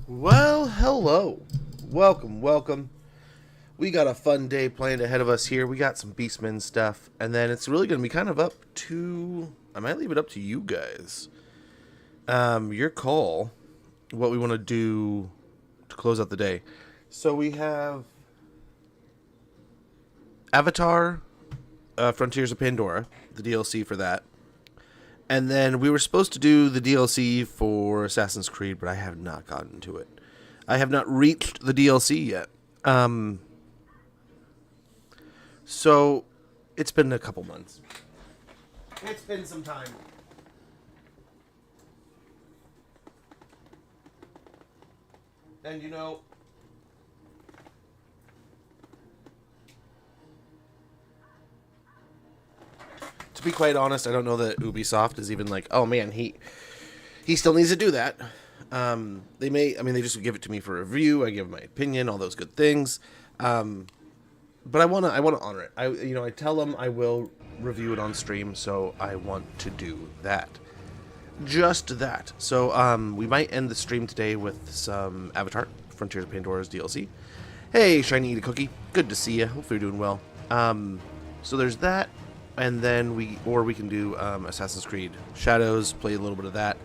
Well, hello. Welcome. We got a fun day planned ahead of us here. We got some Beastmen stuff, and then it's really going to be kind of up to... I might leave it up to you guys. Your call, what we want to do to close out the day. So we have Avatar, Frontiers of Pandora, the DLC for that. And then we were supposed to do the DLC for Assassin's Creed, but I have not gotten to it. I have not reached the DLC yet. So it's been a couple months. It's been some time. And you know, to be quite honest, I don't know that Ubisoft is even like, oh man, he still needs to do that. They just give it to me for review. I give my opinion, all those good things. But I wanna honor it. I tell them I will review it on stream, so I want to do that. Just that. So we might end the stream today with some Avatar, Frontiers of Pandora's DLC. Hey, Shiny Eat a Cookie. Good to see you. Hopefully you're doing well. So there's that. And then we can do Assassin's Creed Shadows, play a little bit of that.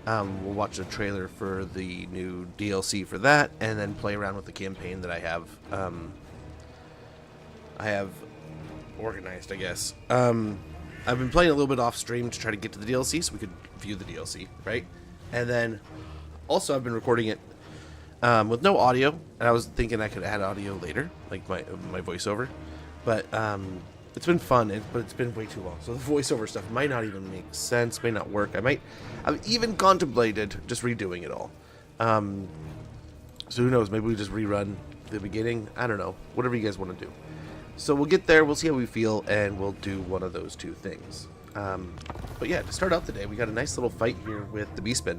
We'll watch a trailer for the new DLC for that, and then play around with the campaign that I have organized, I guess. I've been playing a little bit off stream to try to get to the DLC so we could view the DLC, right? And then also I've been recording it with no audio, and I was thinking I could add audio later, like my voiceover, but it's been fun, but it's been way too long. So the voiceover stuff might not even make sense, may not work. I've even contemplated just redoing it all. So who knows? Maybe we just rerun the beginning. I don't know. Whatever you guys want to do. So we'll get there. We'll see how we feel, and we'll do one of those two things. But yeah, to start out the day, we got a nice little fight here with the Beastmen.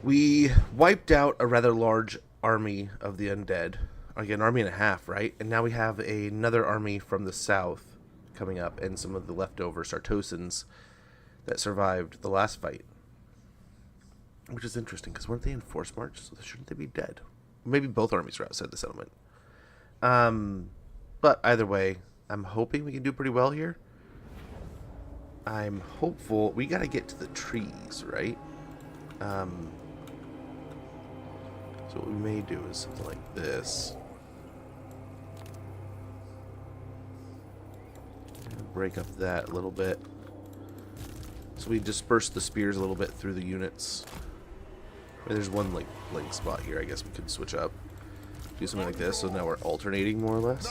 We wiped out a rather large army of the undead. Again, army and a half, right? And now we have another army from the south coming up, and some of the leftover Sartosans that survived the last fight. Which is interesting, because weren't they in force march? So shouldn't they be dead? Maybe both armies are outside the settlement. But either way, I'm hoping we can do pretty well here. I'm hopeful. We gotta get to the trees, right? So what we may do is something like this. Break up that a little bit. So we disperse the spears a little bit through the units. There's one like blank spot here. I guess we could switch up. Do something like this. So now we're alternating more or less.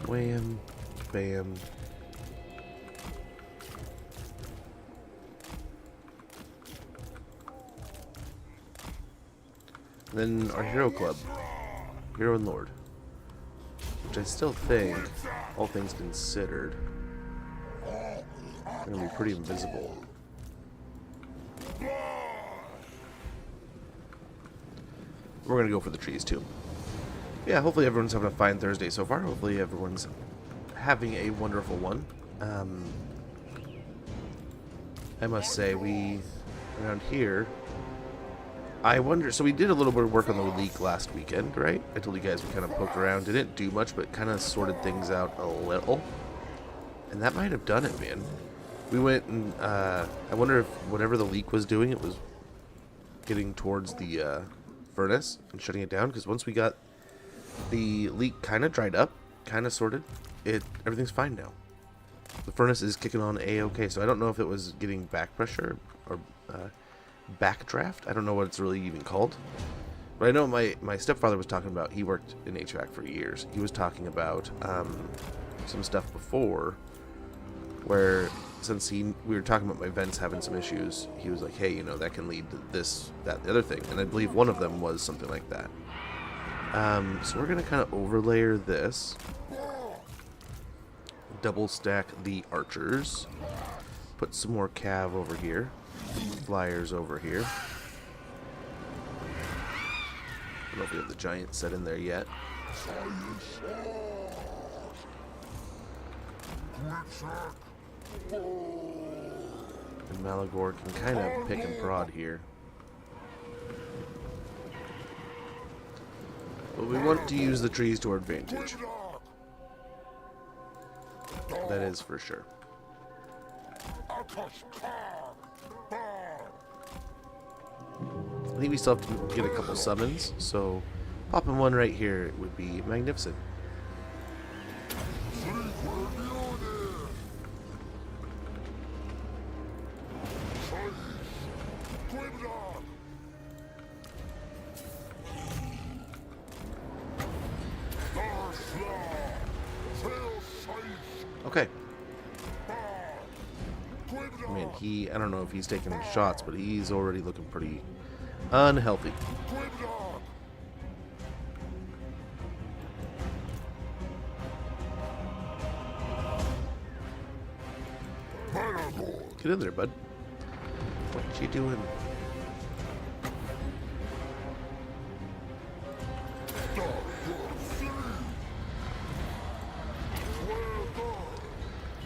Wham, bam. And then our hero club, Hero and Lord, which I still think, all things considered, are gonna be pretty invisible. We're gonna go for the trees too. Yeah, hopefully everyone's having a fine Thursday so far. Hopefully everyone's having a wonderful one. I must say, around here, I wonder, so we did a little bit of work on the leak last weekend, right? I told you guys we kind of poked around, didn't do much, but kind of sorted things out a little. And that might have done it, man. We went and, I wonder if whatever the leak was doing, it was getting towards the furnace and shutting it down, because once we got the leak kind of dried up, kind of sorted, everything's fine now. The furnace is kicking on A-okay, so I don't know if it was getting back pressure or backdraft. I don't know what it's really even called. But I know my stepfather was talking about, he worked in HVAC for years. He was talking about some stuff before where, since we were talking about my vents having some issues, he was like, hey, that can lead to this, that, the other thing. And I believe one of them was something like that. So we're going to kind of overlayer this. Double stack the archers. Put some more cav over here. Flyers over here. don't know if we have the giant set in there yet. And Malagor can kind of pick and prod here. But we want to use the trees to our advantage. That is for sure. I think we still have to get a couple summons, so popping one right here would be magnificent. Okay. Man, I don't know if he's taking shots, but he's already looking pretty unhealthy. Get in there, bud. What you doing?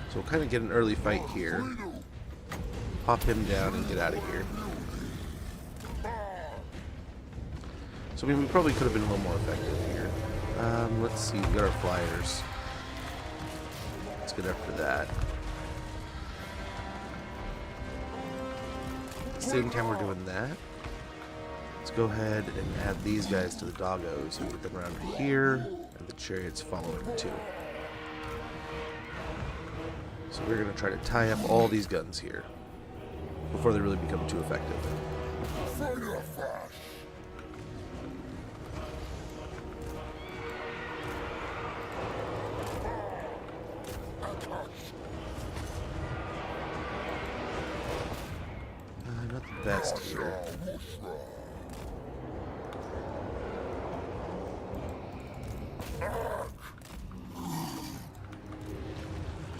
So we'll kind of get an early fight here. Pop him down and get out of here. So I mean, we probably could have been a little more effective here. Let's see, we got our flyers. Let's get after that. At the same time we're doing that, let's go ahead and add these guys to the doggos and get them around here, and the chariots following too. So we're going to try to tie up all these guns here before they really become too effective. Not the best here.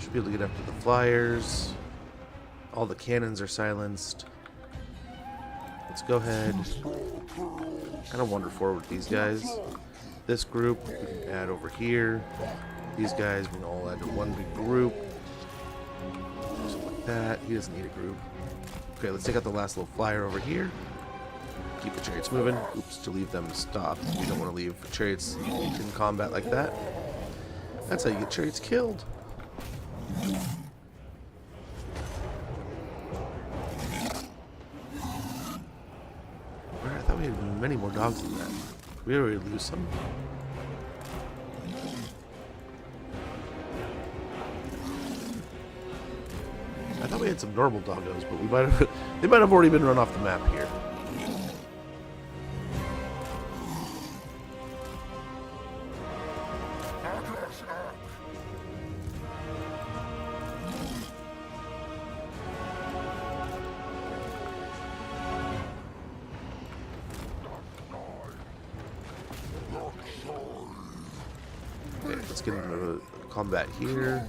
Should be able to get up to the flyers. All the cannons are silenced. Let's go ahead. Kind of wander forward with these guys. This group we can add over here. These guys we can all add to one big group. Just like that. He doesn't need a group. Okay, let's take out the last little flyer over here. Keep the chariots moving. Oops, to leave them stopped. We don't want to leave chariots in combat like that. That's how you get chariots killed. I thought we had many more dogs than that. We already lose some. I thought we had some normal doggos, but we might have they might have already been run off the map here. Okay, let's get into combat here.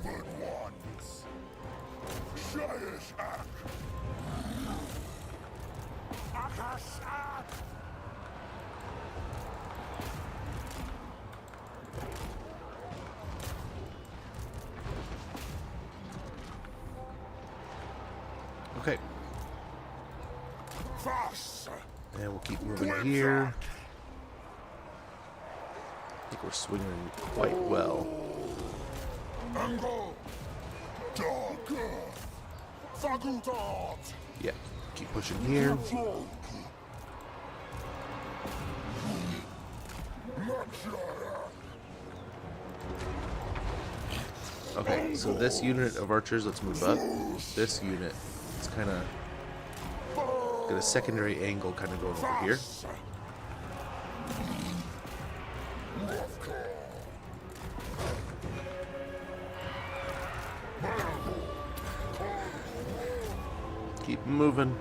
Okay. And we'll keep moving here. I think we're swinging quite well. Yeah, keep pushing here. Okay, so this unit of archers, let's move up. This unit, it's kind of got a secondary angle kind of going over here. Keep moving.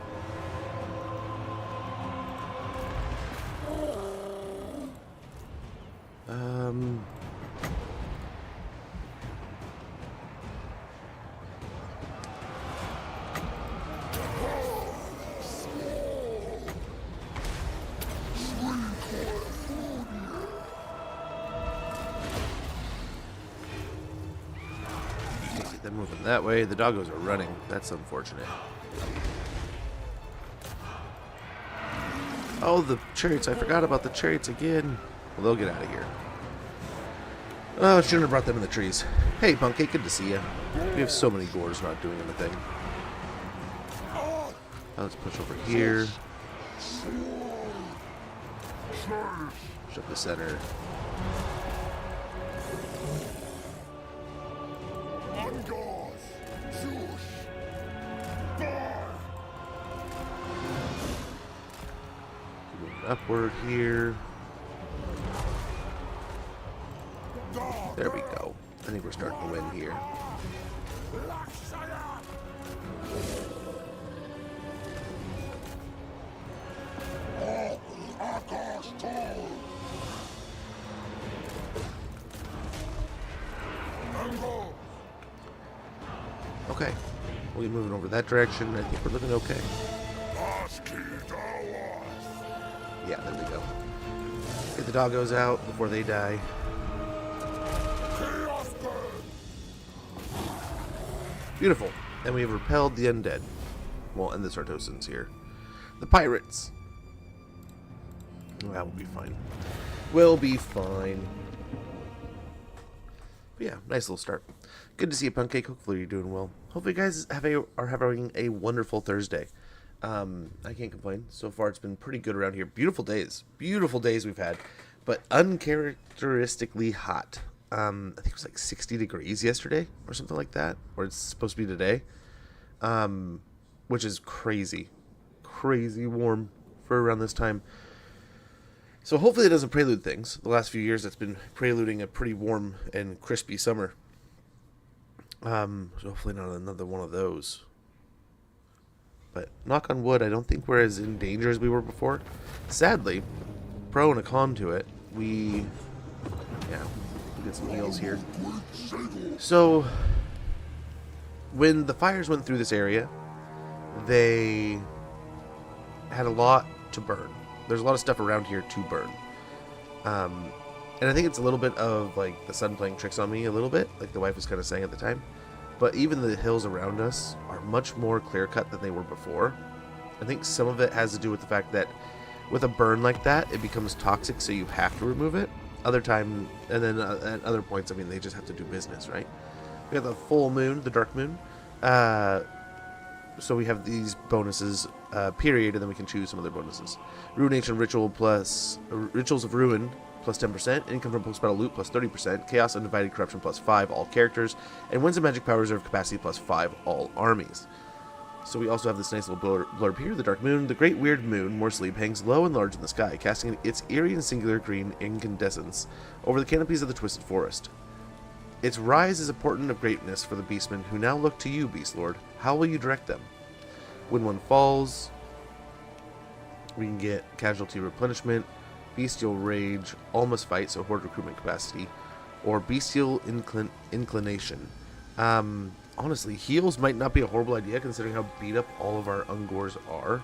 they're moving that way. The doggos are running. That's unfortunate. Oh, the chariots. I forgot about the chariots again. Well, they'll get out of here. Oh, I shouldn't have brought them in the trees. Hey, Punkcake, good to see you. We have so many gores not doing anything. Let's push over here. Shut the center. Upward here. There we go. I think we're starting to win here. Okay. We'll be moving over that direction. I think we're looking okay. Yeah, there we go. Get the doggos out before they die. Beautiful. And we have repelled the undead. Well, and the Sartosans here. The pirates. That will be fine. We'll be fine. But yeah, nice little start. Good to see you, Punkcake. Hopefully you're doing well. Hopefully you guys are having a wonderful Thursday. I can't complain. So far it's been pretty good around here. Beautiful days. Beautiful days we've had. But uncharacteristically hot. I think it was like 60 degrees yesterday or something like that. Or it's supposed to be today. Which is crazy. Crazy warm for around this time. So hopefully it doesn't prelude things. The last few years it's been preluding a pretty warm and crispy summer. So hopefully not another one of those. But knock on wood, I don't think we're as in danger as we were before. Sadly, pro and a con to it, we'll get some heals here. So, when the fires went through this area, they had a lot to burn. There's a lot of stuff around here to burn. And I think it's a little bit of, like, the sun playing tricks on me a little bit, like the wife was kind of saying at the time. But even the hills around us are much more clear-cut than they were before. I think some of it has to do with the fact that with a burn like that, it becomes toxic, so you have to remove it. Other time, and then at other points, I mean, they just have to do business, right? We have the full moon, the dark moon. So we have these bonuses, period, and then we can choose some other bonuses. Ruination Ritual plus Rituals of Ruin plus 10%, income from post-battle loot plus 30%, chaos undivided corruption plus 5 all characters, and winds of magic power reserve capacity plus 5 all armies. So we also have this nice little blurb here. The dark moon, the great weird moon, more sleep, hangs low and large in the sky, casting its eerie and singular green incandescence over the canopies of the twisted forest. Its rise is a portent of greatness for the beastmen who now look to you, Beast Lord. How will you direct them? When one falls, we can get casualty replenishment, bestial rage, all must fight, so horde recruitment capacity, or bestial inclination. Honestly, heals might not be a horrible idea considering how beat up all of our Ungors are.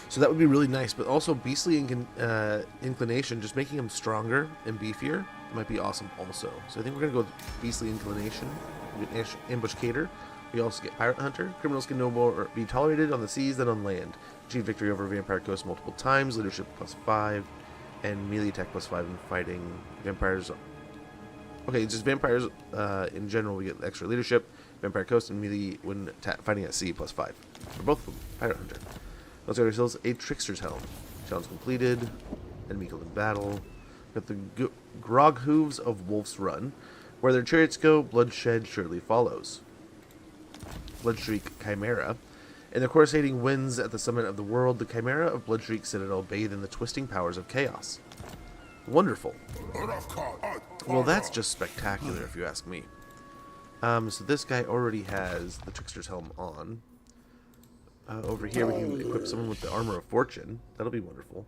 So that would be really nice, but also beastly inclination, just making them stronger and beefier, might be awesome also. So I think we're going to go with beastly inclination. We get ambush cater. We also get pirate hunter. Criminals can no more be tolerated on the seas than on land. Achieve victory over vampire ghosts multiple times. Leadership plus 5. And melee attack plus 5 in fighting vampires. Okay, just vampires in general, we get extra leadership. Vampire Coast and melee when fighting at sea plus 5. For both of them. Pirate Hunter. Let's get ourselves a Trickster's Helm. Challenge completed. Enemy killed in battle. Got the Grog Hooves of Wolf's Run. Where their chariots go, bloodshed surely follows. Bloodstreak Chimera. In the coruscating winds at the summit of the world, the Chimera of Bloodstreak Citadel bathe in the twisting powers of chaos. Wonderful. Well, that's just spectacular, if you ask me. So this guy already has the Trickster's Helm on. Over here, we can equip someone with the Armor of Fortune. That'll be wonderful.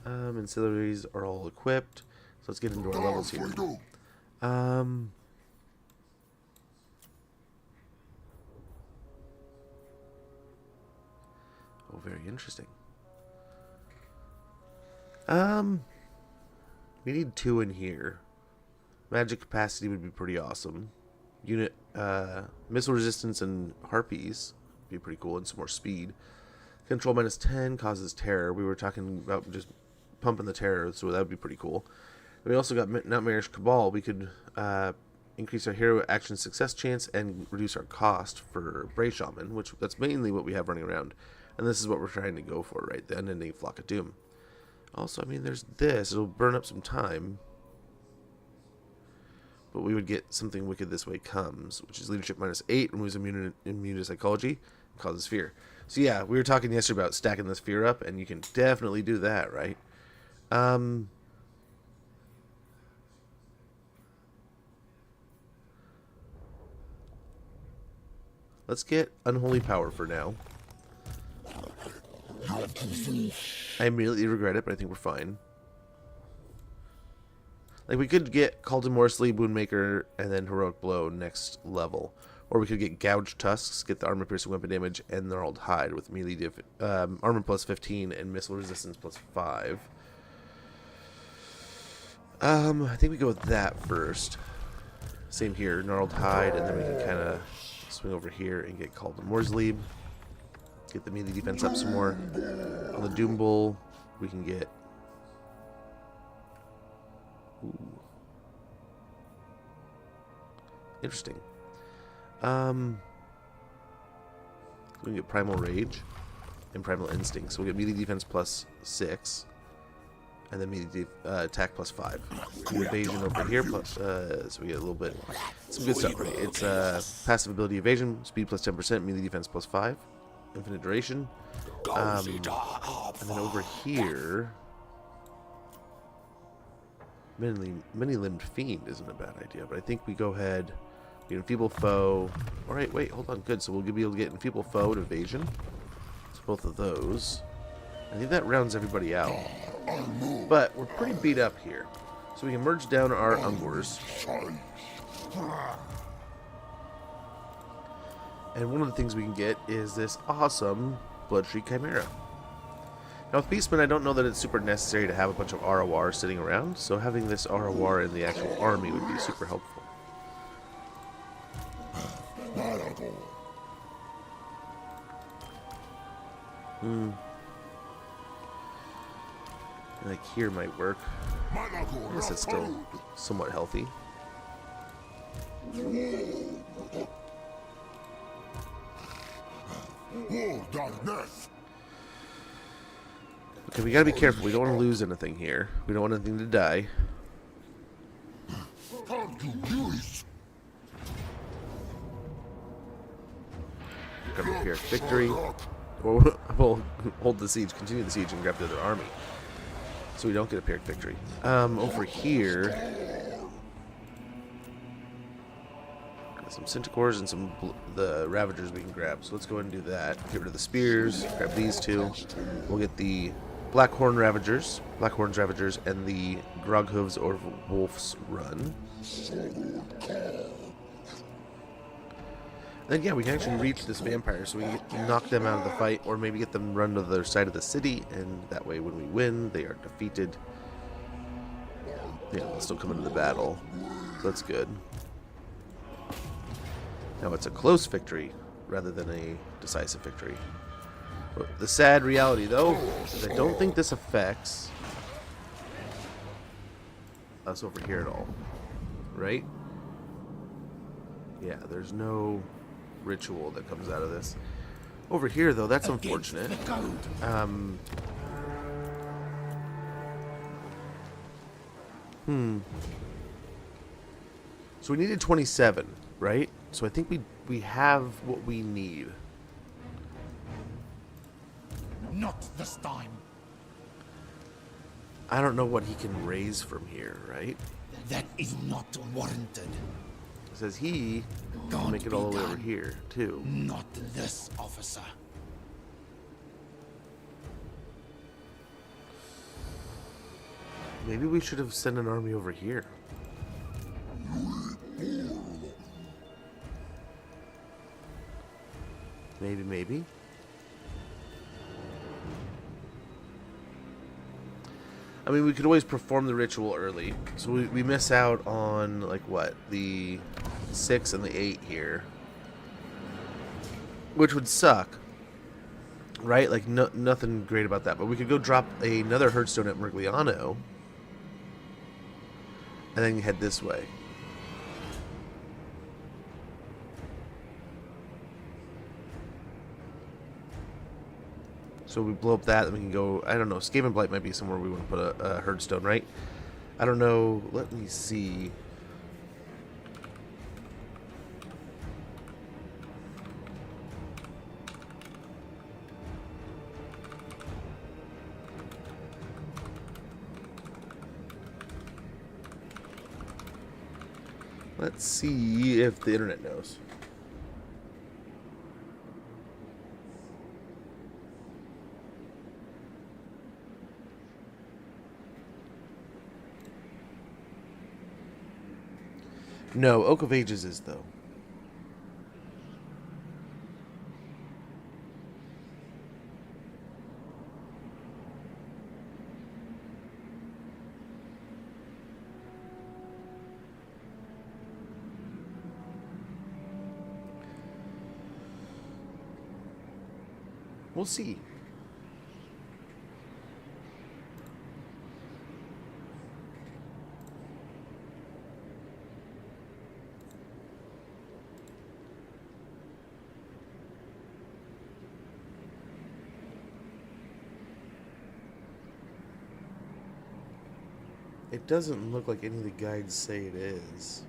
Ancillaries are all equipped. So let's get into our levels here. Oh, very interesting. We need 2 in here. Magic capacity would be pretty awesome. Unit Missile resistance and harpies. Be pretty cool, and some more speed. Control -10 causes terror. We were talking about just pumping the terror, so that would be pretty cool. We also got Nightmarish Cabal. We could increase our hero action success chance and reduce our cost for Bray Shaman, which that's mainly what we have running around. And this is what we're trying to go for, right? The Unending Flock of Doom. Also, I mean, there's this. It'll burn up some time. But we would get something wicked this way comes, which is leadership -8, removes immune to psychology, causes fear. So yeah, we were talking yesterday about stacking this fear up, and you can definitely do that, right? Let's get Unholy Power for now. I immediately regret it, but I think we're fine. Like, we could get Call to Morsley, Boonmaker, and then Heroic Blow next level. Or we could get Gouged Tusks, get the armor piercing weapon damage, and Gnarled Hide with melee armor plus 15 and missile resistance plus 5. I think we go with that first. Same here, Gnarled Hide, and then we can kind of swing over here and get Call to Morsley. Get the melee defense up some more. On the Doom Bull, we can get... Ooh. Interesting. We can get Primal Rage and Primal Instinct. So we'll get melee defense plus 6. And then melee attack plus 5. Evasion over here, plus, so we get a little bit, some good stuff, right? It's passive ability evasion, speed plus 10%, melee defense plus 5, infinite duration. And then over here, many-limbed fiend isn't a bad idea, but I think we go ahead, get Enfeeble Foe. Alright, wait, hold on, good. So we'll be able to get Enfeeble Foe and evasion. So both of those. I think that rounds everybody out. But we're pretty beat up here. So we can merge down our Ungors. And one of the things we can get is this awesome Bloodshriek Chimera. Now with Beastmen, I don't know that it's super necessary to have a bunch of ROR sitting around, so having this ROR in the actual army would be super helpful. Like here might work. I guess it's still somewhat healthy. Okay, we gotta be careful. We don't want to lose anything here. We don't want anything to die. Grab the Pyrrhic Victory. Or we'll hold the siege, continue the siege, and grab the other army. So we don't get a Pyrrhic Victory. Over here, got some Centaurs and some the Ravagers we can grab. So let's go ahead and do that. Get rid of the Spears. Grab these two. We'll get the Blackhorns Ravagers, and the Groghooves or Wolf's Run. Then yeah, we can actually reach this vampire, so we can knock them out of the fight, or maybe get them run to the other side of the city, and that way when we win, they are defeated. Yeah, they'll still come into the battle, so that's good. Now it's a close victory, rather than a decisive victory. But the sad reality, though, is I don't think this affects us over here at all, right? Yeah, there's no ritual that comes out of this. Over here, though, that's unfortunate. So we needed 27, right? So I think we have what we need. Not this time. I don't know what he can raise from here, right? That is not warranted. It says he can make it all the way over here, too. Not this, officer. Maybe we should have sent an army over here. Maybe. I mean, we could always perform the ritual early. So we miss out on, like, what? The 6 and the 8 here. Which would suck. Right? Like, nothing great about that. But we could go drop another Hearthstone at Mergliano. And then head this way. So we blow up that, and we can go... I don't know. Skaven Blight might be somewhere we want to put a Hearthstone, right? I don't know. Let me see. Let's see if the internet knows. No, Oak of Ages is, though. We'll see. It doesn't look like any of the guides say it is.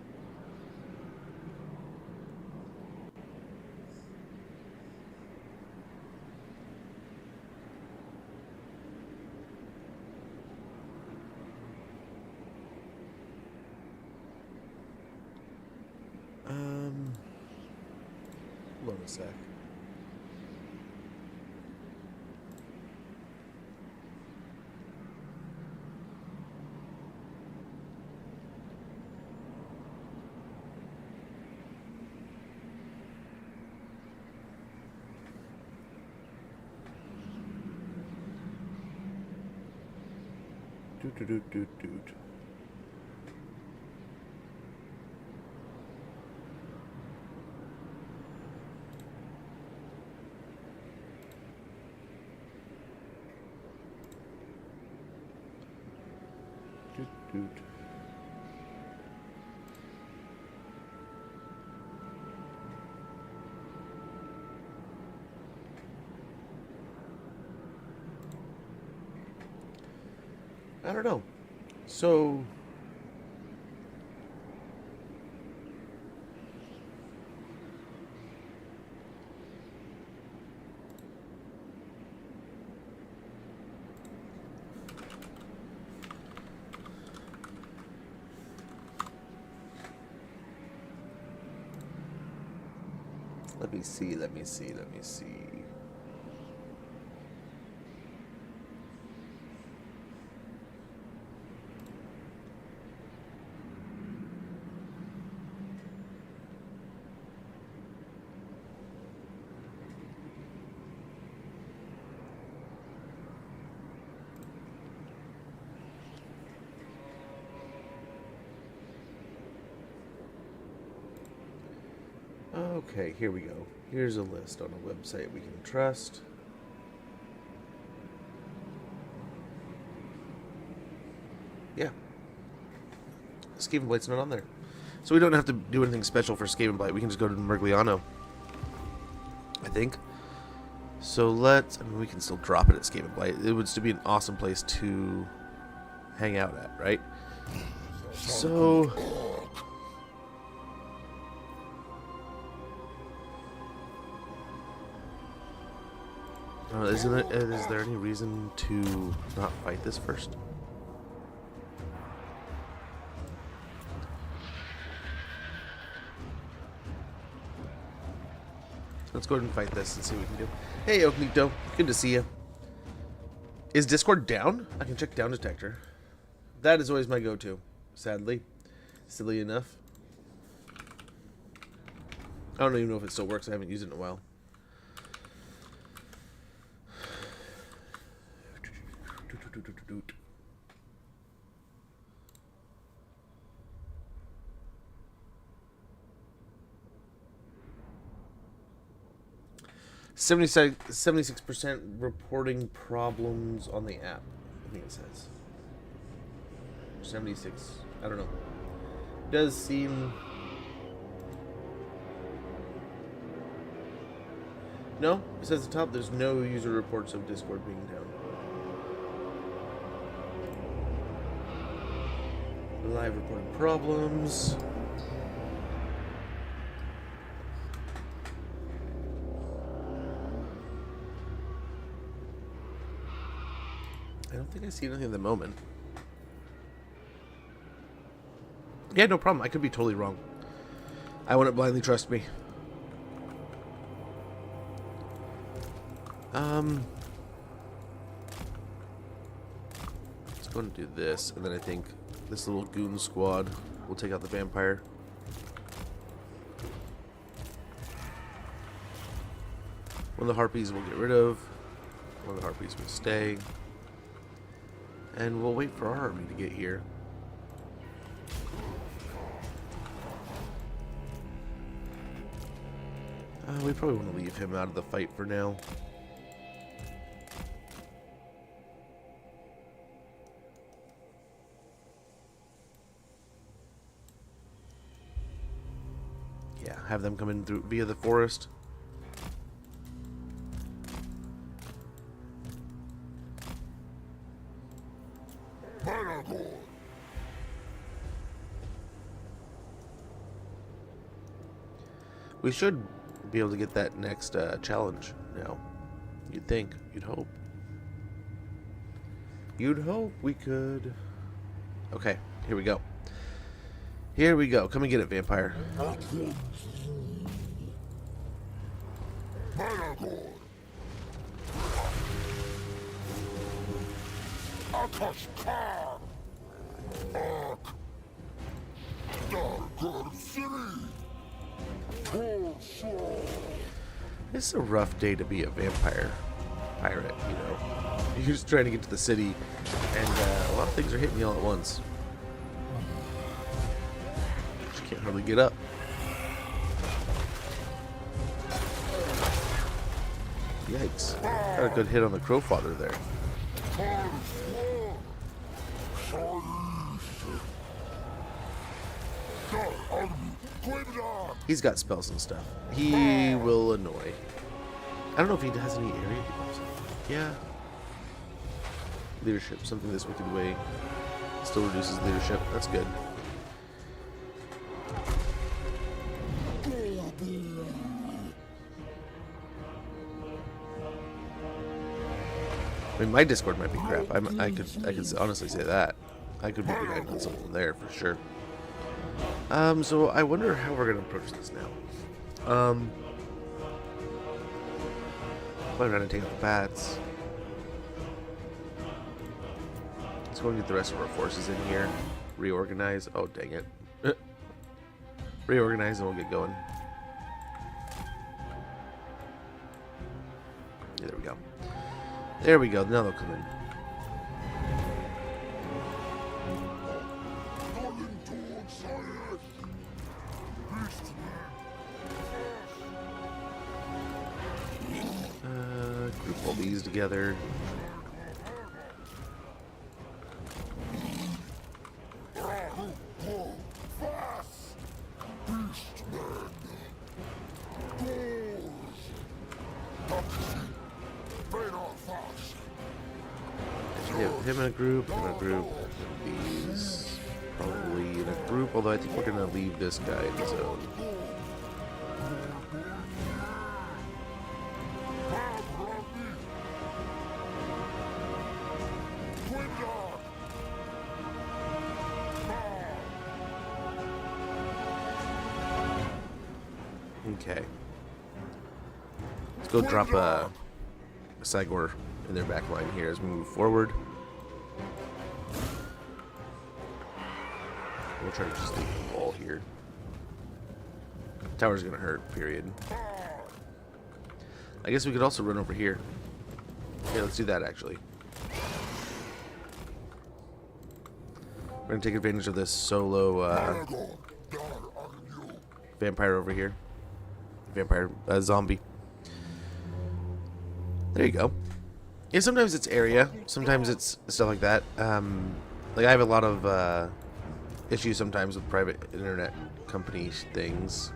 Hold on a sec. Doot. I don't know. So let me see. Okay, here we go. Here's a list on a website we can trust. Yeah. Skaven Blight's not on there. So we don't have to do anything special for Skaven Blight. We can just go to Mergliano, I think. So I mean, we can still drop it at Skaven Blight. It would still be an awesome place to hang out at, right? So... is there any reason to not fight this first? Let's go ahead and fight this and see what we can do. Hey, Oaknito. Good to see you. Is Discord down? I can check down detector. That is always my go-to, sadly. Silly enough. I don't even know if it still works. I haven't used it in a while. 76% reporting problems on the app. I think it says 76. I don't know. Does seem. No, it says at the top there's no user reports of Discord being down. Live reporting problems. I don't think I see anything at the moment. Yeah, no problem. I could be totally wrong. I wouldn't blindly trust me. Let's go and do this, and then I think this little goon squad will take out the vampire. One of the harpies we'll get rid of. One of the harpies will stay. And we'll wait for our army to get here. We probably want to leave him out of the fight for now. Yeah, have them come in through via the forest. We should be able to get that next challenge now. You'd think. You'd hope. You'd hope we could. Okay, here we go. Here we go. Come and get it, vampire. It's a rough day to be a vampire pirate, you know. You're just trying to get to the city, and a lot of things are hitting you all at once. You can't hardly get up. Yikes. Got a good hit on the crowfather there. He's got spells and stuff. He will annoy. I don't know if he has any area. Yeah. Leadership. Something this wicked way. Still reduces leadership. That's good. I mean, my Discord might be crap. I could honestly say that. I could be behind on something there for sure. So I wonder how we're gonna approach this now. Probably trying to take out the bats. Let's go and get the rest of our forces in here. Reorganize. Oh, dang it. Reorganize and we'll get going. Yeah, there we go. There we go. Now they'll come in. Group all these together. Him in a group, these probably in a group, although I think we're gonna leave this guy in his own. Okay. Let's go drop a Sagor in their back line here as we move forward. We'll try to just leave the wall here. Tower's gonna hurt, period. I guess we could also run over here. Yeah, let's do that actually. We're gonna take advantage of this solo vampire over here. Vampire zombie. There you go. Yeah, sometimes it's area, sometimes it's stuff like that. Like I have a lot of issues sometimes with private internet company things.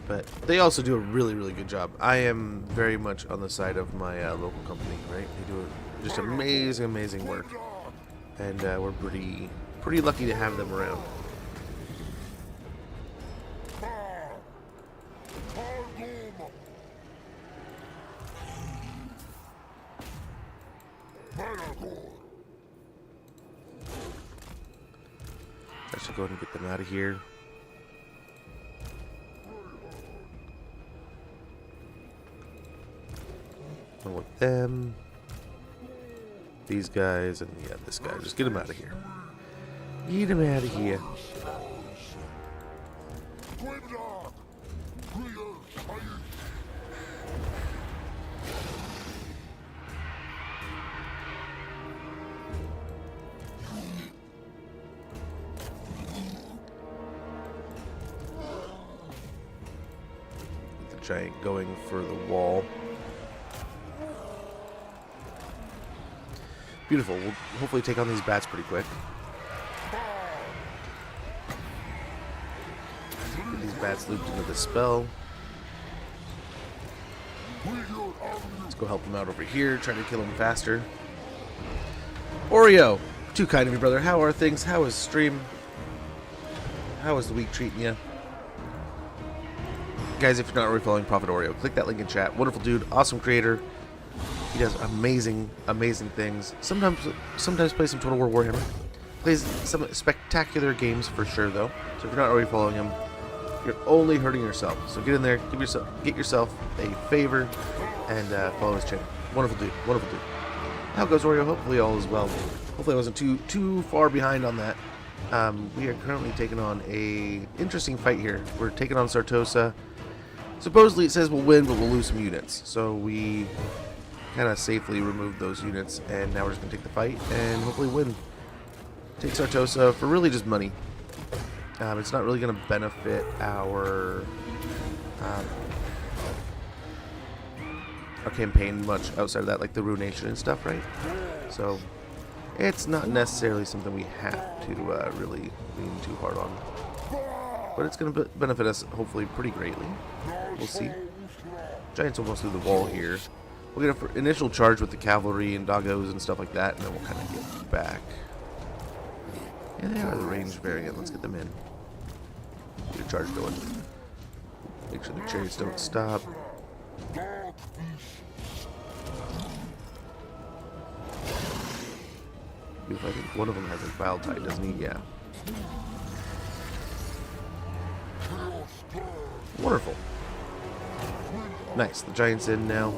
But they also do a really, really good job. I am very much on the side of my local company, right? They do just amazing, amazing work. And we're pretty lucky to have them around. I should go ahead and get them out of here. One with them. These guys, and yeah, this guy. Just get him out of here. Get him out of here. Get the giant going for the wall. Beautiful. We'll hopefully take on these bats pretty quick. Get these bats looped into the spell. Let's go help them out over here. Try to kill them faster. Oreo! Too kind of you, brother. How are things? How is stream? How is the week treating you? Guys, if you're not already following Prophet Oreo, click that link in chat. Wonderful dude. Awesome creator. He does amazing, amazing things. Sometimes plays some Total War Warhammer. Plays some spectacular games for sure, though. So if you're not already following him, you're only hurting yourself. So get in there, get yourself a favor, and follow his channel. Wonderful dude, wonderful dude. How goes Oreo? Hopefully all is well. Hopefully I wasn't too far behind on that. We are currently taking on a interesting fight here. We're taking on Sartosa. Supposedly it says we'll win, but we'll lose some units. So we kind of safely removed those units, and now we're just going to take the fight and hopefully win. Take Sartosa for really just money. It's not really going to benefit our campaign much outside of that, like the Ruination and stuff, right? So it's not necessarily something we have to really lean too hard on. But it's going to benefit us hopefully pretty greatly. We'll see. Giants almost through the wall here. We'll get an initial charge with the cavalry and doggos and stuff like that, and then we'll kind of get back. Yeah, they are the ranged variant. Let's get them in. Get a charge going. Make sure the chariots don't stop. I think one of them has a foul tide, doesn't he? Yeah. Wonderful. Nice. The giant's in now.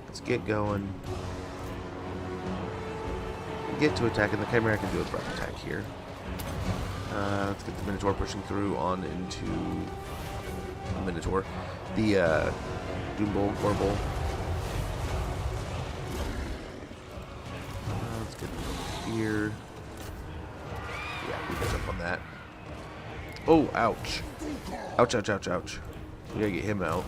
Let's get going. Get to attacking. The Chimera can do a breath attack here. Let's get the Minotaur pushing through on into the Minotaur. The Doombolt, Gorbolt. Let's get here. Yeah, we can jump on that. Oh, ouch. Ouch, ouch, ouch, ouch. We gotta get him out.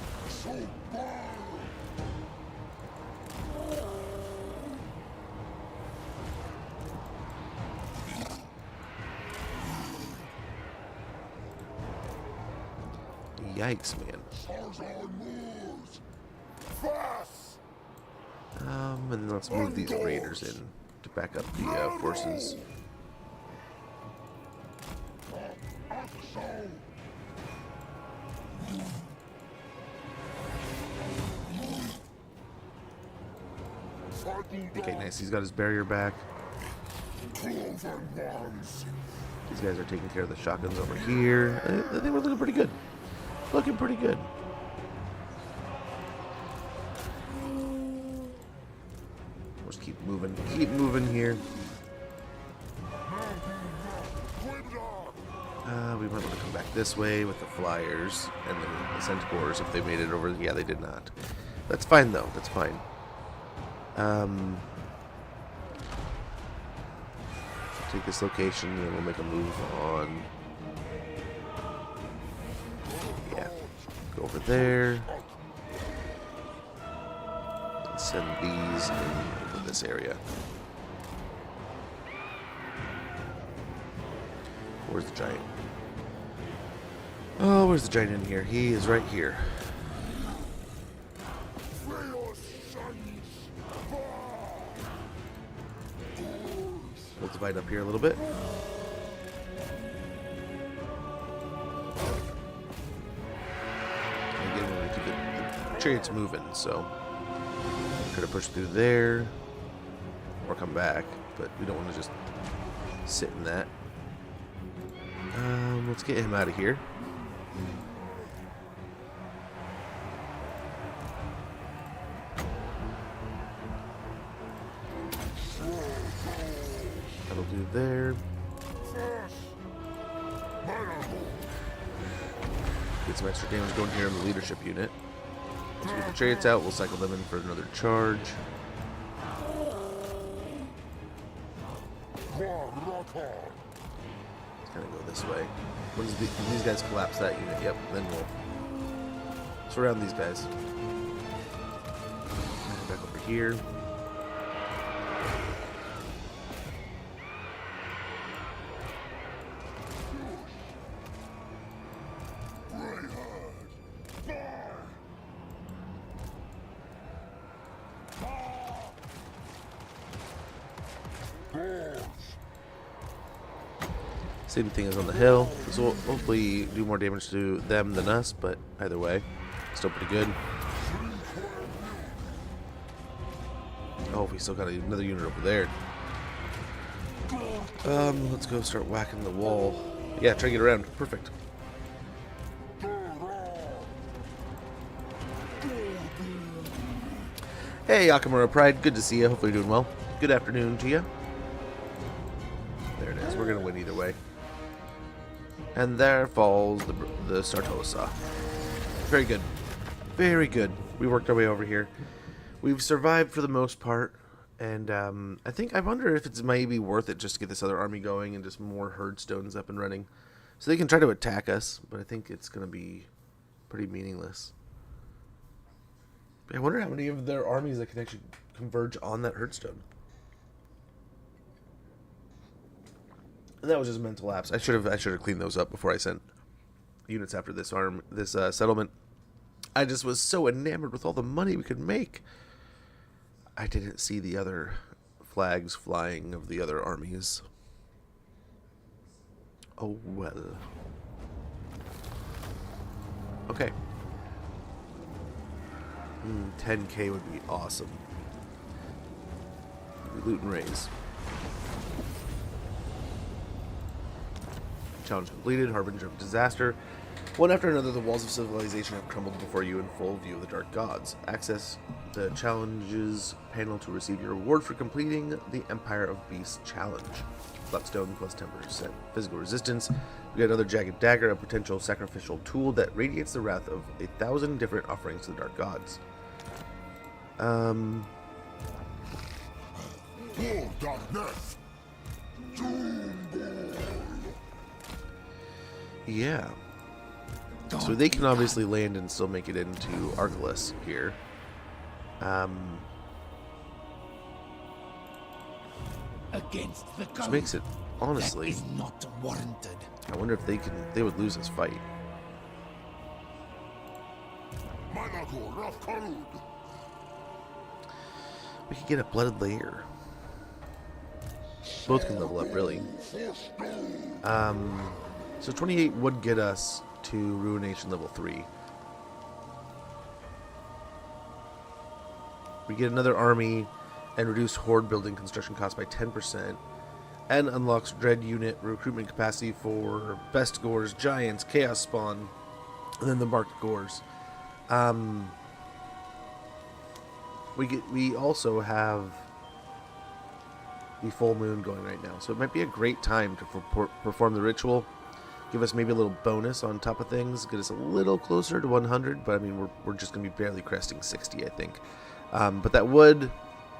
Yikes, man. And then let's move these raiders in to back up the forces. Okay, nice. He's got his barrier back. These guys are taking care of the shotguns over here. They were looking pretty good. Looking pretty good. We'll just keep moving here. We might want to come back this way with the flyers and then the centaurs if they made it over. Yeah, they did not. That's fine though. That's fine. Take this location and then we'll make a move on. Yeah. Go over there. And send these into this area. Where's the giant? Oh, where's the giant in here? He is right here. We'll divide up here a little bit. And again, we're going to keep the chariots moving, so try to push through there or come back, but we don't want to just sit in that. Let's get him out of here. That'll do there. Get some extra damage going here in the leadership unit. Once we get the chariots out, we'll cycle them in for another charge. Kind of go this way. When these guys collapse that unit, yep, then we'll surround these guys. Back over here. Same thing as on the hill. This will hopefully do more damage to them than us, but either way, still pretty good. Oh, we still got another unit over there. Let's go start whacking the wall. Yeah, try to get around. Perfect. Hey, Yakamura Pride. Good to see you. Hopefully you're doing well. Good afternoon to you. There it is. We're going to win either way. And there falls the Sartosa. Very good. Very good. We worked our way over here. We've survived for the most part. And I wonder if it's maybe worth it just to get this other army going and just more herd stones up and running. So they can try to attack us, but I think it's going to be pretty meaningless. I wonder how many of their armies that can actually converge on that herd stone. And that was just a mental lapse. I should have cleaned those up before I sent units after this settlement. I just was so enamored with all the money we could make. I didn't see the other flags flying of the other armies. Oh well. Okay. 10k would be awesome. Loot and raise. Challenge completed. Harbinger of disaster. One after another, the walls of civilization have crumbled before you in full view of the dark gods. Access the challenges panel to receive your reward for completing the Empire of Beasts challenge. Flapstone plus 10% physical resistance. We got another jagged dagger, a potential sacrificial tool that radiates the wrath of 1,000 different offerings to the dark gods. Yeah. So they can obviously land and still make it into Argolis here. Against the Which makes it, honestly, that is not warranted. I wonder if they would lose this fight. We could get a blooded lair. Both can level up, really. So 28 would get us to Ruination level 3. We get another army and reduce horde building construction costs by 10%. And unlocks Dread unit recruitment capacity for Best Gores, Giants, Chaos Spawn, and then the Marked Gores. We also have the full moon going right now, so it might be a great time to perform the ritual. Give us maybe a little bonus on top of things, get us a little closer to 100, but I mean we're just going to be barely cresting 60, I think. But that would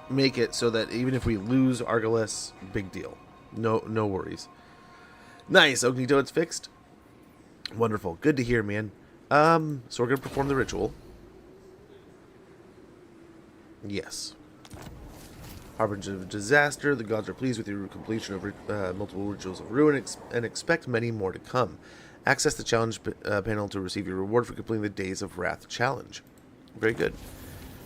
make it so that even if we lose Argolis, big deal. No worries. Nice, Ognito, it's fixed. Wonderful. Good to hear, man. So we're going to perform the ritual. Yes. Harbinger of disaster, the gods are pleased with your completion of multiple rituals of ruin and expect many more to come. Access the challenge panel to receive your reward for completing the Days of Wrath challenge. Very good.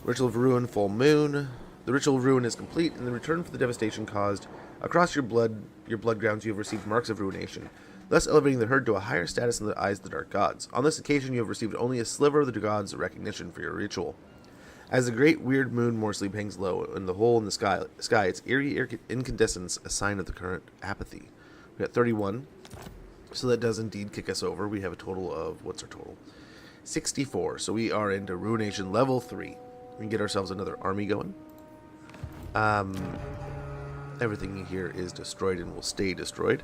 Ritual of Ruin, full moon. The Ritual of Ruin is complete. In return for the devastation caused across your blood grounds, you have received marks of ruination, thus elevating the herd to a higher status in the eyes of the dark gods. On this occasion, you have received only a sliver of the gods' recognition for your ritual. As the great weird moon more sleep hangs low in the hole in the sky, its eerie incandescence, a sign of the current apathy. We got 31, so that does indeed kick us over. We have a total of, what's our total? 64, so we are into Ruination level 3. We can get ourselves another army going. Everything here is destroyed and will stay destroyed.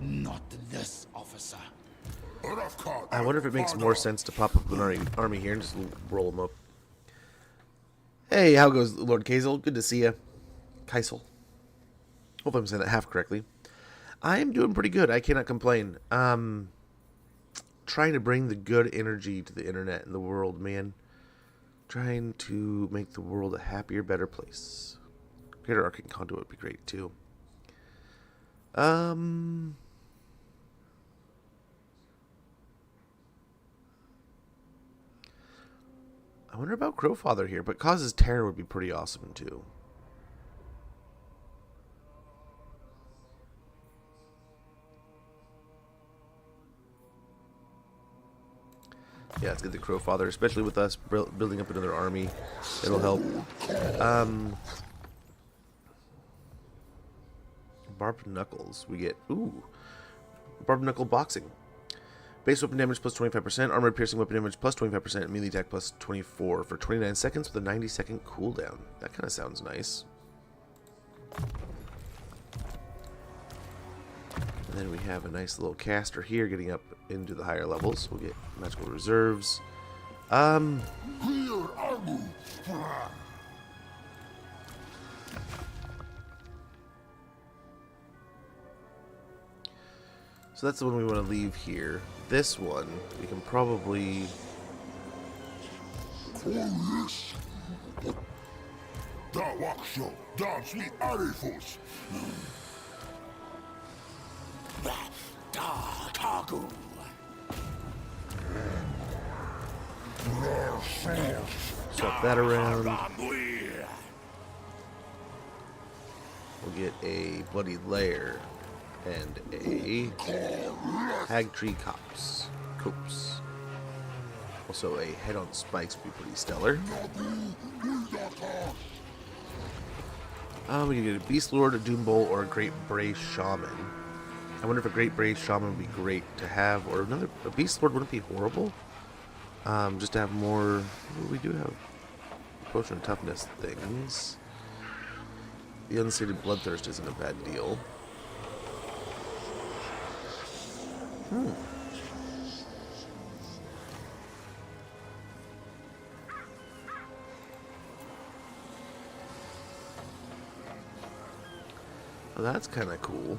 Not this, officer. I wonder if it makes more sense to pop up an army here and just roll them up. Hey, how goes Lord Kazel? Good to see you. Kaisel. Hope I'm saying that half correctly. I am doing pretty good. I cannot complain. Trying to bring the good energy to the internet and the world, man. Trying to make the world a happier, better place. Greater Arcane Conduit would be great, too. I wonder about Crowfather here, but Causes Terror would be pretty awesome, too. Yeah, let's get the Crowfather, especially with us building up another army. It'll help. Barbed Knuckles. We get, Barbed Knuckle Boxing. Base weapon damage plus 25%, armored piercing weapon damage plus 25%, and melee attack plus 24 for 29 seconds with a 90-second cooldown. That kind of sounds nice. And then we have a nice little caster here getting up into the higher levels. We'll get magical reserves. So that's the one we want to leave here. This one, we can probably... swap that around. We'll get a Bloody Lair and a Hag Tree Copse. Also, a Head on Spikes would be pretty stellar. We can get a Beast Lord, a Doom Bowl, or a Great Bray Shaman. I wonder if a Great Bray Shaman would be great to have, or a Beast Lord wouldn't be horrible. Just to have more. Well, we do have potion of toughness things. The Unsated Bloodthirst isn't a bad deal. Well, that's kind of cool.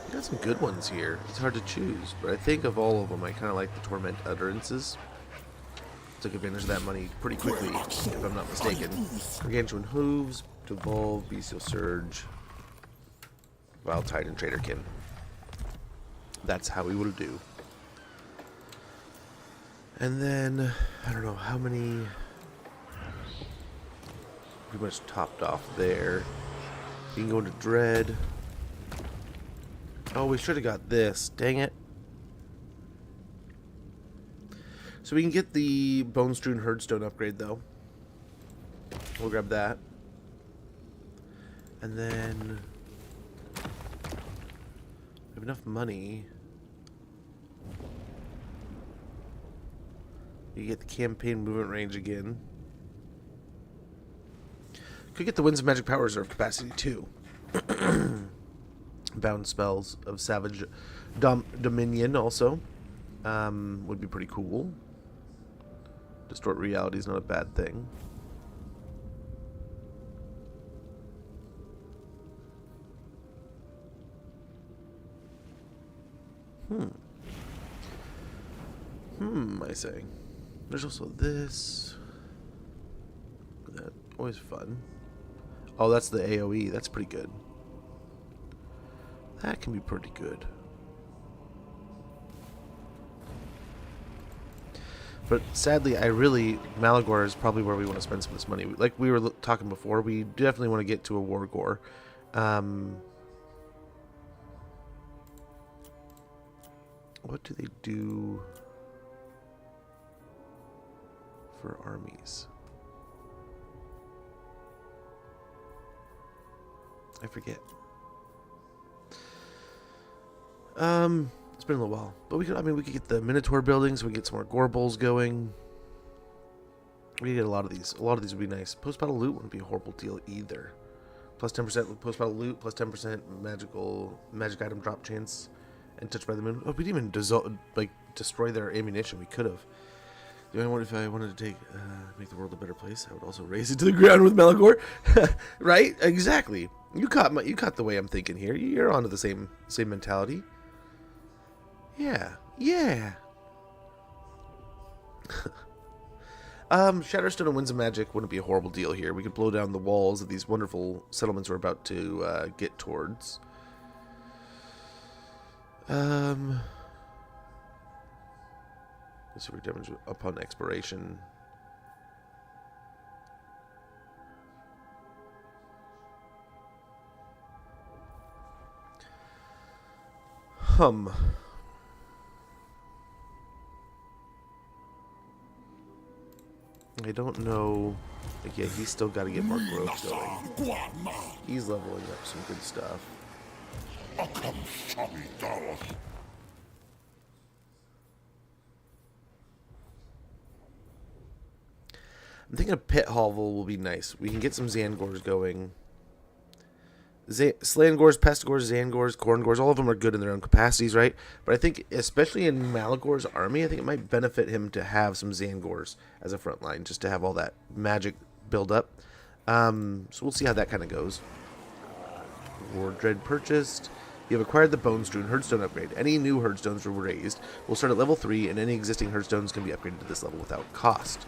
We got some good ones here. It's hard to choose, but I think of all of them, I kind of like the Torment Utterances. Took advantage of that money pretty quickly, if I'm not mistaken. Gargantuan Hooves, Devolve, Bestial Surge, Wild Tide, and Traderkin. That's how we will do. And then, I don't know how many... Pretty much topped off there. You can go into Dread. Oh, we should have got this. Dang it. So we can get the Bone Strewn Herdstone upgrade, though. We'll grab that. And then... we have enough money. You get the campaign movement range again. Could get the Winds of Magic Power Reserve capacity, too. Bound spells of Savage Dominion also would be pretty cool. Distort reality is not a bad thing. I say. There's also this. That always fun. Oh, that's the AoE. That's pretty good. That can be pretty good. But sadly, Malagor is probably where we want to spend some of this money. Like we were talking before, we definitely want to get to a war gore. What do they do for armies? I forget. It's been a little while, but we could get the Minotaur buildings. We could get some more gore bowls going. We could get a lot of these. A lot of these would be nice. Post battle loot wouldn't be a horrible deal either. Plus 10% with post battle loot. Plus 10% magic item drop chance. And touched by the moon. Oh, we didn't even destroy their ammunition. We could have. The only one, if I wanted to make the world a better place, I would also raise it to the ground with Malagor. Right? Exactly. You caught the way I'm thinking here. You're onto the same mentality. Yeah. Shatterstone and Winds of Magic wouldn't be a horrible deal here. We could blow down the walls of these wonderful settlements we're about to get towards. Let's see, for damage upon expiration. I don't know. Like, yeah, he's still got to get more growth going. He's leveling up some good stuff. I'm thinking a pit hovel will be nice. We can get some Zangors going. Slangors, Pestigors, Zangors, Corngors, all of them are good in their own capacities, right? But I think, especially in Malagor's army, I think it might benefit him to have some Zangors as a front line, just to have all that magic build up. So we'll see how that kind of goes. War Dread purchased. You have acquired the Bone Strewn Herdstone upgrade. Any new Herdstones were raised will start at level 3, and any existing Herdstones can be upgraded to this level without cost.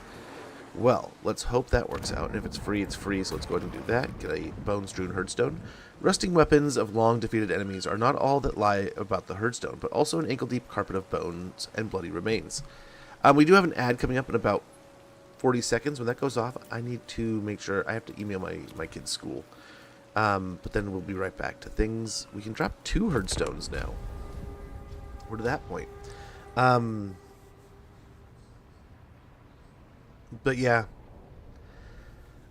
Well, let's hope that works out. And if it's free, it's free, so let's go ahead and do that. Get a Bone Strewn Herdstone. Rusting weapons of long defeated enemies are not all that lie about the Herdstone, but also an ankle-deep carpet of bones and bloody remains. We do have an ad coming up in about 40 seconds. When that goes off, I need to make sure I have to email my kid's school. But then we'll be right back to things. We can drop 2 Herdstones now. We're to that point. But yeah,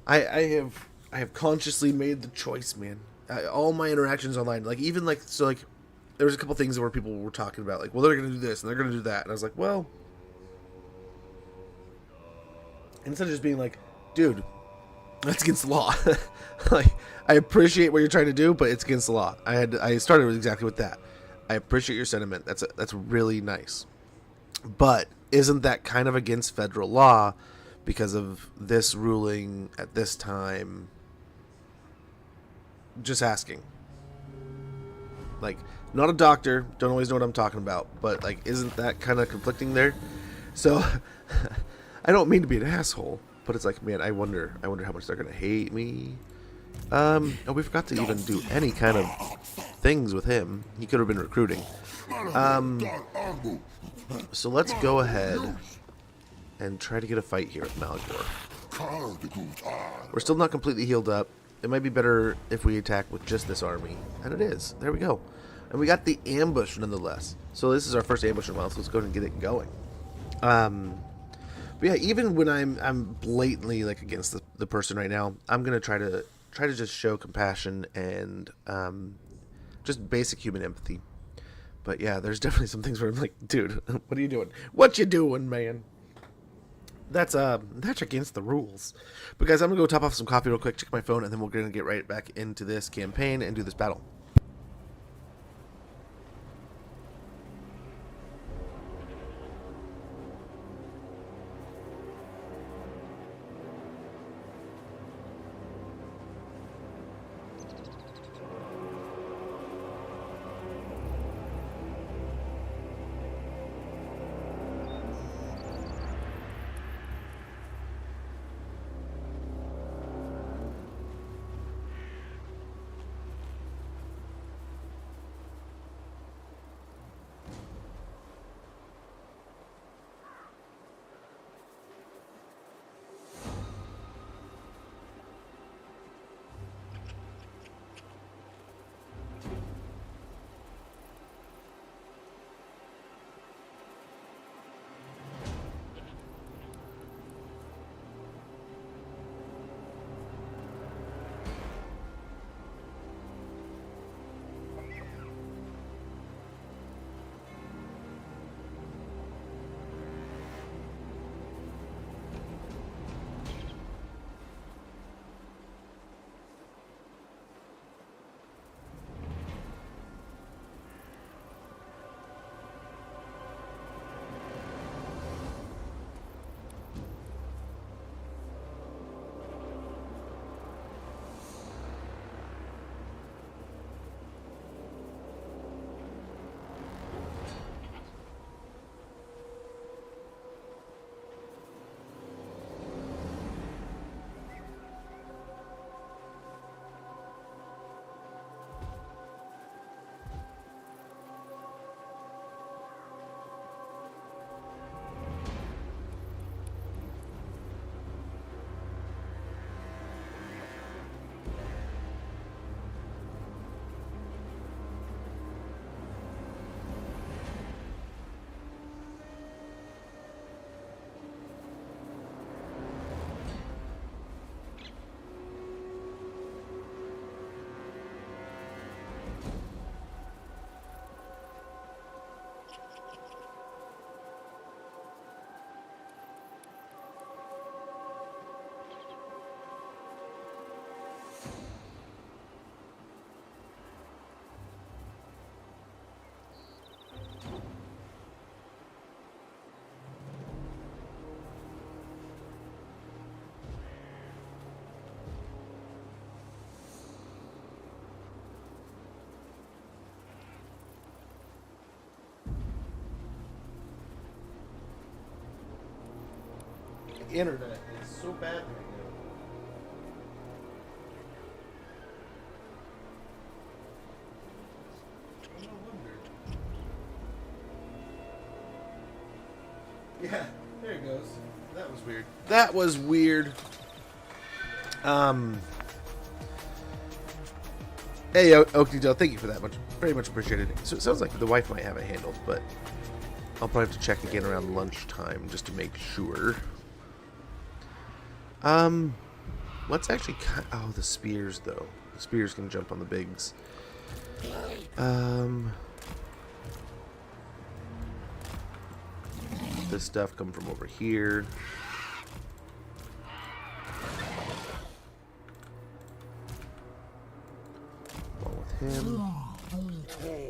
I have consciously made the choice, man. All my interactions online, there was a couple things where people were talking about, like, well, they're gonna do this and they're gonna do that, and I was like, well, instead of just being like, dude, that's against the law. Like, I appreciate what you're trying to do, but it's against the law. I started exactly with that. I appreciate your sentiment. That's really nice, but isn't that kind of against federal law? Because of this ruling at this time. Just asking. Like, not a doctor, don't always know what I'm talking about, but, like, isn't that kind of conflicting there? So, I don't mean to be an asshole, but it's like, man, I wonder how much they're gonna hate me. Oh, we forgot to even do any kind of things with him. He could have been recruiting. So let's go ahead and try to get a fight here with Malagor. We're still not completely healed up. It might be better if we attack with just this army. And it is. There we go. And we got the ambush nonetheless. So this is our first ambush in a while, so let's go ahead and get it going. But yeah, even when I'm blatantly like against the person right now, I'm gonna try to just show compassion and just basic human empathy. But yeah, there's definitely some things where I'm like, dude, what are you doing? What you doing, man? That's against the rules. But guys, I'm gonna go top off some coffee real quick, check my phone, and then we're gonna get right back into this campaign and do this battle. internet is so bad right now. No wonder. Yeah, there it goes. That was weird. That was weird. Hey, Oakley Joe, thank you for that. Very much appreciated. So it sounds like the wife might have it handled, but I'll probably have to check again around lunchtime just to make sure. Let's actually oh, the spears, though. The spears can jump on the bigs. This stuff come from over here. Along with him.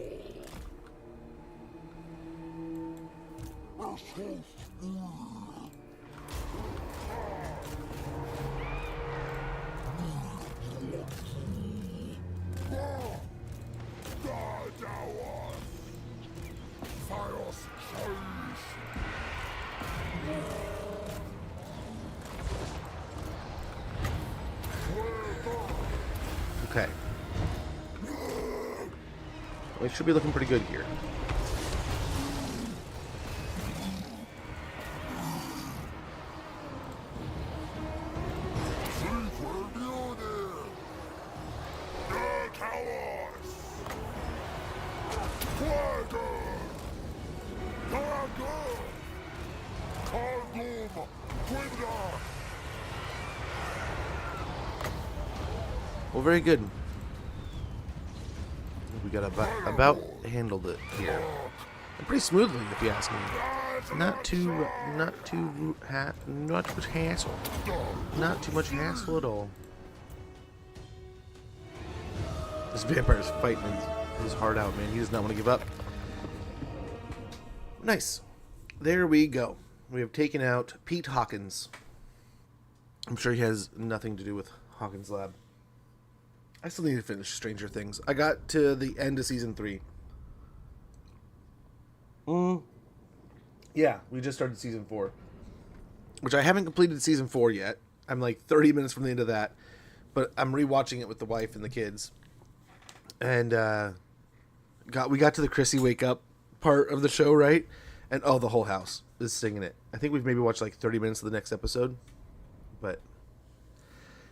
Okay. We should be looking pretty good here. Well, very good. We got about handled it here, and pretty smoothly, if you ask me. Not too much hassle. Not too much hassle at all. This vampire's fighting his heart out, man. He does not want to give up. Nice. There we go. We have taken out Pete Hawkins. I'm sure he has nothing to do with Hawkins' Lab. I still need to finish Stranger Things. I got to the end of season 3. Yeah, we just started season 4. Which I haven't completed season 4 yet. I'm like 30 minutes from the end of that. But I'm rewatching it with the wife and the kids. And we got to the Chrissy wake up part of the show, right? And oh, the whole house is singing it. I think we've maybe watched like 30 minutes of the next episode. But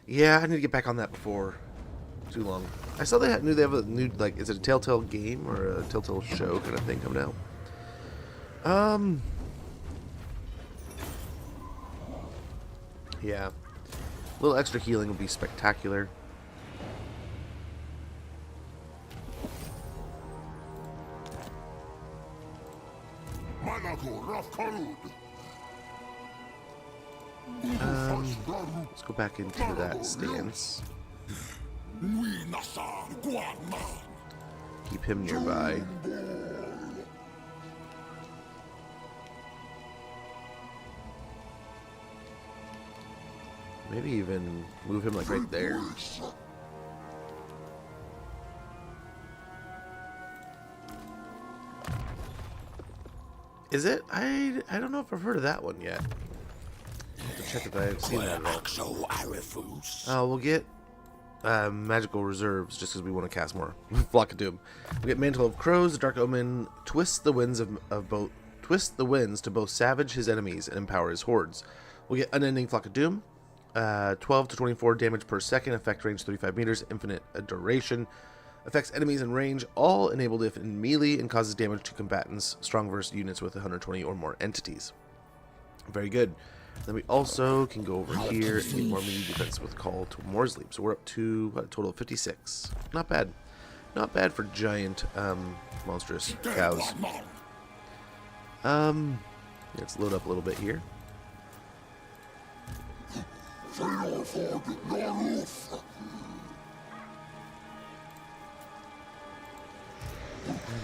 yeah, I need to get back on that before too long. I saw they have a new, like, is it a Telltale game or a Telltale show kind of thing coming out? Yeah, a little extra healing would be spectacular. Let's go back into that stance. Keep him nearby. Maybe even move him like right there. Is it? I don't know if I've heard of that one yet. I have to check if I've seen that at all. We'll get magical reserves just because we want to cast more. Flock of Doom. We get Mantle of Crows. The Dark Omen twists the winds the winds to both savage his enemies and empower his hordes. We'll get Unending Flock of Doom. 12 to 24 damage per second. Effect range 35 meters. Infinite duration. Affects enemies in range, all enabled if in melee, and causes damage to combatants, strong versus units with 120 or more entities. Very good. Then we also can go over here and get more melee defense with Call to Morsley. So we're up to a total of 56. Not bad. Not bad for giant, monstrous cows. Let's load up a little bit here.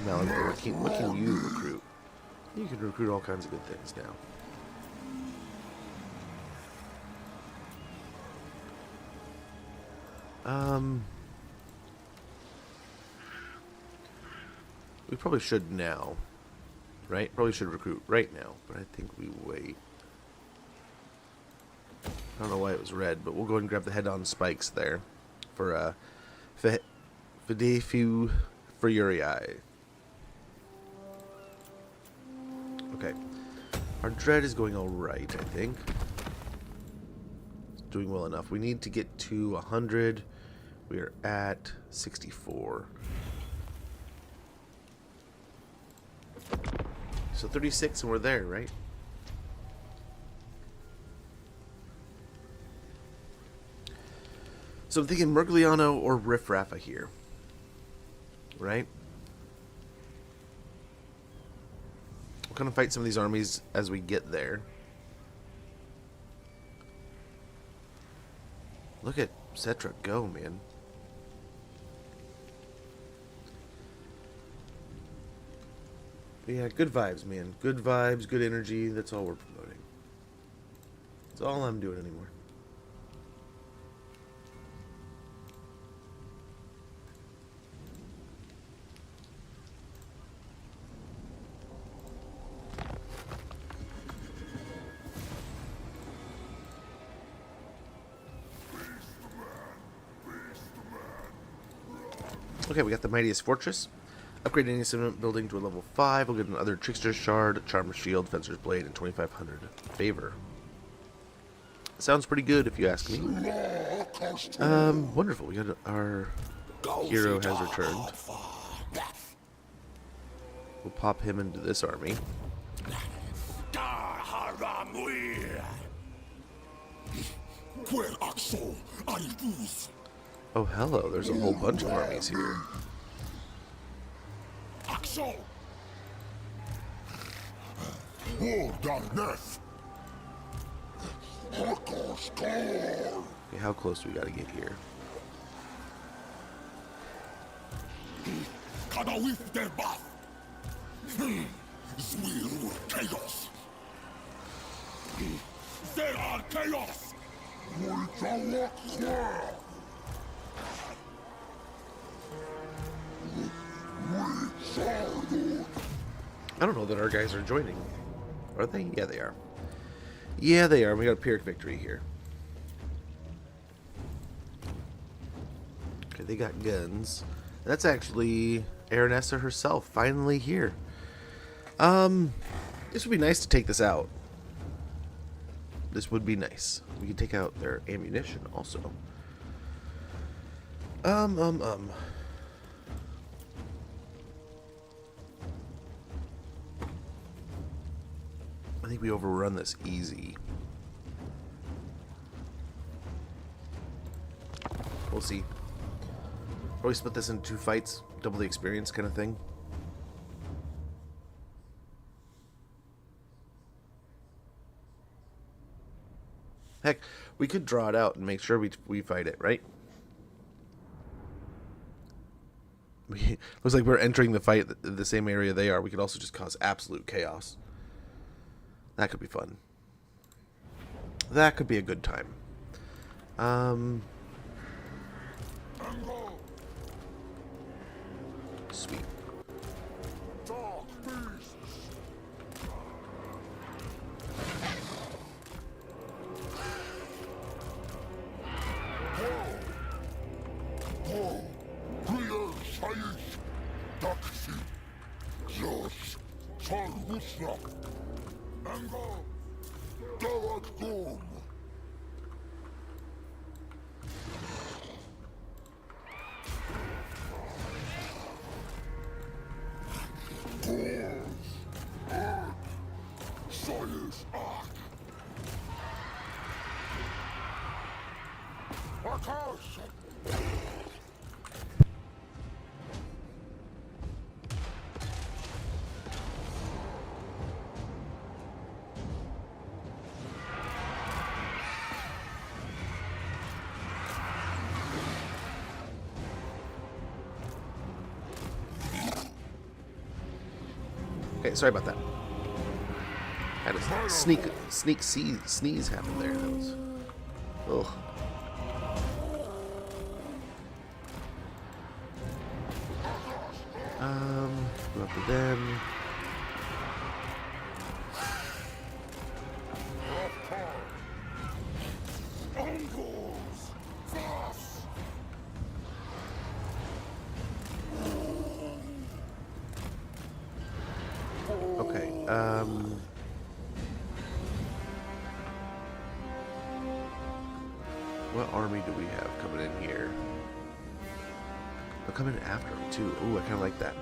Malagor, what can you recruit? You can recruit all kinds of good things now. We probably should now, right? Probably should recruit right now, but I think we wait. I don't know why it was red, but we'll go ahead and grab the head-on spikes there for Fidefu Furiorii. Okay. Our dread is going alright, I think. It's doing well enough. We need to get to 100. We are at 64. So 36 and we're there, right? So I'm thinking Mergliano or Riffraffa here. Right? We'll kind of fight some of these armies as we get there. Look at Cetra go, man. But yeah, good vibes, man. Good vibes, good energy. That's all we're promoting. That's all I'm doing anymore. Okay, we got the Mightiest Fortress. Upgrade any cement building to a level 5. We'll get another Trickster's Shard, Charmer's Shield, Fencer's Blade, and 2,500 favor. Sounds pretty good if you ask me. Wonderful. We got our hero has returned. We'll pop him into this army. Oh, hello. There's a whole bunch of armies here. Okay, how close do we gotta get here? chaos. There are chaos. I don't know that our guys are joining. Are they? Yeah, they are. Yeah, they are. We got a Pyrrhic victory here. Okay, they got guns. That's actually Aranessa herself, finally here. This would be nice to take this out. This would be nice. We could take out their ammunition also. I think we overrun this easy. We'll see. Probably split this into 2 fights, double the experience kind of thing. Heck, we could draw it out and make sure we fight it, right? Looks like we're entering the fight the same area they are. We could also just cause absolute chaos. That could be fun. That could be a good time. Sweet. Okay, sorry about that. Had a sneeze happen there. That was, ugh. Go up to them. What army do we have coming in here? They'll come in after them too. Ooh, I kind of like that.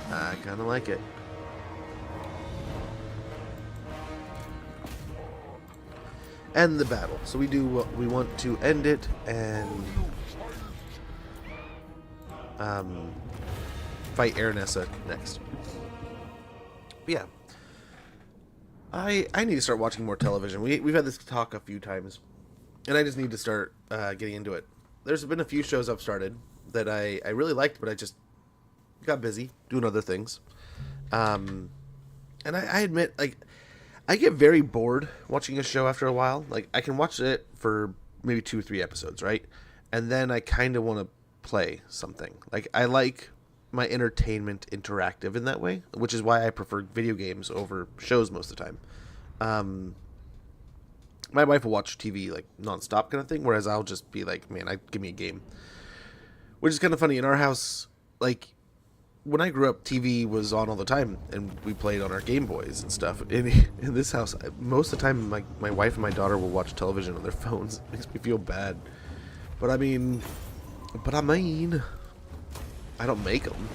I kind of like it. End the battle. So we do what we want to end it and fight Aranessa next. But yeah, I need to start watching more television. We've had this talk a few times, and I just need to start getting into it. There's been a few shows I've started that I really liked, but I just got busy doing other things. And I admit, like, I get very bored watching a show after a while. Like, I can watch it for maybe 2 or 3 episodes, right? And then I kind of want to play something. Like, I like my entertainment interactive in that way, which is why I prefer video games over shows most of the time. My wife will watch TV like nonstop kind of thing, whereas I'll just be like, man, give me a game. Which is kind of funny. In our house, like, when I grew up, TV was on all the time, and we played on our Game Boys and stuff. In this house, most of the time, my wife and my daughter will watch television on their phones. It makes me feel bad. But I mean, I don't make them.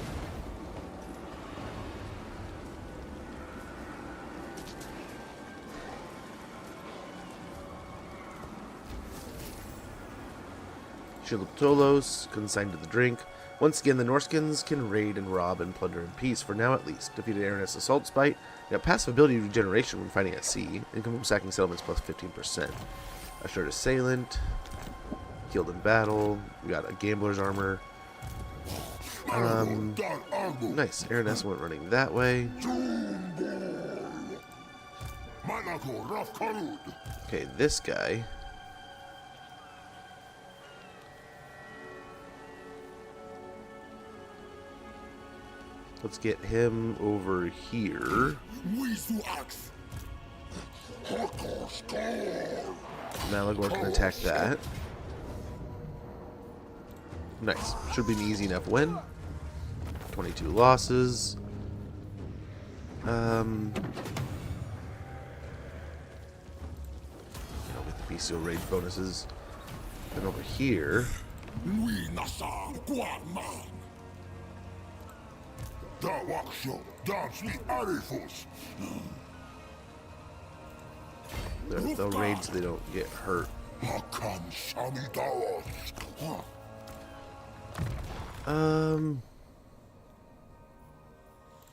Shield of Tolos, consigned to the drink. Once again, the Norskins can raid and rob and plunder in peace, for now at least. Defeated Araness Assault Spite. You got passive ability regeneration when fighting at sea. Income from sacking settlements plus 15%. Assured Assailant. Killed in battle. We got a Gambler's Armor. Nice. Araness went running that way. Okay, this guy. Let's get him over here. Malagor can attack that. Nice. Should be an easy enough win. 22 losses. With the bestial rage bonuses. Then over here. They'll rage so they don't get hurt. So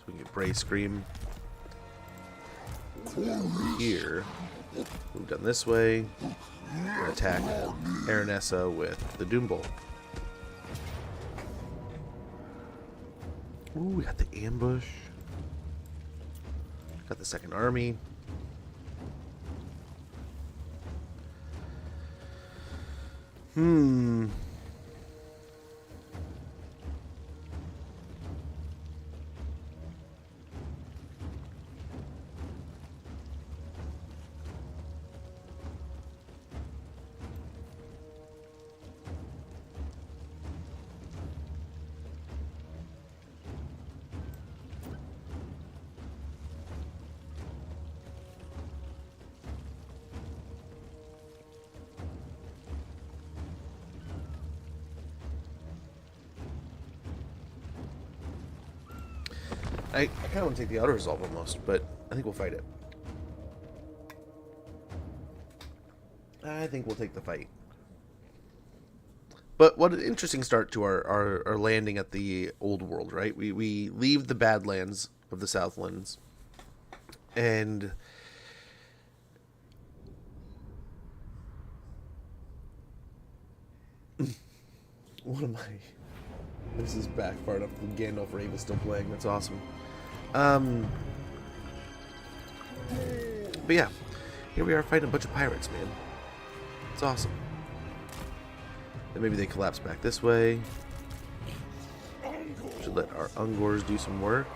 we can get Bray Scream. Over here. Move down this way. We're gonna attack Aranessa with the Doom Bolt. Ooh, we got the ambush. Got the second army. I kind of want to take the auto resolve almost, but I think we'll fight it. I think we'll take the fight. But what an interesting start to our landing at the old world, right? We leave the Badlands of the Southlands, and what am I? This is back far enough. The Gandalf Rave is still playing. That's awesome. But yeah, here we are fighting a bunch of pirates, man. It's awesome. Then maybe they collapse back this way. Should let our Ungors do some work.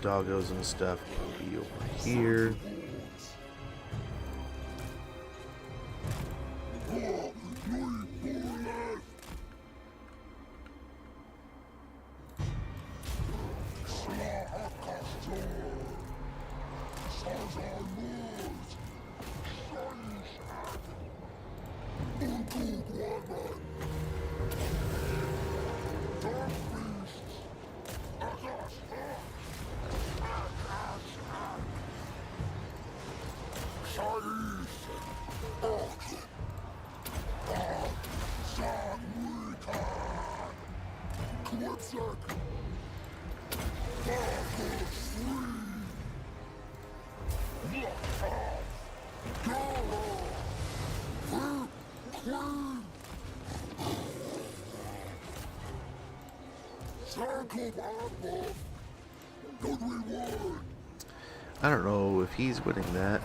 Doggos and stuff can be over here. I don't know if he's winning that.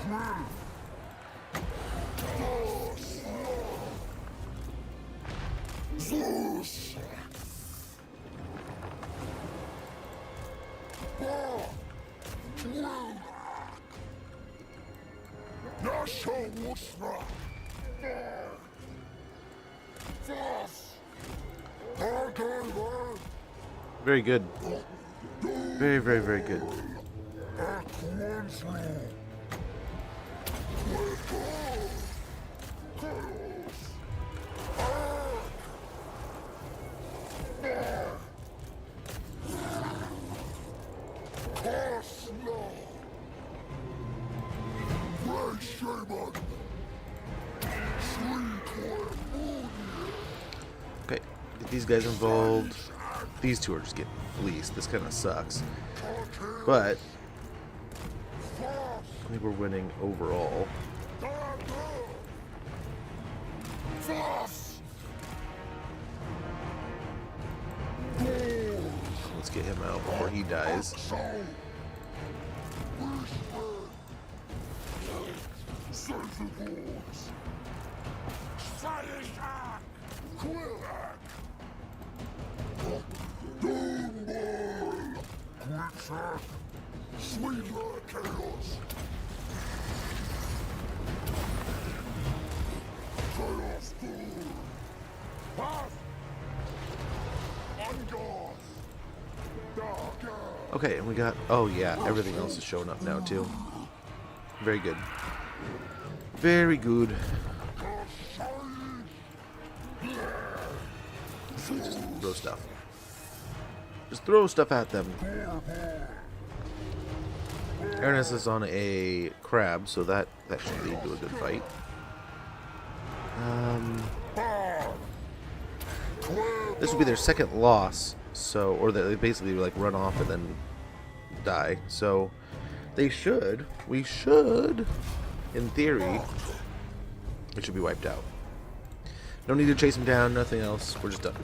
Very good. Very, very, very good. Okay, get these guys involved. These two are just getting fleeced. This kind of sucks. But I think we're winning overall. Let's get him out before he dies. Okay, and we got... Oh, yeah, everything else is showing up now, too. Very good. Very good. Just throw stuff. Just throw stuff at them. Ernest is on a crab, so that should lead to a good fight. This will be their second loss, so, or they basically like run off and then die. So we should, in theory, it should be wiped out. No need to chase him down, nothing else. We're just done.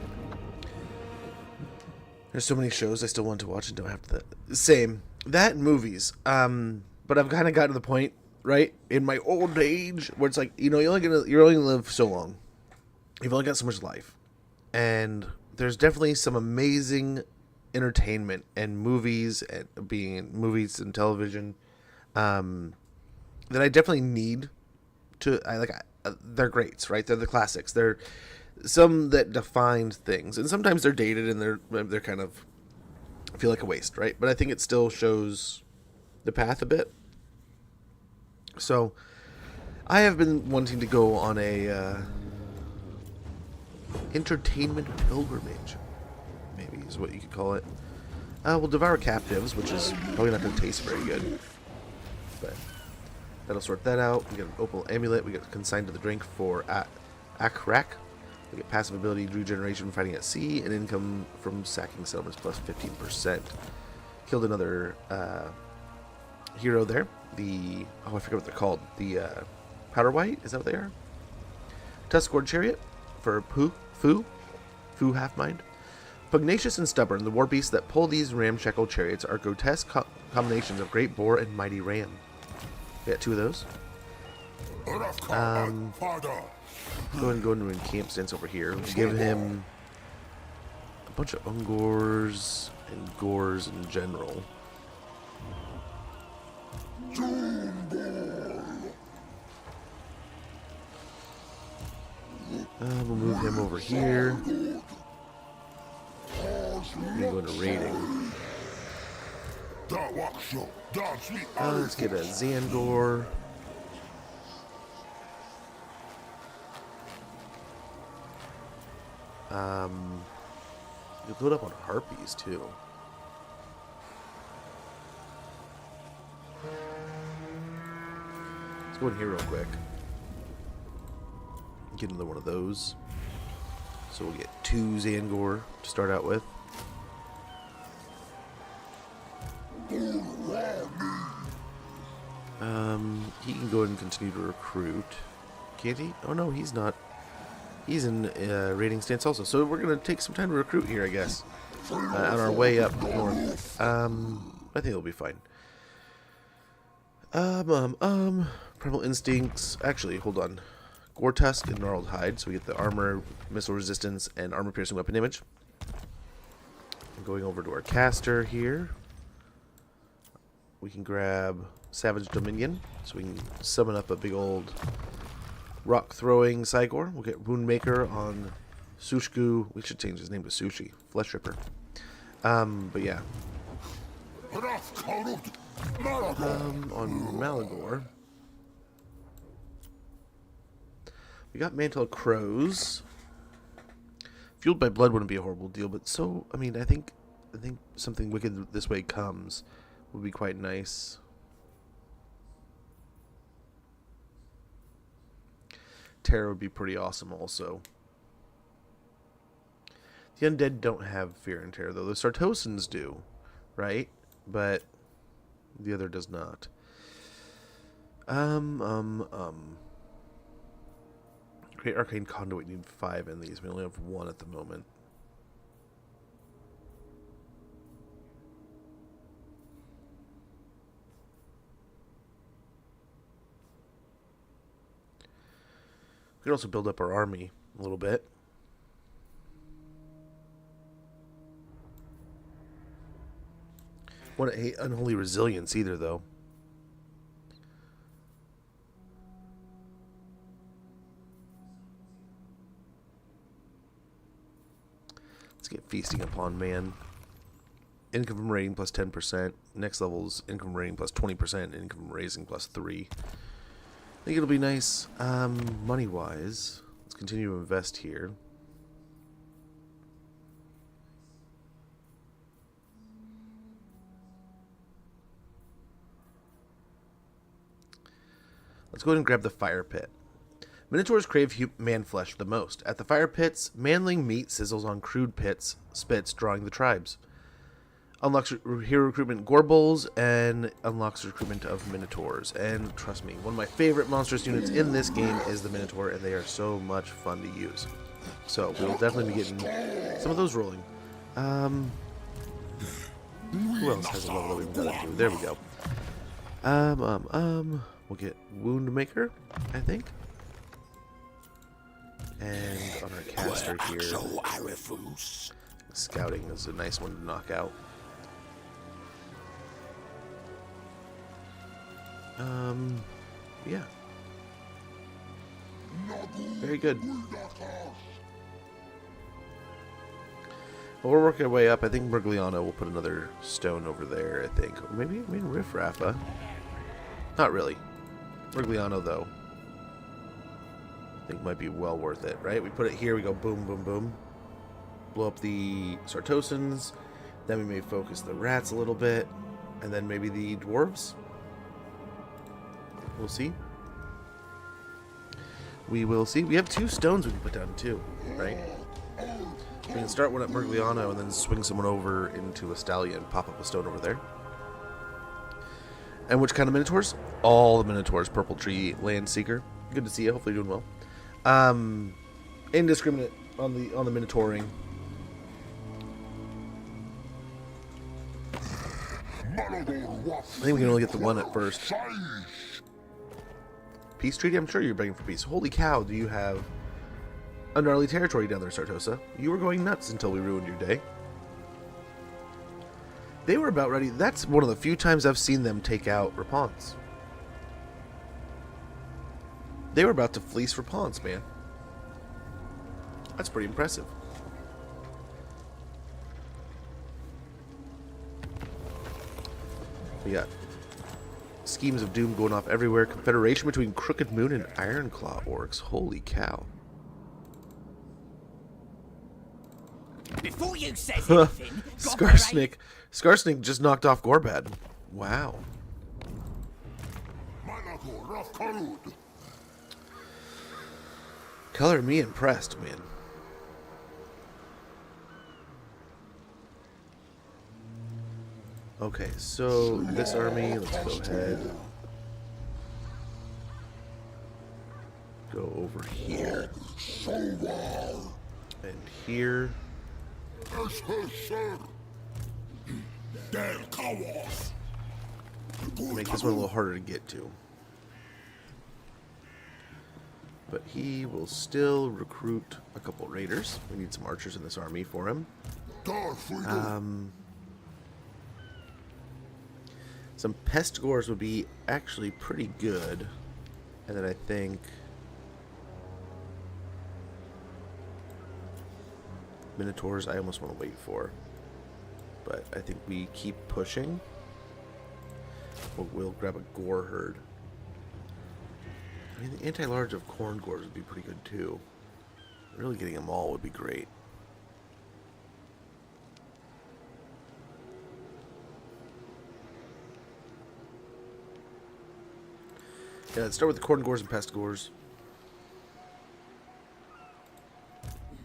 There's so many shows I still want to watch and don't have to. Same. That and movies. But I've kind of gotten to the point, right, in my old age where it's like, you know, you're only gonna live so long. You've only got so much life. And there's definitely some amazing entertainment and movies and movies and television that I definitely need to. They're greats, right? They're the classics. They're some that defined things, and sometimes they're dated and they're kind of feel like a waste, right? But I think it still shows the path a bit. So I have been wanting to go on a entertainment pilgrimage, maybe is what you could call it. We'll devour captives, which is probably not going to taste very good, but that'll sort that out. We get an opal amulet. We get consigned to the drink for Akrak. We get passive ability regeneration fighting at sea and income from sacking settlements plus 15%. Killed another hero there. I forget what they're called. The Powder White, is that what they are? Tuskboard Chariot for Fu Half-Mind. Pugnacious and stubborn, the war beasts that pull these ramshackle chariots are grotesque combinations of great boar and mighty ram. We got two of those. Go ahead and go into an camp stance over here. Give him a bunch of Ungors and Gores in general. We'll move him over here. We go into raiding. Let's get a Zangor. You load up on harpies too. Let's go in here real quick. Get another one of those. So we'll get 2 Zangor to start out with. He can go ahead and continue to recruit. Can't he? Oh no, he's not. He's in raiding stance also. So we're going to take some time to recruit here, I guess. On our way up north. I think it'll be fine. Primal Instincts. Actually, hold on. Gore Tusk and Gnarled Hide. So we get the armor, missile resistance, and armor piercing weapon damage. I'm going over to our caster here. We can grab Savage Dominion. So we can summon up a big old rock throwing Cygor. We'll get Woundmaker on Sushku. We should change his name to Sushi. Flesh Ripper. But yeah. On Malagor. We got Mantle of Crows. Fueled by Blood wouldn't be a horrible deal, but so, I mean, I think something wicked this way comes would be quite nice. Terror would be pretty awesome also. The undead don't have fear and terror, though. The Sartosans do, right? But the other does not. Great Arcane Conduit, need 5 in these. We only have 1 at the moment. We can also build up our army a little bit. Want to hate Unholy Resilience either, though. Let's get Feasting Upon Man. Income from rating plus 10%. Next level's income from rating plus 20%. Income from raising plus 3. I think it'll be nice. Money-wise, let's continue to invest here. Let's go ahead and grab the Fire Pit. Minotaurs crave man flesh the most. At the fire pits, manling meat sizzles on crude spits, drawing the tribes. Unlocks hero recruitment Gorbulls and unlocks recruitment of Minotaurs. And trust me, one of my favorite monstrous units in this game is the Minotaur, and they are so much fun to use. So we'll definitely be getting some of those rolling. Who else has a level that we've got to do? There we go. We'll get Woundmaker, I think. And on our caster here, Scouting is a nice one to knock out. Yeah. Very good. Well, we're working our way up. I think Mergliano will put another stone over there, I think. Or maybe Riff Rafa. Not really. Mergliano, though, I think might be well worth it, right? We put it here, we go boom, boom, boom. Blow up the Sartosans. Then we may focus the rats a little bit. And then maybe the dwarves. We'll see. We will see. We have 2 stones we can put down too, right? We can start one at Mergliano and then swing someone over into a stallion. Pop up a stone over there. And which kind of Minotaurs? All the Minotaurs. Purple Tree, Land Seeker. Good to see you. Hopefully you're doing well. Indiscriminate on the Minotauring. I think we can only get the one at first. Peace treaty? I'm sure you're begging for peace. Holy cow, do you have a gnarly territory down there, Sartosa? You were going nuts until we ruined your day. They were about ready. That's one of the few times I've seen them take out Rapons. They were about to fleece Rapons, man. That's pretty impressive. We got schemes of doom going off everywhere. Confederation between Crooked Moon and Ironclaw orcs. Holy cow. Before you says anything, Skarsnik just knocked off Gorbad. Wow. Malago Raf Karud. Color me impressed, man. Okay, so this army, let's go ahead. Go over here. And here. Del Kawas. Make this one a little harder to get to. But he will still recruit a couple raiders. We need some archers in this army for him. Some pest gores would be actually pretty good. And then I think Minotaurs I almost want to wait for. But I think we keep pushing. We'll grab a gore herd. I mean, the anti-large of corn gores would be pretty good too. Really getting them all would be great. Yeah, let's start with the corn gores and pest gores.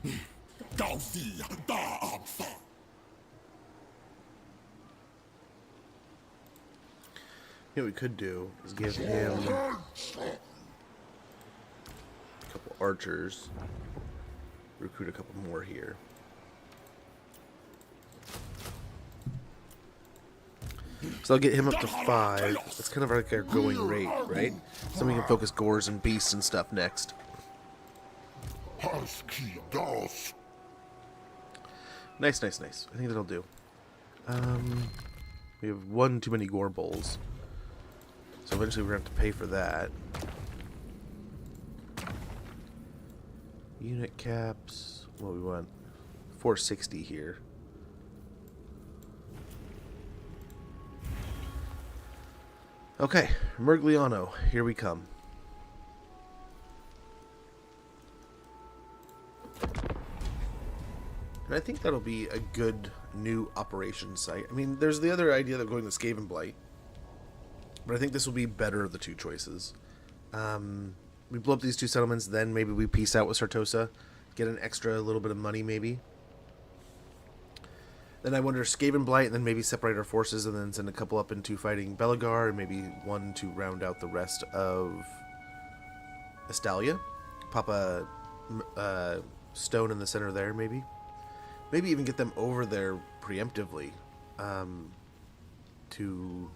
You know what we could do is give him a couple archers, recruit a couple more here. So I'll get him up to 5. That's kind of like our going rate, right? So we can focus gores and beasts and stuff next. Nice, nice, nice. I think that'll do. We have one too many gore bowls. So eventually we're going to have to pay for that. Unit caps. What we want? 460 here. Okay, Mergliano, here we come. And I think that'll be a good new operation site. I mean, there's the other idea of going to Skaven Blight. But I think this will be better of the two choices. We blow up these two settlements, then maybe we peace out with Sartosa. Get an extra little bit of money, maybe. Then I wonder Skaven Blight, and then maybe separate our forces, and then send a couple up into fighting Belagar, and maybe one to round out the rest of Estalia. Pop a stone in the center there, maybe. Maybe even get them over there preemptively to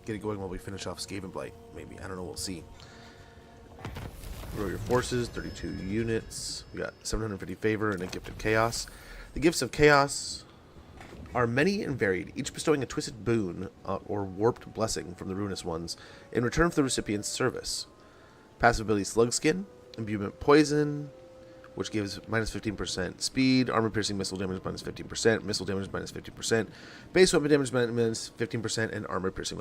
get it going while we finish off Skaven Blight. Maybe. I don't know. We'll see. Grow your forces, 32 units. We got 750 favor and a gift of chaos. The gifts of chaos are many and varied, each bestowing a twisted boon or warped blessing from the ruinous ones in return for the recipient's service. Passive ability Slugskin, imbuement poison, which gives minus 15% speed, armor piercing missile damage minus 15%, missile damage minus 15%, base weapon damage minus 15%, and armor piercing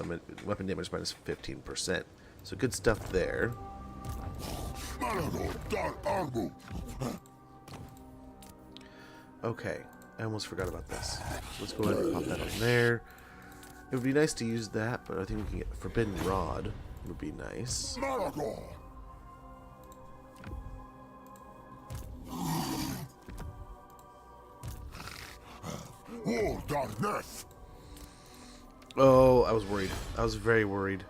weapon damage minus 15%. So good stuff there. Okay, I almost forgot about this. Let's go ahead and pop that on there. It would be nice to use that, but I think we can get Forbidden Rod. Would be nice. Oh, I was worried. I was very worried.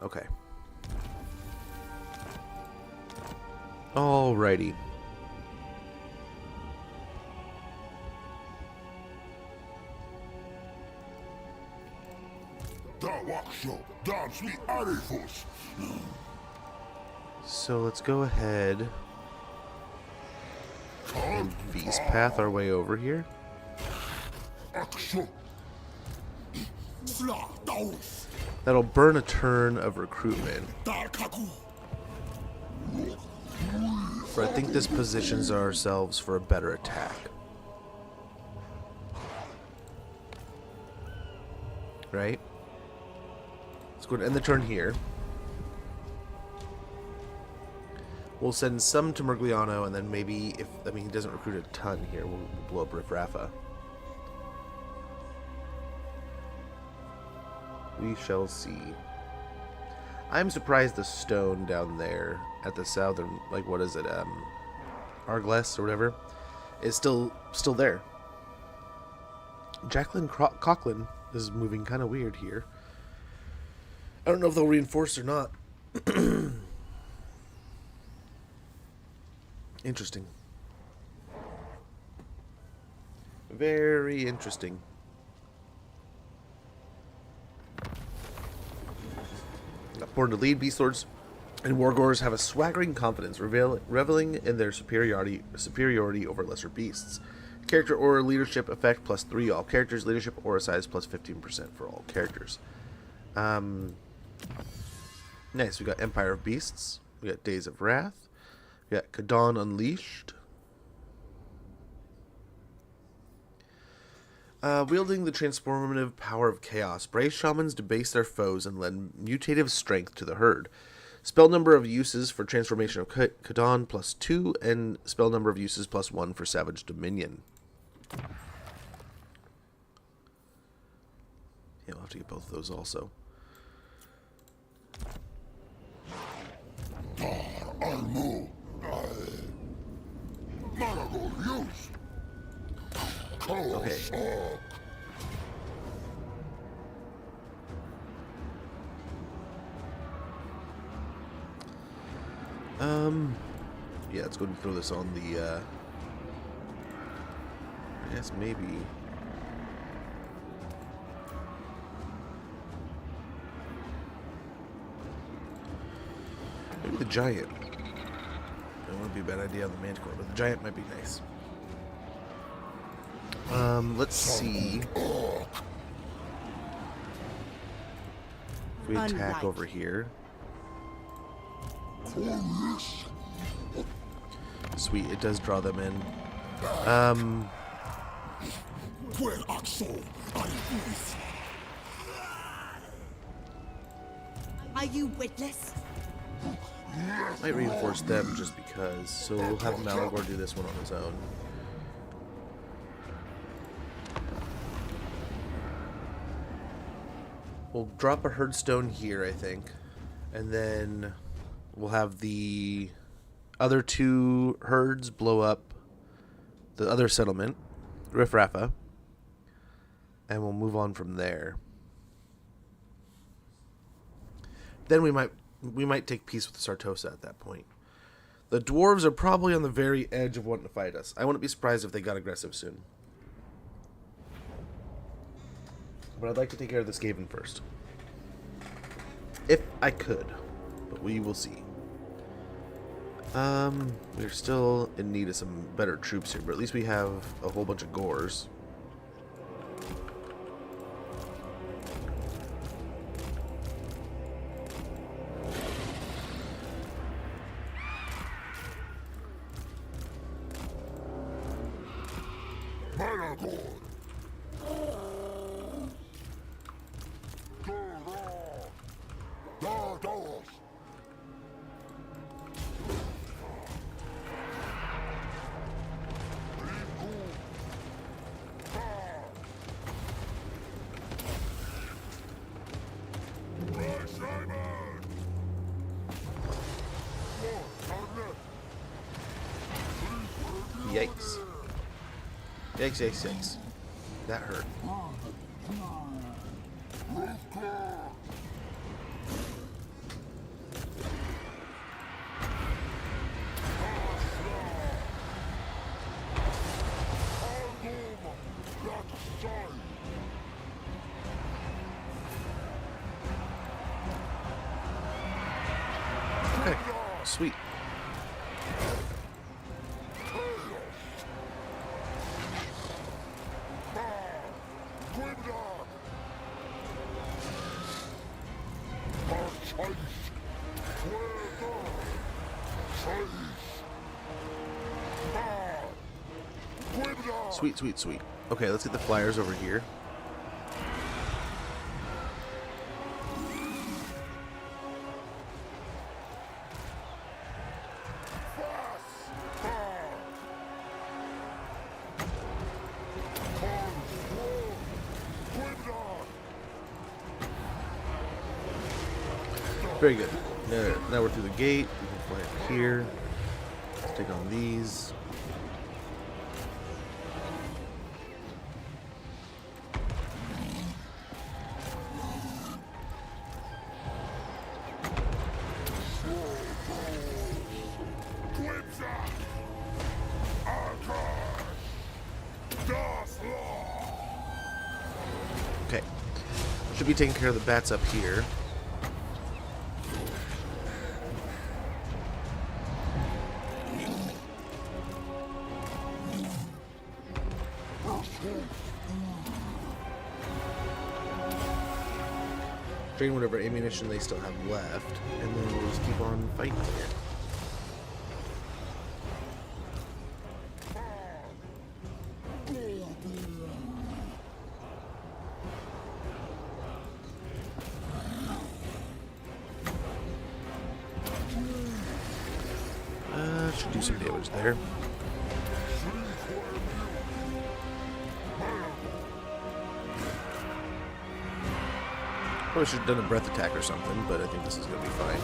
Okay. Alrighty. So let's go ahead and beast path our way over here. That'll burn a turn of recruitment. But I think this positions ourselves for a better attack. Right? Let's go ahead and end the turn here. We'll send some to Mergliano, and then maybe if he doesn't recruit a ton here, we'll blow up Riff Rafa. We shall see. I'm surprised the stone down there at the southern, like, what is it, Argles or whatever, is still there. Jacqueline Coughlin is moving kind of weird here. I don't know if they'll reinforce or not. Interesting. Very interesting. Born to lead, Beast Lords and Wargors have a swaggering confidence, reveling in their superiority over lesser beasts. Character aura leadership effect +3 all characters. Leadership aura size +15% for all characters. Nice. We got Empire of Beasts. We got Days of Wrath. We got Kadon Unleashed. Wielding the transformative power of chaos, brave shamans debase their foes and lend mutative strength to the herd. Spell number of uses for transformation of Kadon +2, and spell number of uses +1 for Savage Dominion. Yeah, we'll have to get both of those also. Okay. Yeah, let's go ahead and throw this on the, I guess maybe. Maybe the giant. That wouldn't be a bad idea on the Manticore, but the giant might be nice. Let's see. If we attack over here. Sweet, it does draw them in. Are you witless? Might reinforce them just because. So we'll have Malagor do this one on his own. We'll drop a herdstone here, I think. And then we'll have the other two herds blow up the other settlement, Riff Rafa. And we'll move on from there. Then we might take peace with Sartosa at that point. The dwarves are probably on the very edge of wanting to fight us. I wouldn't be surprised if they got aggressive soon. But I'd like to take care of this Skaven first. If I could. But we will see. We're still in need of some better troops here, but at least we have a whole bunch of Gors. Yikes. Yikes, yikes, yikes. That hurt. Okay, sweet. Sweet, sweet, sweet. Okay, let's get the flyers over here. Very good. Now we're through the gate. We can fly up here. Let's take on these. Okay. Should be taking care of the bats up here. Drain whatever ammunition they still have left, and then we'll just keep on fighting here. Should do some damage there. Probably should have done a breath attack or something, but I think this is going to be fine.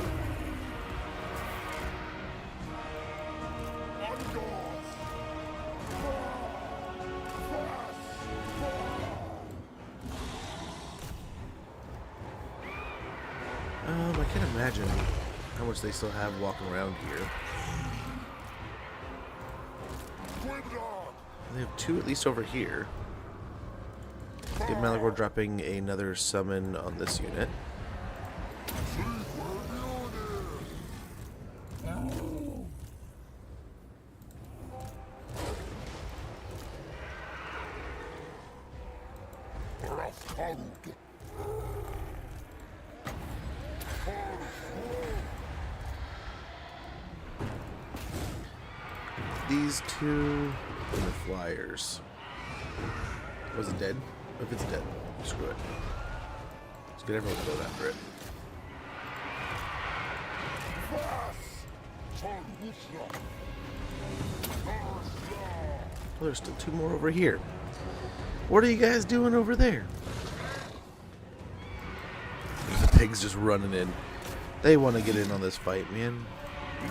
I can't imagine how much they still have walking around here. They have two at least over here. Get Malagor dropping another summon on this unit. These two and the flyers. Was it dead? If it's dead, screw it. Let's get everyone to go after it. Oh, there's still two more over here. What are you guys doing over there? The pigs just running in. They want to get in on this fight, man.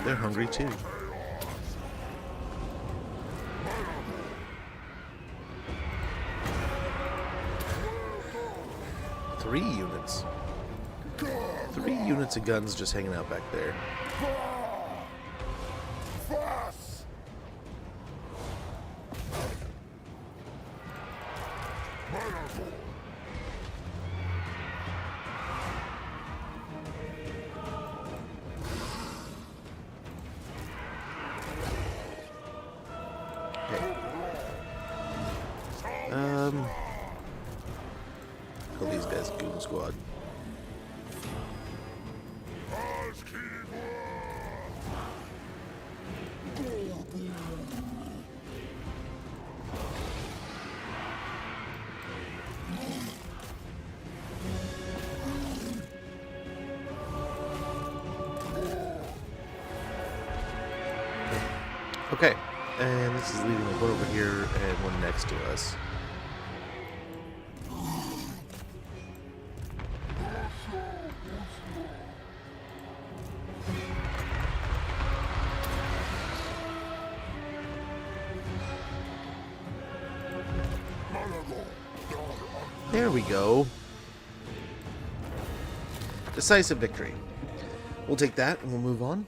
They're hungry too. Three units. 3 units of guns just hanging out back there. Okay. Call these guys Goon Squad. Okay, and this is leaving one over here and one next to us. There we go. Decisive victory. We'll take that and we'll move on.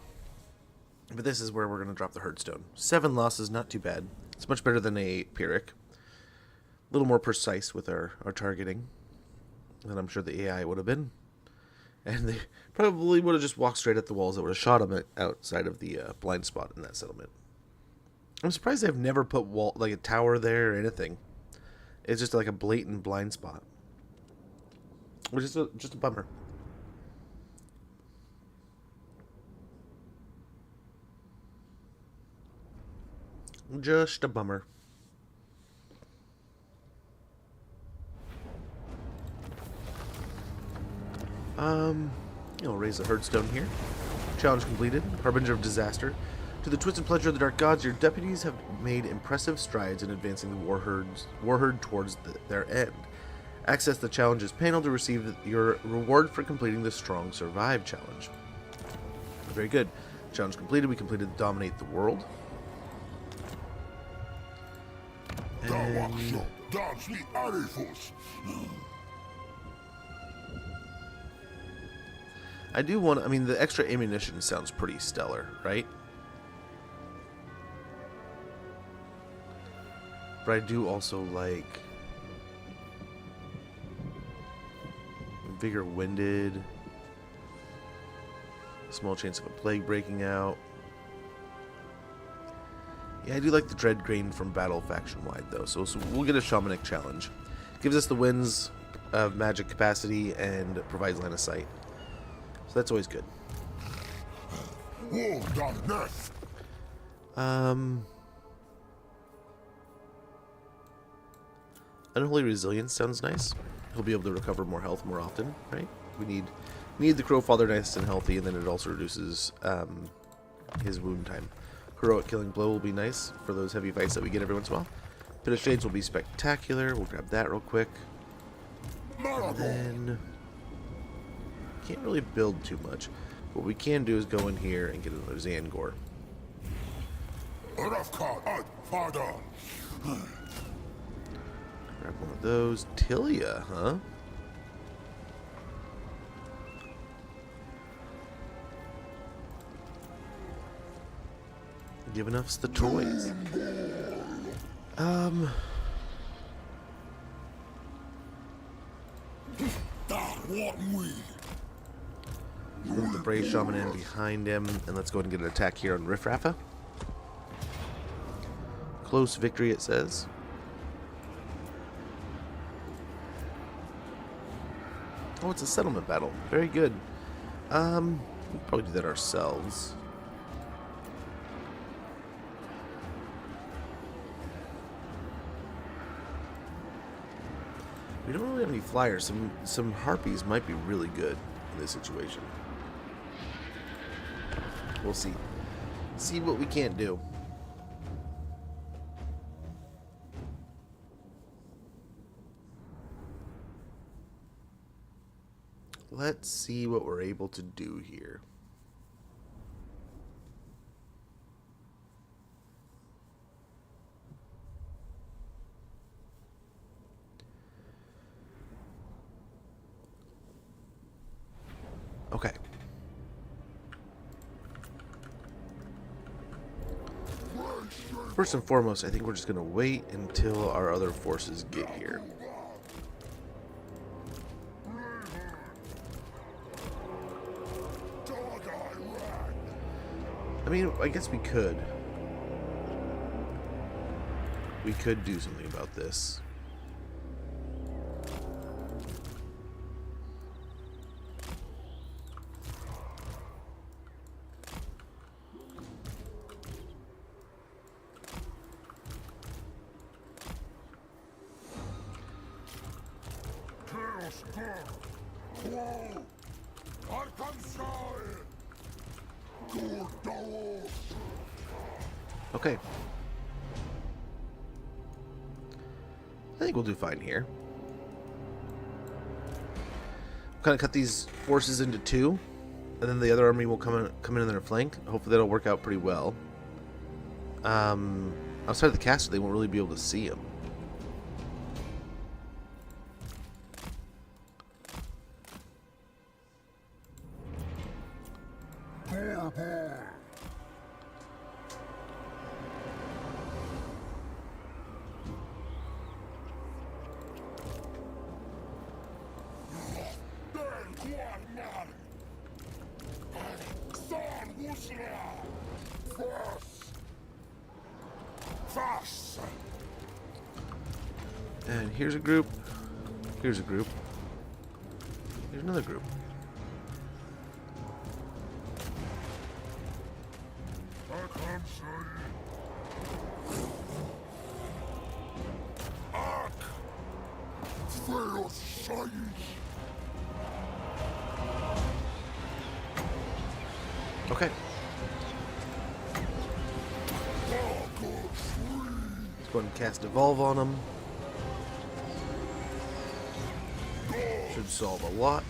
But this is where we're going to drop the Herdstone. 7 losses, not too bad. It's much better than a Pyrrhic. A little more precise with our targeting than I'm sure the AI would have been. And they probably would have just walked straight at the walls that would have shot them outside of the blind spot in that settlement. I'm surprised they've never put like a tower there or anything. It's just like a blatant blind spot. Which is just a bummer. Just a bummer. I'll raise the Herdstone here. Challenge completed. Harbinger of disaster. To the twisted pleasure of the dark gods, your deputies have made impressive strides in advancing the war herd towards their end. Access the challenges panel to receive your reward for completing the Strong Survive challenge. Very good. Challenge completed. We completed Dominate the World. And I do want, I mean, the extra ammunition sounds pretty stellar, right? But I do also like Vigor Winded, small chance of a plague breaking out. Yeah, I do like the Dread Grain from Battle faction wide though, so we'll get a Shamanic challenge. Gives us the winds of magic capacity and provides line of sight. So that's always good. Unholy Resilience sounds nice. He'll be able to recover more health more often, right? We need the Crowfather nice and healthy, and then it also reduces his wound time. Heroic Killing Blow will be nice for those heavy fights that we get every once in a while. Pit of Shades will be spectacular. We'll grab that real quick. And then can't really build too much. What we can do is go in here and get another Zangor. Grab one of those. Tilia, huh? Giving us the toys. Move the Brave Shaman in behind him, and let's go ahead and get an attack here on Riffraffa. Close victory, it says. Oh, it's a settlement battle. Very good. We'll probably do that ourselves. We don't really have any flyers. Some harpies might be really good in this situation. We'll see. See what we can't do. Let's see what we're able to do here. Okay. First and foremost, I think we're just going to wait until our other forces get here. I mean, I guess we could. We could do something about this. Okay. I think we'll do fine here. Kind of cut these forces into two, and then the other army will come in on their flank. Hopefully that'll work out pretty well. Outside of the castle, they won't really be able to see him. And here's a group. Here's a group. Here's another group. Okay. Let's go ahead and cast Evolve on them. Should solve a lot.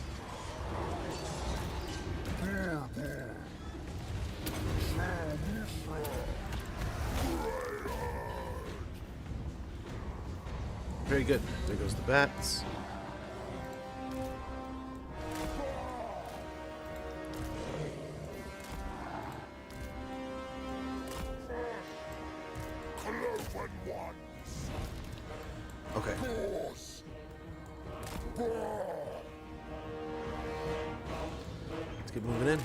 Very good. There goes the bats. Okay. Let's get moving in.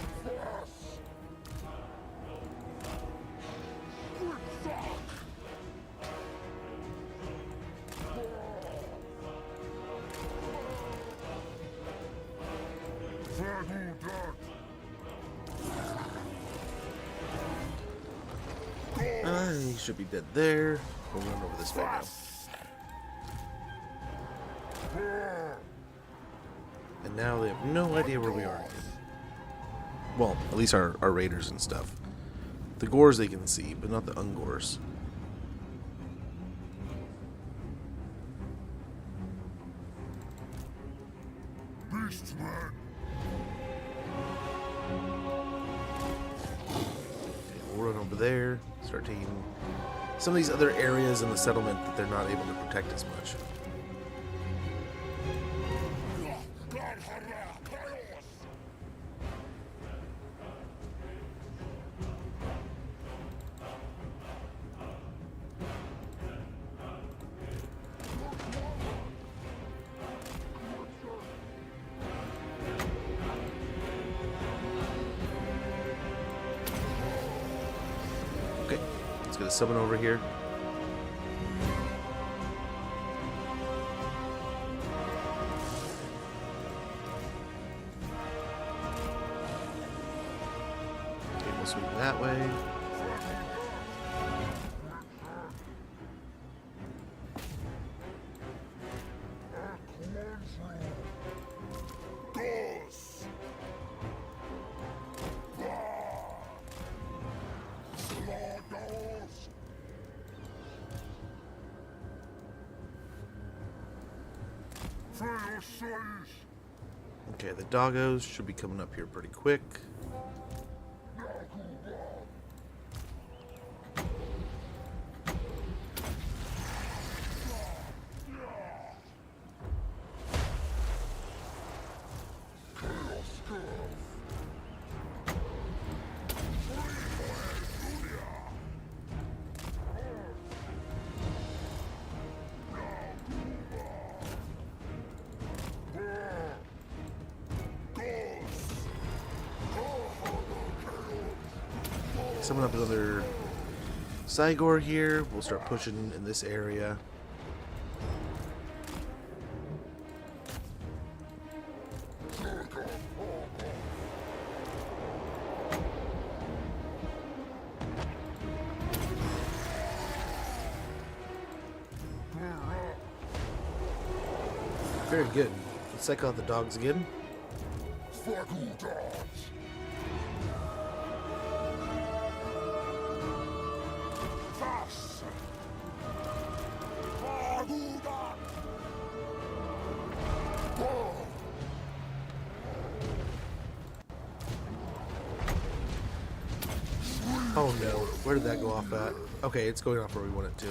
He should be dead there. We'll run over this way now. And now they have no idea where we are again. Well, at least our raiders and stuff. The gores they can see, but not the ungores. Beastman! We'll run over there, start taking some of these other areas in the settlement that they're not able to protect as much. Okay, let's get a summon over here. Okay, we'll swing that way. Okay, the doggos should be coming up here pretty quick. Summon up another Cygor here. We'll start pushing in this area. Very good. Let's cycle out the dogs again. Oh no, where did that go off at? Okay, it's going off where we want it to.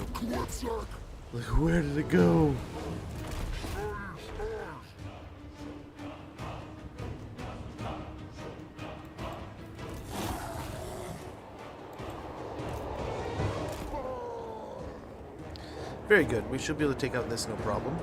Like, where did it go? Very good, we should be able to take out this no problem.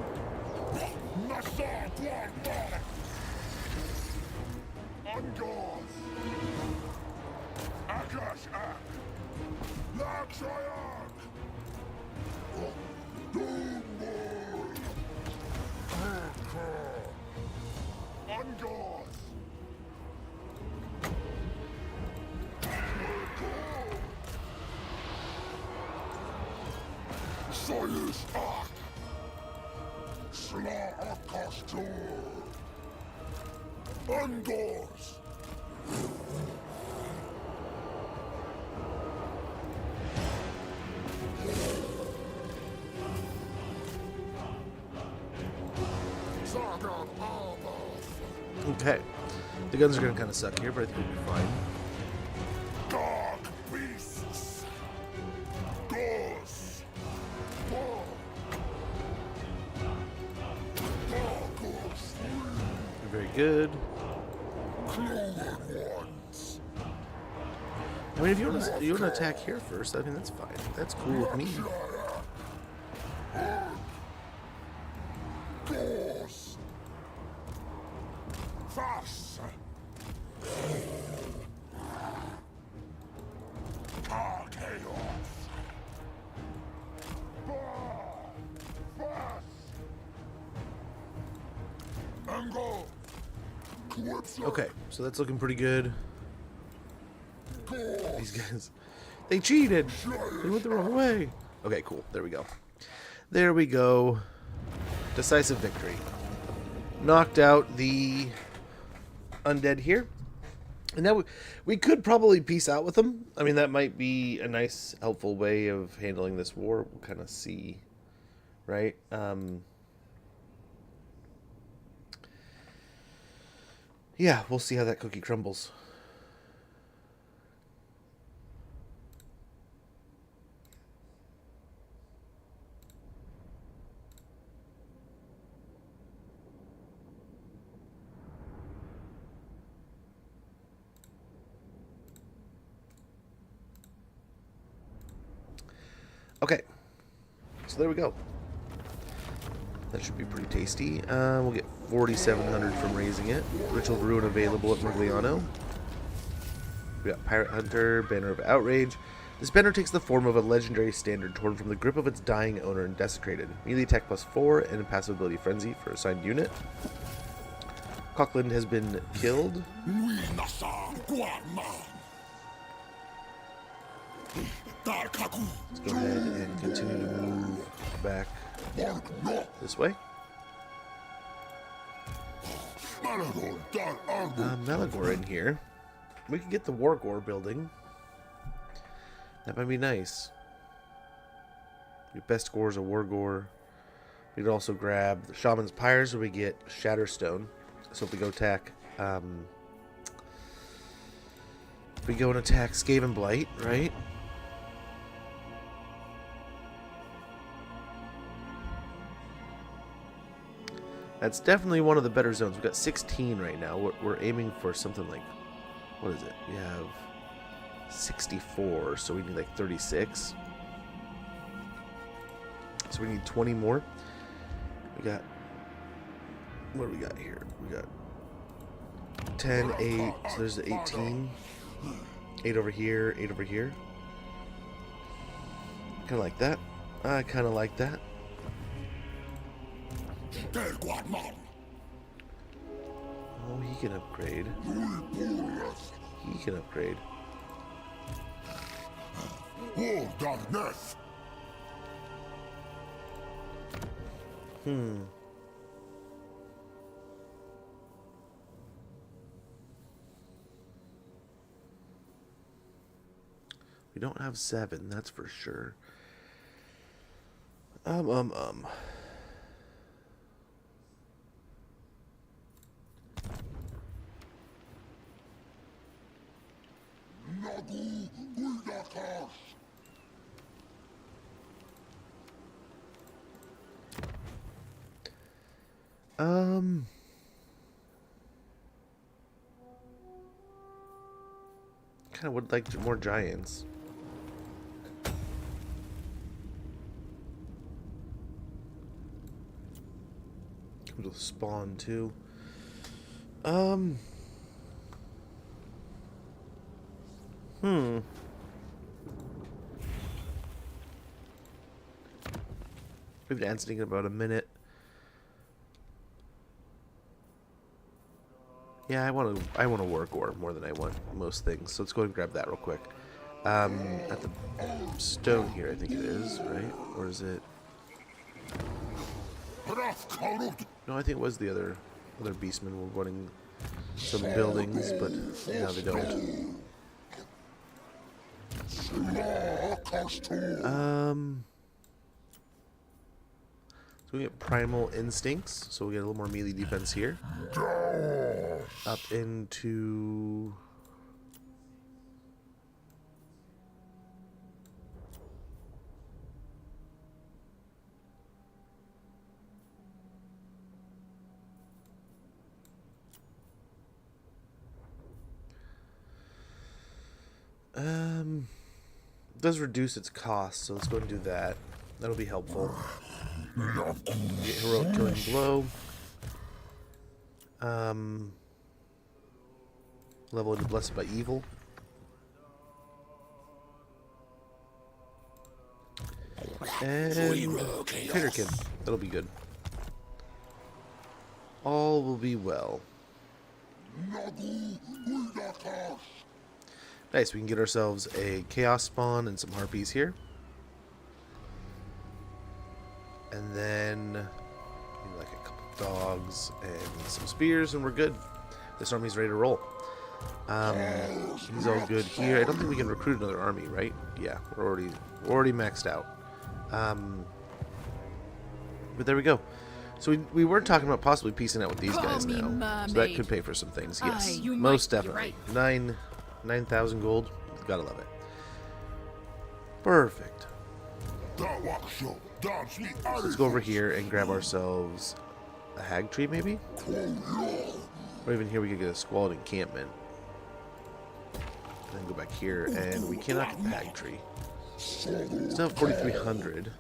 Okay. The guns are going to kind of suck here, but I think we'll be fine. Dark beasts. Ghosts. Very good. Cloven ones. I mean, if you want to attack here first, I mean, that's fine. That's cool with me. Ghosts. Fast. Chaos. Fast. And go. Okay, so that's looking pretty good. These guys, they cheated. They went the wrong way. Okay, cool. There we go. There we go. Decisive victory. Knocked out the undead here. And now we could probably peace out with them. I mean, that might be a nice, helpful way of handling this war. We'll kind of see, right? Yeah, we'll see how that cookie crumbles. Okay, so there we go. That should be pretty tasty. We'll get 4,700 from raising it. Ritual of Ruin available at Mogliano. We got Pirate Hunter, Banner of Outrage. This banner takes the form of a legendary standard torn from the grip of its dying owner and desecrated. Melee attack +4 and passive ability Frenzy for assigned unit. Cockland has been killed. Let's go ahead and continue to move back this way. Malagor in here. We can get the Wargore building. That might be nice. Your best score is a Wargore. We could also grab the Shaman's Pyres where we get Shatterstone. So if we go attack, we go and attack Skaven Blight, right? That's definitely one of the better zones. We've got 16 right now. We're aiming for something like, what is it? We have 64, so we need like 36. So we need 20 more. We got, what do we got here? We got 10, 8, so there's the 18. 8 over here, 8 over here. Kind of like that. I kind of like that. Oh, he can upgrade. He can upgrade. Oh, darkness. We don't have 7, that's for sure. Kind of would like more giants. Comes with spawn too. We've been dancing in about a minute. Yeah, I want a Wargore more than I want most things. So let's go and grab that real quick. At the stone here, I think it is, right? Or is it? No, I think it was the other beastmen were wanting some buildings, but now they don't. So we get Primal Instincts, so we get a little more melee defense here. Up into... does reduce its cost, so let's go and do that. That'll be helpful. Get Heroic Killing Blow. Level into Blessed by Evil. And Craterkin. That'll be good. All will be well. Nice, we can get ourselves a Chaos Spawn and some Harpies here. And then maybe like a couple dogs and some spears, and we're good. This army's ready to roll. He's all good here. I don't think we can recruit another army, right? Yeah, we're already maxed out. But there we go. So we were talking about possibly piecing out with these guys now. So that could pay for some things. Yes, most definitely. 9,000 gold. Gotta love it. Perfect. Let's go over here and grab ourselves a hag tree, maybe? Or even here we could get a squalid encampment. And then go back here, and we cannot get the hag tree. Still have 4,300.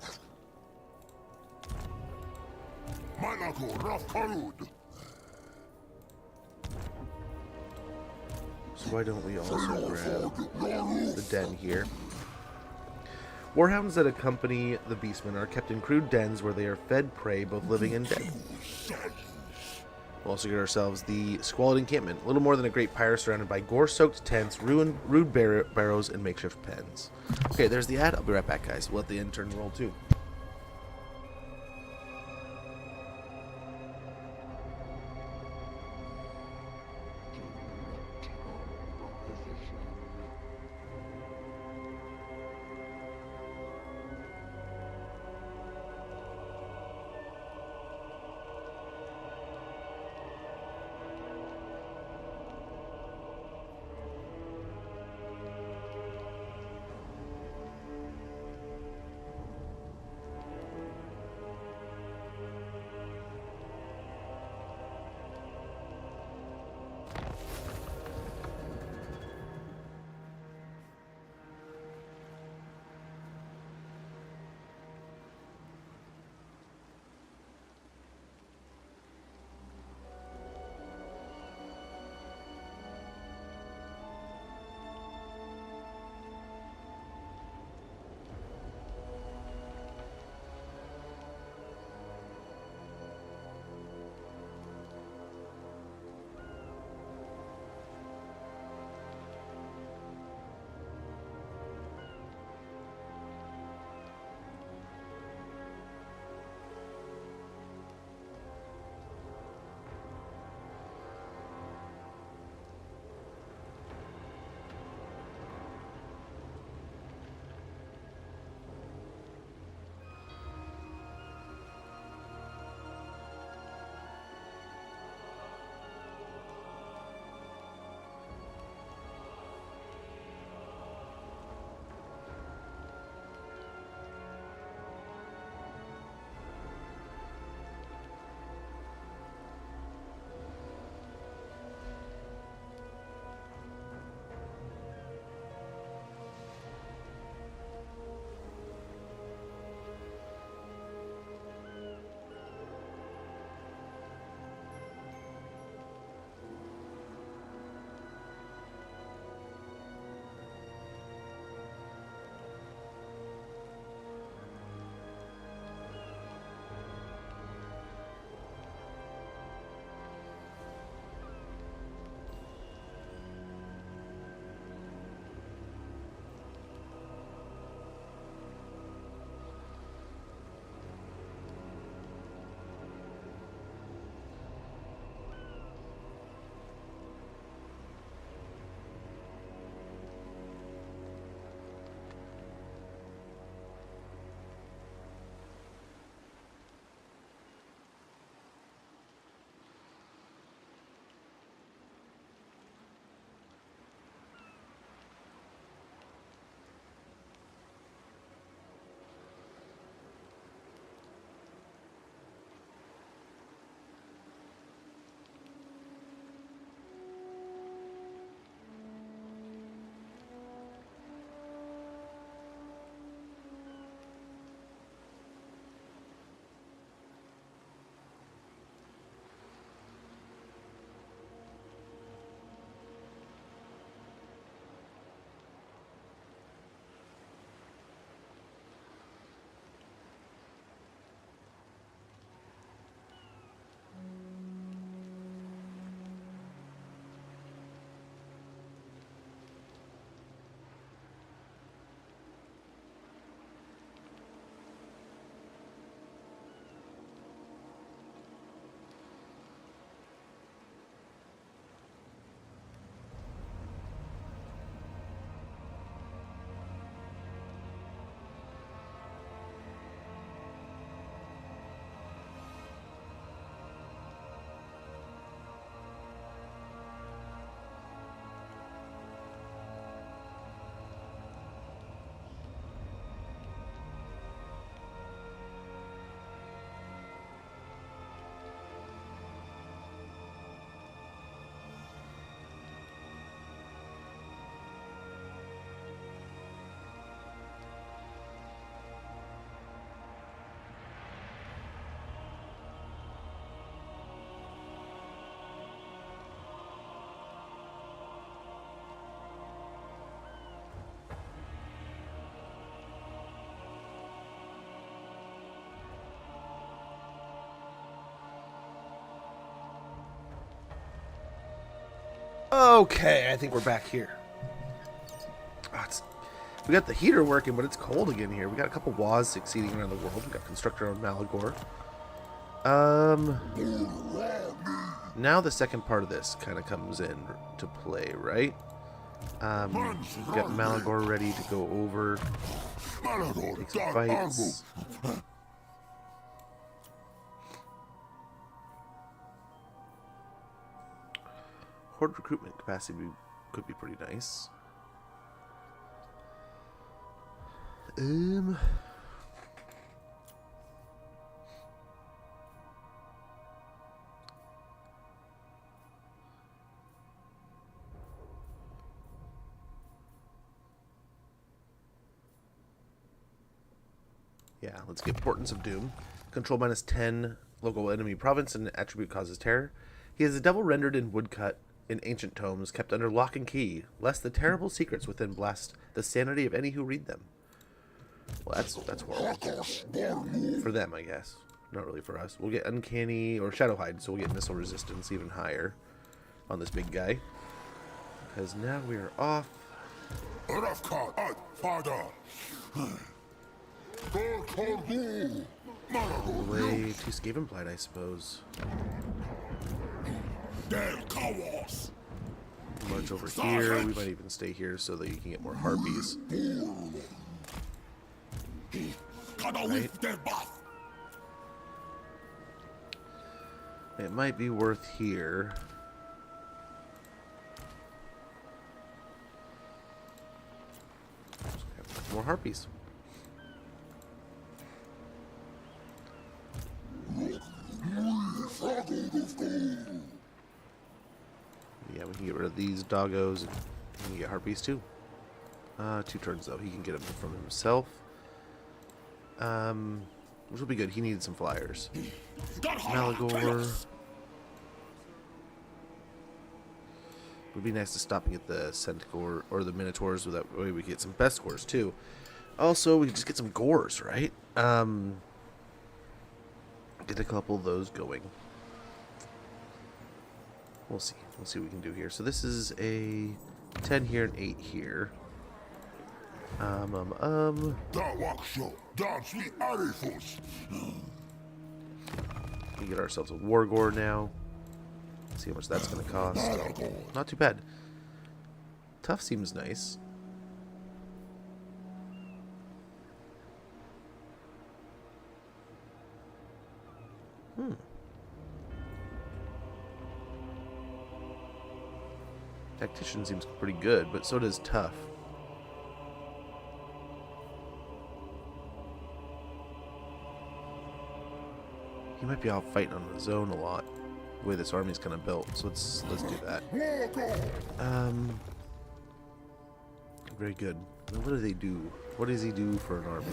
So why don't we also grab the den here? Warhounds that accompany the beastmen are kept in crude dens where they are fed prey, both living and dead. We'll also get ourselves the squalid encampment. A little more than a great pyre surrounded by gore-soaked tents, rude barrows, and makeshift pens. Okay, there's the ad. I'll be right back, guys. We'll let the intern roll too. Okay, I think we're back here. We got the heater working, but it's cold again here. We got a couple WAs succeeding around the world. We got Constructor on Malagor. Now the second part of this kind of comes in to play, right? We've got Malagor ready to go over. Take some fights. Horde recruitment capacity could be pretty nice. Yeah, let's get Portents of Doom. Control -10, local enemy province, and attribute causes terror. He is a devil rendered in woodcut in ancient tomes, kept under lock and key, lest the terrible secrets within blast the sanity of any who read them. Well, that's horrible. For them, I guess. Not really for us. We'll get Uncanny or Shadow Hide, so we'll get missile resistance even higher on this big guy. Because now we are off. Way to Skaven Blight, I suppose. March over here. We might even stay here so that you can get more harpies. Right. It might be worth here. More harpies. Yeah, we can get rid of these doggos and we can get harpies too. 2 turns though. He can get them from himself. Which will be good. He needed some flyers. Malagor. Would be nice to stop and get the Centaur or the Minotaurs, so that way we get some best scores too. Also, we can just get some gores, right? Get a couple of those going. We'll see. We'll see what we can do here. So this is a 10 here and 8 here. We get ourselves a Wargore now. See how much that's going to cost. Not too bad. Tough seems nice. Tactician seems pretty good, but so does Tough. He might be out fighting on his own a lot, the way this army's kind of built. So let's do that. Very good. Now what do they do? What does he do for an army?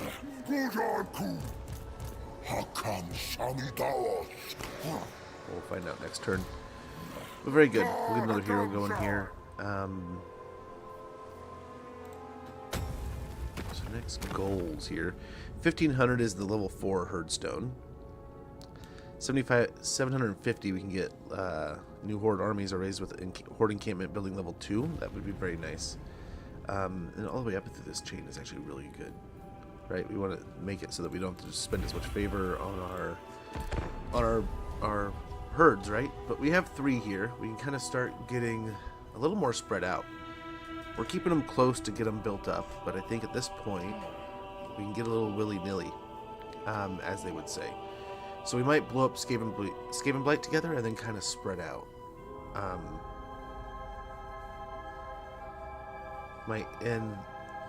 We'll find out next turn. But very good. We'll get another hero going here. So next goals here. 1500 is the level 4 Herdstone. 750 we can get new Horde armies are raised with Horde encampment building level 2. That would be very nice. And all the way up through this chain is actually really good. Right? We want to make it so that we don't have to spend as much favor on our herds, right? But we have 3 here. We can kind of start getting a little more spread out. We're keeping them close to get them built up, but I think at this point we can get a little willy-nilly, as they would say. So we might blow up Skaven Blight together and then kind of spread out. Might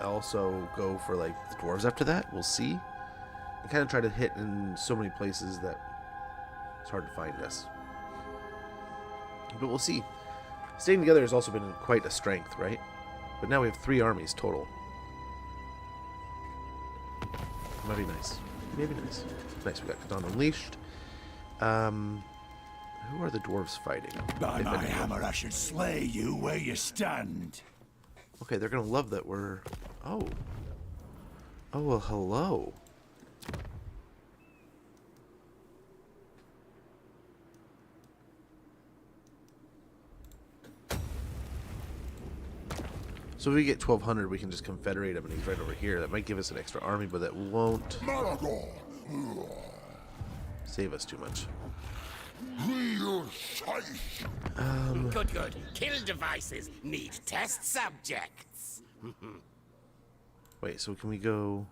also go for like the dwarves after that. We'll see. And kind of try to hit in so many places that it's hard to find us. But we'll see. Staying together has also been quite a strength, right? But now we have 3 armies total. Might be nice. Maybe nice. Nice, we got Kadan Unleashed. Who are the dwarves fighting? By my hammer, I should slay you where you stand. Okay, they're gonna love that we're... Oh. Oh, well, hello. So if we get 1,200, we can just confederate him, and he's right over here. That might give us an extra army, but that won't Malagor. save us too much. Real shice. Good, good. Kill devices need test subjects. Wait, so can we go...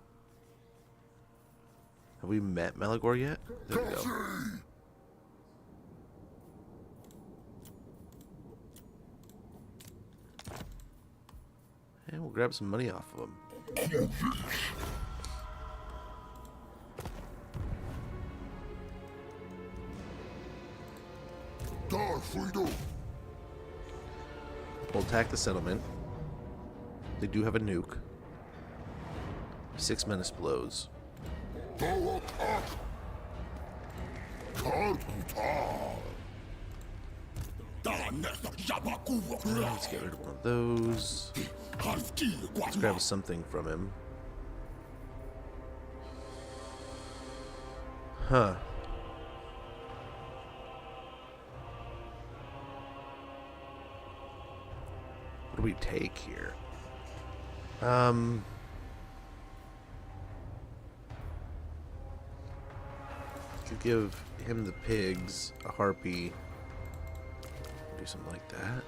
Have we met Malagor yet? There we go. And we'll grab some money off of him. We'll attack the settlement. They do have a nuke. 6 menace blows. Let's get rid of one of those. Let's grab something from him. Huh. What do we take here? Could give him the pigs, a harpy. Do something like that.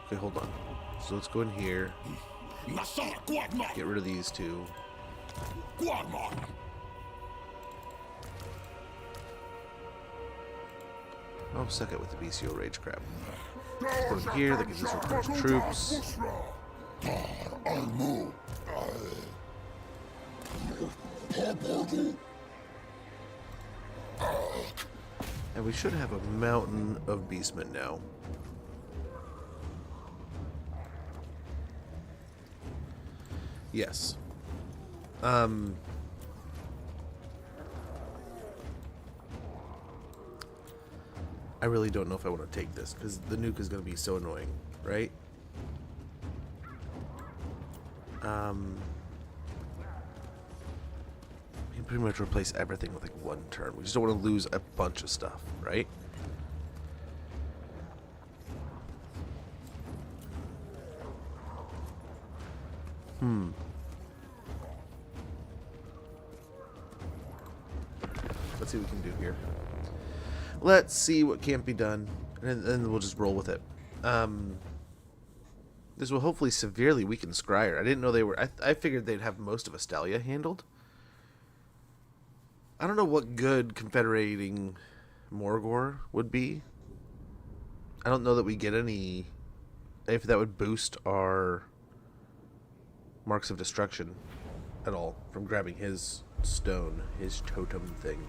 Okay, hold on. So let's go in here. Get rid of these two. Oh, suck it with the BCO rage crap. Put them here, that gives us our first troops. And we should have a mountain of beastmen now. Yes. I really don't know if I want to take this, because the nuke is going to be so annoying, right? We can pretty much replace everything with like one turn. We just don't want to lose a bunch of stuff, right? Let's see what we can do here. Let's see what can't be done, and then we'll just roll with it. This will hopefully severely weaken Scryer. I didn't know they were... I figured they'd have most of Astalia handled. I don't know what good confederating Morgor would be. I don't know that we get any... If that would boost our marks of destruction at all from grabbing his stone, his totem thing.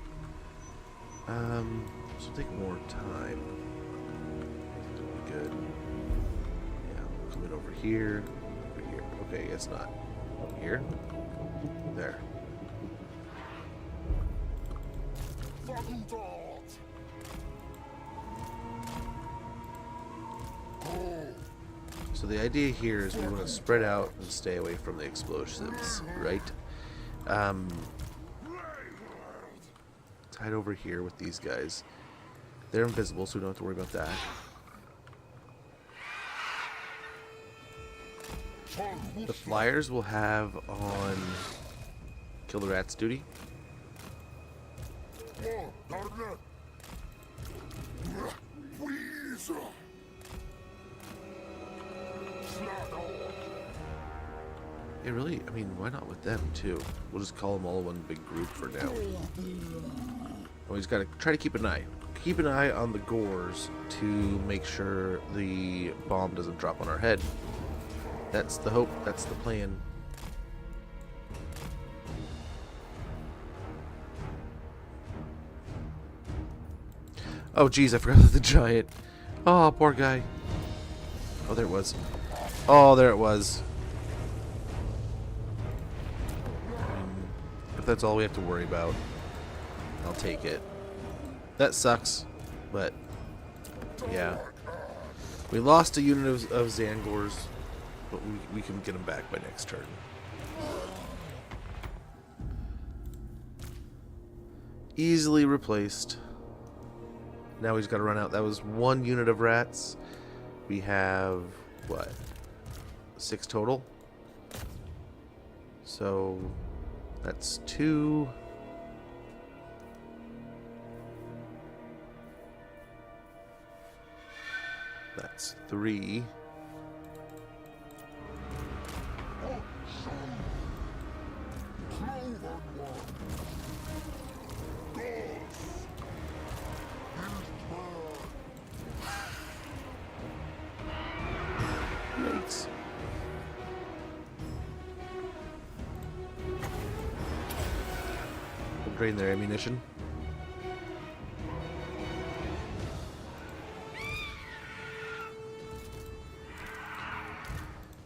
This will take more time. Good. Yeah, coming over here. Over here. Okay, it's not. Over here. There. So the idea here is we want to spread out and stay away from the explosives, right? Hide over here with these guys. They're invisible, so we don't have to worry about that. The flyers will have on kill the rats duty. Yeah, really, I mean, why not with them too? We'll just call them all one big group for now. We just gotta try to keep an eye. Keep an eye on the gores to make sure the bomb doesn't drop on our head. That's the hope, that's the plan. Oh geez, I forgot about the giant. Oh, poor guy. Oh, there it was. Oh, there it was. If that's all we have to worry about, I'll take it. That sucks, but yeah. We lost a unit of Zangors, but we can get them back by next turn. Easily replaced. Now we just got to run out. That was 1 unit of rats. We have, what, 6 total? So that's 2. That's 3. Yikes. We'll drain their ammunition.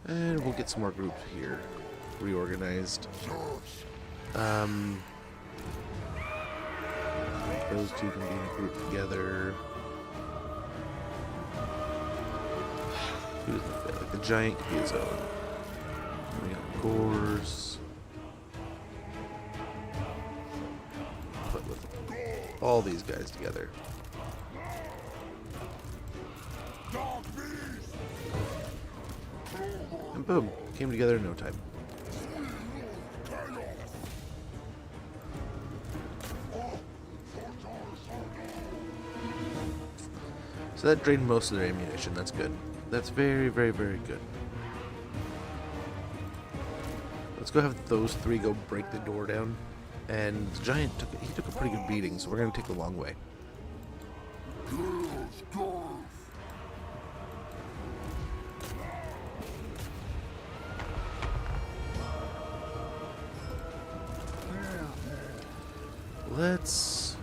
And we'll get some more groups here reorganized. Those two can be in a group together. Who's the like the giant could be his own. We got Gores. Put with all these guys together. And boom, came together in no time. So that drained most of their ammunition. That's good. That's very, very, very good. Let's go have those 3 go break the door down. And the giant took a pretty good beating, so we're gonna take the long way. Let's...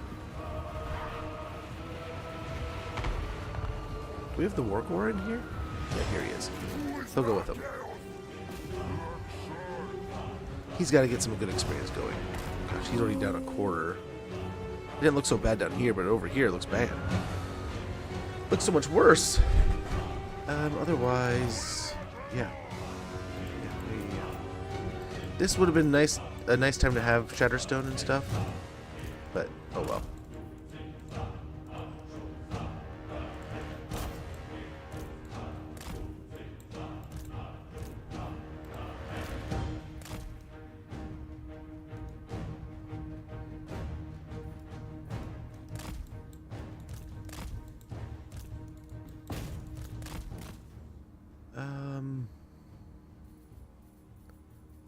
Do we have the Warcore in here? Yeah, here he is. He'll go with him. He's got to get some good experience going. Gosh, he's already down a quarter. It didn't look so bad down here, but over here it looks bad. Looks so much worse. Otherwise, yeah. This would have been a nice time to have Shatterstone and stuff. But, oh well.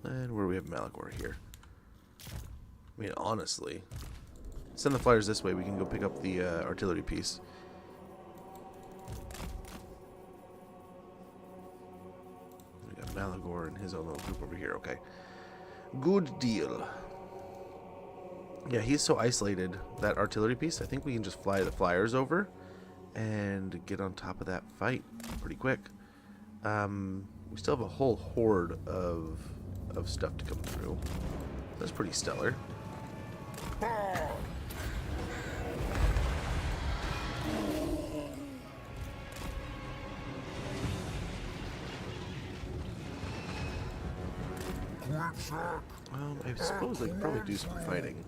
And where do we have Malagor here? I mean, honestly, send the flyers this way. We can go pick up the artillery piece. We got Malagor and his own little group over here. Okay, good deal. Yeah, he's so isolated, that artillery piece. I think we can just fly the flyers over and get on top of that fight pretty quick. We still have a whole horde of stuff to come through. That's pretty stellar. I suppose they could probably do some fighting.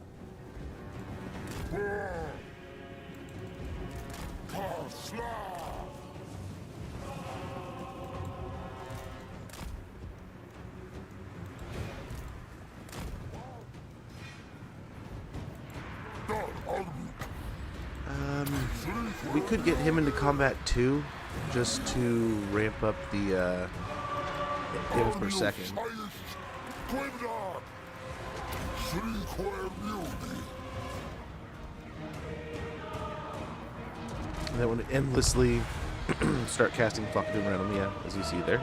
We could get him into combat too, just to ramp up the damage per second. And that would endlessly start casting Flock of Doom around him, yeah, as you see there.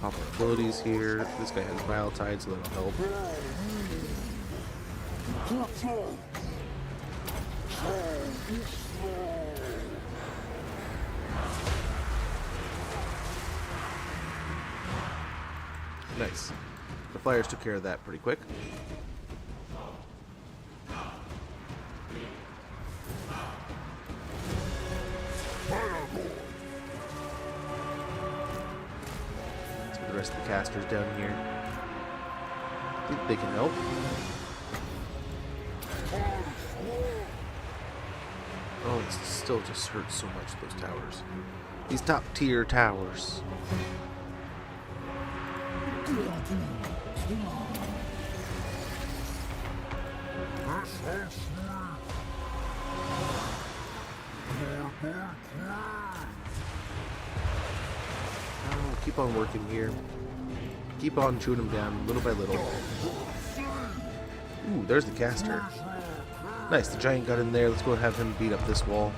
Pop our abilities here. This guy has Vile Tide, so that'll help. Nice. The flyers took care of that pretty quick. rest of the casters down here. I think they can help. Oh, it still just hurts so much, those towers. These top tier towers. Oh, keep on working here. Keep on chewing them down little by little. Ooh, there's the caster. Nice, the giant got in there. Let's go have him beat up this wall.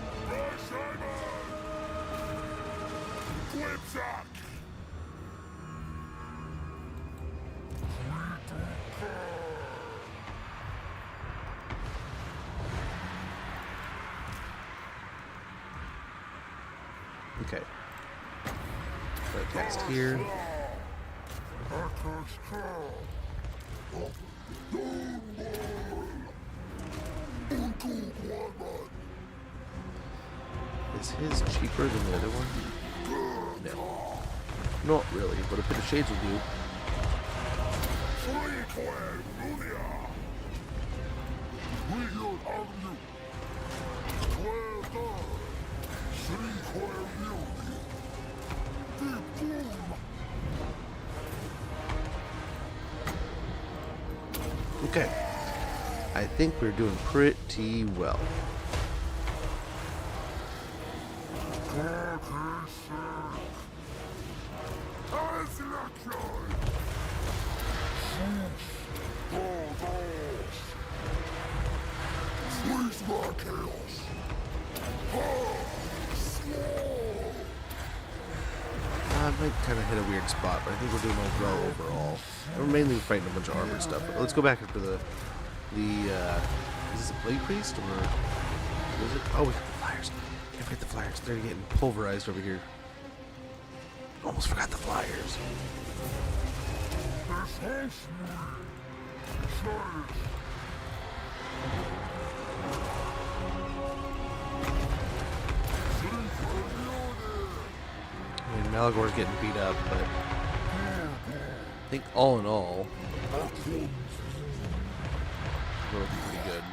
Okay. Got a cast here. Is his cheaper than the other one? No. Not really, but a bit of shades will do. Okay. I think we're doing pretty well. I might kind of hit a weird spot, but I think we're doing well overall. We're mainly fighting a bunch of armored stuff. But let's go back after the is this a blade priest or what is it? Oh, we got the flyers. Can't forget the flyers. They're getting pulverized over here. Almost forgot the flyers. I mean, Malagor's getting beat up, but I think all in all, we're looking pretty good.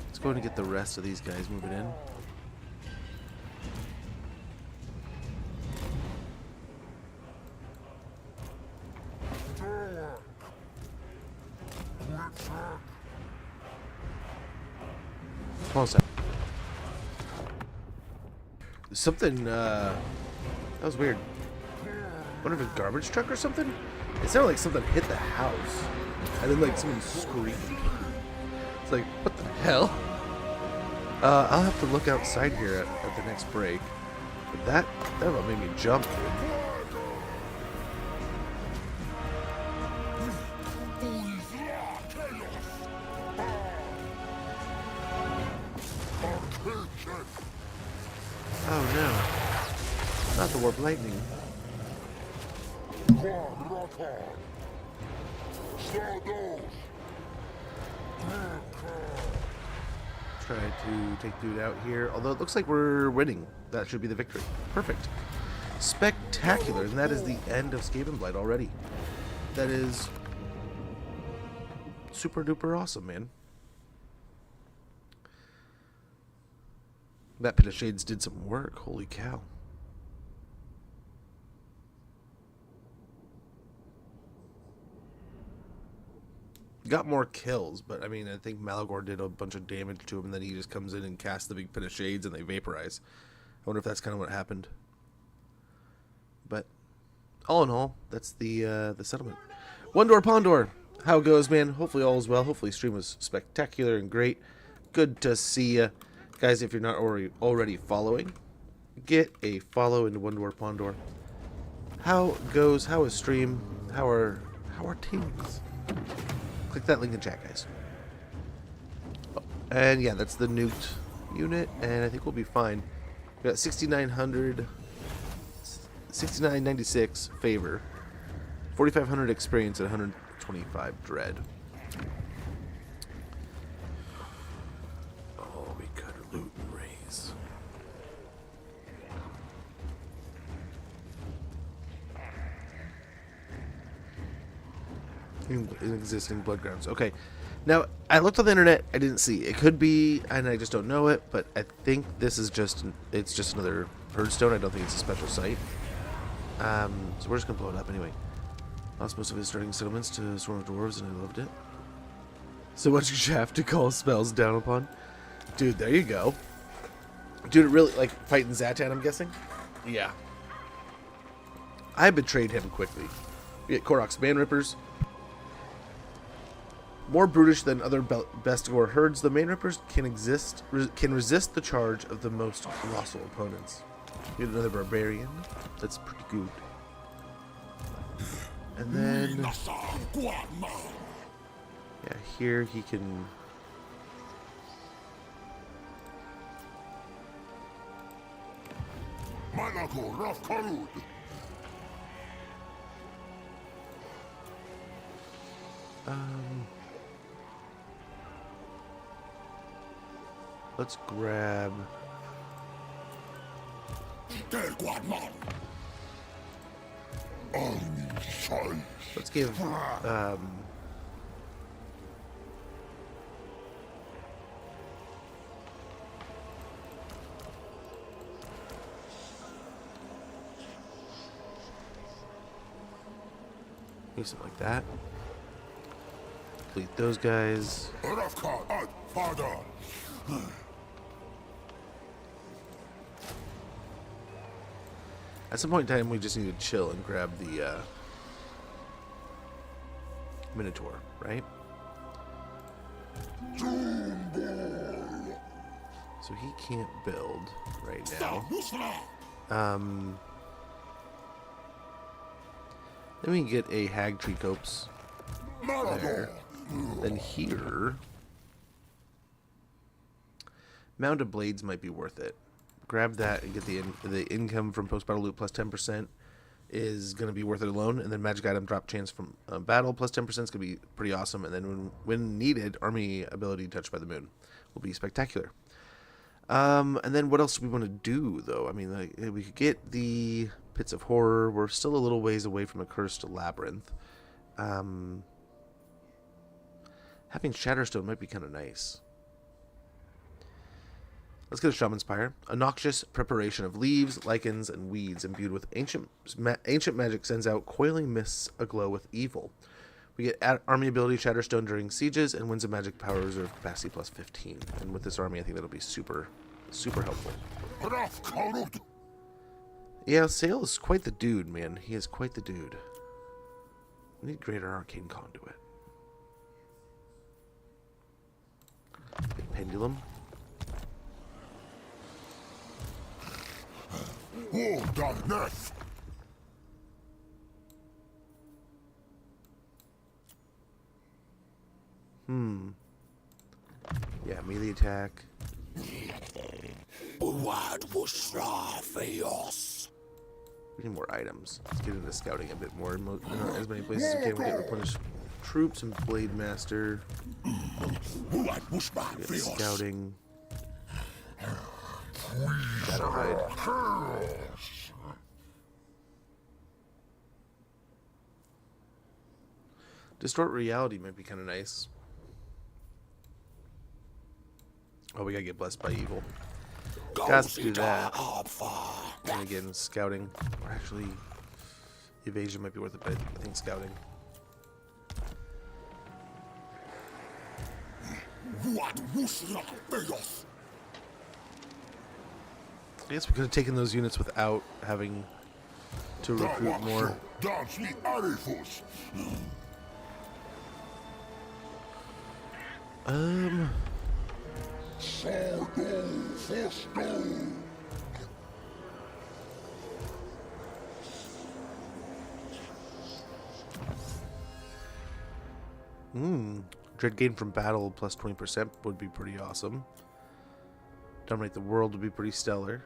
Let's go ahead and get the rest of these guys moving in. Hold on a sec. Something, that was weird. Wonder if a garbage truck or something? It sounded like something hit the house. And then, like, someone screamed. It's like, what the hell? I'll have to look outside here at the next break. But that about made me jump, dude. Oh no. Not the warp lightning. Try to take dude out here. Although it looks like we're winning. That should be the victory. Perfect. Spectacular. And that is the end of Skavenblight already. That is super duper awesome, man. That Pit of Shades did some work. Holy cow. Got more kills, but I mean, I think Malagor did a bunch of damage to him, and then he just comes in and casts the big Pit of Shades, and they vaporize. I wonder if that's kind of what happened. But all in all, that's the settlement. One Door Pandora. How it goes, man? Hopefully all is well. Hopefully stream was spectacular and great. Good to see ya. Guys, if you're not already following, get a follow into One Door Pandora. How goes? How is stream? How are things? Click that link in chat, guys. Oh, and yeah, that's the nuked unit, and I think we'll be fine. We got 6996 favor, 4500 experience, and 125 dread. in existing blood grounds. Okay. Now, I looked on the internet. I didn't see. It could be, and I just don't know it, but I think this is just, it's just another herdstone. I don't think it's a special site. So we're just going to blow it up anyway. Lost most of his starting settlements to swarm of dwarves, and I loved it. So much you have to call spells down upon. Dude, there you go. Dude, it really, like, fighting Zatan, I'm guessing? Yeah. I betrayed him quickly. We get Korok's Man Rippers. More brutish than other Bestigor herds, the Man Rippers can resist the charge of the most colossal opponents. We get another Barbarian. That's pretty good. And then... yeah, here he can... let's grab... let's give, maybe something like that. Complete those guys. At some point in time, we just need to chill and grab the Minotaur, right? So he can't build right now. Then we can get a Hag Tree Copse there. Then here, Mounted Blades might be worth it. Grab that and get the income from post-battle loot plus 10% is going to be worth it alone. And then magic item drop chance from battle plus 10% is going to be pretty awesome. And then when needed, army ability touched by the moon will be spectacular. And then what else do we want to do, though? I mean, like, we could get the Pits of Horror. We're still a little ways away from a Cursed Labyrinth. Having Shatterstone might be kind of nice. Let's get a Shaman's Pyre. A noxious preparation of leaves, lichens, and weeds imbued with ancient magic sends out coiling mists aglow with evil. We get army ability Shatterstone during sieges and wins a magic power reserve capacity plus 15. And with this army, I think that'll be super, super helpful. Yeah, Sale is quite the dude, man. He is quite the dude. We need greater arcane conduit. Get pendulum. Yeah, melee attack. We need more items. Let's get into scouting a bit more. As many places as we can. We get replenished troops and Blade Master. Get scouting. Shadow Hide. Distort Reality might be kind of nice. Oh, we gotta get blessed by evil. Got to do that. And again, scouting. Or actually, evasion might be worth it, but I think scouting. I guess we could have taken those units without having to recruit more. Dread gain from battle plus 20% would be pretty awesome. Dominate the world would be pretty stellar.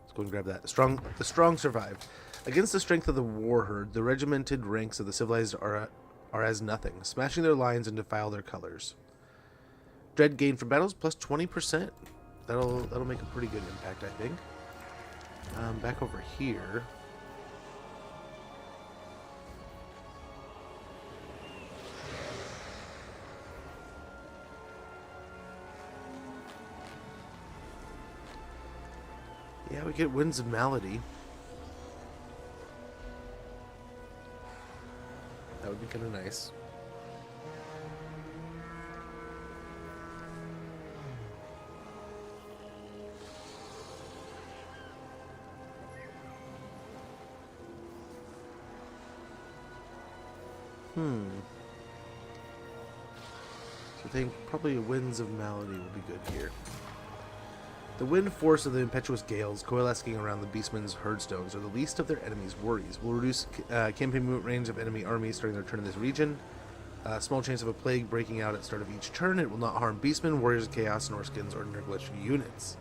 Let's go and grab that. The strong survive. Against the strength of the war herd, the regimented ranks of the civilized are as nothing, smashing their lines and defile their colors. Dread gain from battles plus 20%. That'll make a pretty good impact, I think. Back over here. Yeah, we get Winds of Malady. That would be kind of nice. So I think probably Winds of Malady will be good here. The wind force of the impetuous gales coalescing around the beastmen's herdstones are the least of their enemies' worries. Will reduce campaign movement range of enemy armies during their turn in this region. Small chance of a plague breaking out at start of each turn. It will not harm beastmen, warriors of chaos, Norskins, or Nurglish units.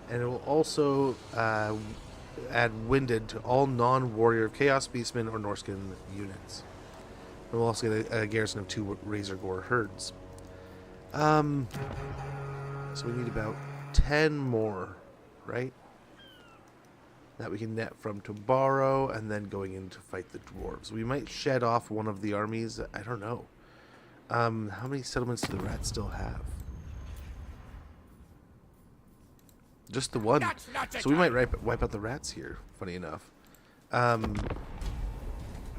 And it will also add winded to all non-warrior of chaos beastmen or Norskin units. And we'll also get a garrison of 2 Razor Gore herds. So we need about 10 more, right? That we can net from to borrow and then going in to fight the dwarves. We might shed off one of the armies. I don't know. How many settlements do the rats still have? Just the one. So we might wipe out the rats here, funny enough. I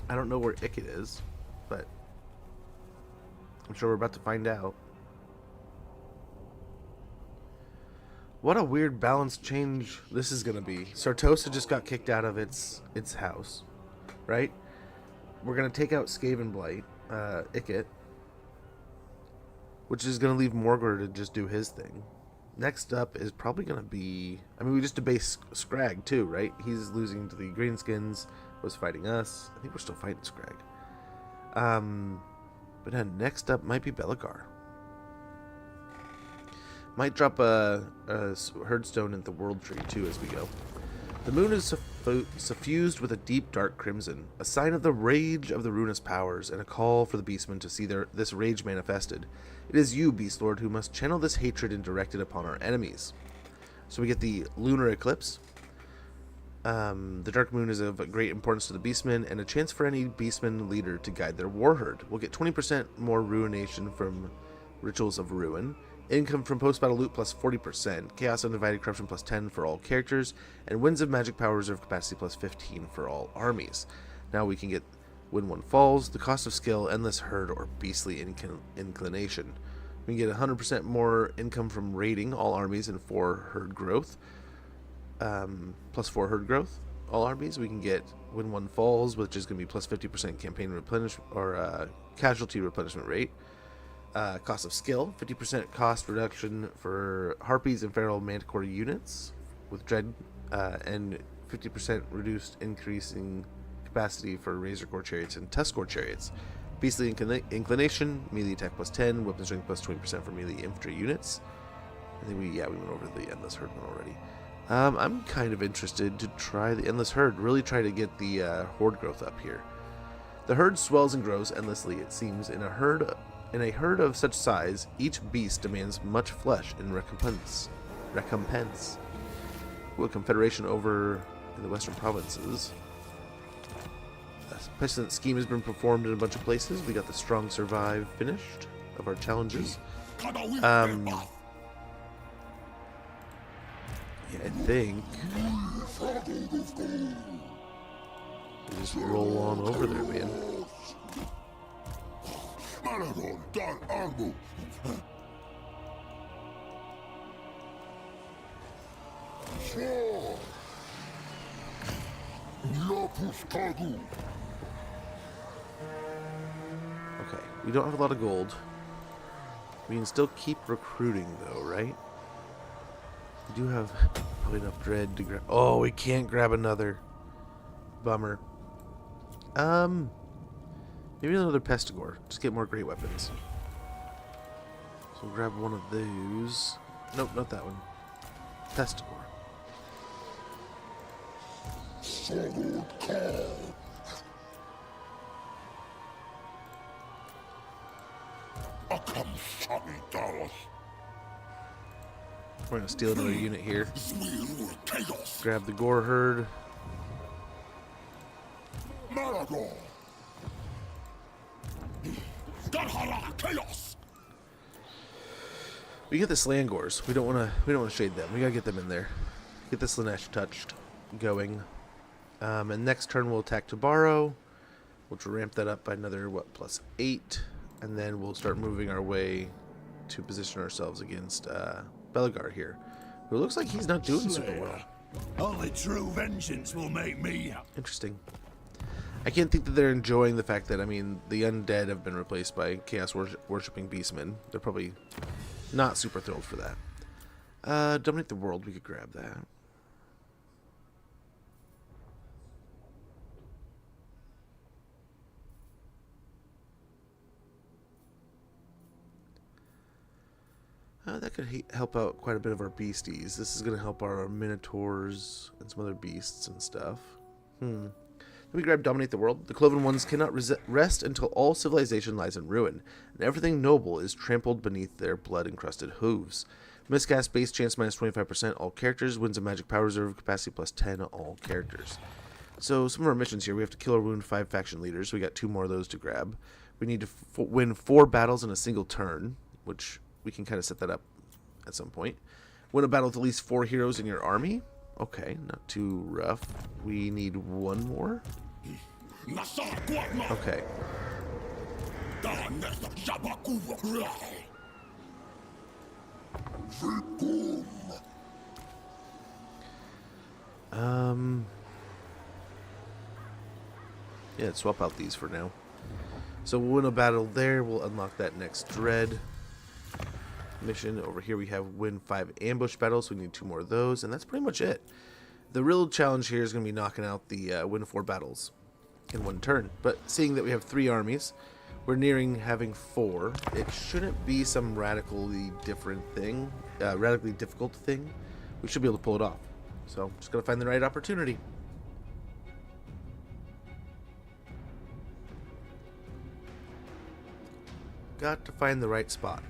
don't know where Ikit is, but I'm sure we're about to find out. What a weird balance change this is going to be. Sartosa just got kicked out of its house, right? We're going to take out Skaven Blight, Ikit, which is going to leave Morgor to just do his thing. Next up is probably going to be... I mean, we just debased Scrag, too, right? He's losing to the Greenskins, was fighting us. I think we're still fighting Scrag. But then next up might be Belagar. Might drop a herdstone in the World Tree, too, as we go. The moon is suffused with a deep dark crimson, a sign of the rage of the ruinous powers, and a call for the beastmen to see this rage manifested. It is you, Beast Lord, who must channel this hatred and direct it upon our enemies. So we get the lunar eclipse. The dark moon is of great importance to the beastmen, and a chance for any beastman leader to guide their war herd. We'll get 20% more ruination from Rituals of Ruin. Income from post-battle loot plus 40%, Chaos Undivided Corruption plus 10 for all characters, and Winds of Magic Power Reserve Capacity plus 15 for all armies. Now we can get When One Falls, the cost of skill, Endless Herd, or Beastly Inclination. We can get 100% more income from raiding all armies and 4 herd growth, plus 4 herd growth, all armies. We can get When One Falls, which is going to be plus 50% campaign replenishment, or casualty replenishment rate. Cost of skill, 50% cost reduction for Harpies and Feral Manticore units with Dread, and 50% reduced increasing capacity for Razor Gore chariots and Tusk Gore chariots. Beastly Inclination, melee attack plus 10, weapon strength plus 20% for melee infantry units. I think we went over the Endless Herd one already. I'm kind of interested to try the Endless Herd, really try to get the horde growth up here. The herd swells and grows endlessly, it seems, in a herd of such size, each beast demands much flesh in recompense. With Confederation over in the western provinces. A pestilent scheme has been performed in a bunch of places. We got the Strong Survive finished of our challenges. Yeah, I think we just roll on over there, man. Maragon, dar armu. So. Lopus Kagu. Okay, we don't have a lot of gold. We can still keep recruiting, though, right? We do have probably enough dread to grab. Oh, we can't grab another. Bummer. Maybe another Pestigore. Just get more great weapons. So we'll grab one of those. Nope, not that one. Pestigore. We're gonna steal another unit here. Grab the Gore Herd. Maragon. Chaos. We get the Slangors. We don't wanna shade them. We gotta get them in there. Get this Lanesh touched going. And next turn we'll attack Tabaro, which will ramp that up by another, what, +8. And then we'll start moving our way to position ourselves against Belagar here, who looks like he's not doing super well. Only true vengeance will make me. Interesting. I can't think that they're enjoying the fact that, I mean, the undead have been replaced by chaos worshipping beastmen. They're probably not super thrilled for that. Dominate the world, we could grab that. That could help out quite a bit of our beasties. This is going to help our minotaurs and some other beasts and stuff. Then we grab Dominate the World. The Cloven Ones cannot rest until all civilization lies in ruin, and everything noble is trampled beneath their blood-encrusted hooves. Miscast base chance -25% all characters. Wins a magic power reserve capacity +10 all characters. So some of our missions here, we have to kill or wound 5 faction leaders. We got 2 more of those to grab. We need to win 4 battles in a single turn, which we can kind of set that up at some point. Win a battle with at least 4 heroes in your army. Okay, not too rough. We need 1 more. Okay. Yeah, swap out these for now. So we'll win a battle there. We'll unlock that next dread mission. Over here we have win 5 ambush battles. So we need 2 more of those, and that's pretty much it. The real challenge here is going to be knocking out the win 4 battles in 1 turn. But seeing that we have 3 armies, we're nearing having 4. It shouldn't be some radically different thing, radically difficult thing. We should be able to pull it off. So just got to find the right opportunity. Got to find the right spot.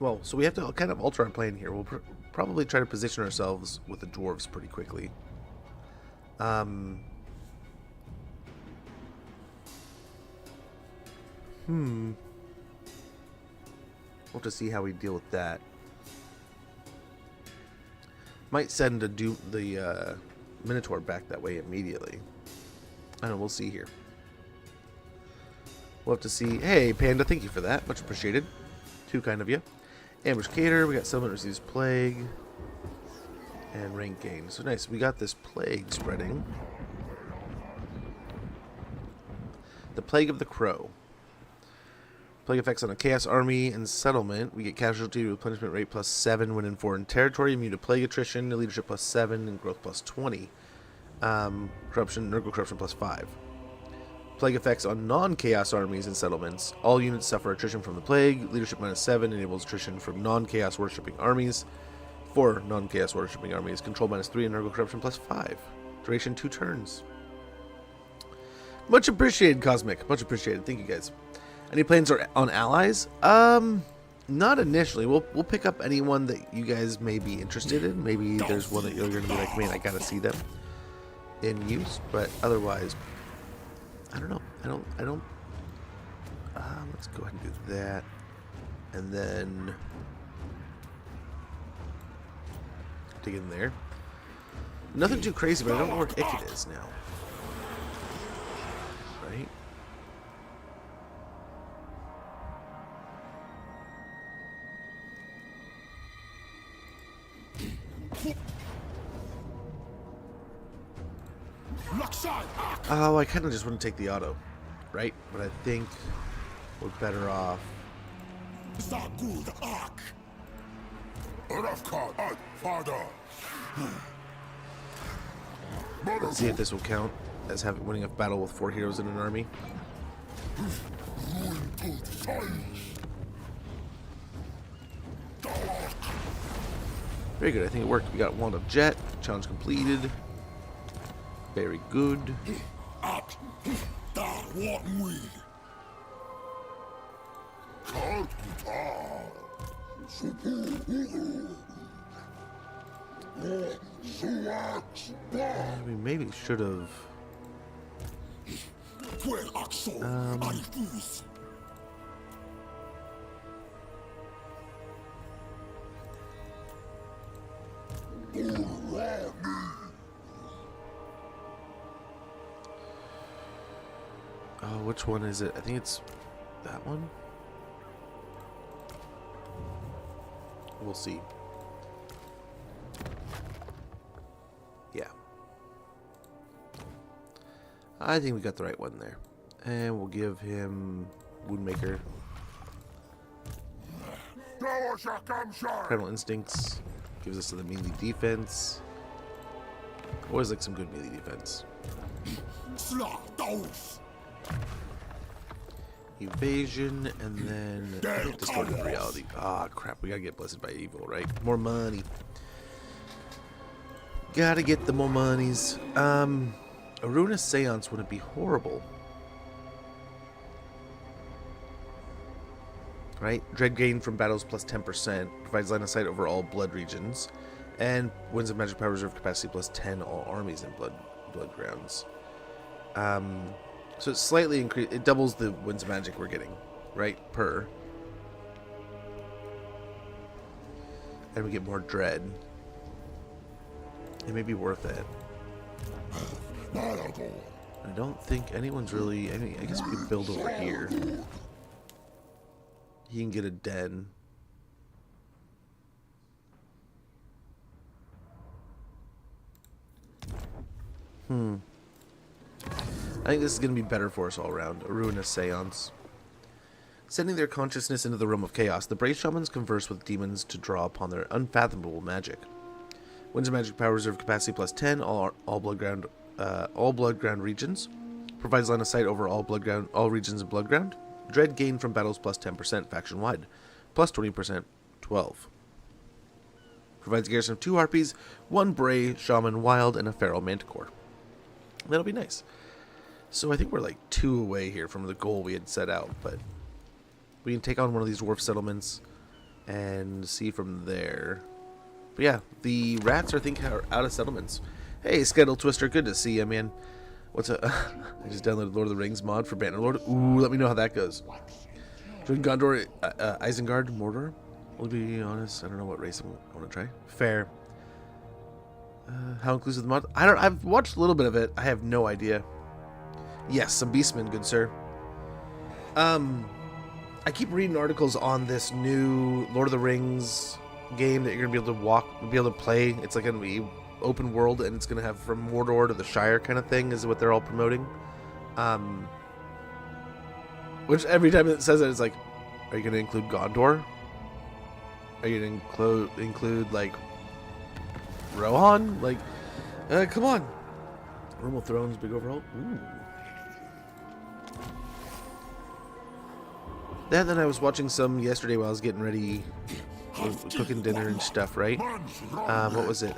Well, so we have to kind of alter our plan here. We'll probably try to position ourselves with the dwarves pretty quickly. We'll have to see how we deal with that. Might send the Minotaur back that way immediately. I don't know, we'll see here. We'll have to see. Hey, Panda, thank you for that. Much appreciated. Too kind of you. Ambush Cater, we got Settlement Receives Plague. And rank gain. So nice, we got this plague spreading. The Plague of the Crow. Plague effects on a Chaos Army and Settlement. We get casualty replenishment rate +7 when in foreign territory. Immune to Plague Attrition, leadership +7, and growth +20. Corruption, Nurgle Corruption +5. Plague effects on non-Chaos armies and settlements. All units suffer attrition from the plague. Leadership -7 enables attrition from non-Chaos worshipping armies. For non-Chaos worshipping armies, control -3 and Nurgle Corruption +5. Duration 2 turns. Much appreciated, Cosmic. Much appreciated. Thank you, guys. Any plans on allies? Not initially. We'll pick up anyone that you guys may be interested in. Maybe there's one that you're going to be like, man, I gotta see them in use. But otherwise, I don't know. I don't. Let's go ahead and do that, and then dig in there. Nothing too crazy, but I don't know where Ikit is now. Right. Oh, I kind of just want to take the auto, right? But I think we're better off. Let's see if this will count as winning a battle with 4 heroes in an army. Very good. I think it worked. We got Wand of Jet. Challenge completed. Very good. We maybe should have. Oh, which one is it? I think it's that one. We'll see. Yeah. I think we got the right one there. And we'll give him Woundmaker. Primal Instincts gives us the melee defense. Always like some good melee defense. Evasion, and then I think Distorted Reality. Ah, crap, we gotta get Blessed by Evil, right? More money. Gotta get the more monies. A Ruinous Seance wouldn't be horrible. Right? Dread gain from battles plus 10%. Provides line of sight over all blood regions. And Winds of Magic Power Reserve capacity plus 10 all armies and blood grounds. So it's slightly increased. It doubles the Winds of Magic we're getting, right? Per. And we get more Dread. It may be worth it. I don't think anyone's really... I guess we could build over here. He can get a den. I think this is going to be better for us all around. A Ruinous Seance. Sending their consciousness into the realm of chaos, the brave shamans converse with demons to draw upon their unfathomable magic. Winds of Magic Power Reserve capacity plus 10, all blood ground regions. Provides line of sight over all regions of blood ground. Dread gain from battles plus 10% faction wide, plus 20%, 12. Provides a garrison of 2 harpies, 1 Bray, Shaman, Wild, and a Feral Manticore. That'll be nice. So I think we're like 2 away here from the goal we had set out, but we can take on one of these dwarf settlements and see from there. But yeah, the rats I think are out of settlements. Hey, Skettle Twister, good to see you, man. What's up? I just downloaded Lord of the Rings mod for Bannerlord. Ooh, let me know how that goes. Join Gondor, Isengard, Mordor. I'll be honest, I don't know what race I want to try. Fair. How inclusive the mod? I've watched a little bit of it. I have no idea. Yes, some beastmen, good sir. I keep reading articles on this new Lord of the Rings game that you're gonna be able to play. It's like gonna be open world, and it's gonna have from Mordor to the Shire kind of thing is what they're all promoting. Which every time it says it, it's like, are you gonna include Gondor? Are you gonna include like Rohan? Like, come on. Realm of Thrones, big overhaul. Ooh. Then I was watching some yesterday while I was getting ready, cooking dinner and stuff, right? What was it?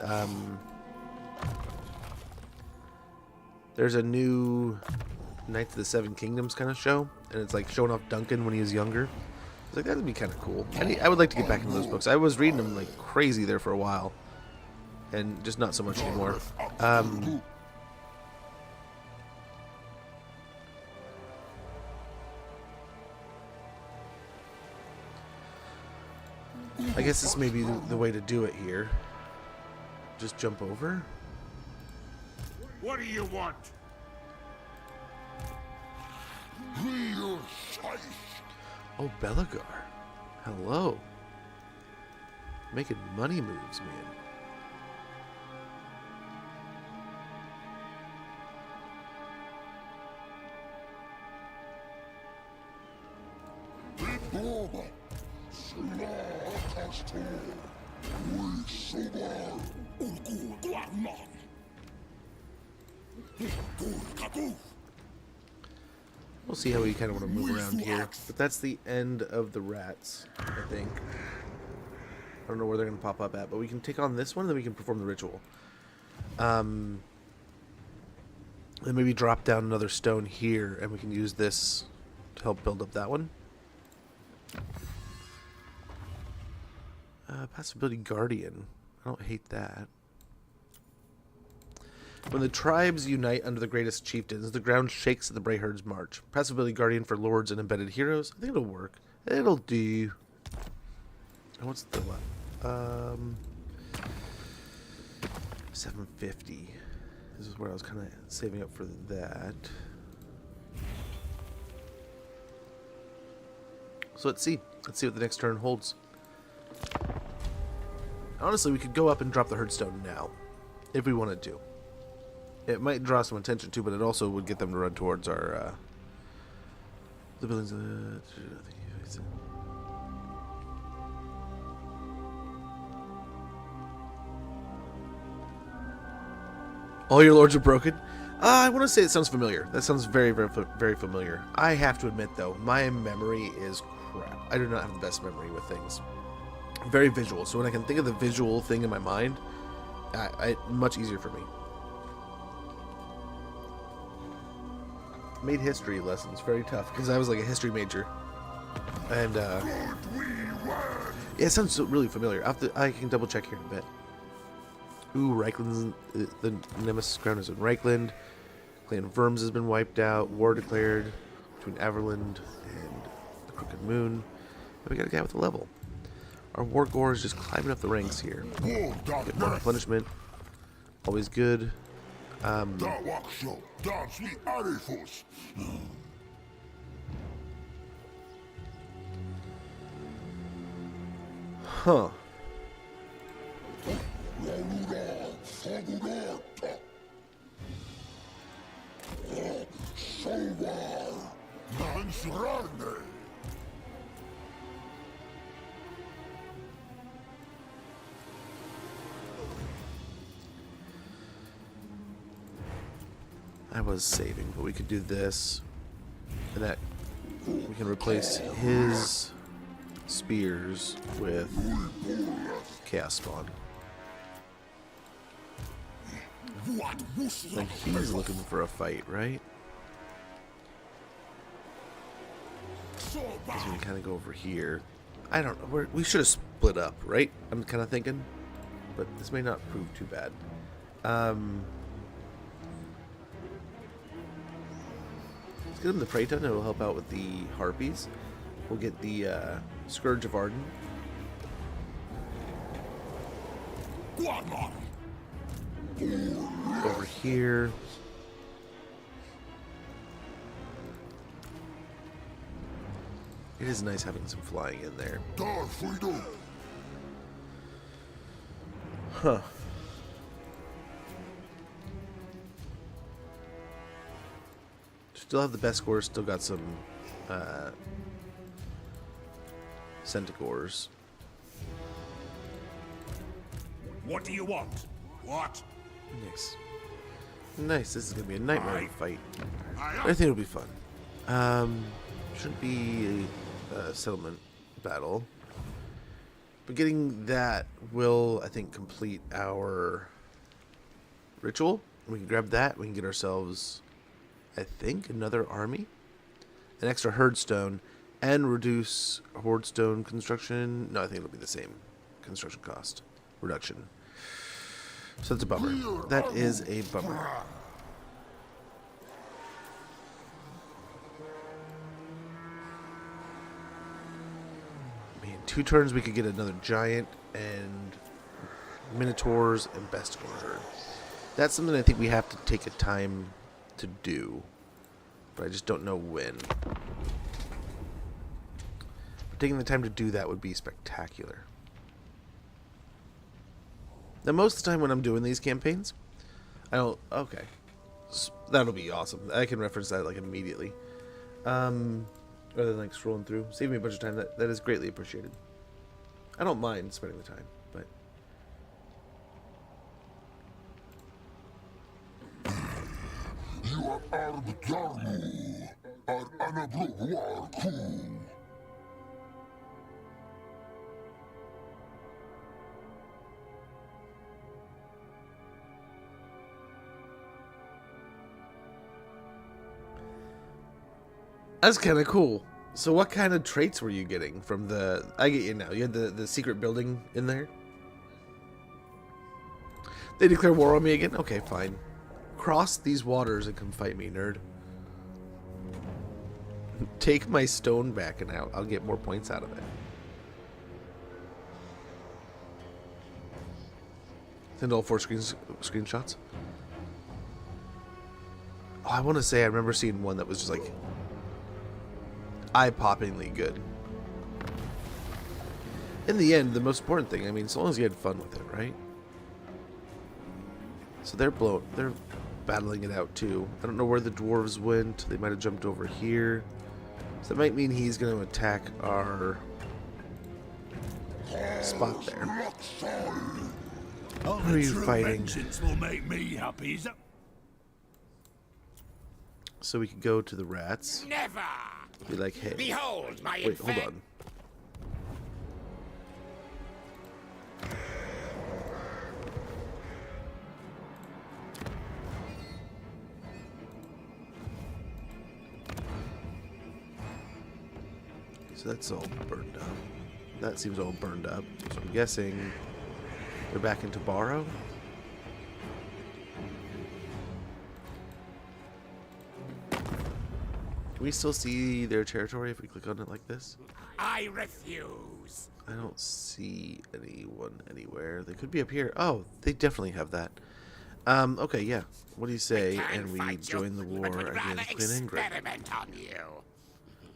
There's a new Knights of the Seven Kingdoms kind of show, and it's like showing off Duncan when he was younger. I was like, that'd be kind of cool. I would like to get back into those books. I was reading them like crazy there for a while, and just not so much anymore. I guess this may be the way to do it here. Just jump over. What do you want? Oh, Belagar. Hello. Making money moves, man. We'll see how we kind of want to move around here. But that's the end of the rats, I think. I don't know where they're going to pop up at, but we can take on this one, and then we can perform the ritual. Then maybe drop down another stone here, and we can use this to help build up that one. Passive Guardian. I don't hate that. When the tribes unite under the greatest chieftains, the ground shakes at the Bray Herd's march. Passive Guardian for lords and embedded heroes. I think it'll work. It'll do. And what's the left? 750. This is where I was kind of saving up for that. So let's see. Let's see what the next turn holds. Honestly, we could go up and drop the Herdstone now, if we wanted to. It might draw some attention too, but it also would get them to run towards our the buildings. All your lords are broken. I want to say it sounds familiar. That sounds very, very, very familiar. I have to admit, though, my memory is crap. I do not have the best memory with things. Very visual. So when I can think of the visual thing in my mind, much easier for me. Made history lessons very tough because I was like a history major, and yeah, it sounds really familiar. I can double check here in a bit. Ooh, Reichland's the Nemesis crown is in Reichland. Clan Worms has been wiped out. War declared between Everland and the Crooked Moon. And we got a guy with a level. Our war gore is just climbing up the ranks here. Get more replenishment. Always good. Huh. I was saving, but we could do this, and that we can replace his spears with Chaos Spawn. Like he's looking for a fight, right? Because we can kind of go over here. I don't know. We should have split up, right? I'm kind of thinking, but this may not prove too bad. Let's get him the Praeton. It'll help out with the Harpies. We'll get the Scourge of Arden. Over here. It is nice having some flying in there. Huh. Still have the best scores. Still got some Centigores. What do you want? What? Nice. Nice. This is going to be a nightmare fight. I think it'll be fun. Shouldn't be a settlement battle. But getting that will, I think, complete our ritual. We can grab that. We can get ourselves, I think, another army. An extra herdstone. And reduce hordestone construction. No, I think it'll be the same construction cost. Reduction. So that's a bummer. That is a bummer. Man, 2 turns we could get another giant and minotaurs and bestigorer. That's something I think we have to take a time to do. But I just don't know when. But taking the time to do that would be spectacular. Now, most of the time when I'm doing these campaigns, I don't... Okay. That'll be awesome. I can reference that, like, immediately. Rather than, like, scrolling through. Save me a bunch of time. That is greatly appreciated. I don't mind spending the time, but... That's kind of cool. So what kind of traits were you getting from the... I get you now. You had the secret building in there? They declare war on me again? Okay, fine. Cross these waters and come fight me, nerd. Take my stone back and I'll get more points out of it. Send all 4 screenshots. Oh, I want to say I remember seeing one that was just like eye-poppingly good. In the end, the most important thing, I mean, as long as you had fun with it, right? So they're battling it out too. I don't know where the dwarves went. They might have jumped over here. So that might mean he's going to attack our spot there. Who are you fighting? Vengeance will make me happy. Is that... So we could go to the rats. Never! Be like, hey. Behold my Wait, hold on. So that's all burned up. That seems all burned up. So I'm guessing they're back into Borrow. Can we still see their territory if we click on it like this? I refuse. I don't see anyone anywhere. They could be up here. Oh, they definitely have that. Okay, yeah. What do you say? And we join the war against Clan Ingrid. Experiment on you.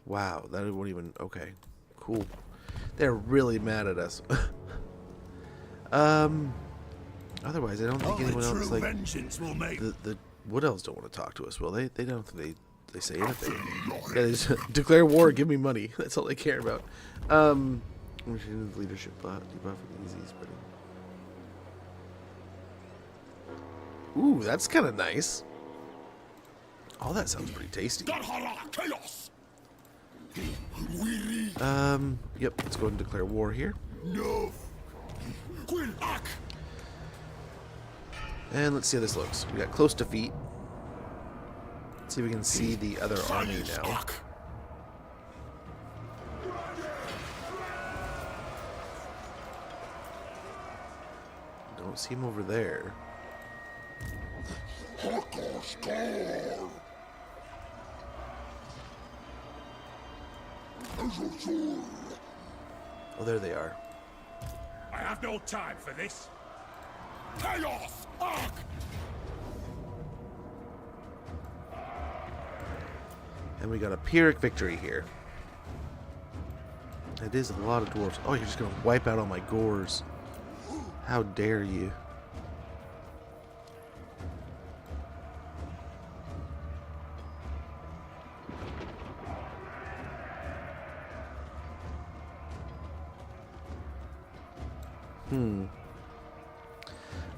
Wow, that won't even... Okay, cool. They're really mad at us. Otherwise, I don't think anyone else, like... The Wood Elves don't want to talk to us, will they? They don't think they say anything. Yeah, they just declare war, give me money. That's all they care about. Leadership debuff and easy spreading. Ooh, that's kind of nice. Oh, that sounds pretty tasty. Yep, let's go and declare war here. And let's see how this looks. We got close defeat. Let's see if we can see the other army now. Don't see him over there. Oh, there they are. I have no time for this. Chaos! Arc! And we got a Pyrrhic victory here. It is a lot of dwarves. Oh, you're just going to wipe out all my gores. How dare you.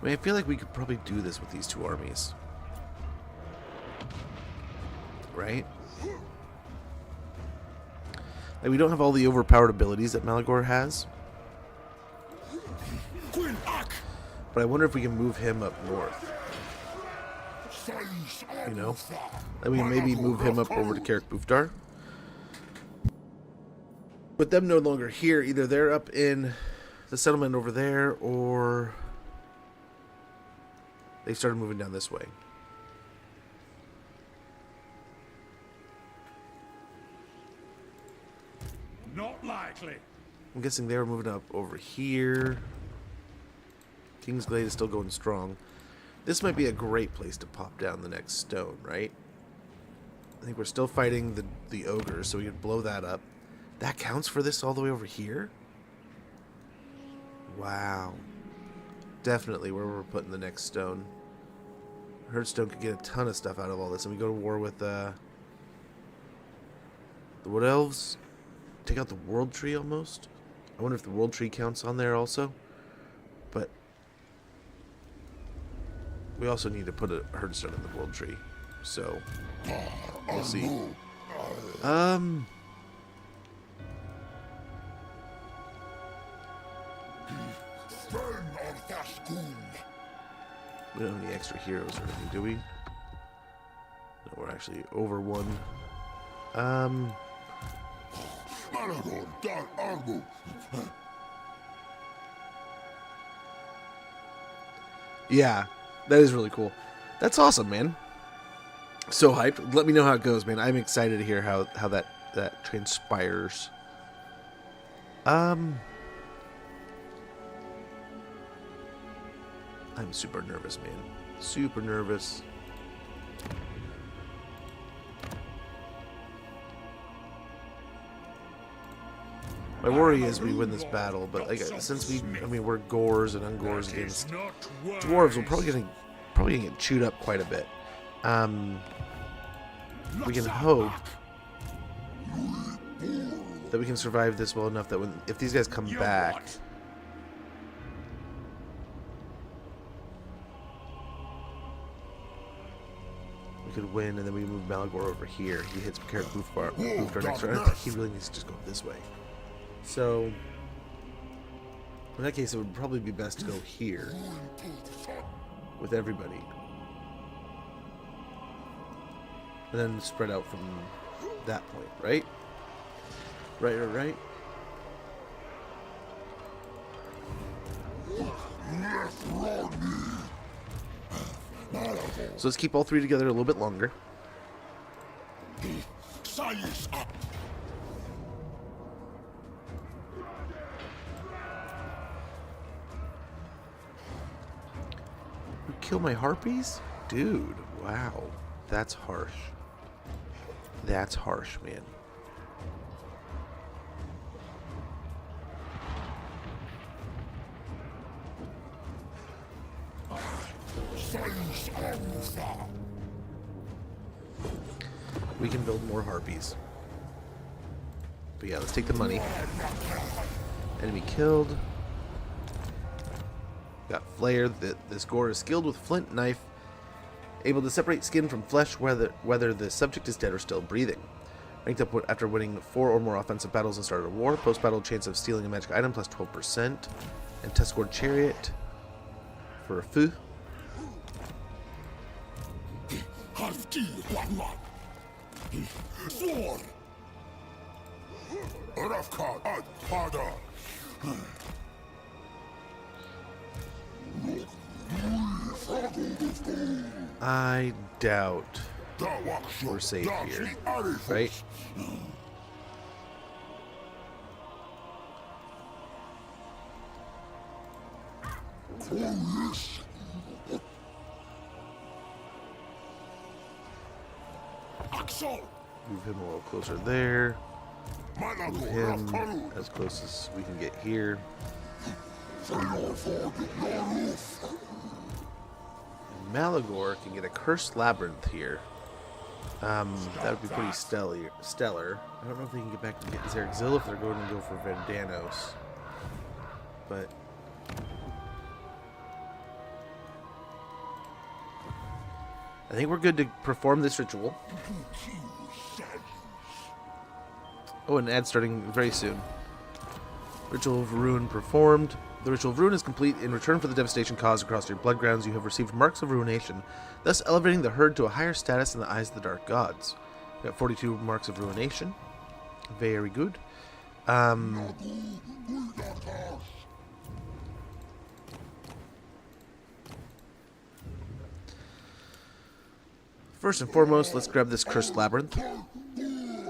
I mean, I feel like we could probably do this with these 2 armies. Right? Like, we don't have all the overpowered abilities that Malagor has. But I wonder if we can move him up north. You know? I mean, maybe move him up over to Karak Bufdar. With them no longer here, either they're up in the settlement over there, or they started moving down this way. Not likely. I'm guessing they were moving up over here. Kingsglade is still going strong. This might be a great place to pop down the next stone, right? I think we're still fighting the ogres, so we could blow that up. That counts for this all the way over here? Wow. Definitely where we're putting the next stone. Hearthstone could get a ton of stuff out of all this. And we go to war with the Wood Elves. Take out the World Tree almost. I wonder if the World Tree counts on there also. But we also need to put a Hearthstone in the World Tree. So we'll see. We don't have any extra heroes or anything, do we? No, we're actually over 1. Yeah, that is really cool. That's awesome, man. So hyped. Let me know how it goes, man. I'm excited to hear how that transpires. I'm super nervous, man. Super nervous. My worry is we win this battle, but like since we're gores and ungores against dwarves, we're probably gonna get chewed up quite a bit. We can hope that we can survive this well enough that if these guys come back, we could win, and then we move Malagor over here. He hits Carrot Booth our next round. I think he really needs to just go this way. So, in that case, it would probably be best to go here with everybody. And then spread out from that point, right? Right. So let's keep all three together a little bit longer. You kill my harpies? Dude, wow. That's harsh. That's harsh, man. We can build more harpies. But yeah, let's take the money. Enemy killed. Got Flair. This gore is skilled with flint knife, able to separate skin from flesh whether the subject is dead or still breathing. Ranked up after winning 4 or more offensive battles and started a war. Post-battle chance of stealing a magic item plus 12%. And Tuscord Chariot for a foo. I doubt we're safe here, right? Move him a little closer there. Move him as close as we can get here. Malagor can get a cursed labyrinth here. That would be pretty stellar. I don't know if they can get back to get Zergzil if they're going to go for Vandanos. But I think we're good to perform this ritual. Oh, and ad starting very soon. Ritual of Ruin performed. The Ritual of Ruin is complete. In return for the devastation caused across your blood grounds, you have received marks of ruination, thus elevating the herd to a higher status in the eyes of the Dark Gods. We got 42 marks of ruination. Very good. First and foremost, let's grab this cursed labyrinth.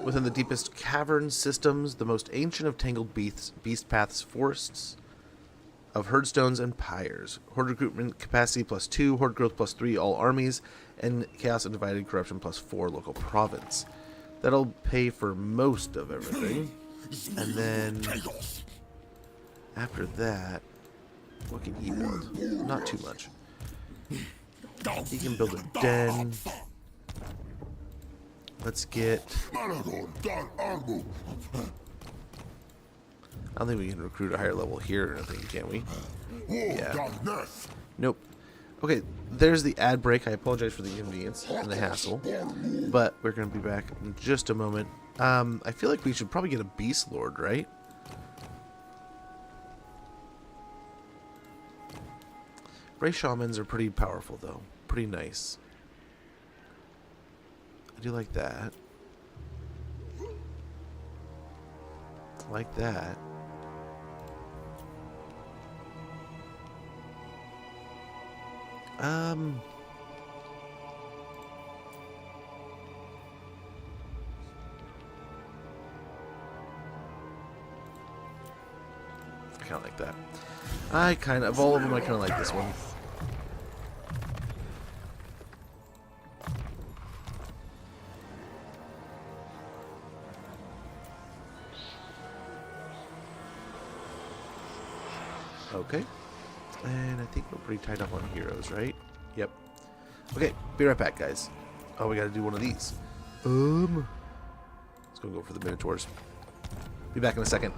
Within the deepest cavern systems, the most ancient of tangled beast paths, forests of herdstones and pyres. Horde recruitment capacity +2, horde growth +3, all armies, and chaos and divided corruption +4, local province. That'll pay for most of everything. And then after that, what can he build? Not too much. He can build a den. Let's get... I don't think we can recruit a higher level here or anything, can we? Yeah. Nope. Okay, there's the ad break. I apologize for the inconvenience and the hassle. But we're going to be back in just a moment. I feel like we should probably get a Beast Lord, right? Ray Shamans are pretty powerful, though. Pretty nice. I do like that. Like that. I kind of like that. Of all of them, I kind of like this one. Okay. And I think we're pretty tied up on heroes, right? Yep. Okay, be right back, guys. Oh, we gotta do one of these. Let's go for the Minotaurs. Be back in a second.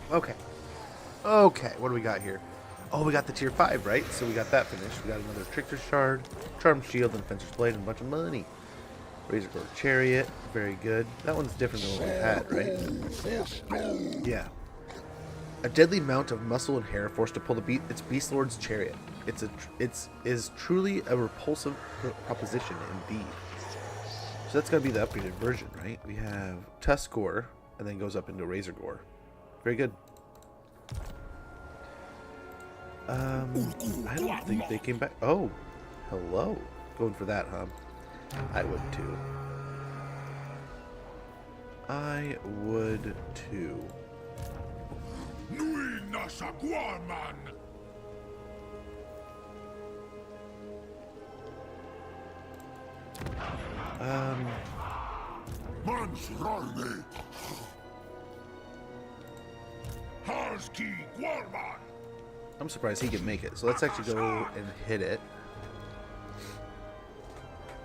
Okay. Okay, what do we got here? Oh, we got the tier 5, right? So we got that finished. We got another Trickster Shard, Charm Shield, and Fencer's Blade, and a bunch of money. Razor Gore Chariot, very good. That one's different than what we had, right? Yeah. A deadly mount of muscle and hair forced to pull its Beast Lord's chariot. It's truly a repulsive proposition indeed. So that's gonna be the upgraded version, right? We have Tusk Gore, and then goes up into Razor Gore. Very good. I don't think they came back. Oh, hello. Going for that, huh? I would too. I would too. Nui nasa guarman! Mans rarne! Harski guarman! I'm surprised he can make it. So let's actually go and hit it.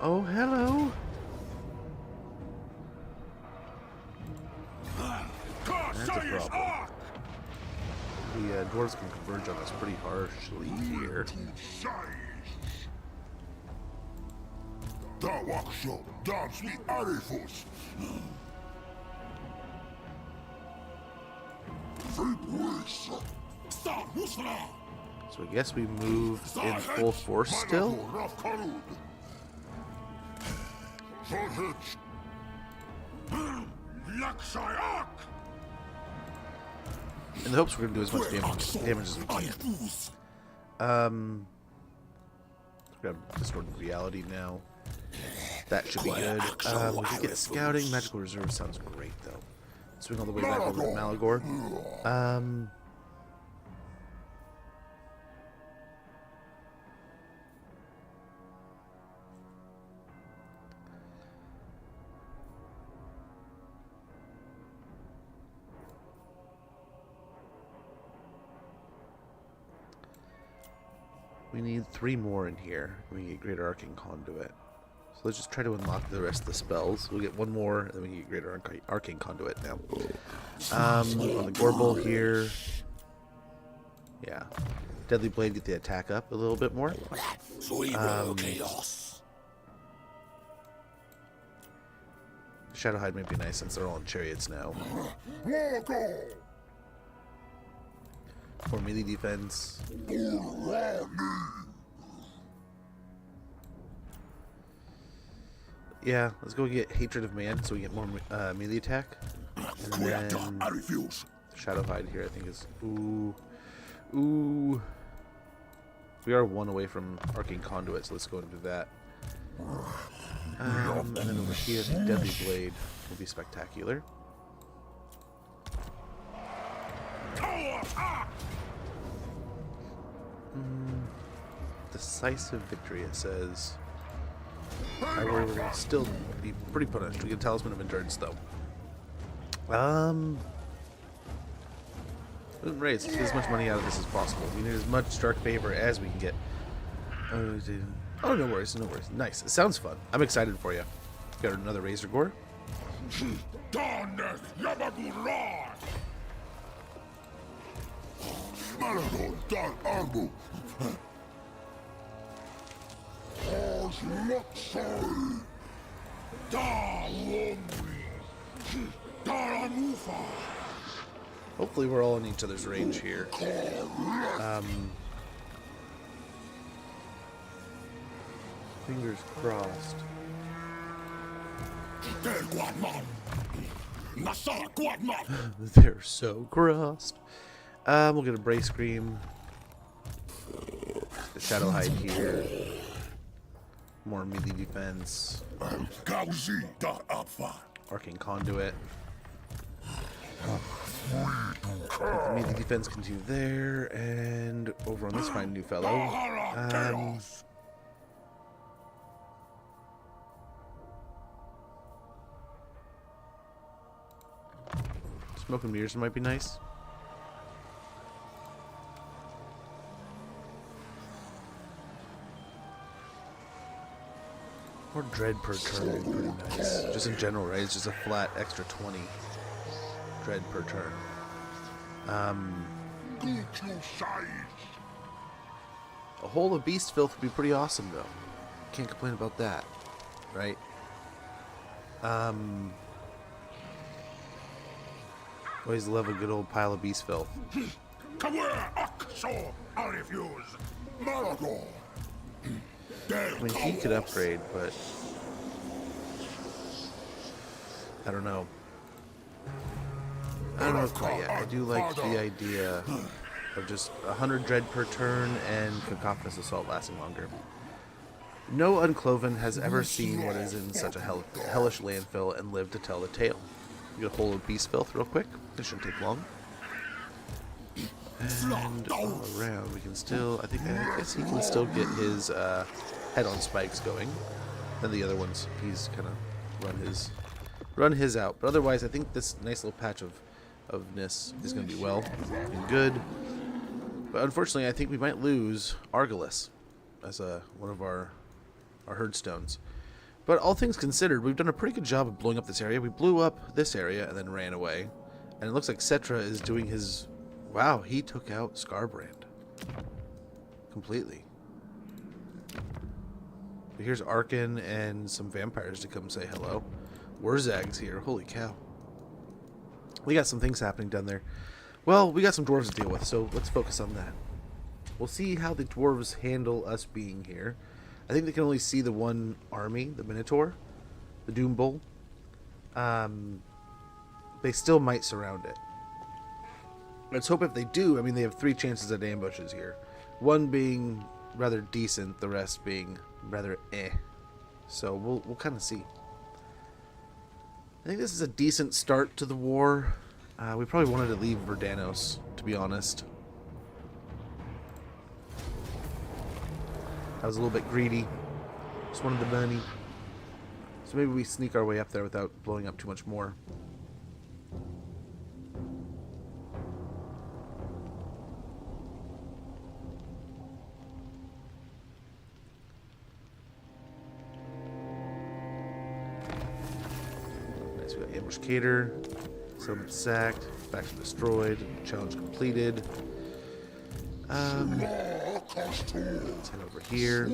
Oh, hello. That's a problem. The dwarves can converge on us pretty harshly here. Da workshop, dance me arifus. So I guess we move in full force still. In the hopes we're gonna do as much damage as we can. We're gonna distorted reality now. That should be good. We could get scouting. Magical reserve sounds great though. Swing all the way back over to Malagor. We need 3 more in here. We get Greater Arcane Conduit. So let's just try to unlock the rest of the spells. We'll get 1 more, and then we can get Greater Arcane Conduit now. On the Gorbel here. Yeah. Deadly Blade, get the attack up a little bit more. Shadowhide might be nice since they're all in chariots now. For melee defense. Yeah, let's go get Hatred of Man so we get more melee attack. And then Shadowhide here I think is... Ooh. We are 1 away from Arcane Conduit, so let's go and do that. And then over here, I think Deadly Blade will be spectacular. Decisive victory, it says. I worry we're gonna still be pretty punished. We get Talisman of Endurance, though. Raise. Let's get as much money out of this as possible. We need as much Dark Favor as we can get. Oh, no worries, no worries. Nice. It sounds fun. I'm excited for you. Got another Razor Gore. Hopefully we're all in each other's range here. Fingers crossed. They're so crossed. We'll get a Brace Scream. The Shadowhide here. More melee defense. Arcane Conduit. The melee defense continue there, and over on this fine new fellow. Smoke and Mirrors might be nice. Or Dread per turn would be pretty nice. Just in general, right? It's just a flat extra 20 Dread per turn. A Hole of Beast Filth would be pretty awesome, though. Can't complain about that, right? Always love a good old pile of Beast Filth. I mean, he could upgrade, but I don't know. I don't know quite yet. I do like the idea of just 100 Dread per turn and Cacophonous Assault lasting longer. No Uncloven has ever seen what is in such a hellish landfill and lived to tell the tale. Get a Hole of Beast Filth real quick. This shouldn't take long. And all around, we can still... I guess he can still get his head on spikes going. Then the other ones, he's kind of run his out. But otherwise, I think this nice little patch ofness is going to be well and good. But unfortunately, I think we might lose Argolis as one of our herdstones. But all things considered, we've done a pretty good job of blowing up this area. We blew up this area and then ran away. And it looks like Cetra is doing his... Wow, he took out Scarbrand. Completely. Here's Arkin and some vampires to come say hello. Wurzag's here. Holy cow. We got some things happening down there. Well, we got some dwarves to deal with, so let's focus on that. We'll see how the dwarves handle us being here. I think they can only see the one army, the Minotaur, the Doom Bull. They still might surround it. Let's hope if they do, I mean, they have 3 chances at ambushes here. One being rather decent, the rest being rather eh. So we'll kind of see. I think this is a decent start to the war. We probably wanted to leave Verdanos, to be honest. I was a little bit greedy. Just wanted the money. So maybe we sneak our way up there without blowing up too much more. Nice, we got Ambuscator. Settlement sacked. Faction destroyed. Challenge completed. Let's head over here.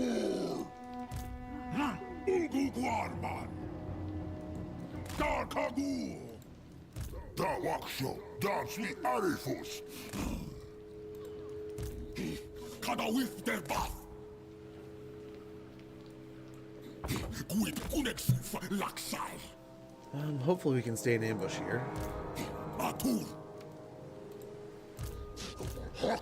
Hopefully we can stay in ambush here. Yeah,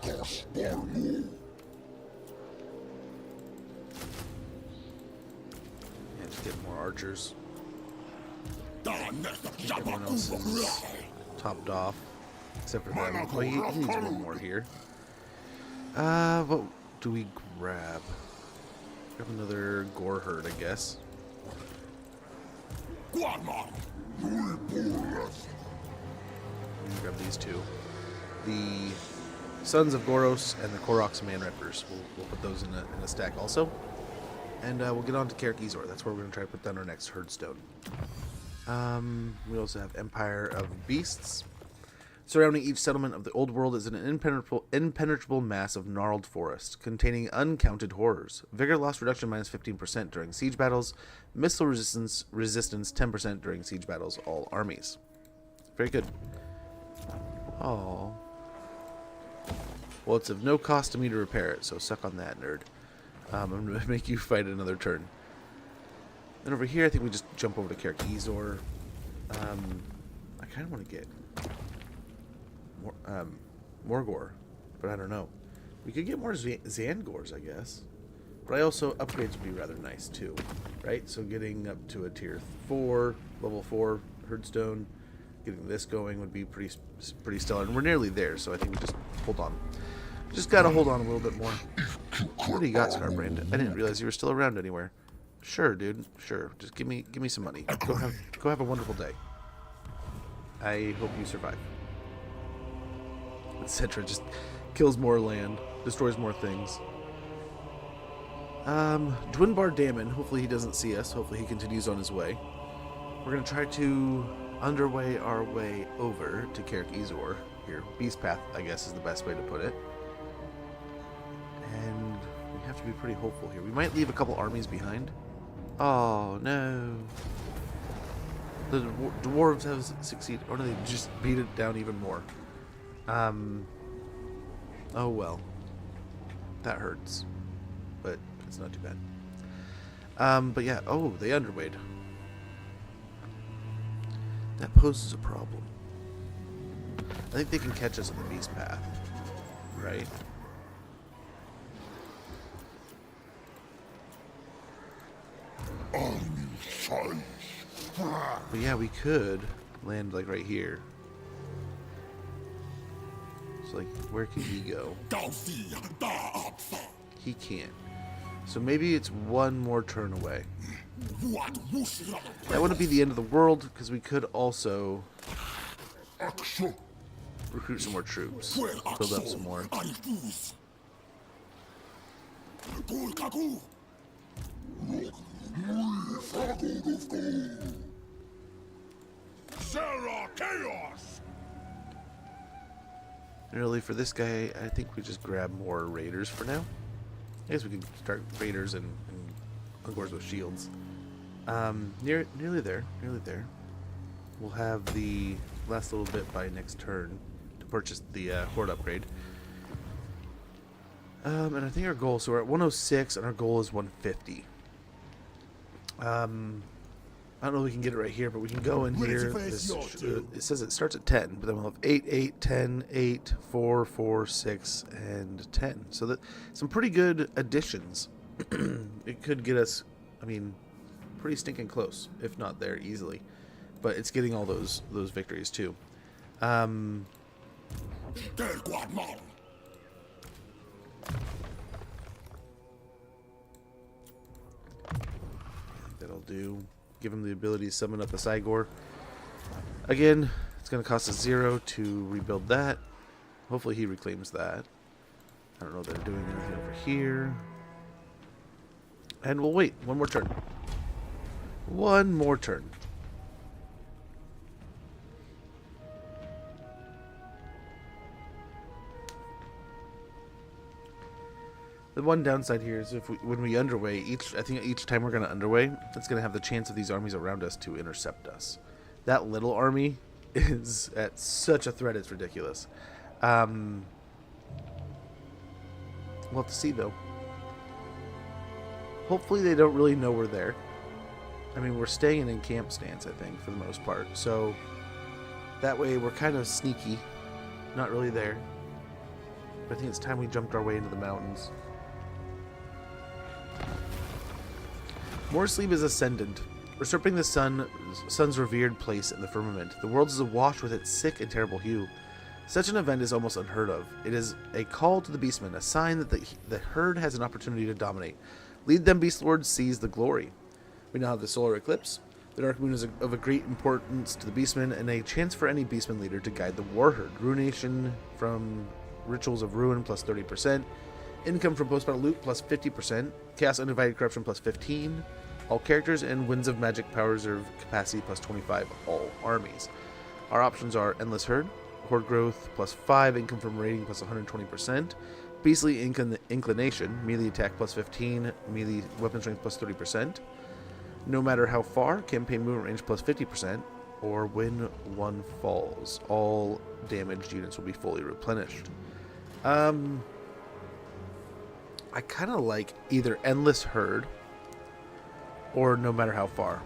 just get more archers. Everyone else is topped off, except for them. Oh, he needs one more here. What do we grab? Grab another gore herd, I guess. Grab these 2. The Sons of Goros and the Koroks Man Rippers. We'll put those in a stack also. And we'll get on to Karak Izor. That's where we're going to try to put down our next herdstone. We also have Empire of Beasts. Surrounding each settlement of the old world is an impenetrable mass of gnarled forest, containing uncounted horrors. Vigor loss reduction minus 15% during siege battles. Missile resistance 10% during siege battles, all armies. Very good. Oh. Well, it's of no cost to me to repair it, so suck on that, nerd. I'm going to make you fight another turn. Then over here, I think we just jump over to Karak Izor. I kind of want to get more gore, but I don't know. We could get more Zangors, I guess. But I also, upgrades would be rather nice too, right? So getting up to a tier 4, level 4 herdstone, getting this going would be pretty stellar. And we're nearly there, so I think we just hold on. Just gotta hold on a little bit more. What do you got, Scarbrand? I didn't realize you were still around anywhere. Sure, dude. Sure. Just give me some money. Go have a wonderful day. I hope you survive. Etc. Just kills more land, destroys more things. Dwinbar Damon. Hopefully he doesn't see us. Hopefully he continues on his way. We're gonna try to underway our way over to Karak Izor. Here, Beast Path, I guess, is the best way to put it. And we have to be pretty hopeful here. We might leave a couple armies behind. Oh, no. The dwarves have succeeded. Or do they just beat it down even more? Oh, well. That hurts. But it's not too bad. But yeah. Oh, they underweight. That poses a problem. I think they can catch us on the Beast Path. Right? But yeah, we could land like right here. So like, where can he go? He can't. So maybe it's one more turn away. That wouldn't be the end of the world, because we could also recruit some more troops. Build up some more. Really, for this guy, I think we just grab more raiders for now. I guess we can start raiders and Ungors with shields. Nearly there. Nearly there. We'll have the last little bit by next turn to purchase the Horde upgrade. And I think our goal, so we're at 106 and our goal is 150. I don't know if we can get it right here, but we can go in here. It says it starts at 10, but then we'll have 8, 8, 10, 8, 4, 4, 6, and 10. So that some pretty good additions. It could get us, I mean, pretty stinking close, if not there easily. But it's getting all those victories too. That'll do. Give him the ability to summon up a Cygor. Again, it's going to cost us 0 to rebuild that. Hopefully he reclaims that. I don't know if they're doing anything over here. And we'll wait. One more turn. One more turn. The one downside here is when we underway, I think each time we're going to underway, it's going to have the chance of these armies around us to intercept us. That little army is at such a threat, it's ridiculous. We'll have to see, though. Hopefully they don't really know we're there. I mean, we're staying in camp stance, I think, for the most part. So that way we're kind of sneaky, not really there. But I think it's time we jumped our way into the mountains. Morrsleep is ascendant, usurping the sun's revered place in the firmament. The world is awash with its sick and terrible hue. Such an event is almost unheard of. It is a call to the beastmen, a sign that the herd has an opportunity to dominate. Lead them, beast lords, seize the glory. We now have the solar eclipse. The dark moon is of a great importance to the beastmen, and a chance for any beastman leader to guide the war herd. Ruination from rituals of ruin plus 30%. Income from post-battle loot plus 50%. Chaos Undivided Corruption plus 15. All characters and Winds of Magic Power Reserve capacity plus 25. All armies. Our options are Endless Herd, Horde Growth plus 5, Income from Raiding plus 120%, Beastly Inclination, Melee Attack plus 15, Melee Weapon Strength plus 30%, No Matter How Far, Campaign Movement Range plus 50%, or When One Falls. All damaged units will be fully replenished. I kind of like either Endless Herd or No Matter How Far.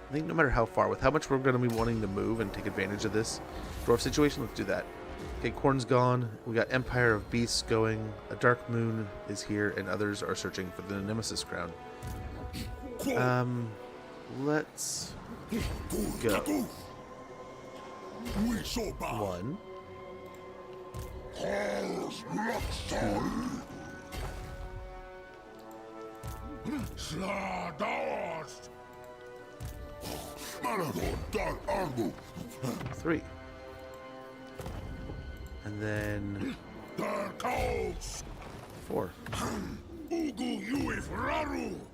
I think No Matter How Far, with how much we're going to be wanting to move and take advantage of this dwarf situation, let's do that. Okay, Khorne's gone. We got Empire of Beasts going. A Dark Moon is here, and others are searching for the Nemesis Crown. Let's go. 1, 2, Sladaos! Marathon Dal Arbu! 3. And then 4.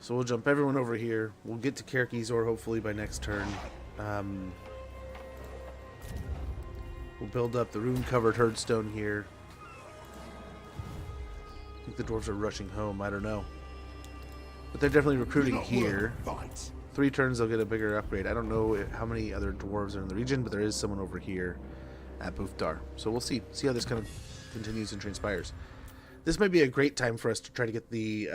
So we'll jump everyone over here. We'll get to Kerkizor hopefully by next turn. We'll build up the rune-covered herdstone here. I think the dwarves are rushing home. I don't know. But they're definitely recruiting here. 3 turns they'll get a bigger upgrade. I don't know how many other dwarves are in the region, but there is someone over here at Buftar. So we'll see how this kind of continues and transpires. This might be a great time for us to try to get the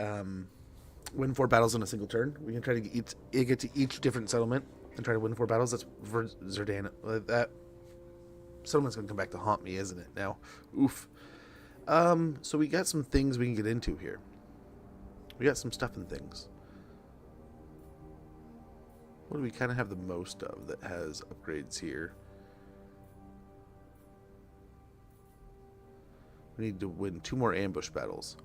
win 4 battles in a single turn. We can try to get to each different settlement and try to win 4 battles. That's for Zerdan. That settlement's gonna come back to haunt me, isn't it? Now, oof. So we got some things we can get into here. We got some stuff and things. What do we kind of have the most of that has upgrades here? We need to win 2 more ambush battles.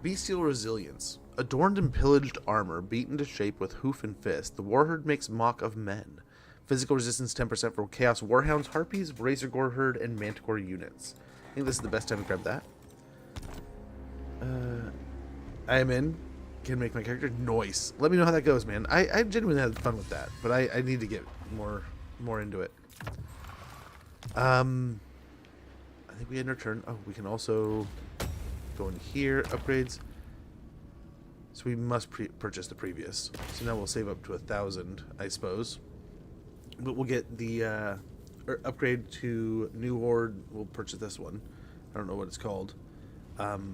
Bestial Resilience. Adorned and pillaged armor, beaten to shape with hoof and fist, the warherd makes mock of men. Physical resistance 10% for Chaos Warhounds, Harpies, Razorgore Herd, and Manticore units. I think this is the best time to grab that. I am in. Can make my character noise. Let me know how that goes, man. I genuinely had fun with that, but I need to get more into it. I think we end our turn. Oh, we can also go in here. Upgrades. So we must purchase the previous. So now we'll save up to 1,000, I suppose. But we'll get the upgrade to New Horde. We'll purchase this one. I don't know what it's called. But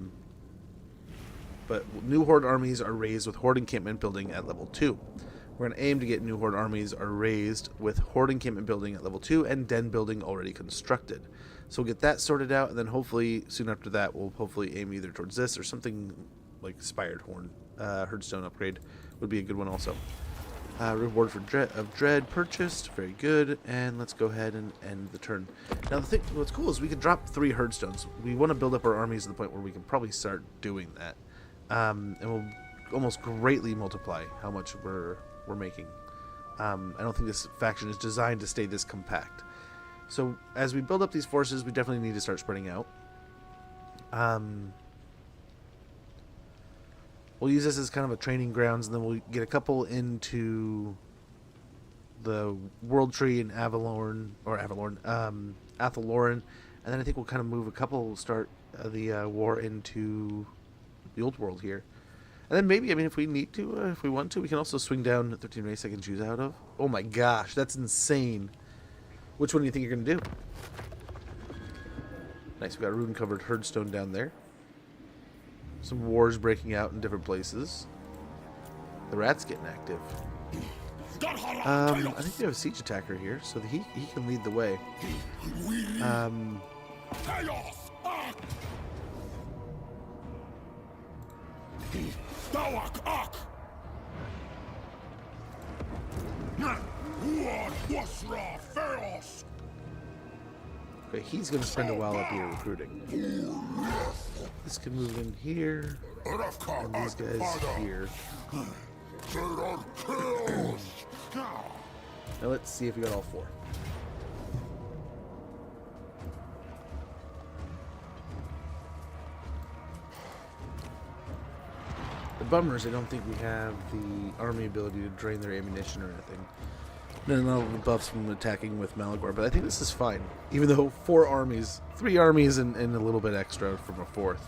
New Horde armies are raised with Horde encampment building at level 2. We're going to aim to get New Horde armies are raised with Horde encampment building at level 2 and den building already constructed. So we'll get that sorted out, and then hopefully soon after that we'll hopefully aim either towards this or something like Spired Horn. Herdstone upgrade would be a good one also. Reward for Dread purchased. Very good. And let's go ahead and end the turn. Now, what's cool is we can drop 3 Herdstones. We want to build up our armies to the point where we can probably start doing that. And we'll almost greatly multiply how much we're making. I don't think this faction is designed to stay this compact. So as we build up these forces, we definitely need to start spreading out. We'll use this as kind of a training grounds, and then we'll get a couple into the World Tree in Athaloran, and then I think we'll kind of move a couple, start the war into the Old World here. And then maybe, I mean, if we need to, if we want to, we can also swing down 13 race I can choose out of. Oh my gosh, that's insane. Which one do you think you're going to do? Nice, we got a rune-covered Herdstone down there. Some wars breaking out in different places. The rat's getting active. I think we have a siege attacker here, so he can lead the way. Okay, he's going to spend a while up here recruiting. This can move in here, and these guys here. Now let's see if we got all 4. The bummer is I don't think we have the army ability to drain their ammunition or anything. Then all the buffs from attacking with Malagor, but I think this is fine. Even though 3 armies and a little bit extra from a 4th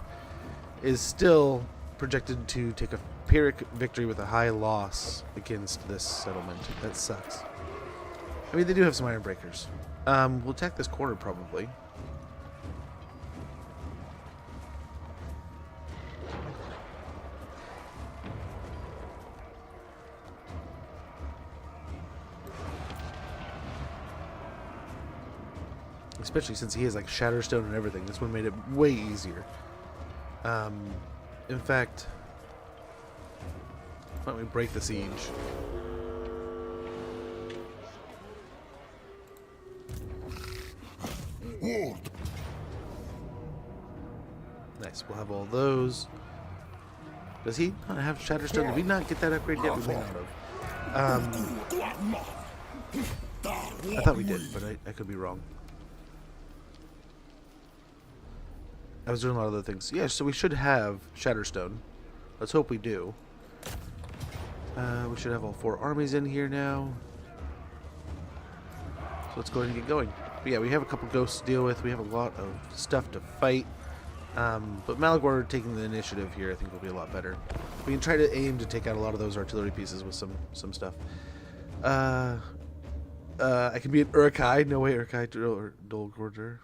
is still projected to take a Pyrrhic victory with a high loss against this settlement. That sucks. I mean, they do have some Iron Breakers. We'll attack this corner probably. Especially since he has like Shatterstone and everything. This one made it way easier. In fact, why don't we break the siege? Nice, we'll have all those. Does he not have Shatterstone? Did we not get that upgrade yet? We may not have. I thought we did, but I could be wrong. I was doing a lot of other things. Yeah, so we should have Shatterstone. Let's hope we do. We should have all 4 armies in here now. So let's go ahead and get going. But yeah, we have a couple ghosts to deal with. We have a lot of stuff to fight. But Malagor taking the initiative here I think will be a lot better. We can try to aim to take out a lot of those artillery pieces with some stuff. I can be an Uruk-hai. No way, Uruk-hai or Dolgorder.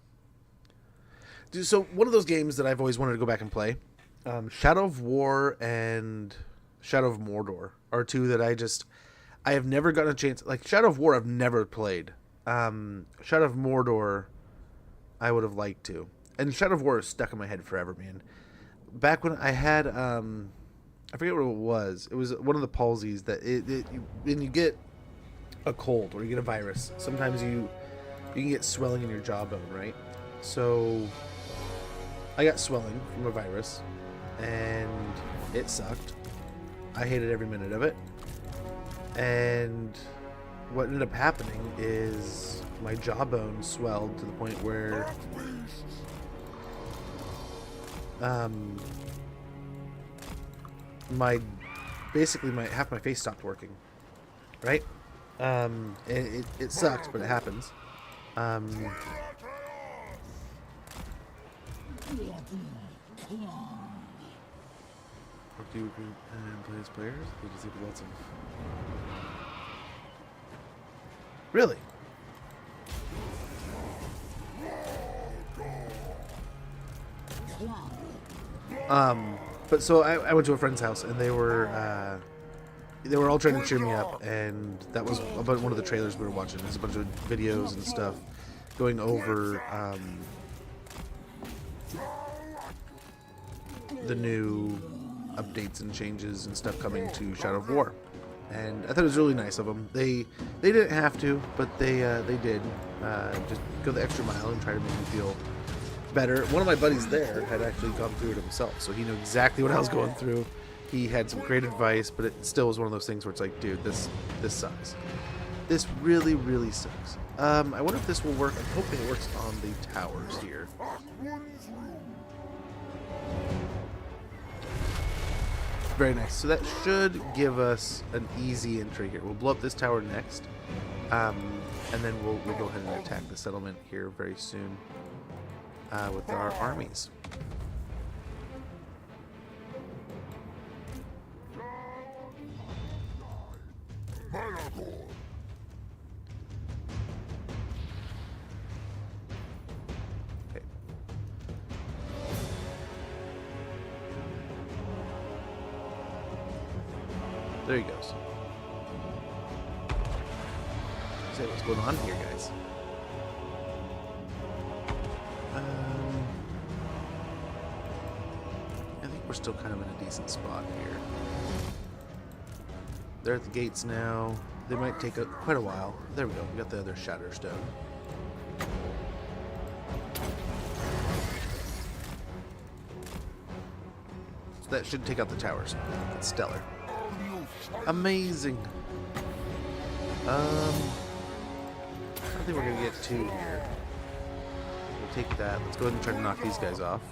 So one of those games that I've always wanted to go back and play, Shadow of War and Shadow of Mordor are 2 that I have never gotten a chance. Like Shadow of War, I've never played. Shadow of Mordor, I would have liked to. And Shadow of War is stuck in my head forever, man. Back when I had, I forget what it was. It was one of the palsies that when you get a cold or you get a virus, sometimes you can get swelling in your jawbone, right? So I got swelling from a virus, and it sucked. I hated every minute of it. And what ended up happening is my jawbone swelled to the point where half my face stopped working. Right? It sucks, but it happens. Do you and play as players? They disabled lots of. Really? But so I went to a friend's house and they were all trying to cheer me up, and that was about one of the trailers we were watching. There's a bunch of videos and stuff going over the new updates and changes and stuff coming to Shadow of War, and I thought it was really nice of them. They didn't have to, but they did just go the extra mile and try to make me feel better. One of my buddies there had actually gone through it himself, so he knew exactly what I was going through. He had some great advice, but it still was one of those things where it's like, dude, this sucks. This really, really sucks. I wonder if this will work. I'm hoping it works on the towers here. Very nice. So that should give us an easy entry here. We'll blow up this tower next, and then we'll go ahead and attack the settlement here very soon with our armies. Okay. There he goes. Say what's going on here, guys. I think we're still kind of in a decent spot here. They're at the gates now. They might take quite a while. There we go. We got the other Shatter Stone. So that should take out the towers. It's stellar. Amazing. I don't think we're gonna get two here. We'll take that. Let's go ahead and try to knock these guys off.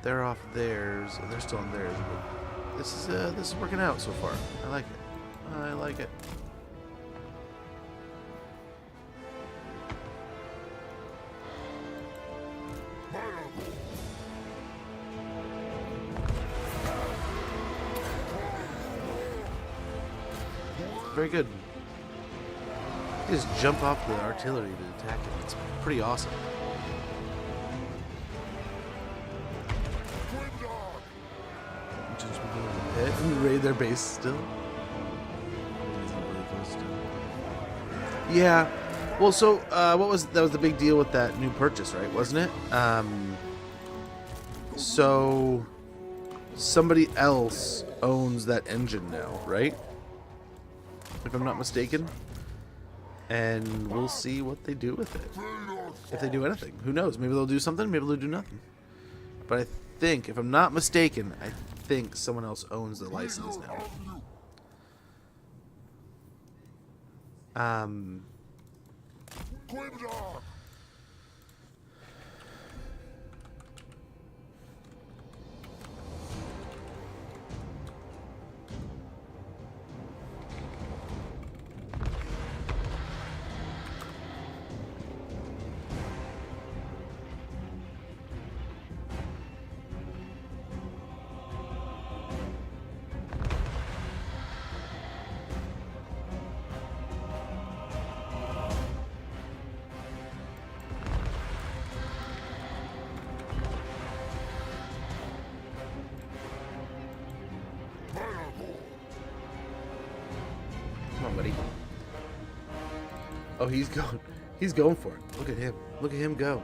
They're off theirs, and they're still on theirs. But this is working out so far. I like it. I like it. Very good. You just jump off the artillery to attack it. It's pretty awesome. And raid their base still. Yeah. Well, so that was the big deal with that new purchase, right? Wasn't it? So somebody else owns that engine now, right? If I'm not mistaken. And we'll see what they do with it. If they do anything. Who knows? Maybe they'll do something, maybe they'll do nothing. But I think, if I'm not mistaken, I think someone else owns the license now. Come on, buddy. Oh, he's going. He's going for it. Look at him. Look at him go.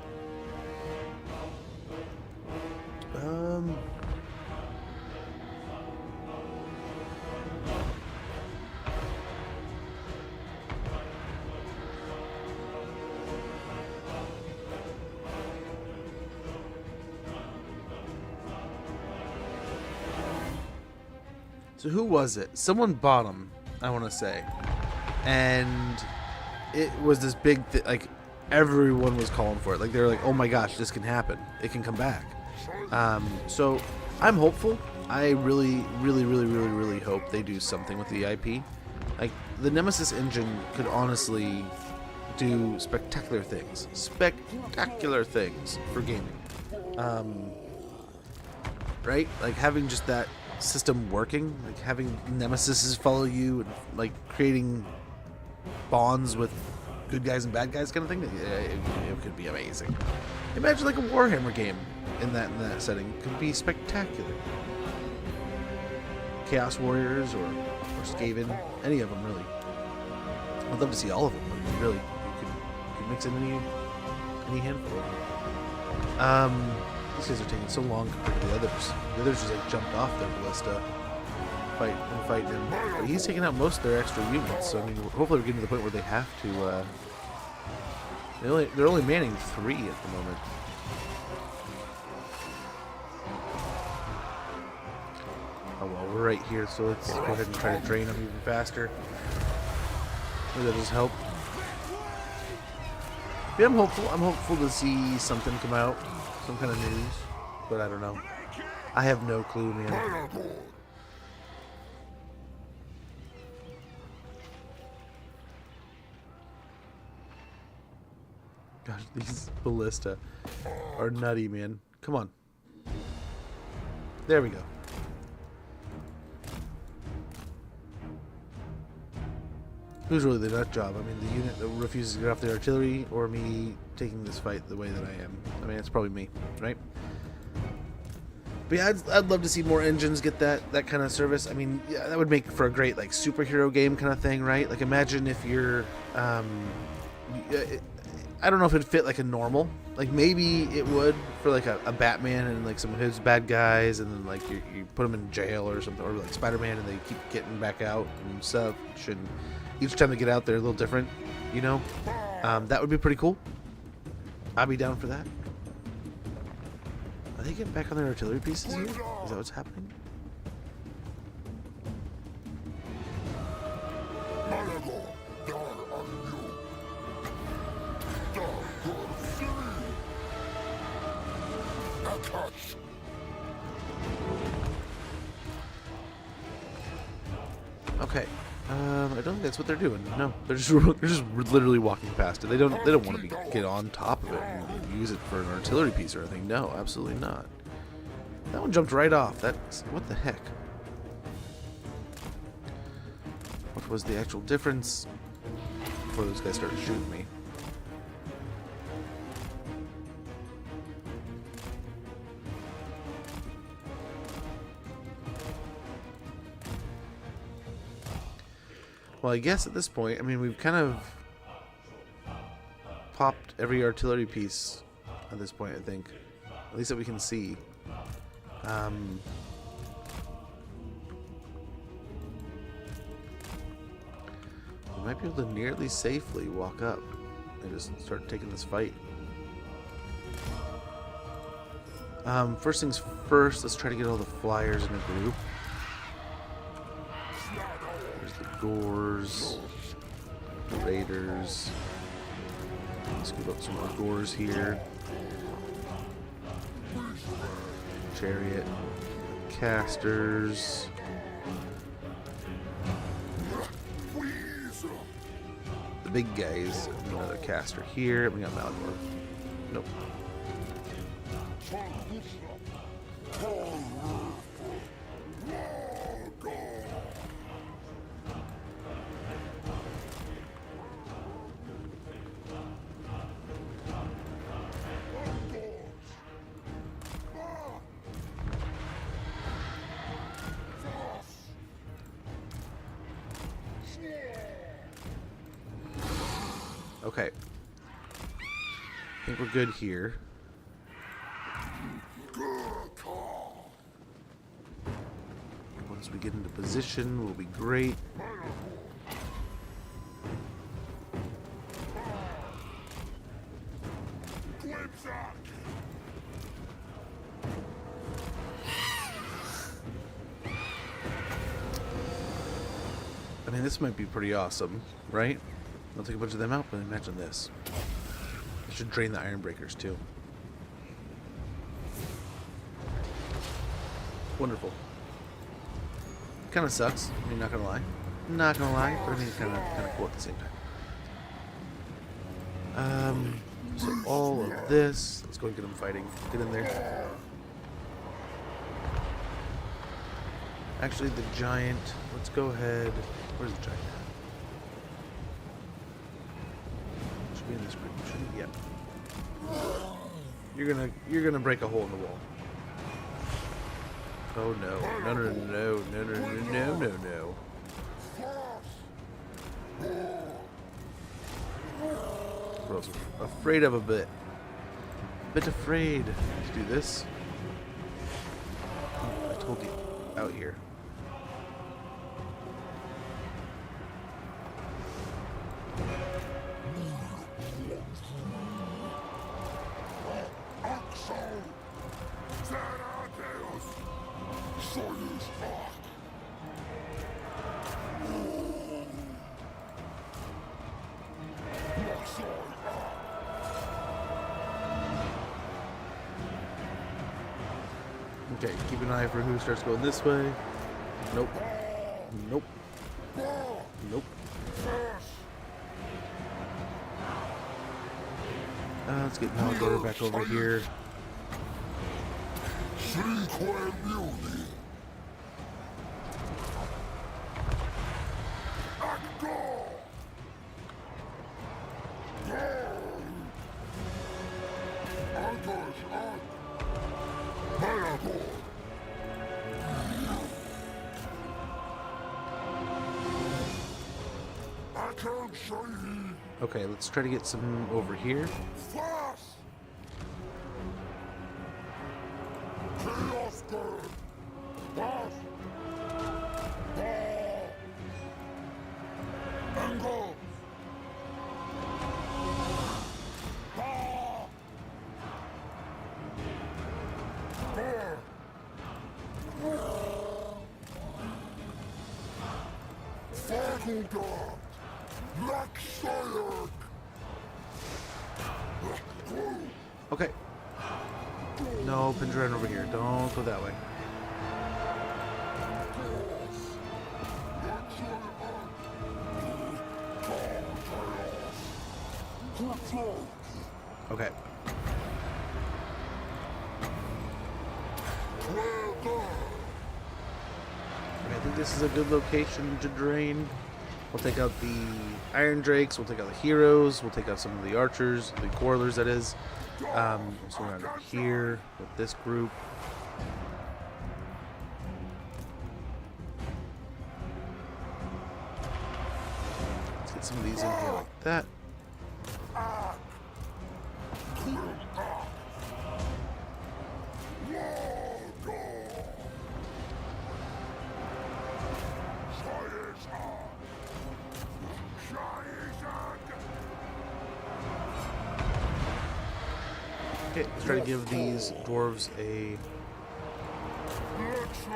So who was it? Someone bought him, I want to say. And it was this big thing. Like, everyone was calling for it. Like, they were like, oh my gosh, this can happen. It can come back. So I'm hopeful. I really, really, really, really, really hope they do something with the IP. Like, the Nemesis engine could honestly do spectacular things. Spectacular things for gaming. Right? Like having just that system working, like having nemesis follow you and like creating bonds with good guys and bad guys kind of thing. It could be amazing. Imagine like a Warhammer game in that setting. It could be spectacular. Chaos Warriors or Skaven, any of them really. I'd love to see all of them. I mean, really, you could mix in any handful of them. These guys are taking so long compared to the others. The others just like jumped off their ballista, fighting him. But he's taking out most of their extra units. So I mean, hopefully we're getting to the point where they have to. They're only manning 3 at the moment. Oh well, we're right here, so let's go ahead and try to drain them even faster. Maybe that'll just help. Yeah, I'm hopeful. I'm hopeful to see something come out, some kind of news, but I don't know. I have no clue, man. Gosh, these ballista are nutty, man. Come on. There we go. Who's really the nut job? I mean, the unit that refuses to get off the artillery, or me taking this fight the way that I am? I mean, it's probably me, right? But yeah, I'd love to see more engines get that kind of service. I mean, yeah, that would make for a great like superhero game kind of thing, right? Like imagine if you're, I don't know if it'd fit like a normal. Like maybe it would for like a Batman and like some of his bad guys, and then like you put them in jail or something, or like Spider-Man and they keep getting back out and stuff. And each time they get out, they're a little different, you know? That would be pretty cool. I'd be down for that. Are they getting back on their artillery pieces here? Is that what's happening? Okay. I don't think that's what they're doing. No, they're just literally walking past it. They don't want to get on top of it and use it for an artillery piece or anything. No, absolutely not. That one jumped right off. That's what the heck. What was the actual difference before those guys started shooting me? Well, I guess at this point, I mean, we've kind of popped every artillery piece at this point, I think. At least that we can see. We might be able to nearly safely walk up and just start taking this fight. First things first, let's try to get all the flyers in a group. Gores, raiders. Let's give up some more gores here. Chariot, casters. The big guys. Another caster here. We got Malgor. Nope. Okay. I think we're good here. Once we get into position, we'll be great. I mean, this might be pretty awesome, right? I'll take a bunch of them out, but imagine this. I should drain the iron breakers too. Wonderful. Kind of sucks. I mean, not gonna lie. Not gonna lie, but I mean, kind of cool at the same time. So all of this. Let's go and get them fighting. Get in there. Actually, the giant. Let's go ahead. Where's the giant? Should be in this group. Shouldn't he? Yep. You're gonna break a hole in the wall. Oh no! No! No! No! No! No! No! No! No! Bro's afraid of a bit. Bit afraid to do this. I told you. Out here. Okay, keep an eye for who starts going this way. Nope. Nope. Nope. Let's get Malagor back over here. Okay, let's try to get some over here. Okay. No, Pandora over here. Don't go that way. Okay. I think this is a good location to drain. We'll take out the Iron Drakes, we'll take out the heroes, we'll take out some of the archers, the quarrelers that is. So around over here with this group. Let's get some of these in here like that. Okay, let's try to give these dwarves a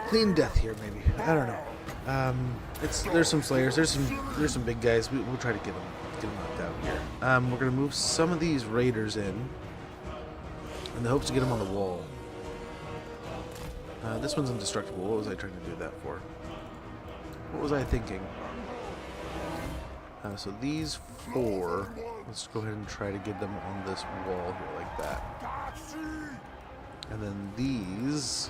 clean death here, maybe. I don't know. There's some slayers, there's some big guys. We'll try to get them knocked out here. We're gonna move some of these raiders in the hopes to get them on the wall. This one's indestructible. What was I trying to do that for? What was I thinking? So these four, let's go ahead and try to get them on this wall here like that. And then these,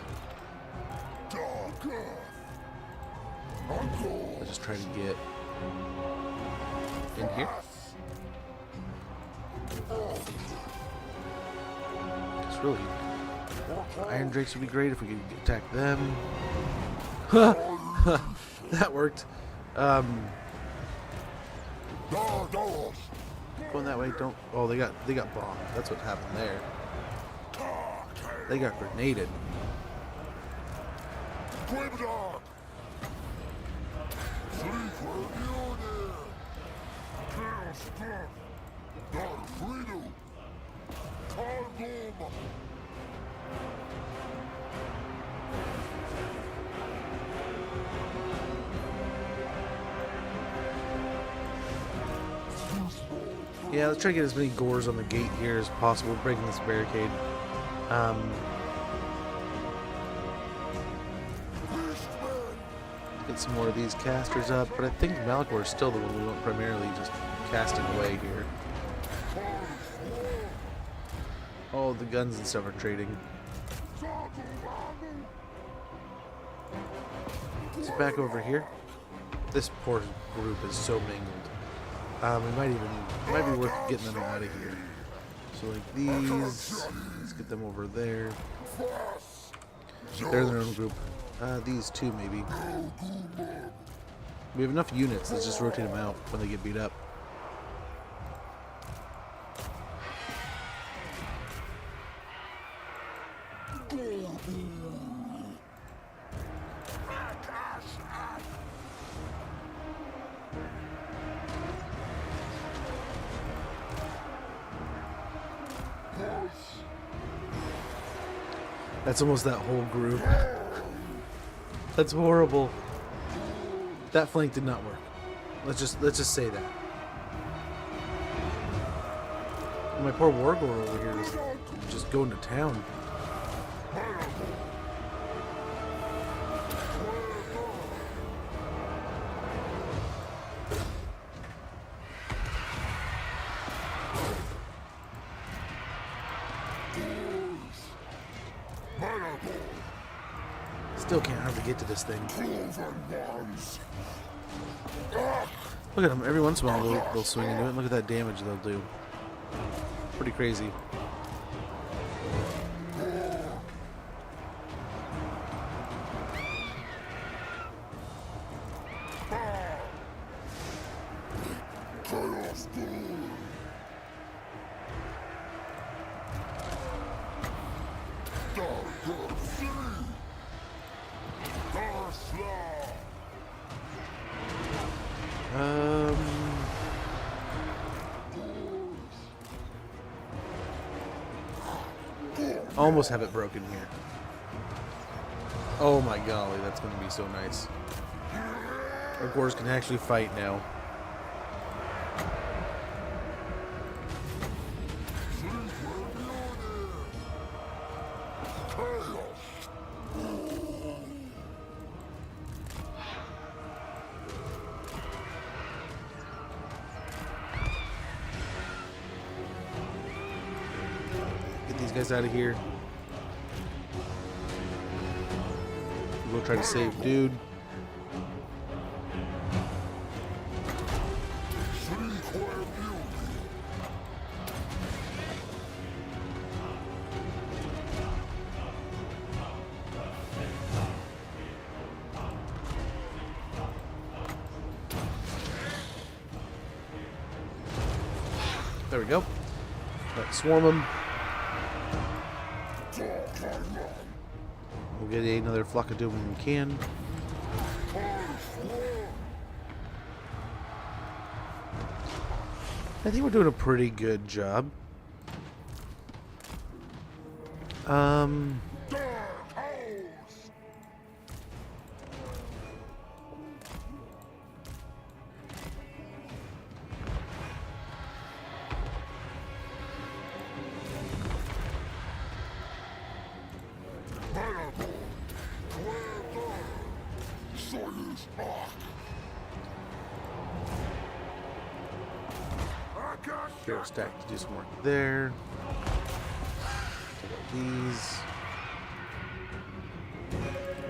let's just try to get in here. Because really, Iron Drakes would be great if we could attack them. That worked. Going that way, don't. Oh, they got bombed. That's what happened there. They got grenaded. Yeah, let's try to get as many gores on the gate here as possible, breaking this barricade. Get some more of these casters up, but I think Malagor is still the one we want primarily just casting away here. All the guns and stuff are trading. So back over here. This poor group is so mangled. It might be worth getting them out of here. So like these, let's get them over there. They're in their own group. These two maybe. We have enough units. Let's just rotate them out when they get beat up. That's almost that whole group. That's horrible. That flank did not work. Let's just say that. My poor Wargor over here is just going to town. Still can't hardly get to this thing. Look at them. Every once in a while they'll swing into it. And look at that damage they'll do. Pretty crazy. Almost have it broken here. Oh my golly, that's going to be so nice. Our Gors can actually fight now. Get these guys out of here. We'll try to save dude. There we go. Let's swarm them. We'll get another flock of doom when we can. I think we're doing a pretty good job. Hero stack to do some work there. Take out these.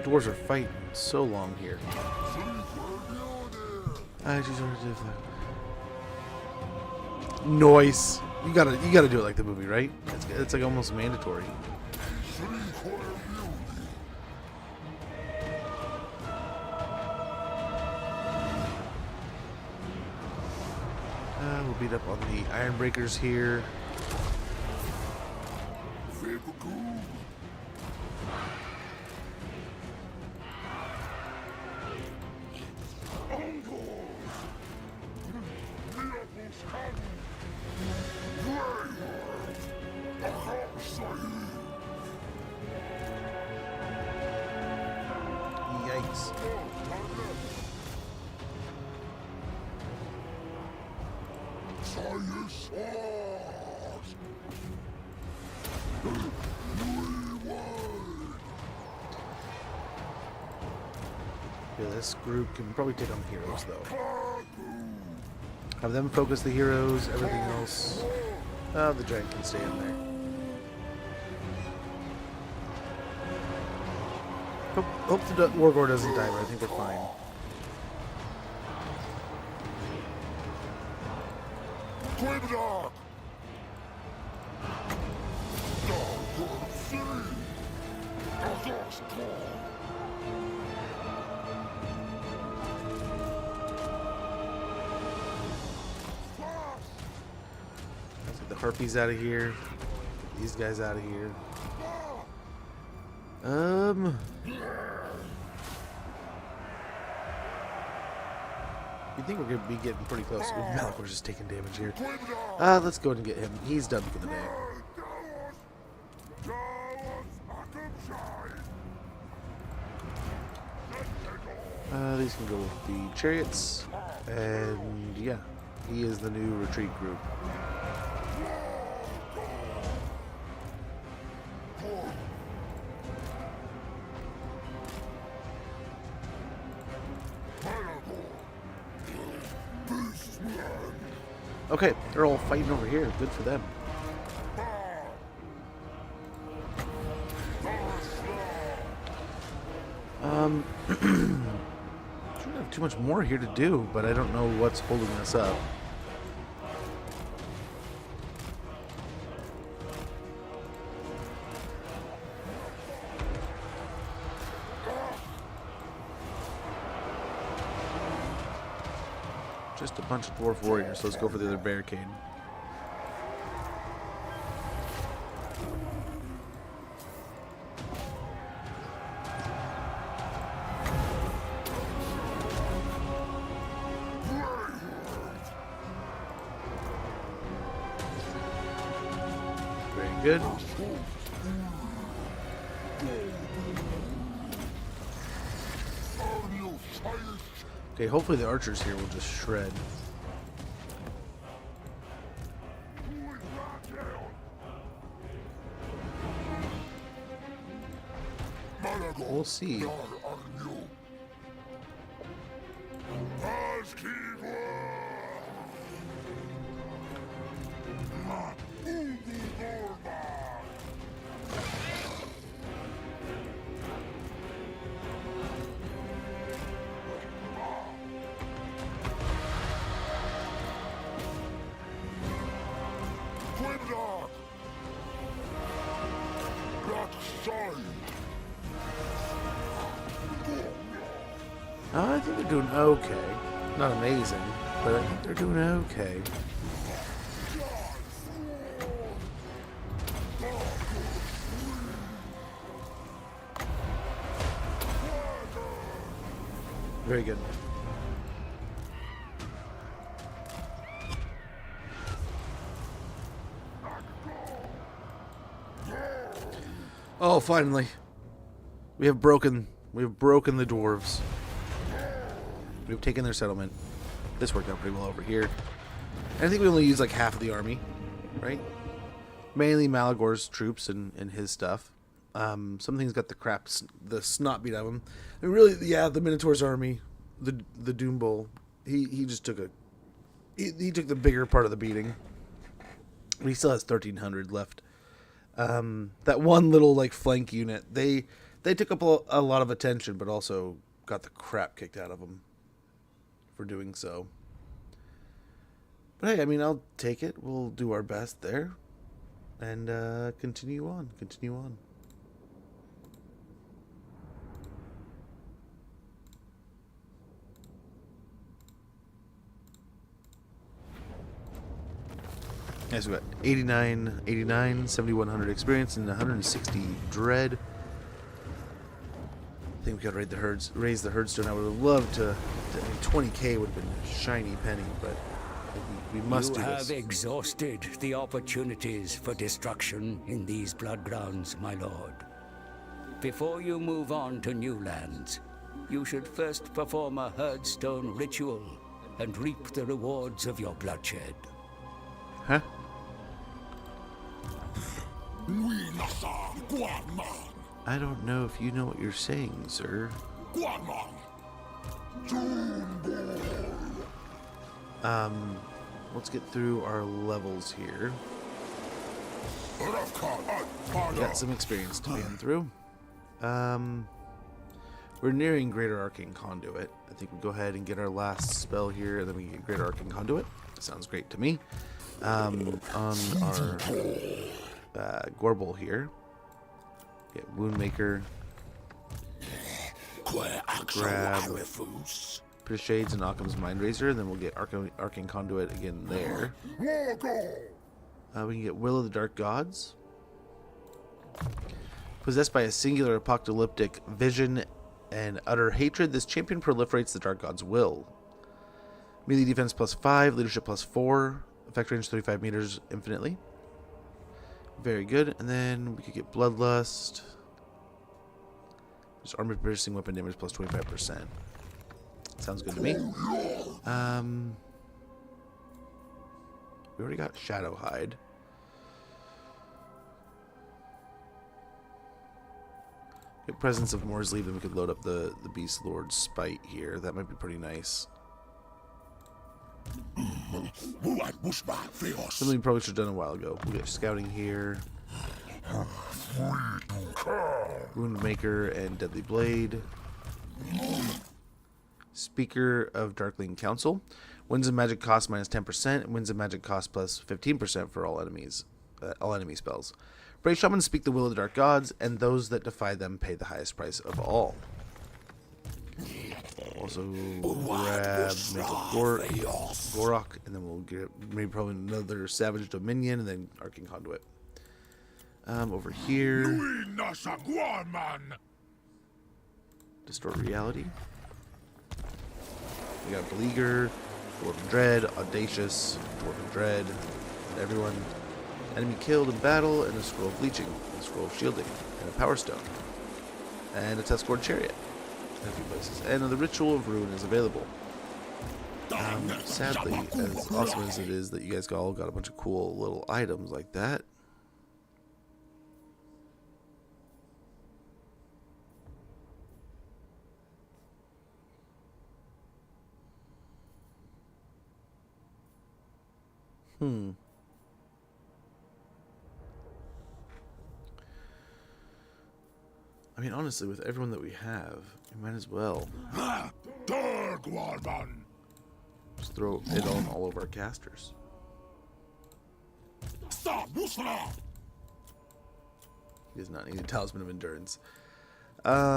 Dwarves are fighting so long here. Noise. You gotta do it like the movie, right? It's like almost mandatory. We'll beat up on the Iron Breakers here. Yikes. Yeah, this group can probably take on heroes though. Have them focus the heroes, everything else. The giant can stay in there. Hope the Wargore doesn't die, but I think we're fine. Grimdark! Let's get the harpies out of here. These guys out of here. You think we're gonna be getting pretty close? Ooh, Malicor's just taking damage here. Let's go ahead and get him. He's done for the day. These can go with the chariots, and yeah, he is the new retreat group. Okay, they're all fighting over here. Good for them. Shouldn't have too much more here to do, but I don't know what's holding us up. Just a bunch of dwarf warriors, so let's go for the other barricade. Very good. Okay, hopefully the archers here will just shred. We'll see. I think they're doing okay. Not amazing, but I think they're doing okay. Very good. Oh, finally. We have broken the dwarves. We've taken their settlement. This worked out pretty well over here. And I think we only used like half of the army, right? Mainly Malagor's troops and his stuff. Some things got the snot beat out of him. I mean, really, yeah, the Minotaur's army, the Doom Bull, he just took he took the bigger part of the beating. But he still has 1,300 left. That one little like flank unit, they took up a lot of attention, but also got the crap kicked out of them for doing so. But hey, I mean, I'll take it. We'll do our best there, and continue on. Yes, we got 89, 7,100 experience, and 160 dread. I think we could raise the herds stone. I would have loved to. I mean, 20k would have been a shiny penny, but we must do this. You have exhausted the opportunities for destruction in these bloodgrounds, my lord. Before you move on to new lands, you should first perform a herdstone ritual and reap the rewards of your bloodshed. Huh? I don't know if you know what you're saying, sir. Let's get through our levels here. Got some experience to ban through. We're nearing Greater Arcane Conduit. I think we go ahead and get our last spell here, and then we get Greater Arcane Conduit. Sounds great to me. On our Gorbel here, get Woundmaker, grab Pit of Shades and Occam's Mindrazor, and then we'll get Arcane Conduit again there. We can get Will of the Dark Gods. Possessed by a singular apocalyptic vision and utter hatred, this champion proliferates the Dark God's will. Melee defense +5, leadership +4, effect range 35 meters infinitely. Very good. And then we could get Bloodlust. Just armor piercing weapon damage +25%. Sounds good to me. We already got Shadow Hide. Get Presence of Moore's Leave, then we could load up the Beast Lord's Spite here. That might be pretty nice. Something we probably should have done a while ago. We'll get Scouting here. Woundmaker and Deadly Blade. Speaker of Darkling Council. Winds of Magic cost -10%. Winds of Magic cost +15% for all enemies. All enemy spells. Brave Shamans speak the will of the Dark Gods, and those that defy them pay the highest price of all. Also grab Gorok, and then we'll get maybe probably another Savage Dominion, and then Arcane Conduit. Over here, Distort Reality. We got Beleaguer, Dwarven Dread, Audacious, Dwarven Dread, and everyone. Enemy killed in battle, and a Scroll of Leeching, a Scroll of Shielding, and a Power Stone, and a Test-Scored Chariot in a few places. And the Ritual of Ruin is available. Sadly, as awesome as it is that you guys all got a bunch of cool little items like that, I mean, honestly, with everyone that we have, we might as well just throw it on all of our casters. He does not need a Talisman of Endurance. There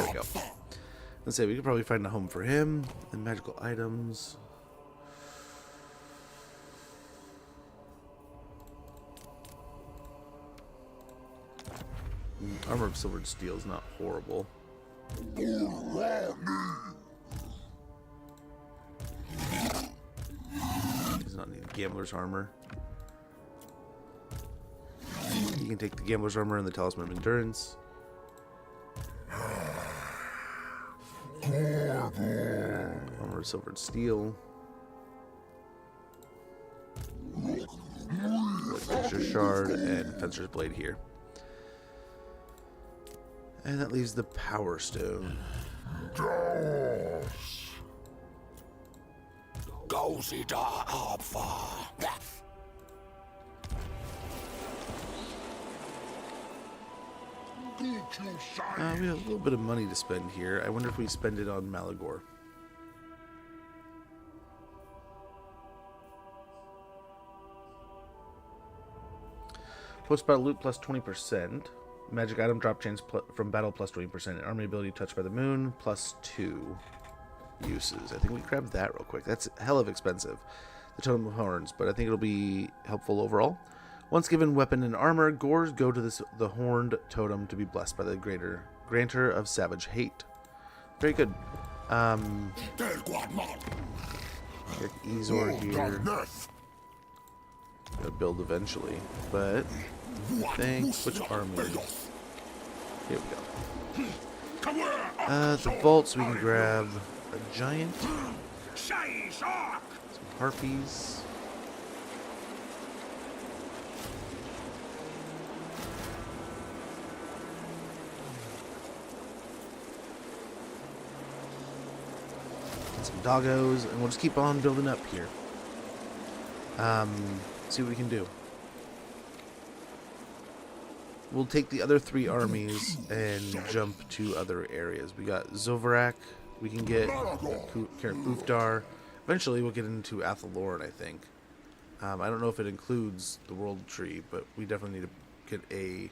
we go. Let's say we could probably find a home for him. And magical items. Armor of Silvered Steel is not horrible. He does not need Gambler's Armor. You can take the Gambler's Armor and the Talisman of Endurance. Armor of Silvered Steel. Extra Shard and Fencer's Blade here. And that leaves the Power Stone. We have a little bit of money to spend here. I wonder if we spend it on Malagor. Post-battle loot plus 20%. Magic item drop chance from battle plus 20%. Army ability touched by the moon plus 2 uses. I think we grabbed that real quick. That's hell of expensive. The Totem of Horns, but I think it'll be helpful overall. Once given weapon and armor, Gores go to the horned totem to be blessed by the granter of savage hate. Very good. Ezor here. build eventually, but I think which army? Here we go. The vaults we can grab a giant, some harpies. Some doggos, and we'll just keep on building up here. See what we can do. We'll take the other 3 armies and jump to other areas. We got Zovarak, we can get Ufdar. Eventually we'll get into Athelorn, I think. I don't know if it includes the World Tree, but we definitely need to get a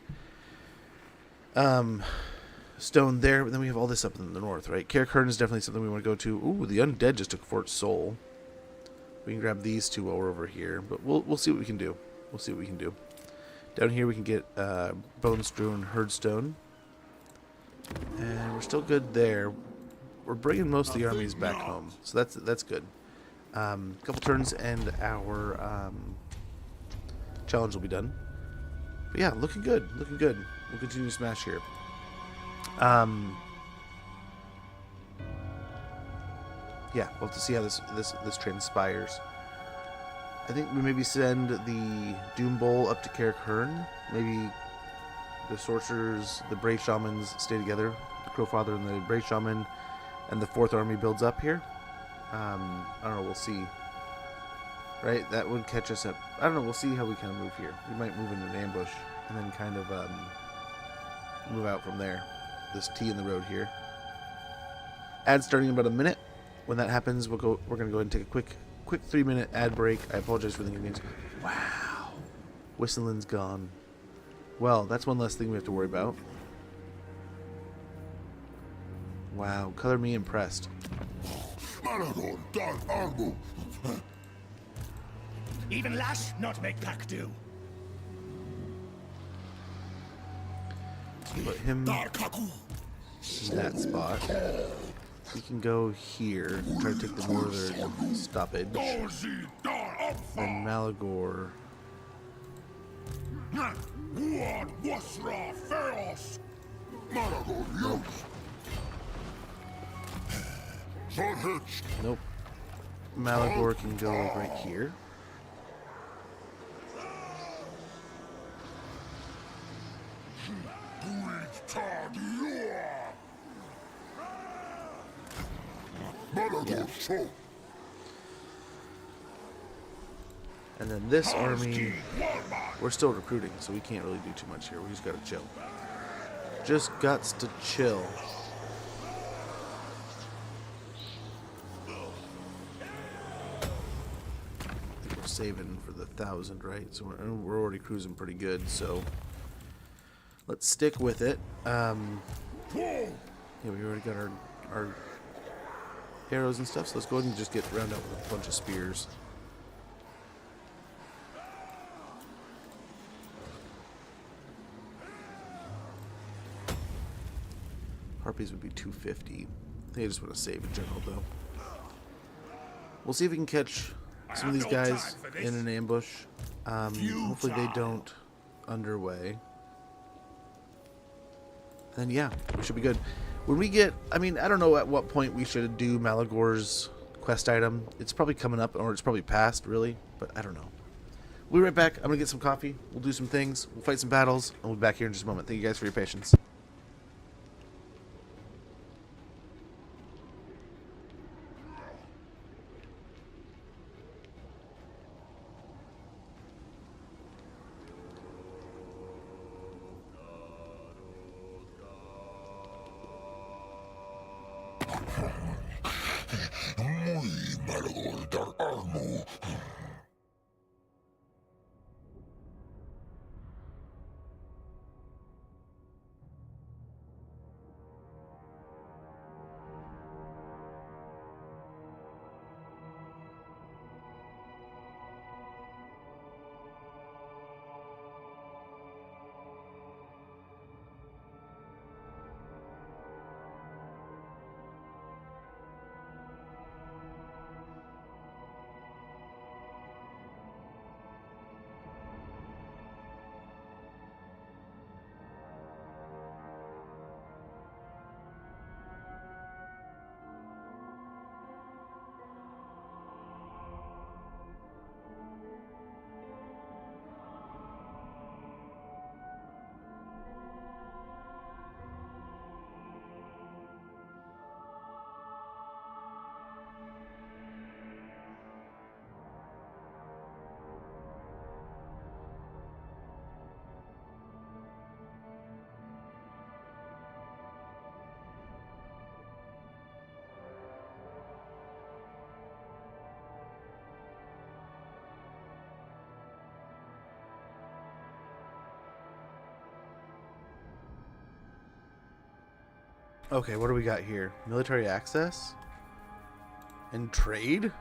stone there. But then we have all this up in the north, right? Karakern is definitely something we want to go to. Ooh, the Undead just took Fort Sol. We can grab these 2 while we're over here, but we'll see what we can do. We'll see what we can do. Down here we can get Bone Strewn Herdstone, and we're still good there. We're bringing most of the armies back home, so that's good. A couple turns and our challenge will be done. But yeah, looking good, looking good. We'll continue to smash here. Yeah, we'll have to see how this transpires. I think we maybe send the Doom Bowl up to Karakern. Maybe the Sorcerers, the Brave Shamans stay together. The Crowfather and the Brave Shaman, and the 4th army builds up here. I don't know, we'll see. Right, that would catch us up. I don't know, we'll see how we kind of move here. We might move into an ambush and then kind of move out from there. This T in the road here. Ad starting in about a minute. When that happens, we're going to go ahead and take a quick 3-minute ad break. I apologize for the inconvenience. Wow. Whistlin's gone. Well, that's one less thing we have to worry about. Wow, color me impressed. Even Lash not make pack do. Put him in that spot. We can go here, try to take the northern stoppage. Then Malagor. Nope. Malagor can go right here. Yeah. And then this army, we're still recruiting, so we can't really do too much here. We just gotta chill. Just gots to chill. I think we're saving for the 1,000, right? So we're already cruising pretty good, so let's stick with it. Yeah, we already got our arrows and stuff, so let's go ahead and just round out with a bunch of spears. Harpies would be 250. I think I just want to save in general, though. We'll see if we can catch some of these guys in an ambush. Hopefully they don't underway. And yeah, we should be good. When we get, I mean, I don't know at what point we should do Malagor's quest item. It's probably coming up, or it's probably past, really, but I don't know. We'll be right back. I'm going to get some coffee. We'll do some things. We'll fight some battles, and we'll be back here in just a moment. Thank you guys for your patience. Okay, what do we got here? Military access? And trade?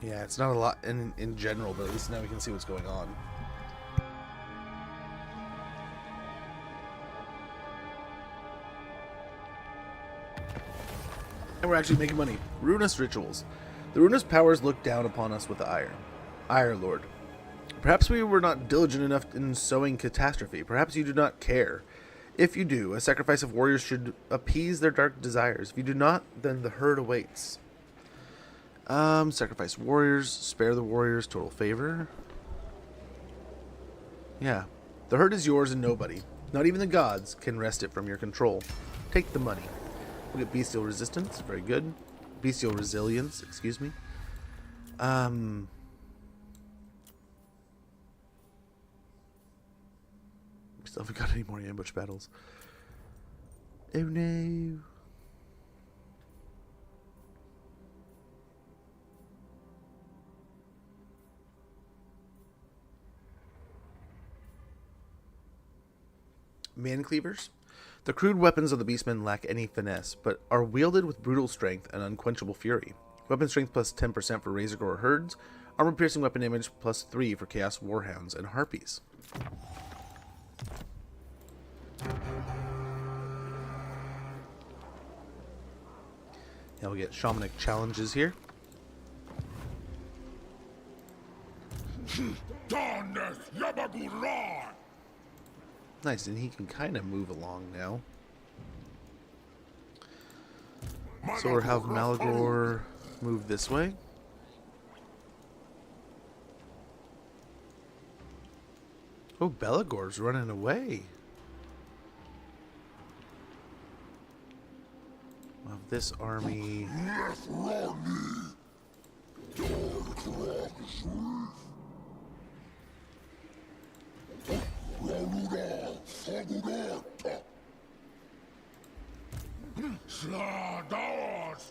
Yeah, it's not a lot in general, but at least now we can see what's going on. And we're actually making money. Ruinous rituals. The ruinous powers look down upon us with ire. Ire, Lord. Perhaps we were not diligent enough in sowing catastrophe. Perhaps you do not care. If you do, a sacrifice of warriors should appease their dark desires. If you do not, then the herd awaits. Sacrifice warriors, spare the warriors, total favor. Yeah. The herd is yours and nobody, not even the gods, can wrest it from your control. Take the money. We'll get bestial resistance, very good. Bestial resilience, excuse me. We still haven't got any more ambush battles. Oh no. Man cleavers. The crude weapons of the beastmen lack any finesse, but are wielded with brutal strength and unquenchable fury. Weapon strength plus 10% for razor gore herds. Armor piercing weapon damage plus 3 for chaos warhounds and harpies. Yeah, we'll get shamanic challenges here. Nice, and he can kind of move along now. So we'll have Malagor move this way. Oh, Belagor's running away. We'll have this army.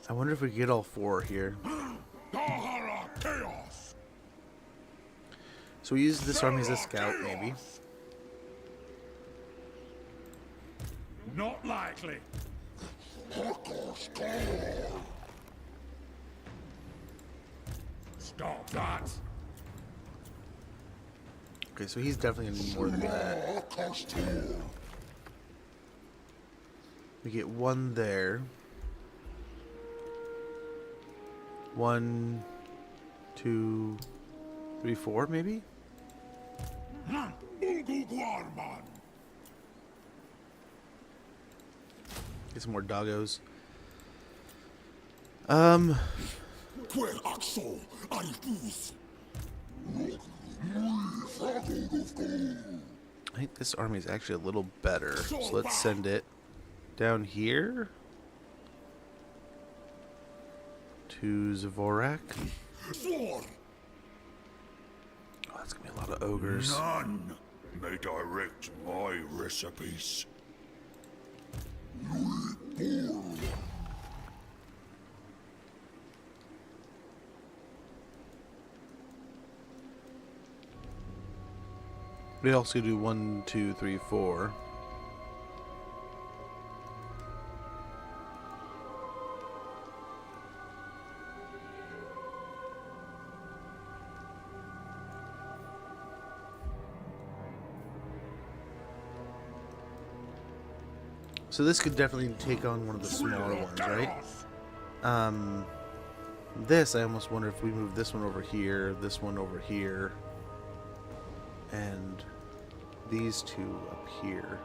I wonder if we get all four here. So we use this army as a scout, maybe. Not likely. Stop that. Okay, so he's definitely gonna need more than that. We get one there. 1, 2, 3, 4, maybe? Get some more doggos. I think this army is actually a little better. So let's send it down here to Zvorak. Oh, that's gonna be a lot of ogres. None may direct my recipes. We also do 1, 2, 3, 4. So this could definitely take on one of the smaller ones, right? This, I almost wonder if we move this one over here, this one over here, and these two up here.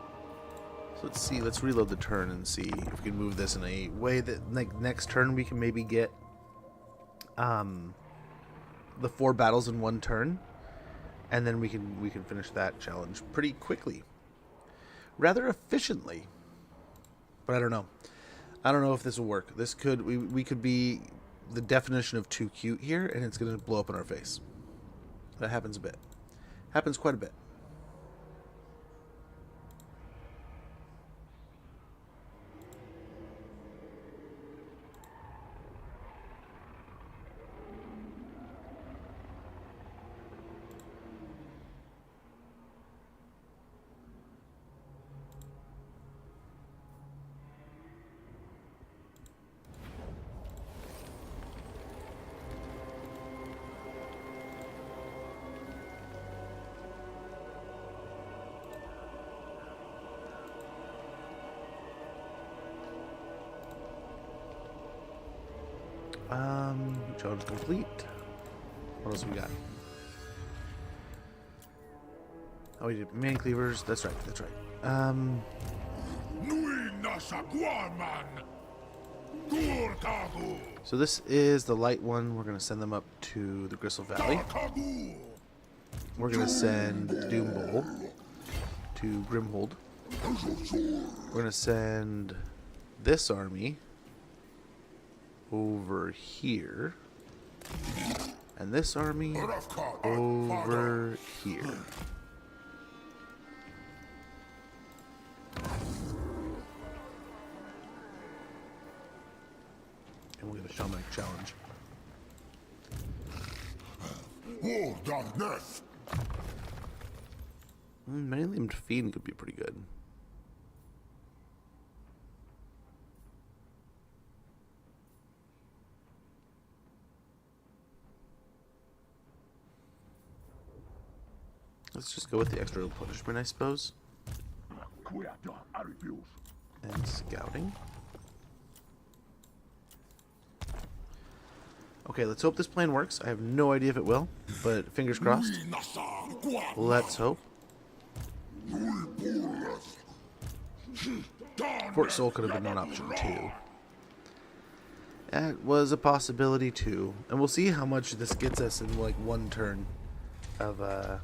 So let's see, let's reload the turn and see if we can move this in a way that like next turn we can maybe get the 4 battles in one turn, and then we can finish that challenge pretty quickly, rather efficiently. But I don't know. I don't know if this will work. This could we could be the definition of too cute here, and it's gonna blow up in our face. That happens a bit. Happens quite a bit. Challenge complete. What else we got? Oh, we did man cleavers. That's right. That's right. Nui nasa guaman. Kurkagu. So this is the light one. We're gonna send them up to the Gristle Valley. Kagu. We're gonna send Doombowl to Grimhold. We're gonna send this army over here, and this army over here. And we'll get a shamanic challenge. War darkness. Many-limbed fiend could be pretty good. Let's just go with the extra punishment, I suppose. And scouting. Okay, let's hope this plan works. I have no idea if it will, but fingers crossed. Let's hope. Fort Soul could have been one option too. That was a possibility too. And we'll see how much this gets us in like one turn of the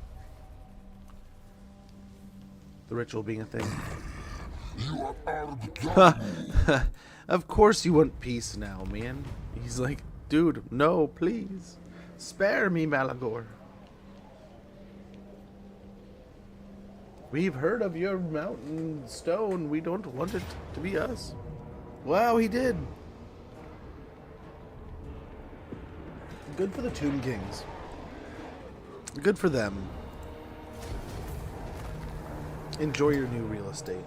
ritual being a thing. Of course you want peace now, man. He's like, dude, no, please. Spare me, Malagor. We've heard of your mountain stone. We don't want it to be us. Wow, he did. Good for the Tomb Kings. Good for them. Enjoy your new real estate.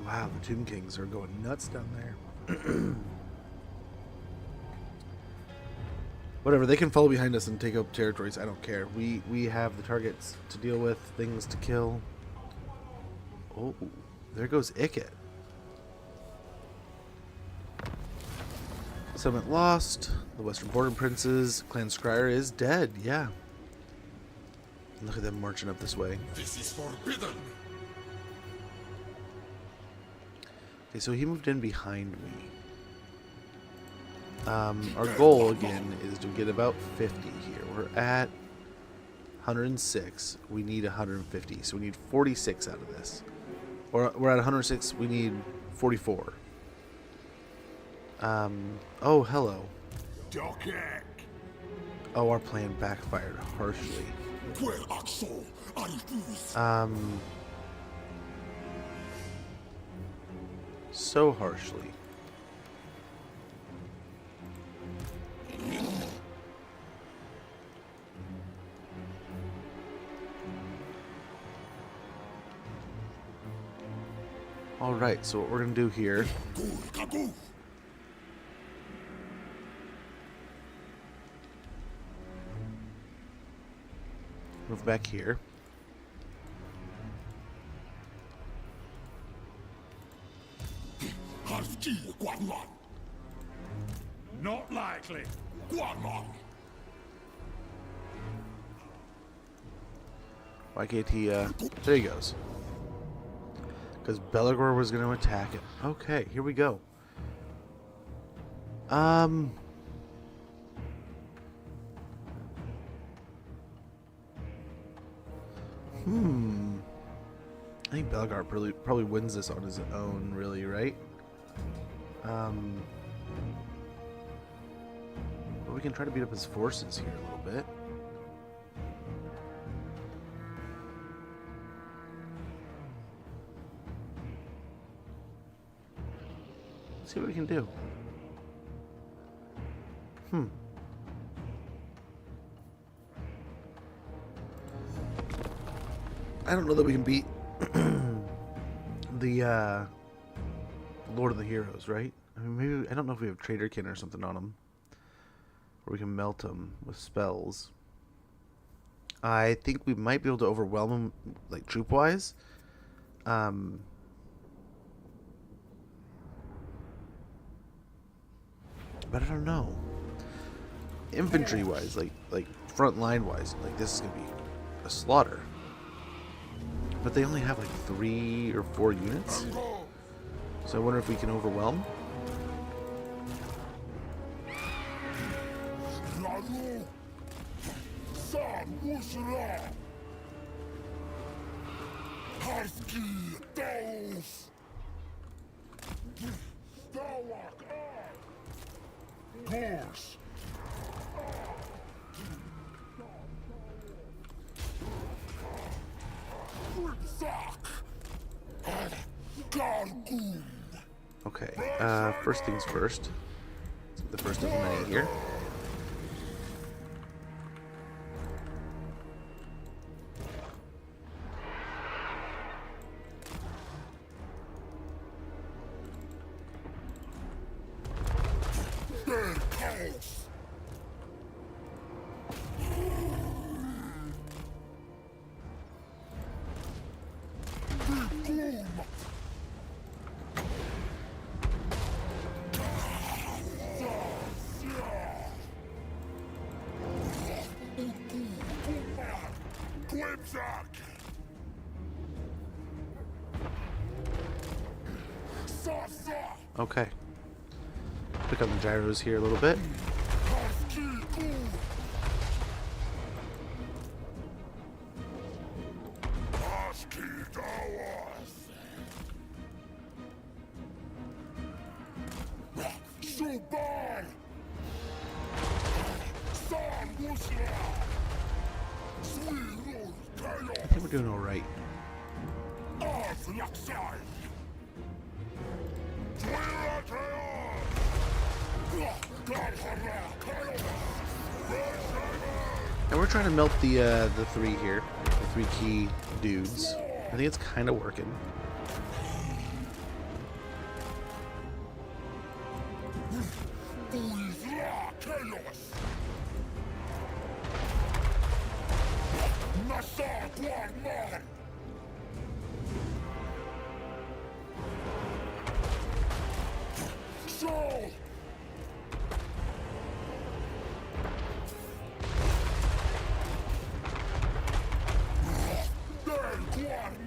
Wow, the Tomb Kings are going nuts down there. Whatever, they can follow behind us and take up territories. I don't care. We have the targets to deal with, things to kill. Oh, there goes Ikit. Settlement lost. The Western Border Princes. Clan Scryer is dead. Yeah. Look at them marching up this way. This is forbidden. Okay, so he moved in behind me. Our goal again is to get about 50 here. We're at 106. We need 150, so we need 46 out of this. Or we're at 106. We need 44. Oh, hello. Oh, our plan backfired harshly. So harshly. All right, so what we're gonna do here. Move back here. Not likely. Why can't he, there he goes. Because Belagor was going to attack him. Okay, here we go. I think Belagor probably wins this on his own, really, right? But we can try to beat up his forces here a little bit. Let's see what we can do. I don't know that we can beat the Lord of the Heroes, right? I mean, maybe, I don't know if we have Traderkin or something on him. Or we can melt him with spells. I think we might be able to overwhelm him, like, troop-wise. But I don't know. Infantry wise, like front line wise, like this is gonna be a slaughter. But they only have like 3 or 4 units. So I wonder if we can overwhelm. Okay, first things first. The first of many here. Okay. Pick up the gyros here a little bit. I think we're doing all right. And we're trying to melt the 3 here, the 3 key dudes. I think it's kind of working.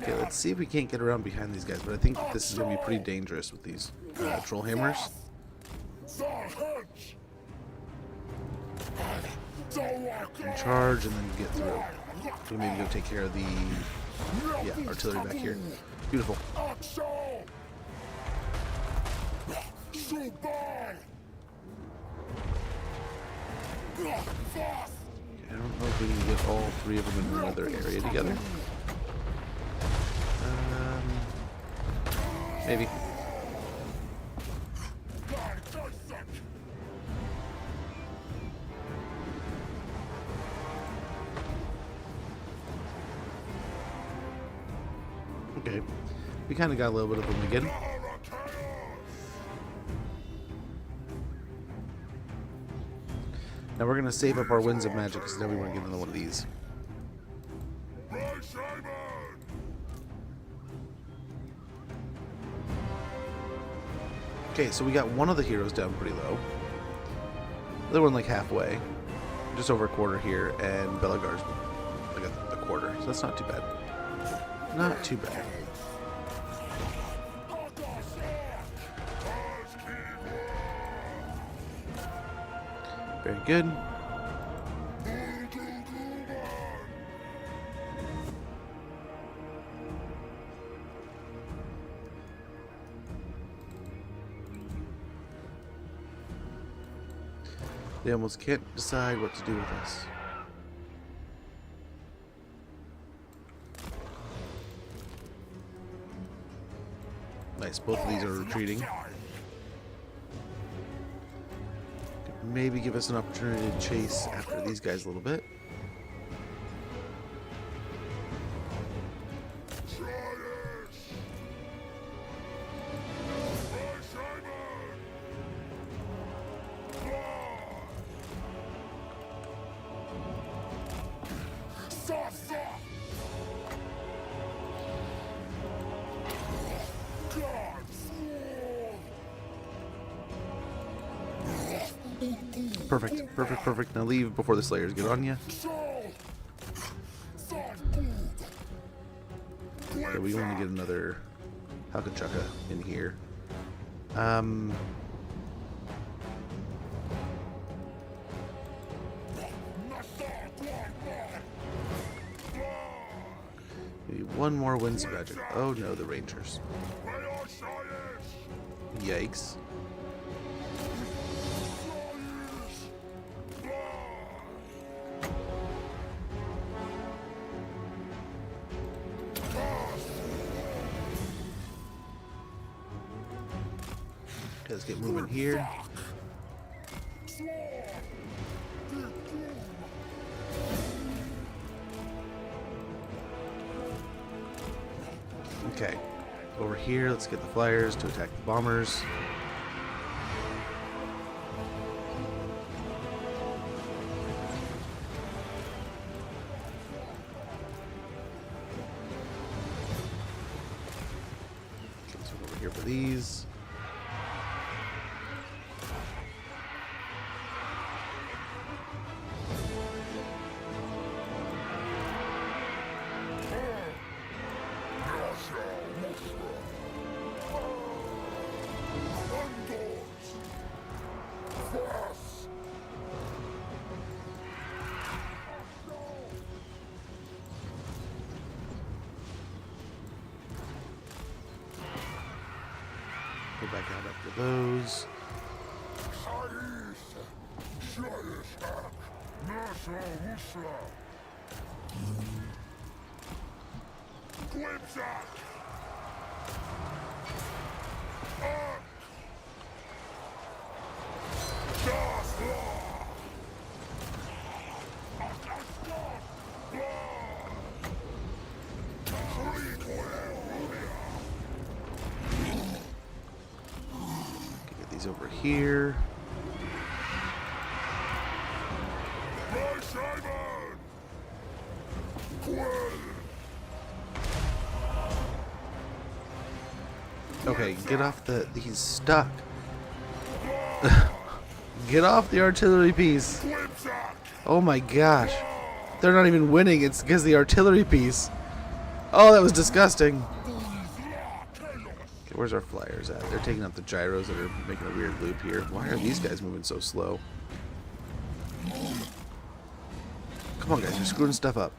Okay, let's see if we can't get around behind these guys, but I think this is going to be pretty dangerous with these troll hammers. And charge and then get through. So maybe go take care of the artillery back here. Beautiful. I don't know if we can get all 3 of them in another area together. Maybe. Okay. We kind of got a little bit of them again. Now we're going to save up our winds of magic because then we want to get another one of these. Okay, so we got one of the heroes down pretty low. The other one like halfway. Just over a quarter here, and Belagar's like a quarter. So that's not too bad. Not too bad. Very good. They almost can't decide what to do with us. Nice, both of these are retreating. Could maybe give us an opportunity to chase after these guys a little bit. Perfect, perfect, perfect. Now leave before the Slayers get on you. Yeah, we want to get another Halkachaka in here. Maybe one more Winds of Magic. Oh no, the Rangers. Yikes. Okay, let's get moving here. Okay, over here, let's get the Flyers to attack the Bombers. Okay, so over here for these. Go back out after those. Get these over here. Okay, get off the... He's stuck. Get off the artillery piece. Oh my gosh. They're not even winning. It's because of the artillery piece. Oh, that was disgusting. Okay, where's our Flyers at? They're taking out the gyros that are making a weird loop here. Why are these guys moving so slow? Come on, guys. You're screwing stuff up.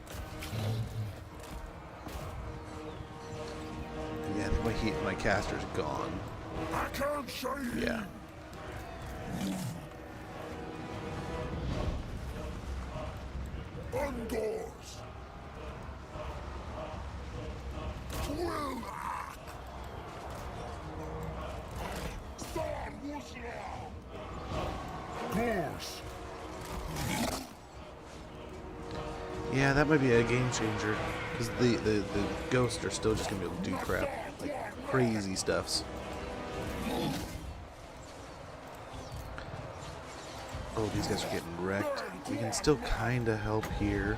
Yeah, I think my caster's gone. Yeah. Yeah, that might be a game changer. Because the ghosts are still just going to be able to do crap. Like, crazy stuffs. Oh, these guys are getting wrecked. We can still kind of help here.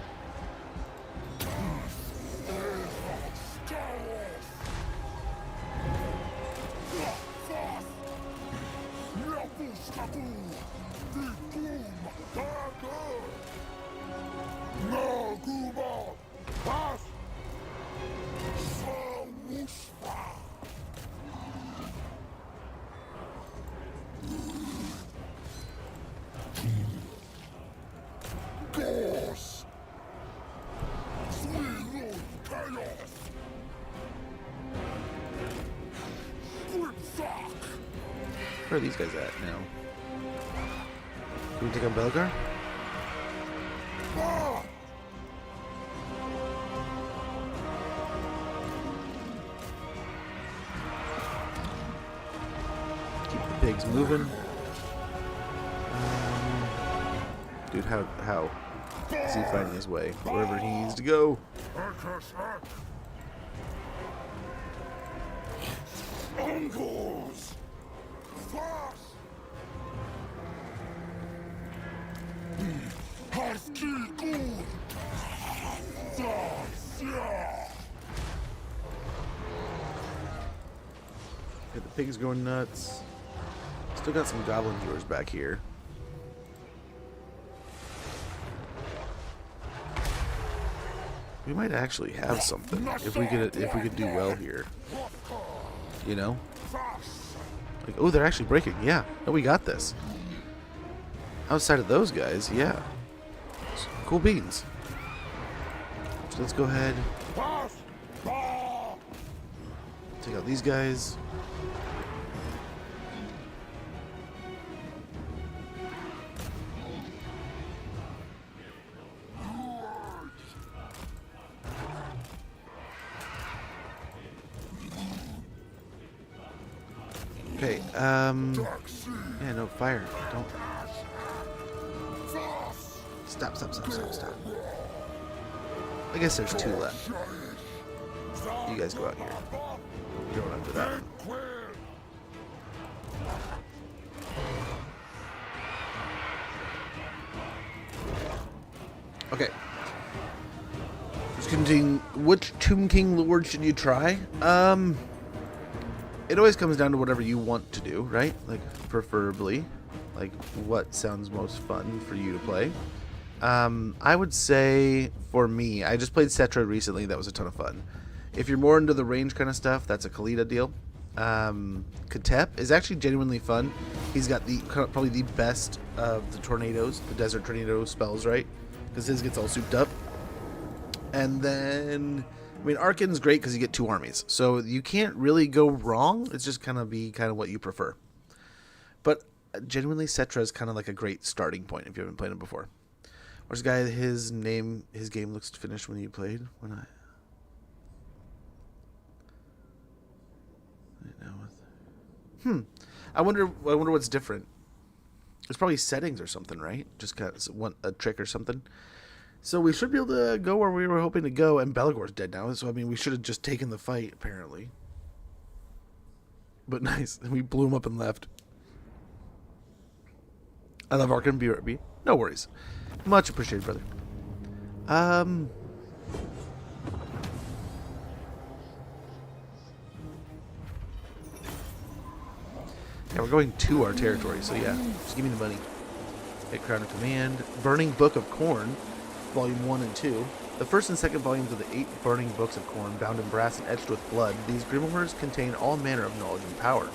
Where are these guys at now? Can we take on Belgar? Keep the pigs moving. Dude, how is he finding his way? Wherever he needs to go. Okay, the pig's going nuts. Still got some goblin viewers back here. We might actually have something if we could do well here. You know? Like, oh, they're actually breaking. Yeah. No, we got this. Outside of those guys, yeah. Cool beans. So let's go ahead. Take out these guys. Okay, yeah, no, fire. Don't. Stop. I guess there's 2 left. You guys go out here. You're going after that one. Okay. Just continuing. Which Tomb King Lord should you try? It always comes down to whatever you want to do, right? Like, preferably. Like, what sounds most fun for you to play. I would say, for me, I just played Cetra recently. That was a ton of fun. If you're more into the range kind of stuff, that's a Khalida deal. Katep is actually genuinely fun. He's got probably the best of the tornadoes, the desert tornado spells, right? Because his gets all souped up. And then, I mean, Arkin's great because you get 2 armies. So you can't really go wrong. It's just kind of what you prefer. But genuinely, Cetra is kind of like a great starting point if you haven't played him before. Where's the guy, his game looks finished when you played? When I wonder what's different. It's probably settings or something, right? Just got a trick or something. So we should be able to go where we were hoping to go, and Belagor's dead now. So I mean, we should have just taken the fight apparently. But nice, we blew him up and left. I love Arkin BRB. No worries, much appreciated, brother. Yeah, we're going to our territory, so yeah, just give me the money. Hit Crown of Command. Burning Book of Corn, Volume 1 and 2. The first and second volumes of the 8 Burning Books of Corn, bound in brass and etched with blood, these grimoires contain all manner of knowledge and power.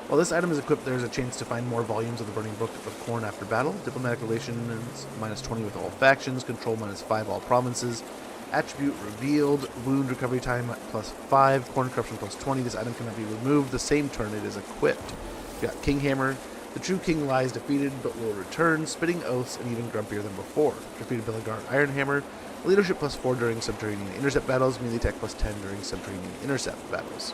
While this item is equipped, there is a chance to find more volumes of the Burning Book of Corn after battle. Diplomatic relations -20 with all factions. Control -5 all provinces. Attribute revealed. Wound recovery time +5. Corn corruption +20. This item cannot be removed the same turn it is equipped. We got King Hammer. The true king lies defeated, but will return, spitting oaths and even grumpier than before. Defeated Belagar Iron Hammer. Leadership +4 during subterranean intercept battles. Melee attack +10 during subterranean intercept battles.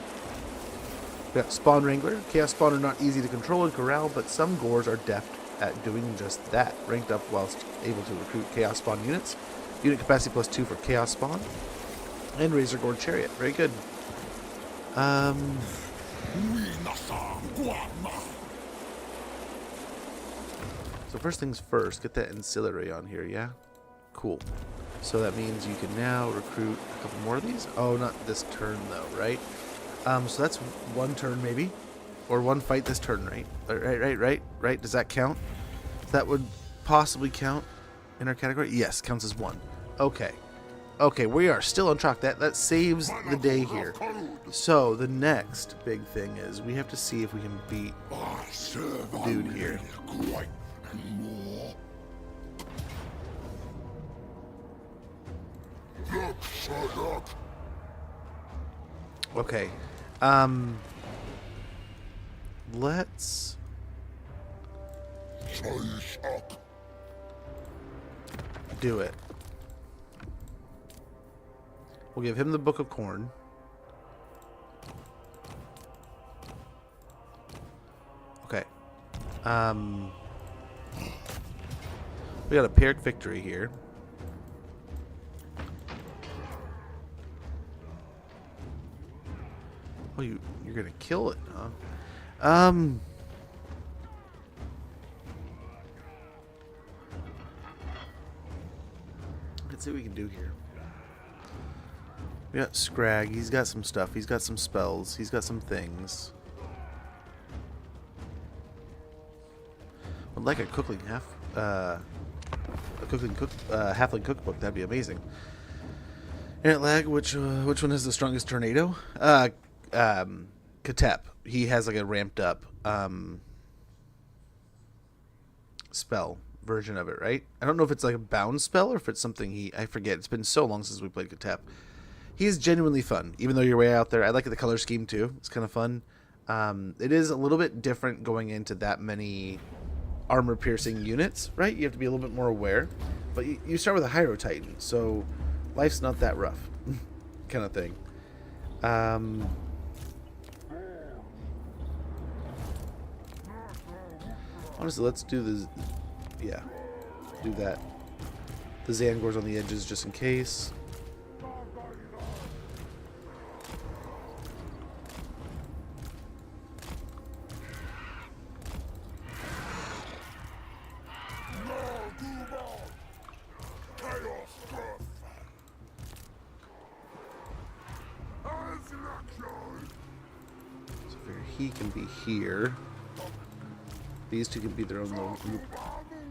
We got Spawn Wrangler. Chaos Spawn are not easy to control and corral, but some Gores are deft at doing just that. Ranked up whilst able to recruit Chaos Spawn units. Unit capacity +2 for Chaos Spawn. And Razor Gore Chariot. Very good. So first things first, get that ancillary on here, yeah? Cool. So that means you can now recruit a couple more of these? Oh, not this turn though, right? So that's 1 turn maybe? Or 1 fight this turn, right? Right? Does that count? That would possibly count in our category? Yes, counts as 1. Okay. Okay, we are still on track. That saves the day here. So the next big thing is we have to see if we can beat the dude here. Okay. Let's do it. We'll give him the Book of Corn. Okay. We got a Pyrrhic victory here. Oh, you're gonna kill it, huh? Let's see what we can do here. We got Scrag. He's got some stuff. He's got some spells. He's got some things. I'd like a halfling cookbook. That'd be amazing. Internet lag. Which one has the strongest tornado? Katep. He has like a ramped up spell version of it, right? I don't know if it's like a bound spell or if it's something I forget. It's been so long since we played Katep. He is genuinely fun, even though you're way out there. I like the color scheme too. It's kind of fun. It is a little bit different going into that many armor-piercing units, right? You have to be a little bit more aware. But you start with a Hyro Titan, so life's not that rough, kind of thing. Honestly, let's do this. Yeah, do that. The Zangors on the edges just in case. So he can be here. These two can be their own little group,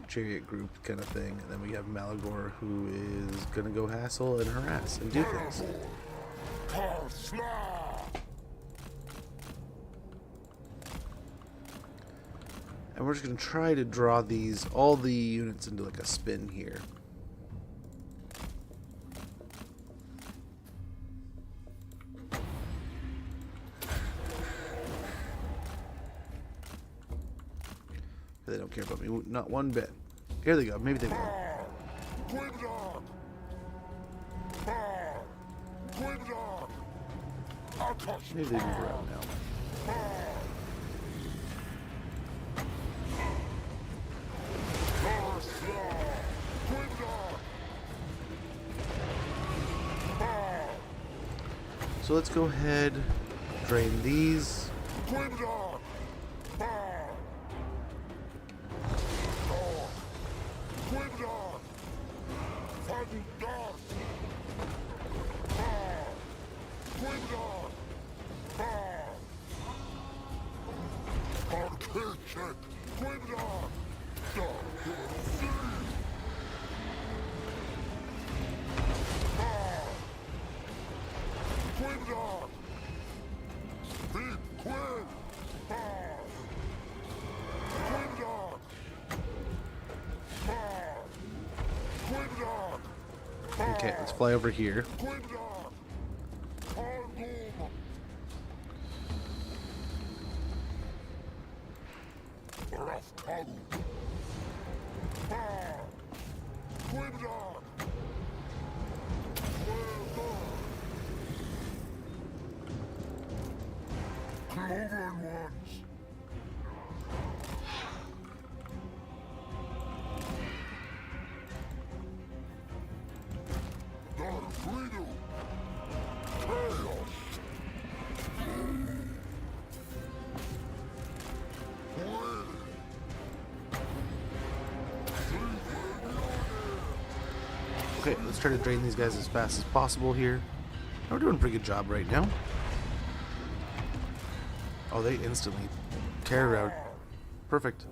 chariot group kind of thing. And then we have Malagor, who is going to go hassle and harass and do things. And we're just going to try to draw all the units into like a spin here. They don't care about me, not one bit. Here they go, maybe they will. Maybe they move around now. So let's go ahead, drain these. Okay, let's fly over here. Okay, let's try to drain these guys as fast as possible here. We're doing a pretty good job right now. Oh, they instantly tear out. Perfect.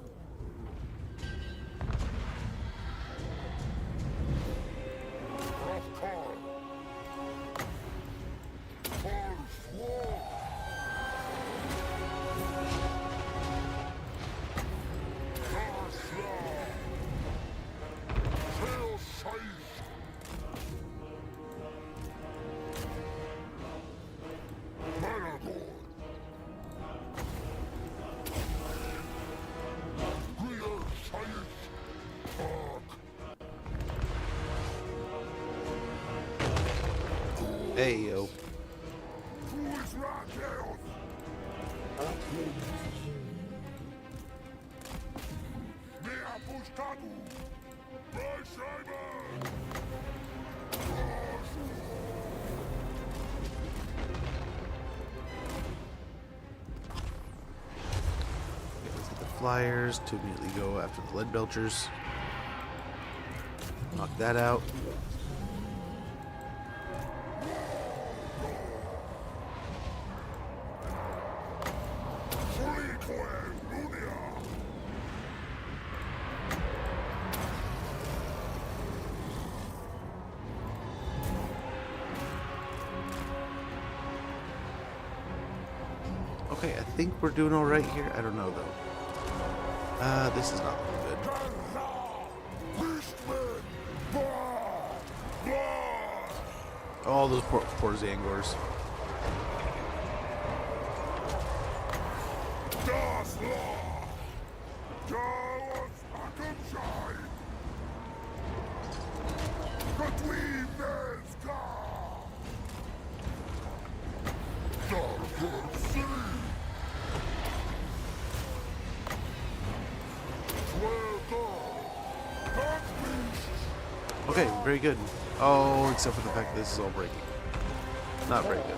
Hey, yo. Flyers to immediately go after the lead belchers. Knock that out. Okay, I think we're doing all right here. I don't know though. This is not looking good. All those poor Zangors. Okay, very good. Oh, except for the fact that this is all breaking. Not very good.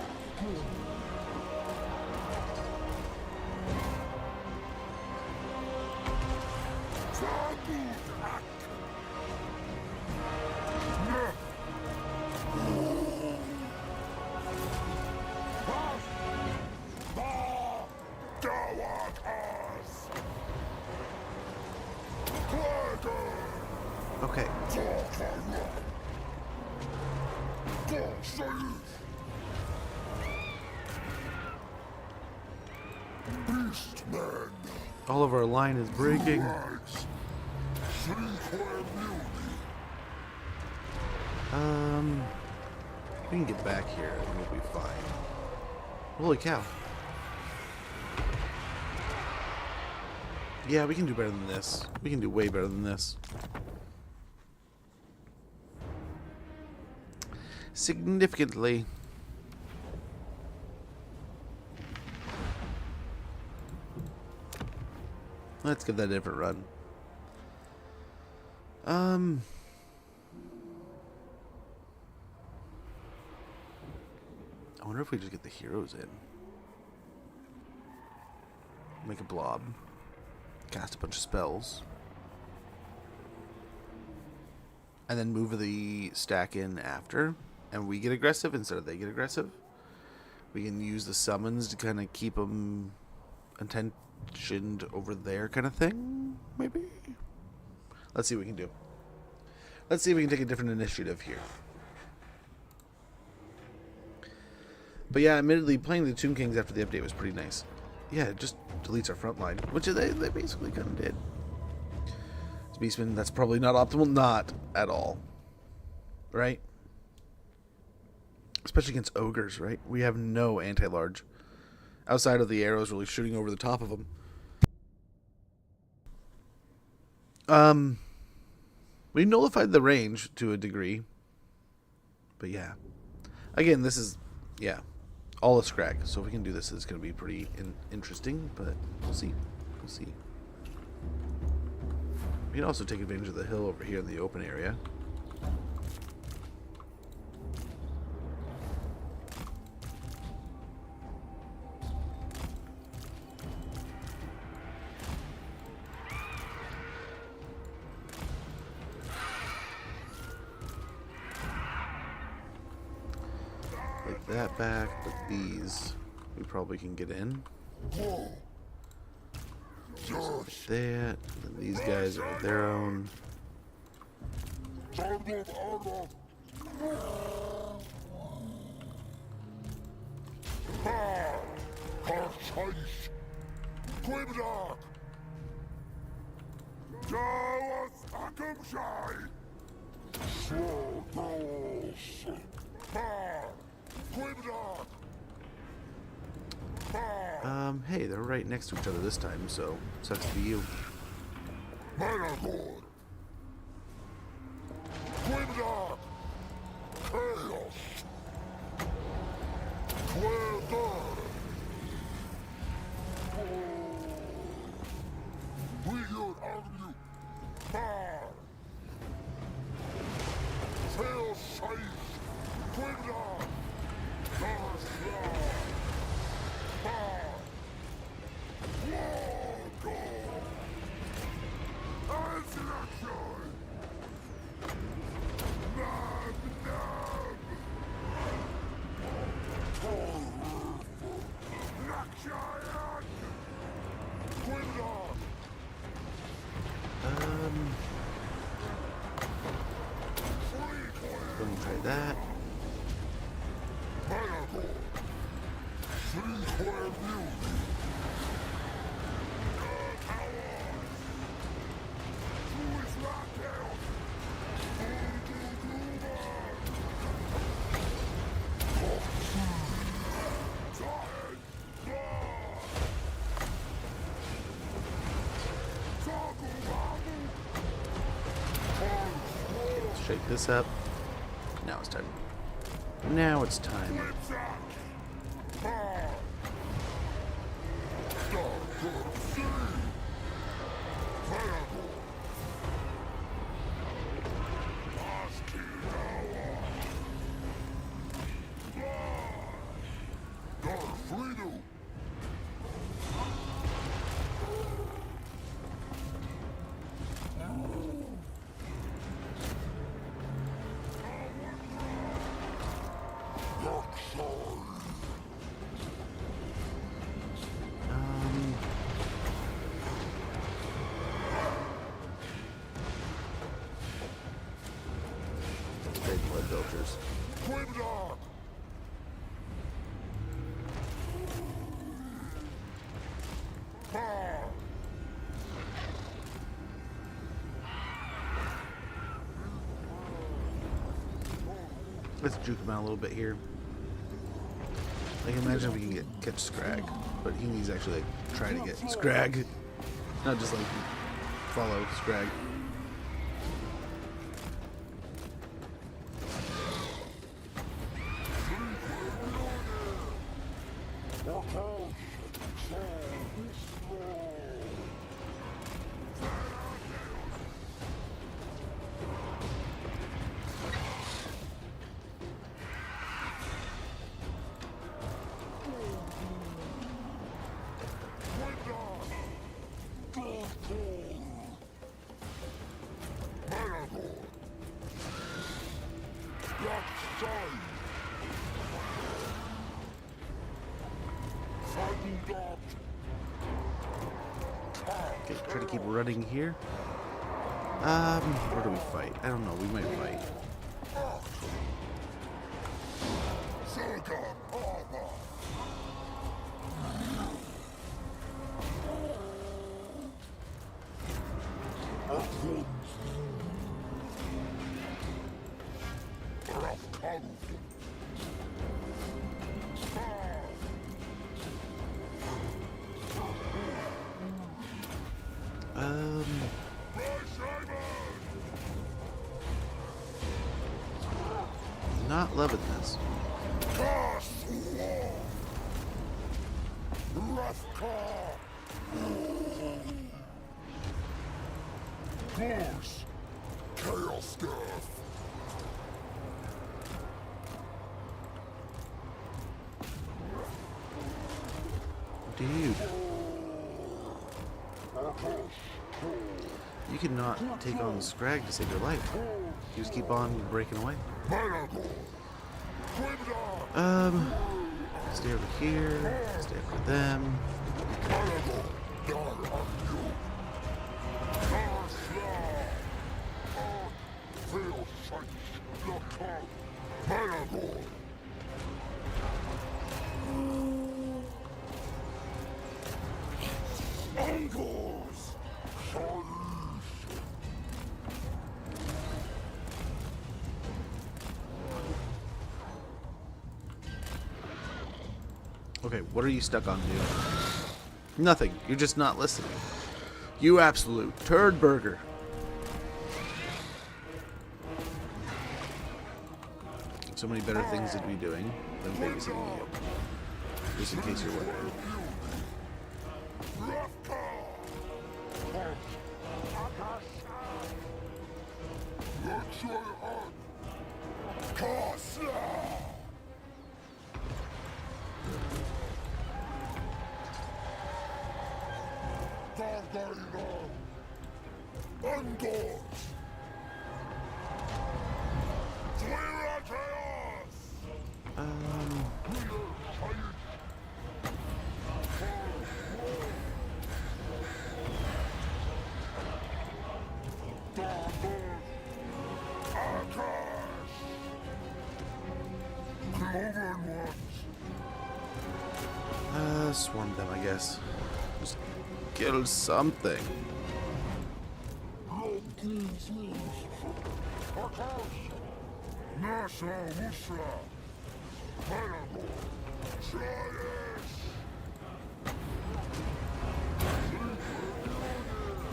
Okay. All of our line is breaking. We can get back here and we'll be fine. Holy cow. Yeah, we can do better than this. We can do way better than this. Significantly. Let's give that a different run. I wonder if we just get the heroes in. Make a blob. Cast a bunch of spells. And then move the stack in after. And we get aggressive instead of they get aggressive. We can use the summons to kind of keep them attentioned over there kind of thing, maybe? Let's see what we can do. Let's see if we can take a different initiative here. But yeah, admittedly, playing the Tomb Kings after the update was pretty nice. Yeah, it just deletes our front line, which they basically kind of did. Beastman, that's probably not optimal. Not at all. Right? Especially against ogres, right? We have no anti-large. Outside of the arrows really shooting over the top of them. We nullified the range to a degree. But yeah. Again, this is... Yeah. All a scrag. So if we can do this, it's going to be pretty interesting. But we'll see. We'll see. We can also take advantage of the hill over here in the open area. Like that back, but these we probably can get in. Like that. And these guys are their own. Hey, they're right next to each other this time, so sucks to be you. Let me try that. shake this up. Now it's time. Now it's time. Big blood filters. Let's juke him out a little bit here. I can imagine if we can catch Scrag, but he needs to actually like try to get Scrag, not just like follow Scrag. Okay, try to keep running here. Where do we fight? I don't know. We might fight. Not loving this. Force. Chaos death. Dude. You cannot take on Scrag to save your life. You just keep on breaking away. Stay over here. Stay after them. Okay, what are you stuck on, dude? Nothing. You're just not listening. You absolute turd burger. So many better things to be doing than babysitting you. Just in case you're wondering. Swarm them, I guess. Just kill something.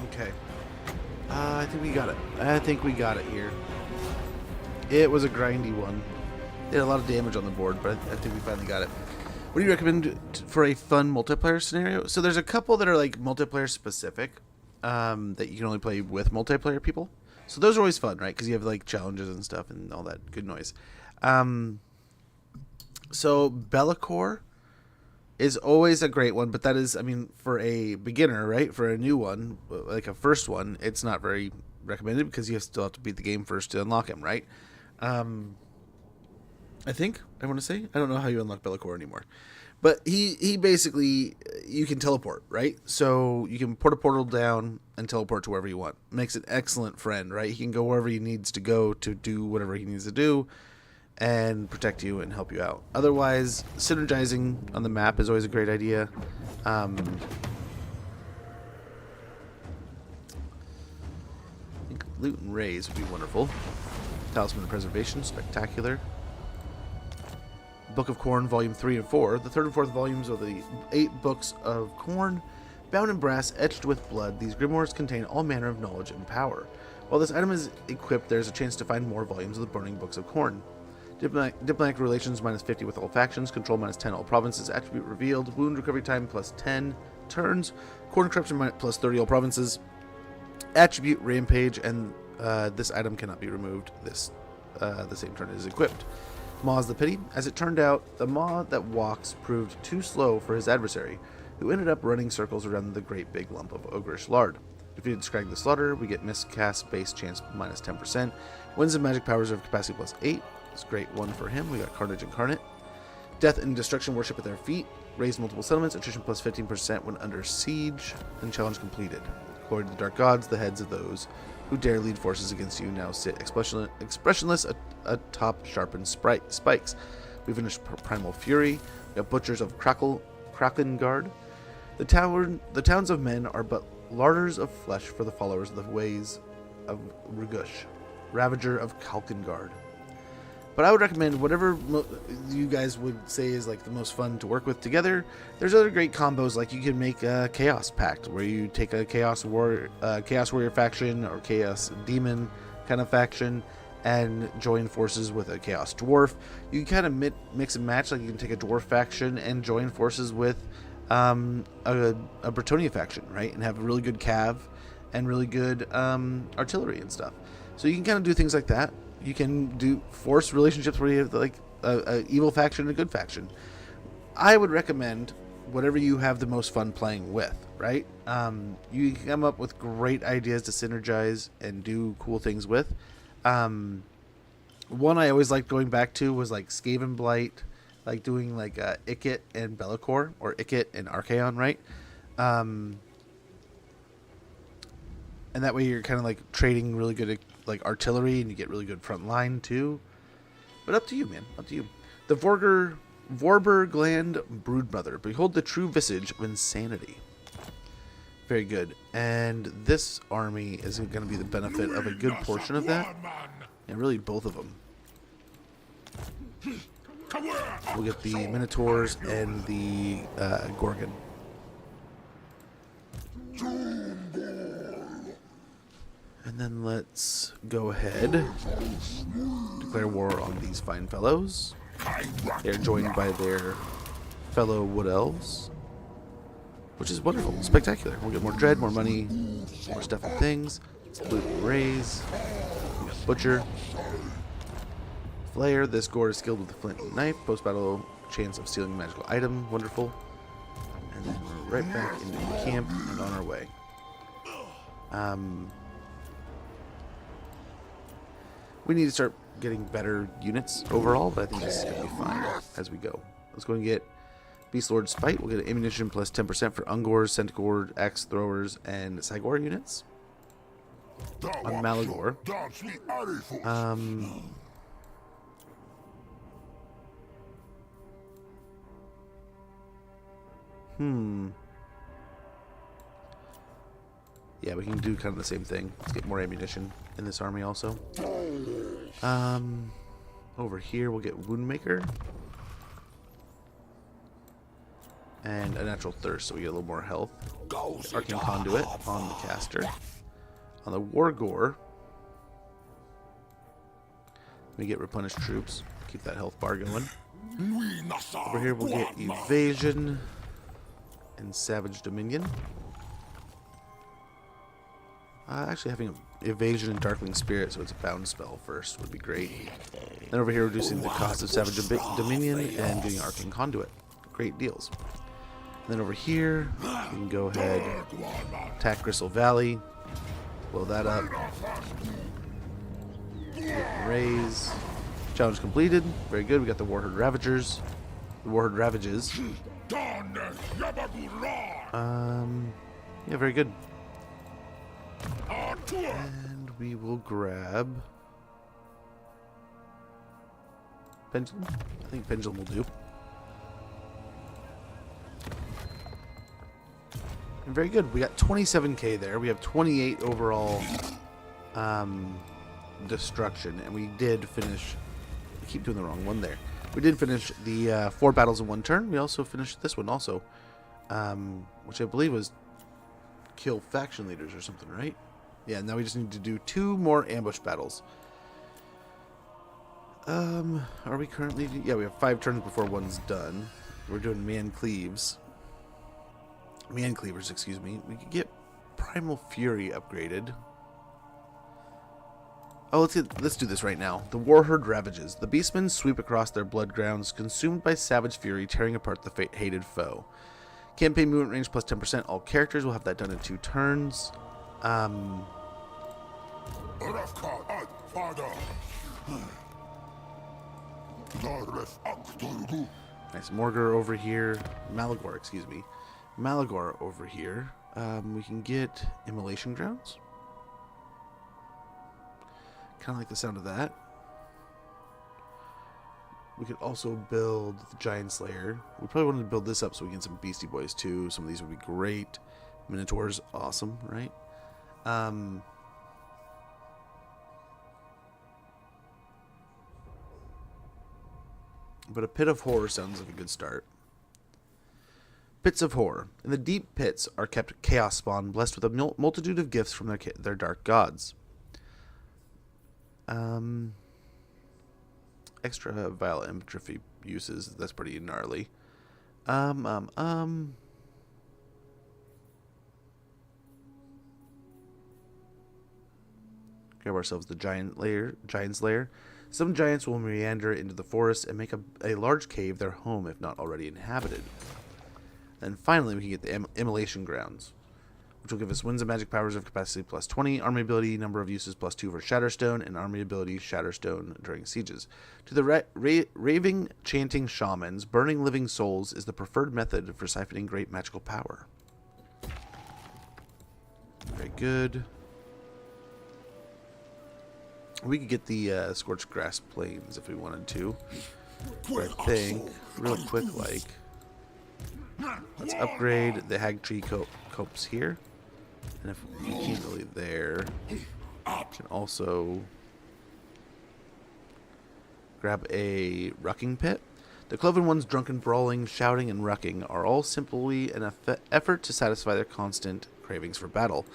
Okay. I think we got it. I think we got it here. It was a grindy one. They had a lot of damage on the board, but I think we finally got it. What do you recommend for a fun multiplayer scenario? So there's a couple that are like multiplayer specific, that you can only play with multiplayer people. So those are always fun, right? Because you have like challenges and stuff and all that good noise. So Bellacore is always a great one, but that is, I mean, for a beginner, right? For a new one, like a first one, it's not very recommended because you still have to beat the game first to unlock him, right? I think I want to say, I don't know how you unlock Bellacore anymore, but he basically, you can teleport, right? So you can put a portal down and teleport to wherever you want. Makes an excellent friend, right? He can go wherever he needs to go to do whatever he needs to do and protect you and help you out. Otherwise, synergizing on the map is always a great idea. I think loot and raise would be wonderful. Talisman of Preservation, spectacular. Book of Corn, Volume 3 and 4. The third and fourth volumes of the 8 books of Corn, bound in brass, etched with blood. These grimoires contain all manner of knowledge and power. While this item is equipped, there is a chance to find more volumes of the Burning Books of Corn. Diplomatic relations -50 with all factions. Control -10 all provinces. Attribute revealed. Wound recovery time +10 turns. Corn corruption +30 all provinces. Attribute rampage, and this item cannot be removed the same turn it is equipped. Maw's the Pity. As it turned out, the Maw that walks proved too slow for his adversary, who ended up running circles around the great big lump of ogreish lard. Defeated Scrag the Slaughter, we get miscast base chance -10%. Winds and magic powers of capacity +8. It's a great one for him. We got Carnage Incarnate. Death and Destruction worship at their feet. Raise multiple settlements. Attrition +15% when under siege. And challenge completed. Glory to the Dark Gods, the heads of those who dare lead forces against you now sit expressionless atop sharpened spikes. We finished Primal Fury. We have Butchers of Krakengard. The towns of men are but larders of flesh for the followers of the ways of Rugush, Ravager of Kalkengard. But I would recommend whatever you guys would say is like the most fun to work with together. There's other great combos, like you can make a Chaos Pact, where you take a Chaos Warrior faction or Chaos Demon kind of faction and join forces with a Chaos Dwarf. You can kind of mix and match, like you can take a Dwarf faction and join forces with a Bretonnia faction, right? And have a really good cav and really good artillery and stuff. So you can kind of do things like that. You can do force relationships where you have like a evil faction and a good faction. I would recommend whatever you have the most fun playing with, right? You can come up with great ideas to synergize and do cool things with. One I always liked going back to was like Skaven Blight, like doing like Ikit and Bellacore, or Ikit and Archaon, right? And that way you're kind of like trading really good like artillery, and you get really good front line too. But up to you, man. Up to you. The Vorbergland Broodmother. Behold the true visage of insanity. Very good. And this army is going to be the benefit of a good portion of that. And really both of them. We'll get the Minotaurs and the Gorgon. And then let's go ahead, declare war on these fine fellows. They're joined by their fellow wood elves, which is wonderful, spectacular. We'll get more dread, more money, more stuff and things. Loot and raise. We got Butcher. Flayer. This gore is skilled with the flint and knife. Post-battle chance of stealing a magical item. Wonderful. And then we're right back into the camp and on our way. We need to start getting better units overall, but I think this is going to be fine as we go. Let's go and get Beast Lord Spite. We'll get ammunition +10% for Ungors, Centaur, Axe Throwers, and Cygor units. On Malagor. Yeah, we can do kind of the same thing. Let's get more ammunition in this army also. Over here we'll get Woundmaker. And a Natural Thirst, so we get a little more health. Arcane Conduit on the caster. On the Wargore, We get replenished troops. Keep that health bar going. Nui nasa Over here we'll get guama. evasion and savage dominion. Actually, having evasion and darkling spirit, so it's a bound spell first, would be great. Then over here, reducing the cost of savage dominion and getting arcane conduit. Great deals. And then over here, we can go ahead, attack Gristle Valley, blow that up, raise. Challenge completed. Very good. We got the Warherd Ravagers. The Warherd Ravages. Dane yabagura. Yeah, very good. Atua. And we will grab Pendulum. I think Pendulum will do. And very good. We got 27k there. We have 28 overall destruction, and we did finish. I keep doing the wrong one there. We did finish the 4 battles in 1 turn. We also finished this one also, which I believe was kill faction leaders or something, right? Yeah, now we just need to do 2 more ambush battles. Are we currently... Yeah, we have 5 turns before one's done. We're doing man cleavers, excuse me. We could get Primal Fury upgraded. Oh, let's do this right now. The Warherd Ravages. The Beastmen sweep across their blood grounds, consumed by savage fury, tearing apart the hated foe. Campaign movement range plus 10%. All characters will have that done in 2 turns. Rafka ad fada. Daref aktorgu. Nice. Morgar over here. Malagor, excuse me. Malagor over here. We can get Immolation Grounds. Kind of like the sound of that. We could also build the Giant Slayer. We probably wanted to build this up so we get some Beastie Boys too. Some of these would be great. Minotaur's awesome, right? But a Pit of Horror sounds like a good start. Pits of Horror. In the deep pits are kept chaos spawn, blessed with a multitude of gifts from their dark gods. Extra vile entropy uses. That's pretty gnarly. Grab ourselves the Giant's Lair. Some giants will meander into the forest and make a large cave their home if not already inhabited. And finally, we can get the Immolation Grounds, which will give us winds and magic powers of capacity plus 20, army ability, number of uses plus 2 for Shatterstone, and army ability Shatterstone during sieges. To the raving, chanting shamans, burning living souls is the preferred method for siphoning great magical power. Very good. We could get the Scorched Grass Plains if we wanted to. But I think, real quick, like, let's upgrade the Hag Tree copes here. And if we can't really there, we can also grab a Rucking Pit. The Cloven Ones' drunken brawling, shouting, and rucking are all simply an effort to satisfy their constant cravings for battle.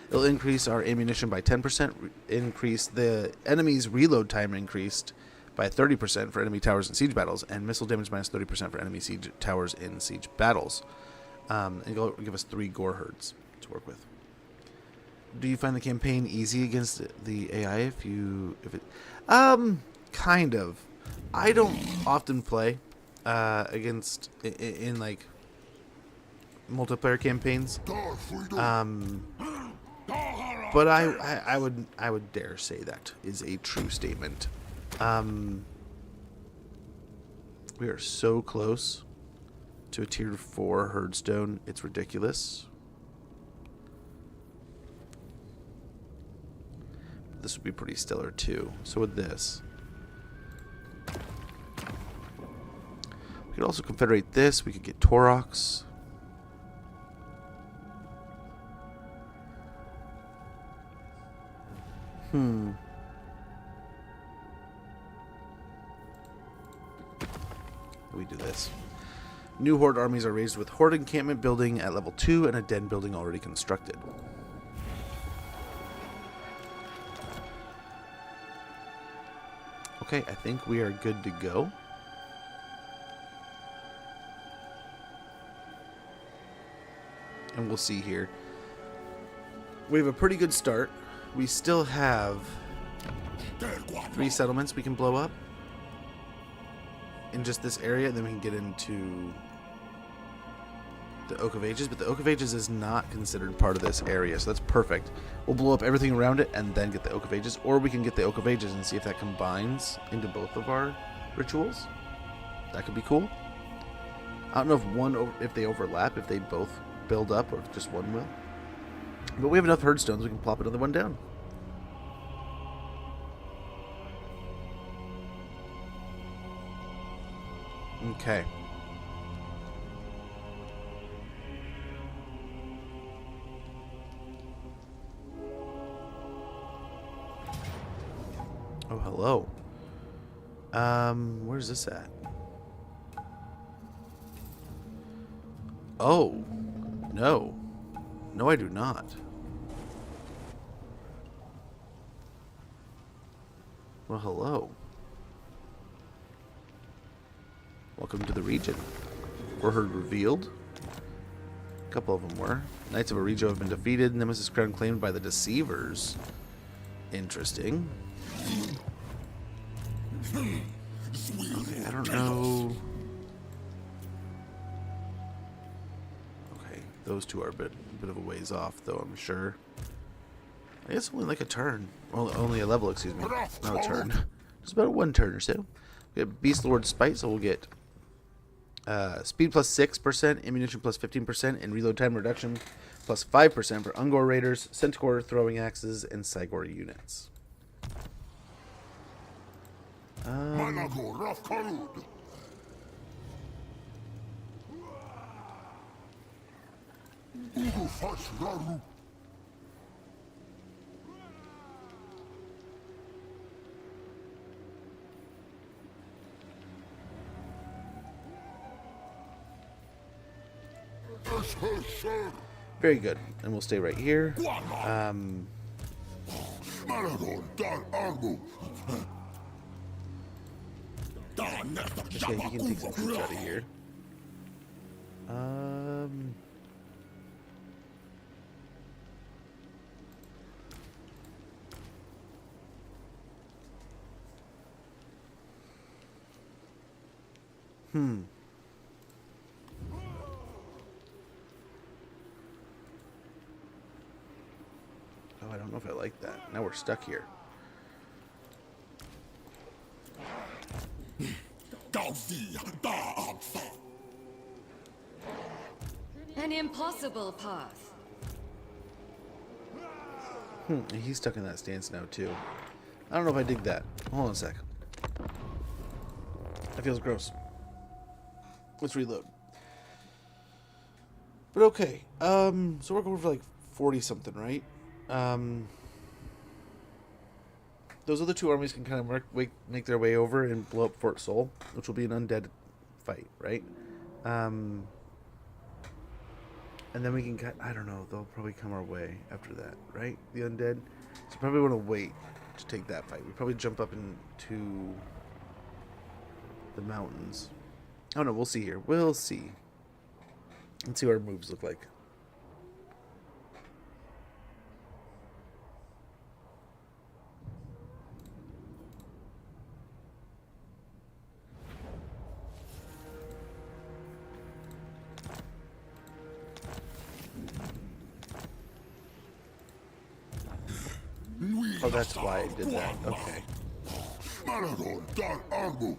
It'll increase our ammunition by 10%, increase the enemy's reload time increased by 30% for enemy towers in siege battles, and missile damage minus 30% for enemy siege towers in siege battles. And it'll give us 3 gore herds to work with. Do you find the campaign easy against the AI? Kind of. I don't often play against in like multiplayer campaigns. But I would dare say that is a true statement. We are so close to a tier 4 herdstone. It's ridiculous. This would be pretty stellar too. So would this. We could also confederate this. We could get Taurox. We do this. New Horde armies are raised with Horde encampment building at level 2 and a den building already constructed. Okay, I think we are good to go. And we'll see here. We have a pretty good start. We still have 3 settlements we can blow up in just this area, and then we can get into the Oak of Ages, but the Oak of Ages is not considered part of this area, so that's perfect. We'll blow up everything around it and then get the Oak of Ages, or we can get the Oak of Ages and see if that combines into both of our rituals. That could be cool. I don't know if they overlap, if they both build up, or if just one will. But we have enough herdstones, we can plop another one down. Okay. Oh, hello. Where's this at? Oh, no. No, I do not. Well, hello. Welcome to the region. Were heard revealed. A couple of them were. Knights of Arijo have been defeated. Nemesis crown claimed by the Deceivers. Interesting. Okay, I don't know. Okay, those two are a bit of a ways off, though, I'm sure. I guess only like a turn. Well, only a level, excuse me. Not a turn. Just about 1 turn or so. We get Beast Lord Spite, so we'll get speed plus 6%, ammunition plus 15%, and reload time reduction plus 5% for Ungor Raiders, Centaur throwing axes, and Cygor units. Manago Rafkarud. Ugu Fash Raru. Very good, and we'll stay right here. Manago Dar Arbu. Okay, you can take some troops out of here. Oh, I don't know if I like that. Now we're stuck here. An impossible path. He's stuck in that stance now, too. I don't know if I dig that. Hold on a sec. That feels gross. Let's reload. But okay. So we're going for like 40-something, right? Those other 2 armies can kind of make their way over and blow up Fort Sol, which will be an undead fight, right? And then we can I don't know, they'll probably come our way after that, right? The undead. So probably want to wait to take that fight. We probably jump up into the mountains. Oh no, we'll see here. We'll see. Let's see what our moves look like. Oh, that's why I did that. Okay. Manago Dar Arbu.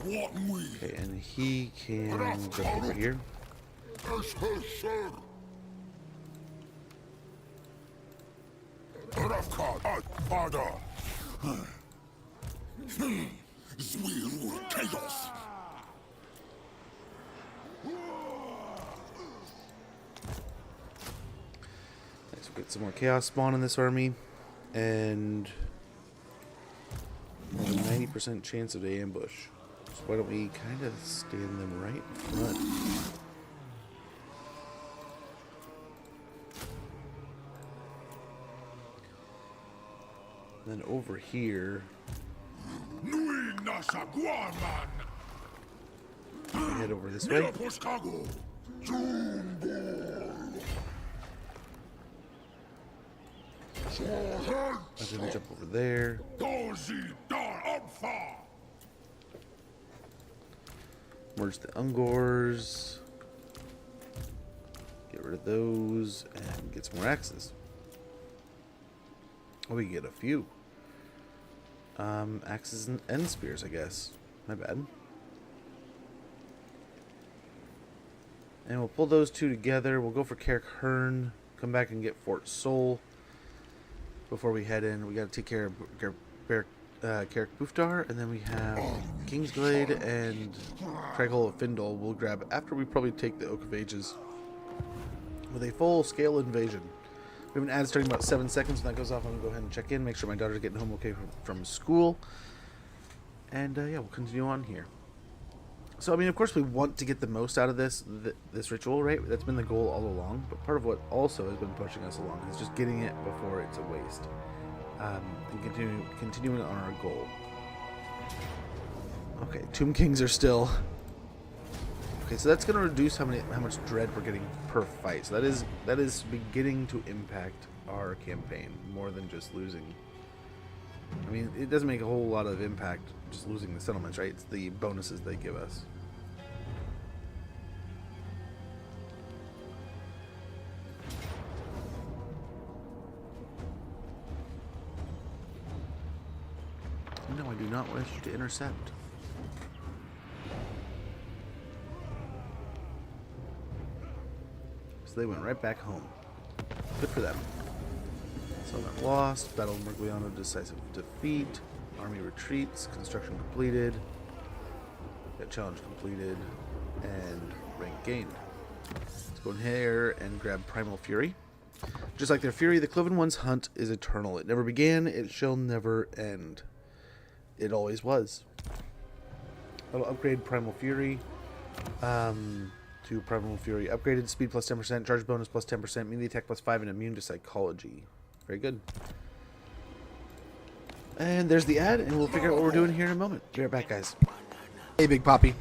Okay, and he can jump over here. Rafkar Father. Zwirr Chaos. Nice, we'll get some more chaos spawn in this army, and a 90% chance of the ambush. So why don't we kind of stand them right in front? Then over here, Nui Nasa Guaman. we head over this way. Poscago. Jumbo. I'm gonna jump over there. Dozi Dar Alpha. Merge the Ungors. Get rid of those and get some more axes. Oh, we can get a few. Axes and spears, I guess. My bad. And we'll pull those two together. We'll go for Carrick Hearn. Come back and get Fort Sol. Before we head in, we got to take care of Carrick Buftar, and then we have Kingsglade and Craighole of Findle we'll grab after we probably take the Oak of Ages with a full-scale invasion. We have an ad starting in about 7 seconds. When that goes off, I'm going to go ahead and check in, make sure my daughter's getting home okay from school. And, yeah, we'll continue on here. So, I mean, of course, we want to get the most out of this ritual, right? That's been the goal all along. But part of what also has been pushing us along is just getting it before it's a waste. And continuing on our goal. Okay, Tomb Kings are still... Okay, so that's going to reduce how much dread we're getting per fight. So that is beginning to impact our campaign more than just losing. I mean, it doesn't make a whole lot of impact just losing the settlements, right? It's the bonuses they give us. No, I do not wish to intercept. So they went right back home. Good for them. Settlement lost. Battle of Mergliano decisive defeat. Army retreats. Construction completed. That challenge completed. And rank gained. Let's go in here and grab Primal Fury. Just like their fury, the Cloven One's hunt is eternal. It never began. It shall never end. It always was. I'll upgrade Primal Fury. To Primal Fury. Upgraded speed plus 10%, charge bonus plus 10%, melee attack plus 5, and immune to psychology. Very good. And there's the ad, and we'll figure out what we're doing here in a moment. Be right back, guys. Hey, Big Poppy.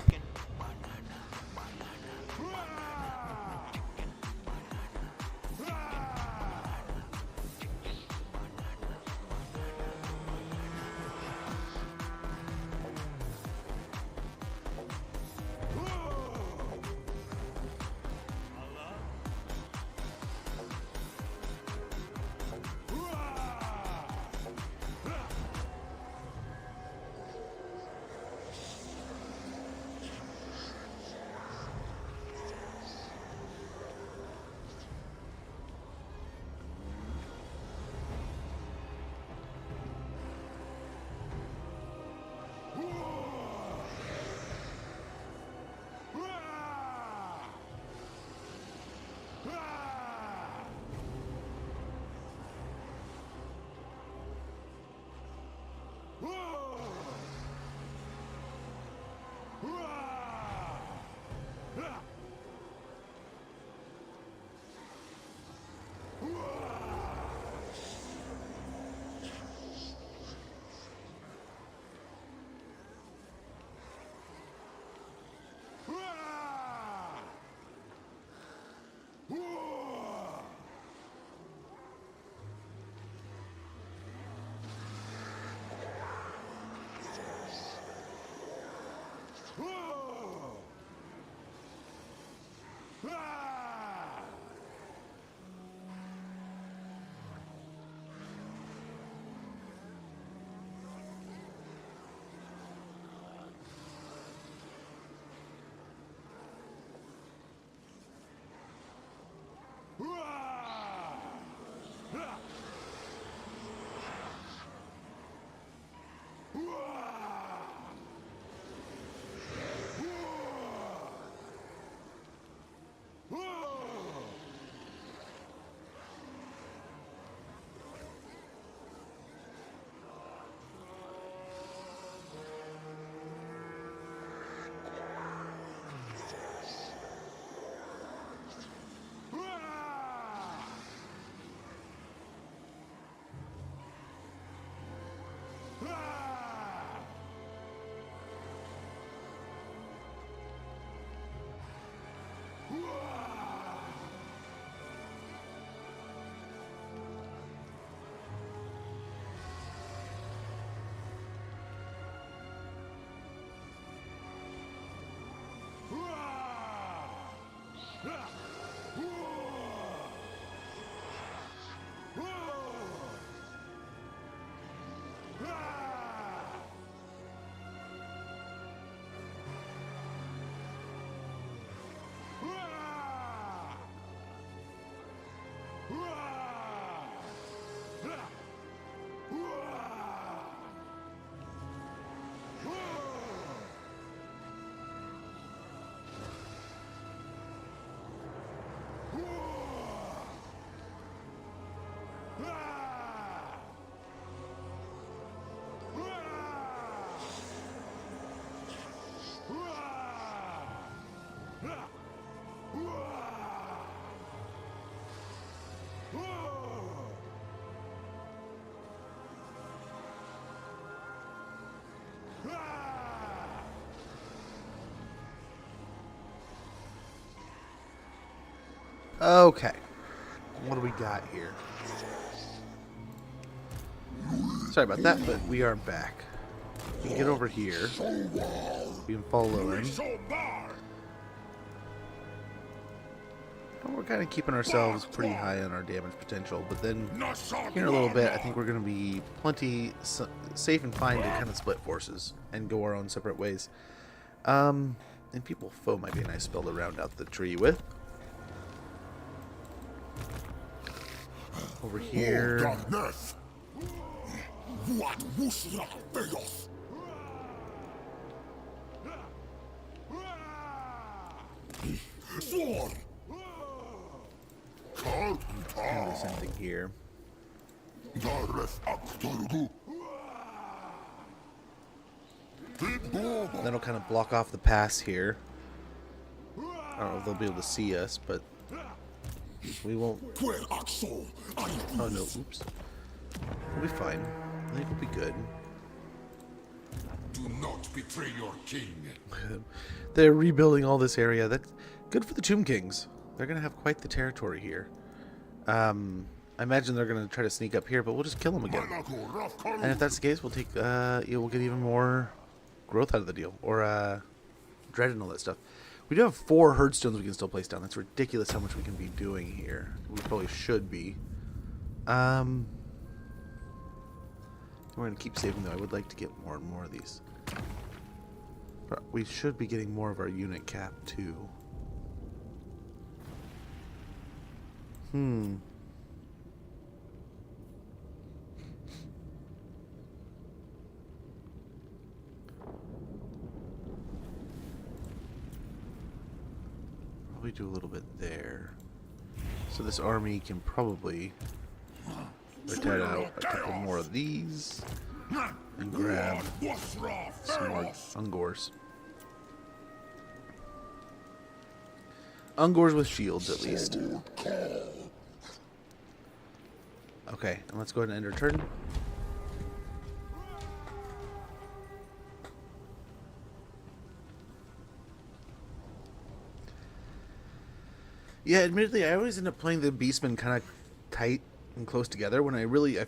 Okay. What do we got here? Sorry about that, but we are back. We can get over here. We can follow in. We're kind of keeping ourselves pretty high on our damage potential, but then here in a little bit, I think we're going to be plenty safe and fine to kind of split forces and go our own separate ways. And People Foe might be a nice spell to round out the tree with. Over here. Kind of the same thing here. That'll kind of block off the pass here. I don't know if they'll be able to see us, but we won't. Oh no, oops. We'll be fine. I think we'll be good. Do not betray your king. They're rebuilding all this area. That's good for the Tomb Kings. They're going to have quite the territory here. I imagine they're going to try to sneak up here, but we'll just kill them again. And if that's the case, we'll take, we'll get even more growth out of the deal, or dread and all that stuff. We do have 4 herdstones we can still place down. That's ridiculous how much we can be doing here. We probably should be. We're going to keep saving, though. I would like to get more and more of these. But we should be getting more of our unit cap, too. Probably do a little bit there. So this army can probably retire out a couple more of these and grab some more Ungors. Ungors with shields, at least. Okay, and let's go ahead and end our turn. Yeah, admittedly, I always end up playing the Beastmen kind of tight and close together when I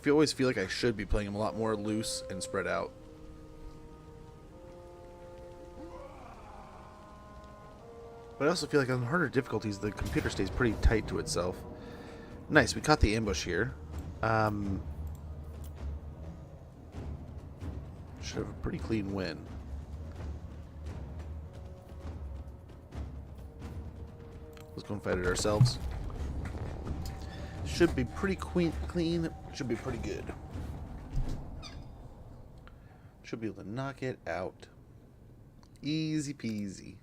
always feel like I should be playing them a lot more loose and spread out. But I also feel like on harder difficulties, the computer stays pretty tight to itself. Nice, we caught the ambush here. Should have a pretty clean win. Let's go and fight it ourselves. Should be pretty clean. Should be pretty good. Should be able to knock it out. Easy peasy.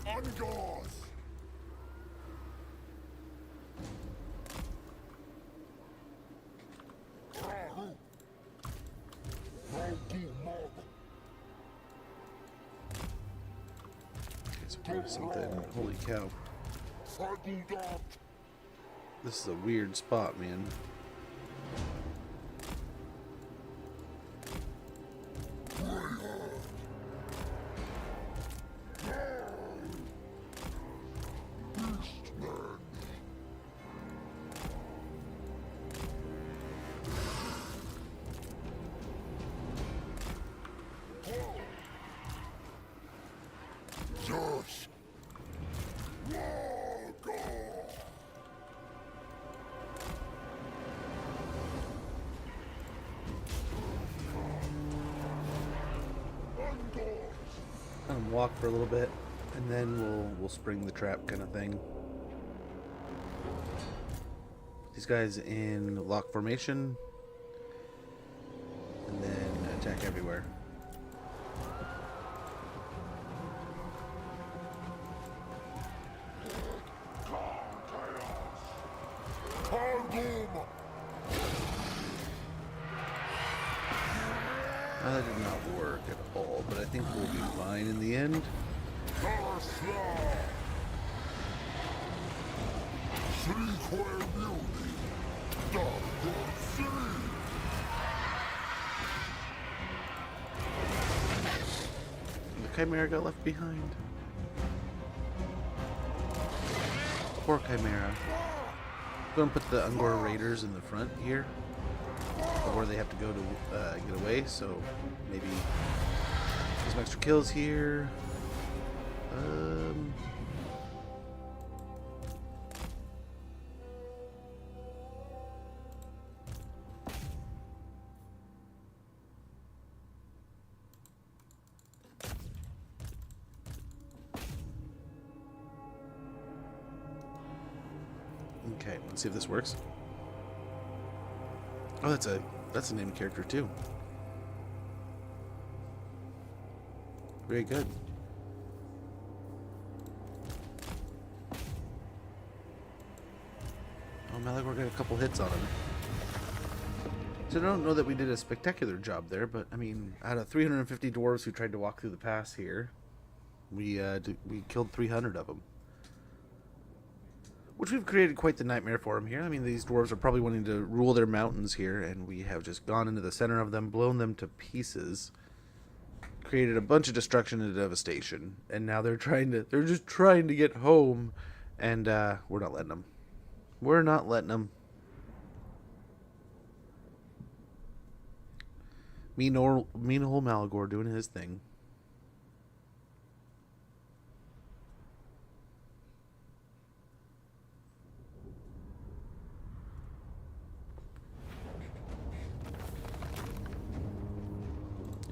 Ungors! It's probably something. Holy cow. This is a weird spot, man. Yes! Oh, God! walk for a little bit, and then we'll spring the trap kind of thing. These guys in lock formation, and then attack everywhere. That did not work at all, but I think we'll be fine in the end. The Chimera got left behind. Poor Chimera. Go and put the Ungor Raiders in the front here, where they have to go to get away, so maybe get some extra kills here. Okay, let's see if this works. Oh, that's a named character too. Very good. Oh, Malagor got a couple hits on him. So I don't know that we did a spectacular job there, but I mean, out of 350 dwarves who tried to walk through the pass here, we killed 300 of them. Which we've created quite the nightmare for them here. I mean, these dwarves are probably wanting to rule their mountains here, and we have just gone into the center of them, blown them to pieces, created a bunch of destruction and devastation, and now they're just trying to get home, and we're not letting them. We're not letting them. Mean old Malagor doing his thing.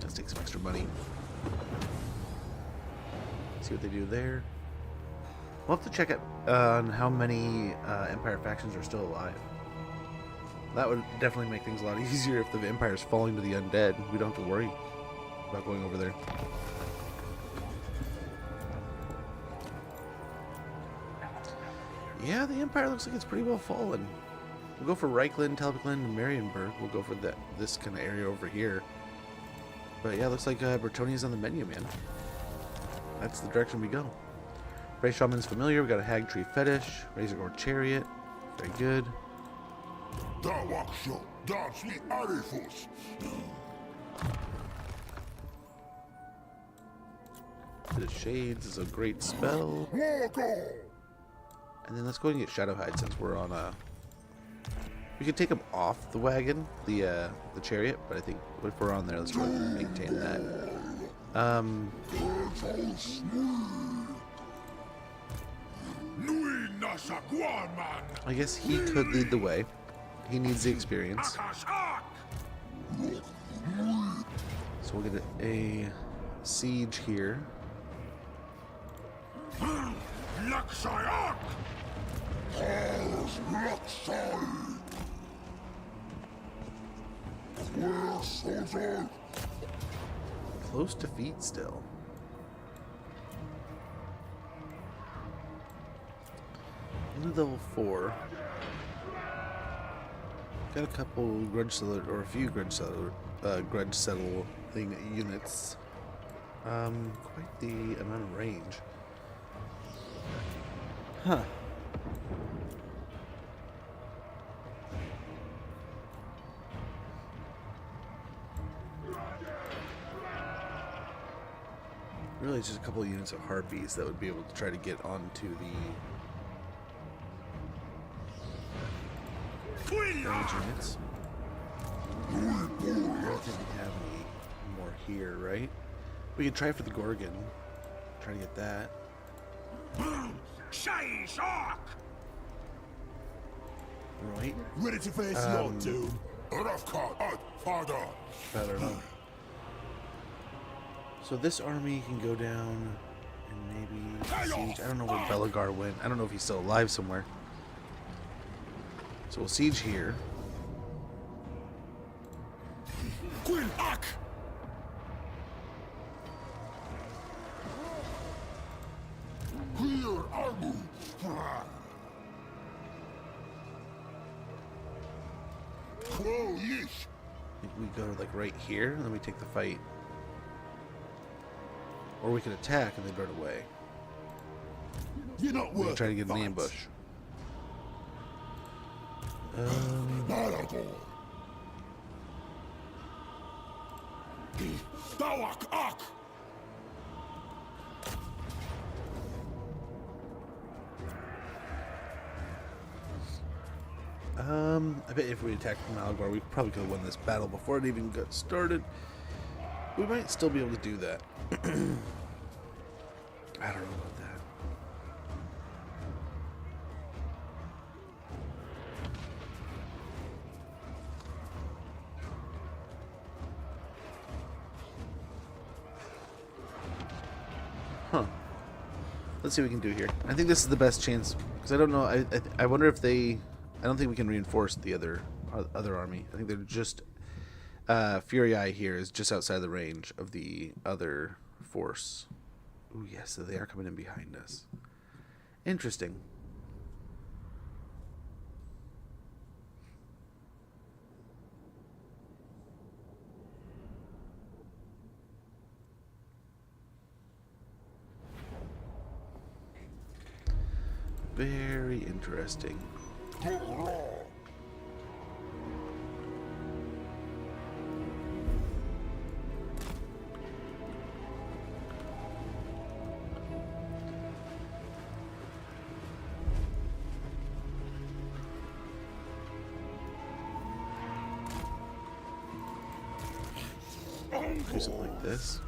Let's take some extra money. See what they do there. We'll have to check out on how many Empire factions are still alive. That would definitely make things a lot easier if the Empire's falling to the undead. We don't have to worry about going over there. Yeah, the Empire looks like it's pretty well fallen. We'll go for Reichland, Talbotland, and Marienburg. We'll go for this kind of area over here. But yeah, looks like Bretonia's on the menu, man. That's the direction we go. Ray Shaman's familiar. We got a Hag Tree Fetish, Razorgore Chariot. Very good. Bit of Shades is a great spell. And then let's go ahead and get Shadowhide since we're on a... We could take him off the wagon, the chariot, but I think if we're on there, let's go ahead and maintain that. I guess he could lead the way. He needs the experience. So we'll get a siege here. Close defeat still. Into level 4. Got a couple grudge settler, or a few grudge settling units. Quite the amount of range. Huh. Really, it's just a couple of units of harpies that would be able to try to get onto the range units. I don't think we have any more here, right? We can try for the Gorgon. Try to get that. Right. Ready to face your doom. I don't know. So this army can go down and maybe siege. I don't know where Belagar went. I don't know if he's still alive somewhere. So we'll siege here. I think we go like right here, and then we take the fight. Or we can attack and then run away. You're not We can worth try to get an fights. ambush. I bet if we attacked Malgar, we probably could have won this battle before it even got started. We might still be able to do that. I don't know about that. Huh. Let's see what we can do here. I think this is the best chance because I don't know. I wonder if they. I don't think we can reinforce the other army. I think they're just Fury Eye here is just outside the range of the other force. Ooh, yes, so they are coming in behind us. Interesting. Very interesting. Do something like this.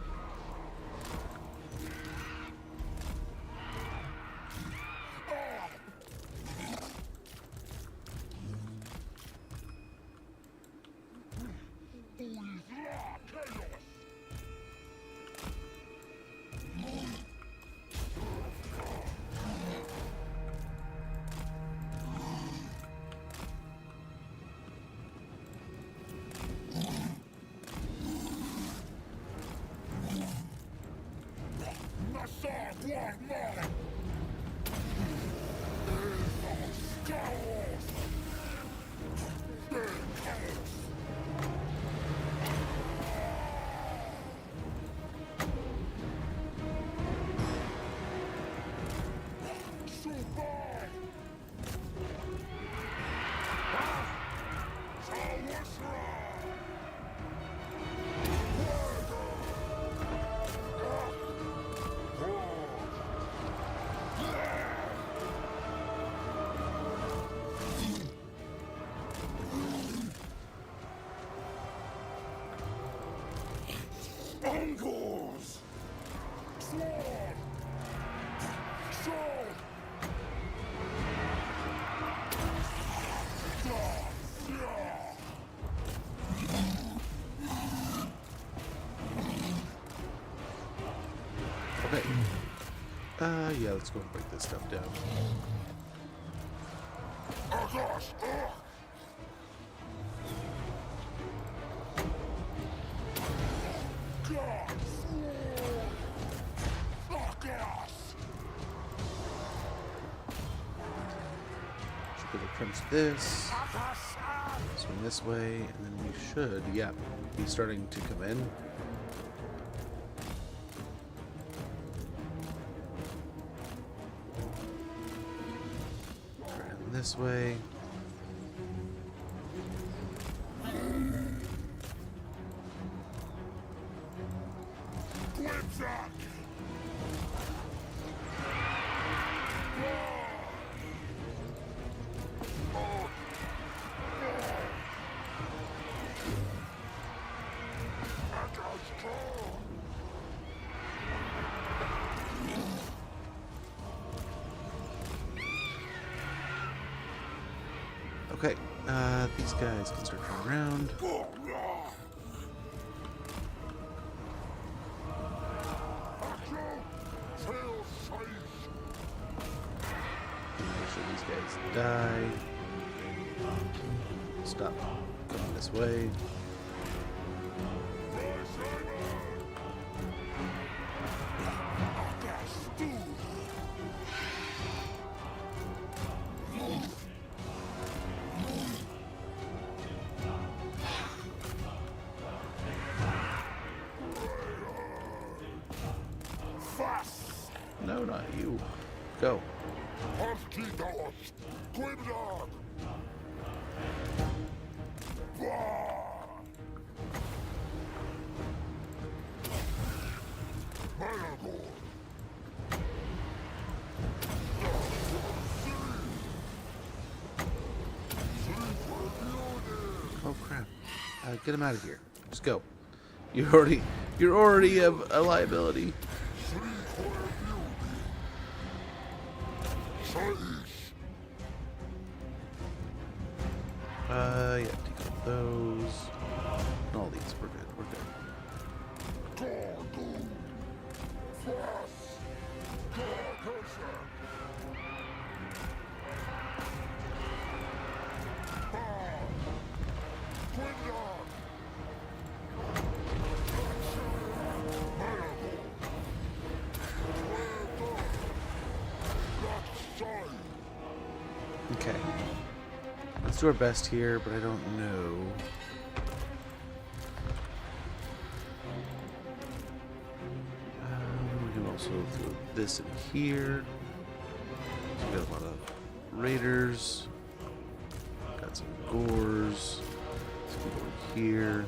Okay. Yeah, let's go and break this stuff down. Should be able to crunch this. Swing this way, and then we should, yeah, be starting to come in. This way. Okay, these guys can start coming around. guys die. Stop coming this way. No, not you. Go. Oh crap! Get him out of here. Just go. You're already a liability. Yeah, take out those. And all these. We're good. We're good. Okay. Let's do our best here, but I don't know. We can also throw this in here. So we got a lot of raiders. Got some gores. Let's go over here.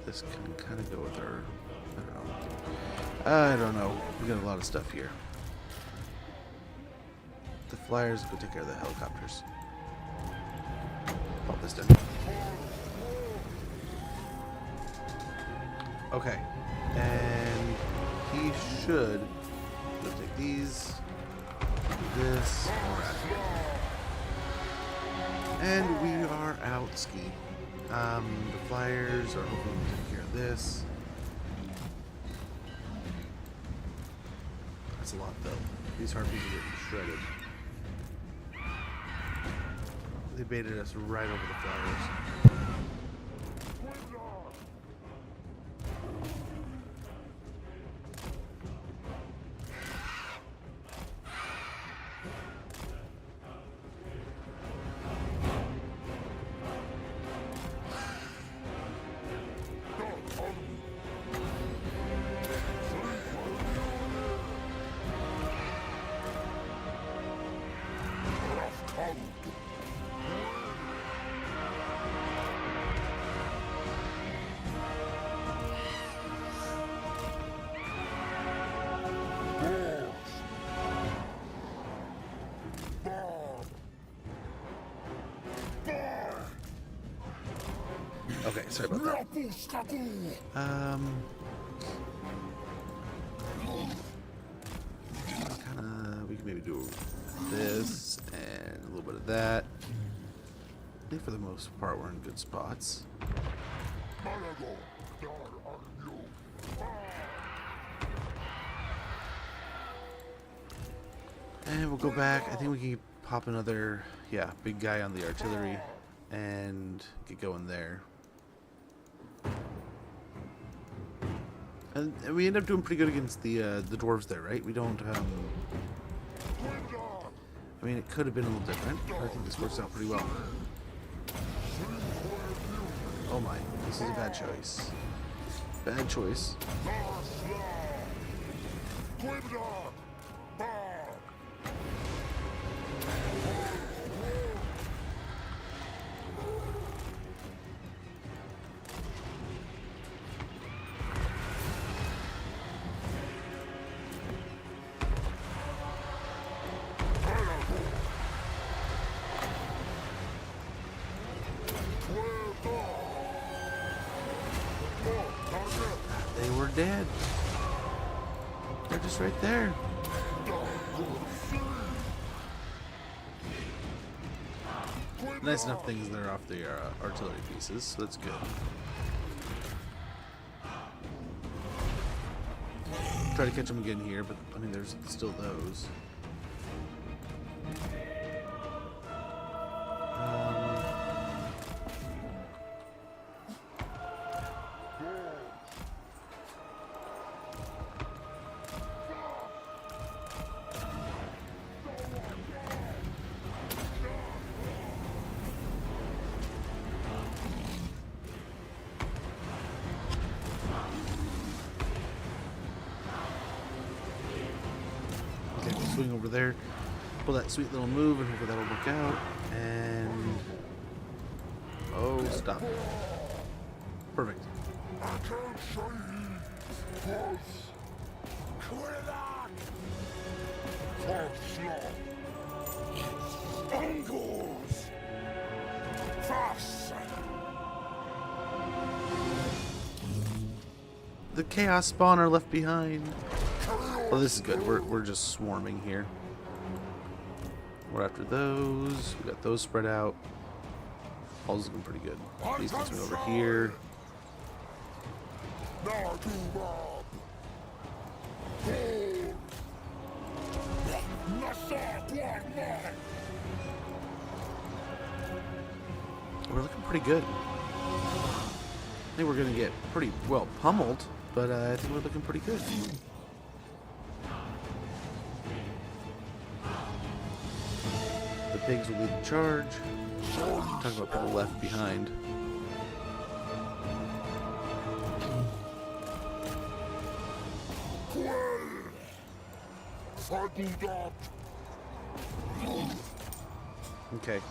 This can kind of go with our... I don't know. We got a lot of stuff here. The flyers go take care of the helicopters. Pop this down. Okay. And he should take these, do this, and we're out of here. And we are out ski. The flyers are hoping to take care of this. That's a lot though. These harpies are getting shredded. They baited us right over the flyers. Okay, sorry about that. We can maybe do this and a little bit of that. I think for the most part we're in good spots. And we'll go back. I think we can pop another, big guy on the artillery and get going there. And we end up doing pretty good against the dwarves there, right? We don't, I mean, it could have been a little different, but I think this works out pretty well. Oh my, this is a bad choice. Bad choice. They were dead. They're just right there. Nice enough things that are off the artillery pieces, so that's good. Try to catch them again here, but I mean, there's still those. there, pull that sweet little move, and hopefully that'll work out. And oh, stop! Perfect. The chaos spawn are left behind. Well, this is good. We're just swarming here. We're after those. We got those spread out. All's looking pretty good. These things are over here. We're looking pretty good. I think we're gonna get pretty well pummeled, but I think we're looking pretty good. The pigs will lead the charge. Talking about people left behind. Okay.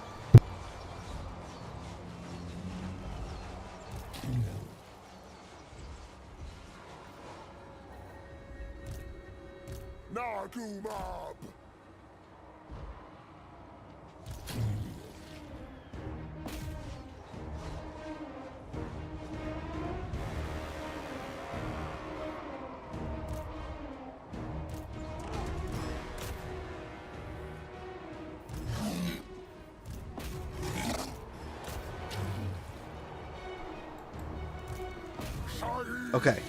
Okay.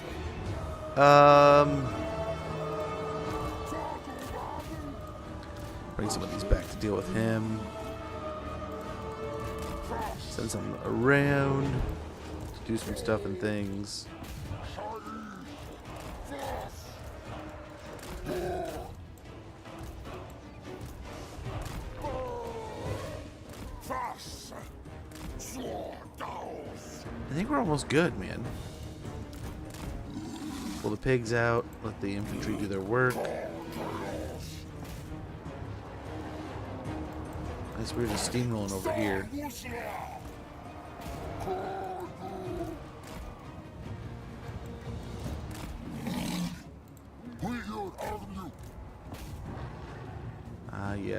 Bring some of these back to deal with him. Send some around to do some stuff and things. I think we're almost good, man. Pull the pigs out, let the infantry do their work. I guess we're just steamrolling over here. Yes.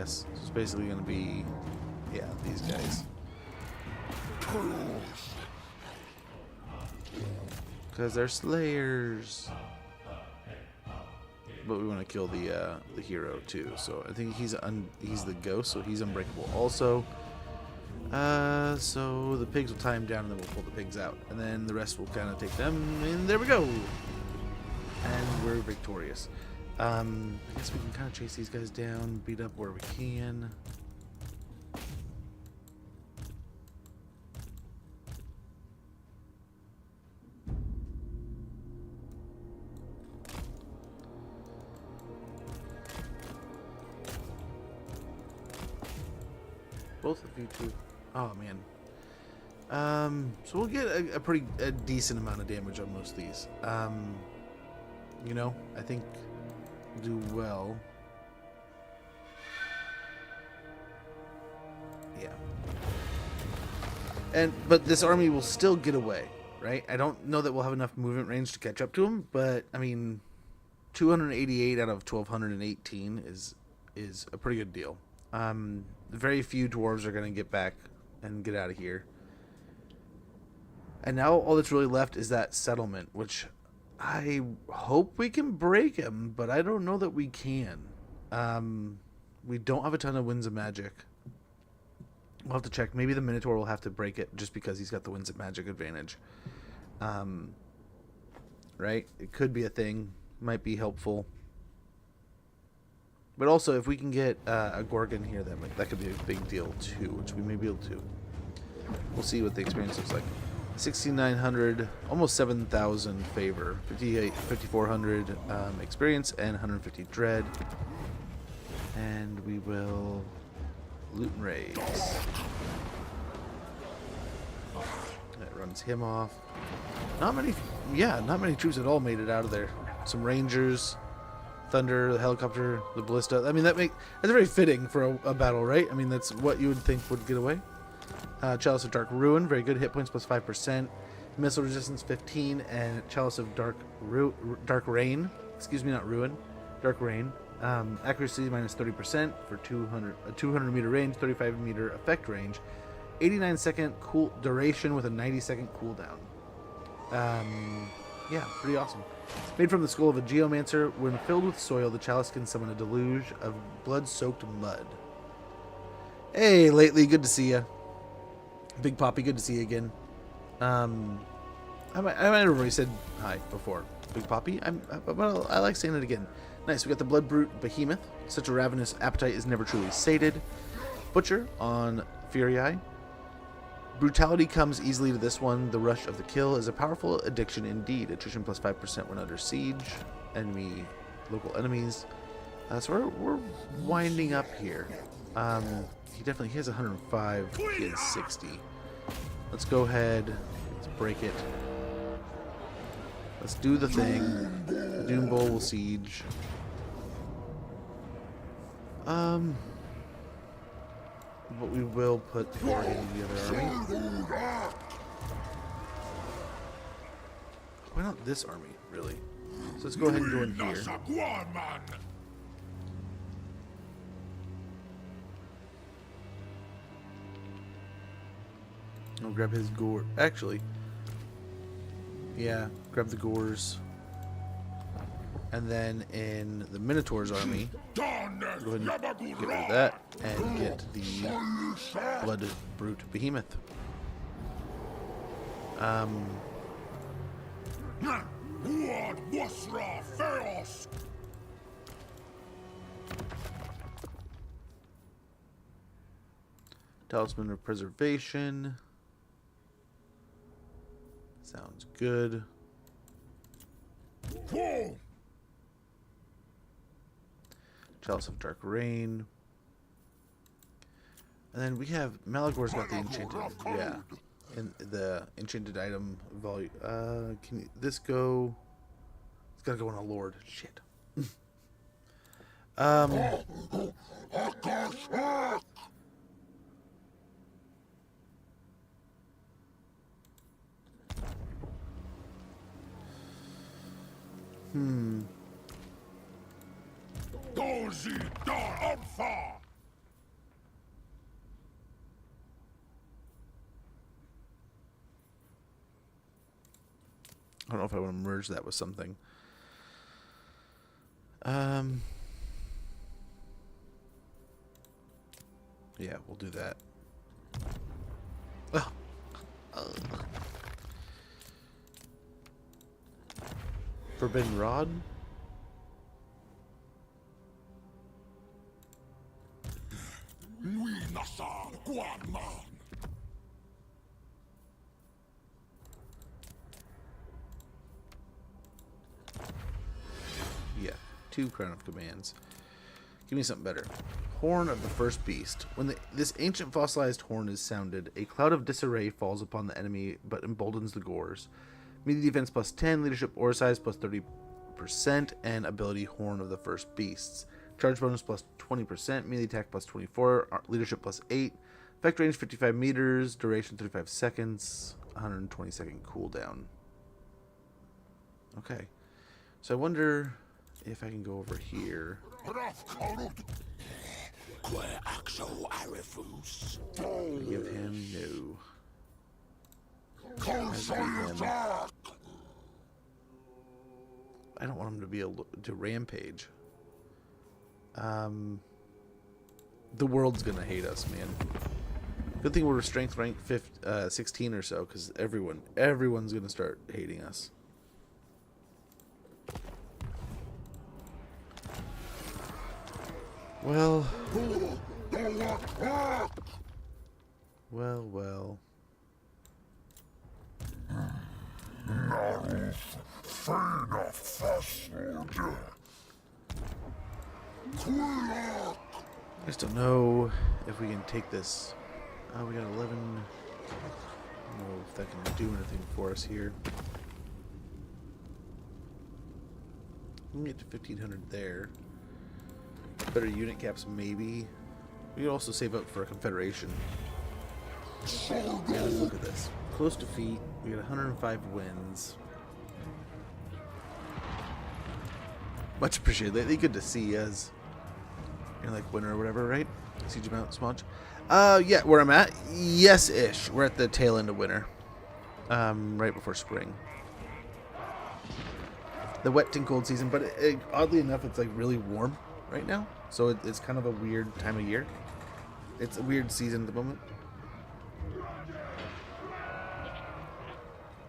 So it's basically going to be, yeah, these guys. Because they're slayers. But we want to kill the hero too. So I think he's the ghost, so he's unbreakable also. So the pigs will tie him down, and then we'll pull the pigs out, and then the rest will kind of take them. And there we go. And we're victorious. I guess we can kind of chase these guys down, beat up where we can. Both of you two. Oh man. So we'll get a decent amount of damage on most of these. You know, I think we'll do well. Yeah. But this army will still get away, right? I don't know that we'll have enough movement range to catch up to them, but I mean, 288 out of 1218 is a pretty good deal. Very few dwarves are going to get back and get out of here. And now all that's really left is that settlement, which I hope we can break him, but I don't know that we can. We don't have a ton of Winds of Magic. We'll have to check. Maybe the Minotaur will have to break it just because he's got the Winds of Magic advantage. Right? It could be a thing. Might be helpful. But also, if we can get a Gorgon here, that could be a big deal too, which we may be able to. We'll see what the experience looks like. 6,900, almost 7,000 favor, 5,400 experience, and 150 dread. And we will loot and raise. That runs him off. Not many troops at all made it out of there. Some rangers. thunder, the helicopter, the ballista. I mean, that's very fitting for a battle, right? I mean, that's what you would think would get away. Chalice of Dark Ruin, very good. Hit points plus 5%. Missile resistance 15, and Chalice of Dark Rain. Excuse me, not Ruin. Dark Rain. Accuracy minus 30% for 200 meter range, 35 meter effect range, 89 second cool duration with a 90-second cooldown. Yeah, pretty awesome. Made from the skull of a geomancer, when filled with soil, the chalice can summon a deluge of blood-soaked mud. Hey, Lately, good to see you. Big Poppy, good to see you again. I might have already said hi before. Big Poppy, well, I like saying it again. Nice, we got the Blood Brute Behemoth. Such a ravenous appetite is never truly sated. Butcher on Fury Eye. Brutality comes easily to this one. The rush of the kill is a powerful addiction indeed. Attrition plus 5% when under siege. Local enemies. So we're winding up here. He has 105. He has 60. Let's go ahead. Let's break it. Let's do the thing. The Doom Bowl will siege. But we will put more in the other army. Why not this army, really? So let's go ahead and go in here. I'll grab his gore. Actually, yeah, grab the gores. And then in the Minotaur's army, go ahead and get rid of that and get the Blood Brute Behemoth. Talisman of Preservation. Sounds good. Chalice of Dark Rain. And then we have Malagor's got the enchanted, yeah, in the enchanted item volume. Can this go? It's gotta go on a Lord. Shit. I don't know if I want to merge that with something. Yeah, we'll do that. Forbidden Rod. Yeah, 2 Crown of Commands. Give me something better. Horn of the First Beast. When this ancient fossilized horn is sounded, a cloud of disarray falls upon the enemy, but emboldens the gores. Melee defense plus 10, leadership aura size plus 30%, and ability Horn of the First Beasts. Charge bonus plus 20%, melee attack plus 24, leadership plus 8, effect range 55 meters, duration 35 seconds, 120 second cooldown. Okay, so I wonder if I can go over here. Give him no. I don't want him to be able to rampage. The world's gonna hate us, man. Good thing we're strength rank 16 or so, because everyone's gonna start hating us. Well. I just don't know if we can take this. Oh, we got 11. I don't know if that can do anything for us here. We can get to 1,500 there. Better unit caps, maybe. We can also save up for a confederation. Yeah, let's look at this. Close defeat. We got 105 wins. Much appreciated. Lately, good to see as you're like winter or whatever, right? Siege amount, smudge. Yeah, where I'm at, yes-ish. We're at the tail end of winter, right before spring. The wet and cold season, but oddly enough, it's like really warm right now, so it's kind of a weird time of year. It's a weird season at the moment.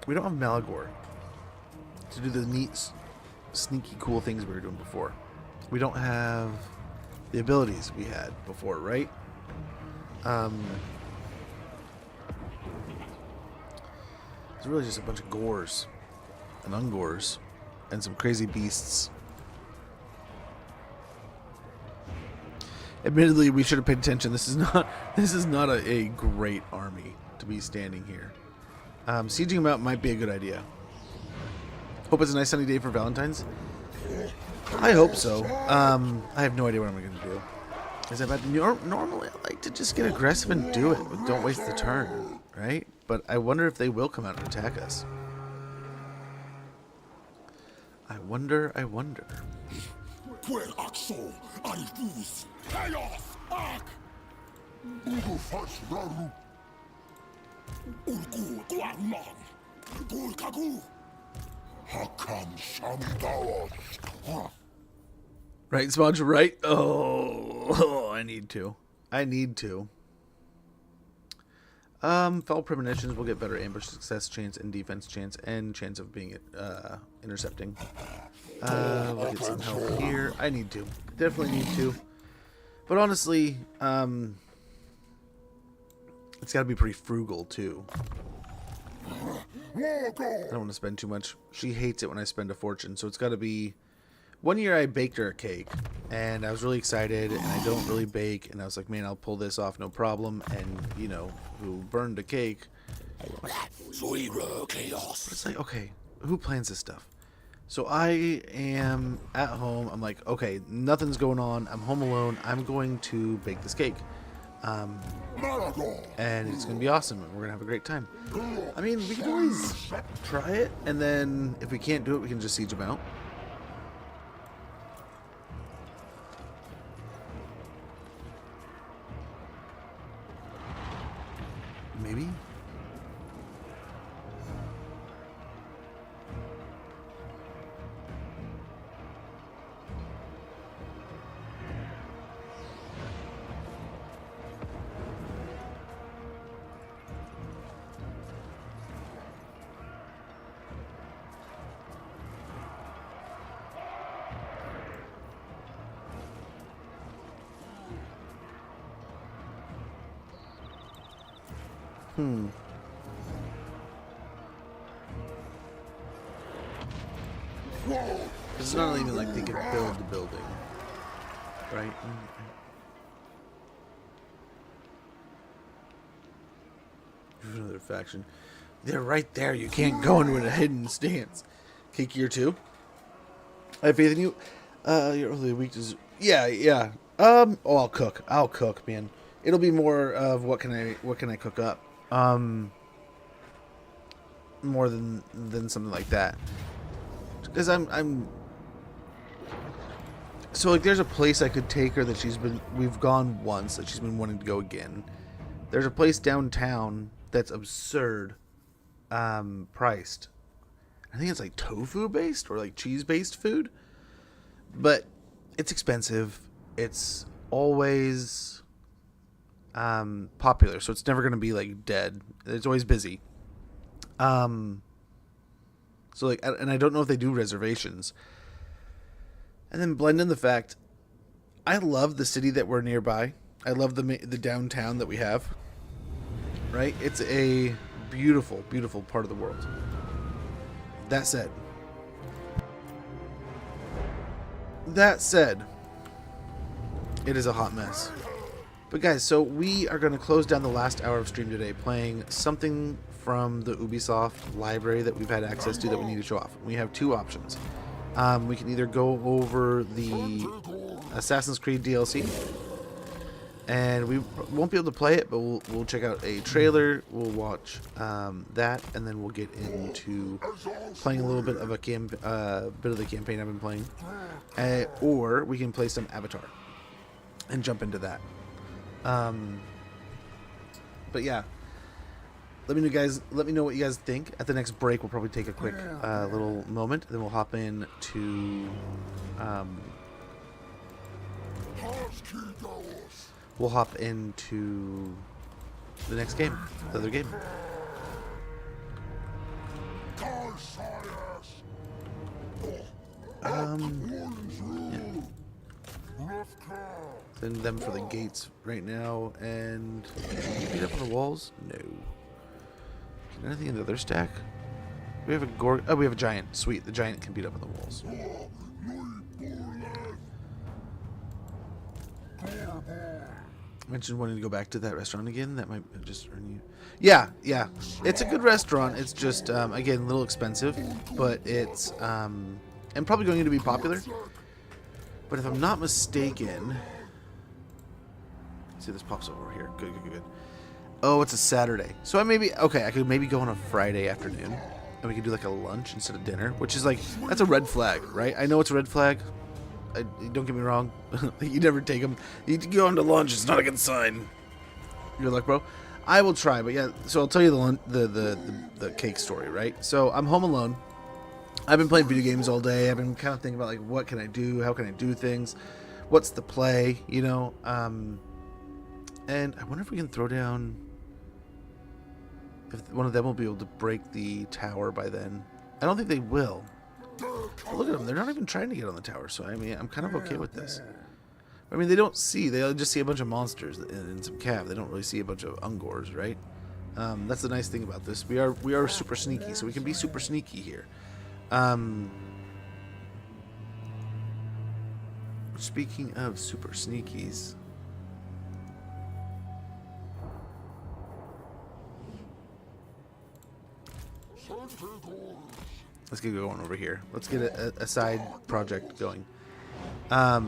We don't have Malagor to do the neat, sneaky, cool things we were doing before. We don't have the abilities we had before, right? It's really just a bunch of gores and ungores and some crazy beasts. Admittedly, we should have paid attention. This is not a great army to be standing here. Sieging them out might be a good idea. Hope it's a nice sunny day for Valentine's. I hope so. I have no idea what I'm going to do. Normally I like to just get aggressive and do it, but don't waste the turn, right? But I wonder if they will come out and attack us. I wonder. Right, Smudge, right? Oh, I need to. Foul premonitions will get better ambush success chance and defense chance and chance of being intercepting. We'll get some help here. I need to. Definitely need to. But honestly, it's got to be pretty frugal too. I don't want to spend too much. She hates it when I spend a fortune, so it's got to be... One year I baked her a cake, and I was really excited, and I don't really bake, and I was like, man, I'll pull this off, no problem, and, you know, who burned a cake. But it's like, okay, who plans this stuff? So I am at home, I'm like, okay, nothing's going on, I'm home alone, I'm going to bake this cake. And it's going to be awesome, and we're going to have a great time. I mean, we can always try it, and then if we can't do it, we can just siege them out. Maybe? It's not even like they can build the building, right? Another faction. They're right there. You can't go into a hidden stance. Cake year 2. I have faith in you. Your only weakness. Yeah. Oh, I'll cook, man. It'll be more of what can I cook up. More than something like that. Because I'm so like there's a place I could take her that we've gone once that she's been wanting to go again. There's a place downtown that's absurd priced. I think it's like tofu based or like cheese based food. But it's expensive. It's always popular, so it's never going to be like dead. It's always busy. So like, and I don't know if they do reservations. And then blend in the fact, I love the city that we're nearby. I love the downtown that we have. Right? It's a beautiful, beautiful part of the world. That said, it is a hot mess. But guys, so we are going to close down the last hour of stream today playing something from the Ubisoft library that we've had access to that we need to show off. We have two options. We can either go over the Assassin's Creed DLC, and we won't be able to play it, but we'll check out a trailer. We'll watch that, and then we'll get into playing a little bit of the campaign I've been playing, or we can play some Avatar and jump into that. But yeah, let me know what you guys think. At the next break, we'll probably take a quick little moment, then we'll hop in to we'll hop into the next game, the other game. Yeah. Send them for the gates right now, and can you beat up on the walls? No. Anything in the other stack? We have a oh, we have a giant. Sweet, the giant can beat up on the walls. Mentioned wanting to go back to that restaurant again. That might just earn you. Yeah. It's a good restaurant. It's just again a little expensive, but it's and probably going to be popular. But if I'm not mistaken, let's see, this pops over here. Good. Oh, it's a Saturday, so I could maybe go on a Friday afternoon, and we could do like a lunch instead of dinner, which is like that's a red flag, right? I know it's a red flag. Don't get me wrong. You never take them. You go on to lunch. It's not a good sign. Good luck, bro. I will try, but yeah. So I'll tell you the cake story, right? So I'm home alone. I've been playing video games all day. I've been kind of thinking about like what can I do? How can I do things? What's the play? You know. And I wonder if we can throw down. If one of them will be able to break the tower by then. I don't think they will. But look at them. They're not even trying to get on the tower. So, I mean, I'm kind of okay with this. I mean, they don't see. They'll just see a bunch of monsters and some cav. They don't really see a bunch of Ungors, right? That's the nice thing about this. We are super sneaky, so we can be super sneaky here. Speaking of super sneakies... Let's get going over here. Let's get a side project going. But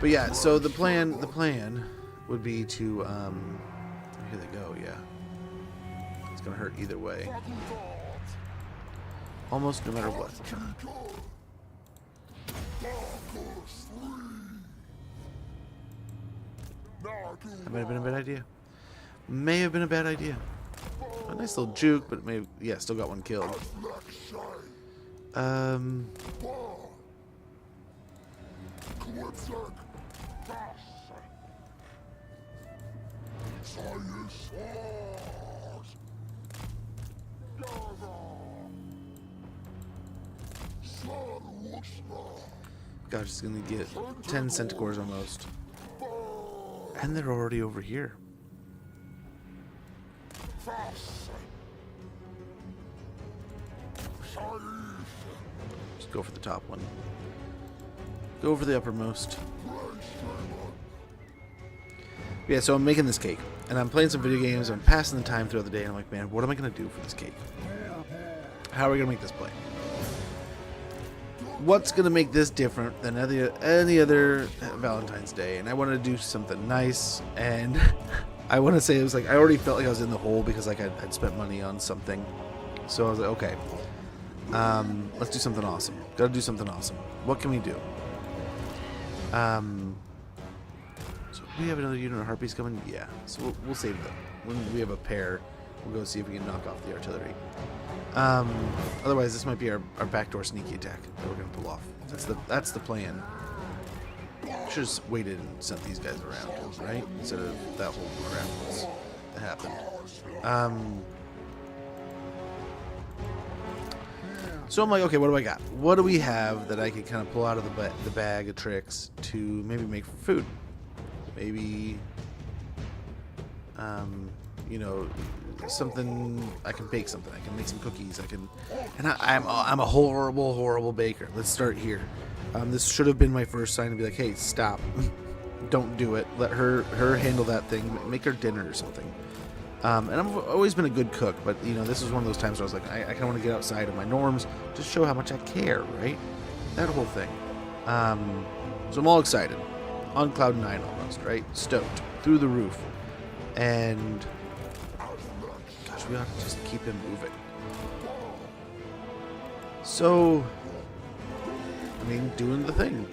yeah, so the plan would be to here they go. Yeah, it's gonna hurt either way. Almost no matter what. That might have been a bad idea. May have been a bad idea. A nice little juke, but maybe still got one killed. Gosh, it's gonna get 10 centicores almost. And they're already over here. Just go for the top one. Go for the uppermost. Yeah, so I'm making this cake, and I'm playing some video games. I'm passing the time throughout the day, and I'm like, man, what am I gonna do for this cake? How are we gonna make this play? What's gonna make this different than any other Valentine's Day? And I wanted to do something nice, and I want to say it was like I already felt like I was in the hole because like I'd spent money on something. So I was like, okay, let's do something awesome. Gotta do something awesome. What can we do? So we have another unit of harpies coming. Yeah, so we'll save them. When we have a pair, we'll go see if we can knock off the artillery. Otherwise, this might be our backdoor sneaky attack that we're gonna pull off. That's the plan. Should have waited and sent these guys around, right? Instead of that whole crap that happened. So I'm like, okay, what do I got? What do we have that I can kind of pull out of the bag of tricks to maybe make for food? Maybe, you know, something I can bake something. I can make some cookies. I'm a horrible baker. Let's start here. This should have been my first sign to be like, hey, stop. Don't do it. Let her handle that thing. Make her dinner or something. And I've always been a good cook, but you know, this was one of those times where I was like, I kind of want to get outside of my norms, just show how much I care, right? That whole thing. So I'm all excited, on cloud 9 almost, right? Stoked, through the roof, and gosh, we ought to just keep him moving. So, I mean, doing the thing.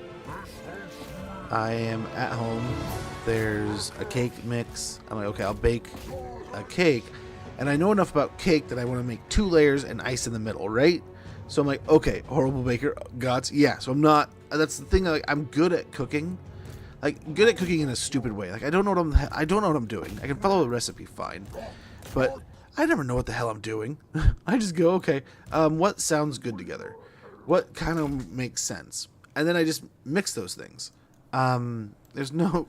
I am at home. There's a cake mix. I'm like, okay, I'll bake a cake. And I know enough about cake that I want to make 2 layers and ice in the middle, right? So I'm like, okay, horrible baker, gods. Yeah, so I'm not, that's the thing, like, I'm good at cooking. Like, good at cooking in a stupid way. Like, I don't know what I'm doing. I can follow the recipe fine. But I never know what the hell I'm doing. I just go, okay, what sounds good together? What kind of makes sense? And then I just mix those things. There's no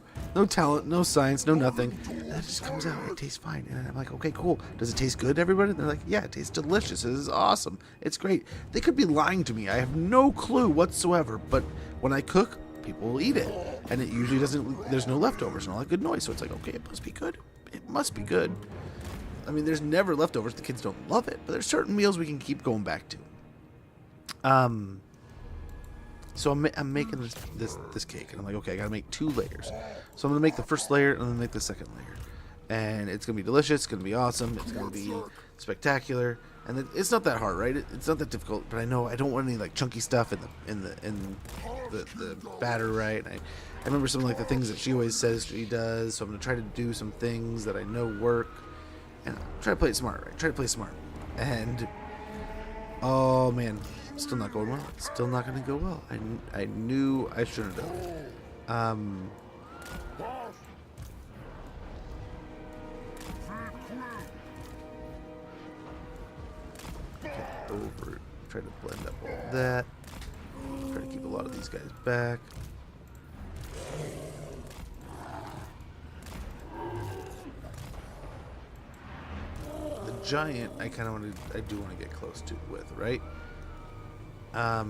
talent, no science, no nothing. And it just comes out. It tastes fine. And I'm like, okay, cool. Does it taste good to everybody? And they're like, yeah, it tastes delicious. It is awesome. It's great. They could be lying to me. I have no clue whatsoever. But when I cook, people will eat it. And it usually doesn't, there's no leftovers and all that good noise. So it's like, okay, it must be good. It must be good. I mean, there's never leftovers. The kids don't love it. But there's certain meals we can keep going back to. So I'm making this cake, and I'm like, okay, I gotta make 2 layers. So I'm gonna make the first layer, and then make the second layer, and it's gonna be delicious. It's gonna be awesome. It's gonna be spectacular, and it's not that hard, right? It's not that difficult. But I know I don't want any like chunky stuff in the batter, right? And I remember some like the things that she always says she does. So I'm gonna try to do some things that I know work, and try to play it smart, right? Try to play smart, and oh man. Still not going well. Still not going to go well. I knew I shouldn't have. Okay, over. Try to blend up all that. Try to keep a lot of these guys back. The giant, I kind of want to. I do want to get close to with, right? I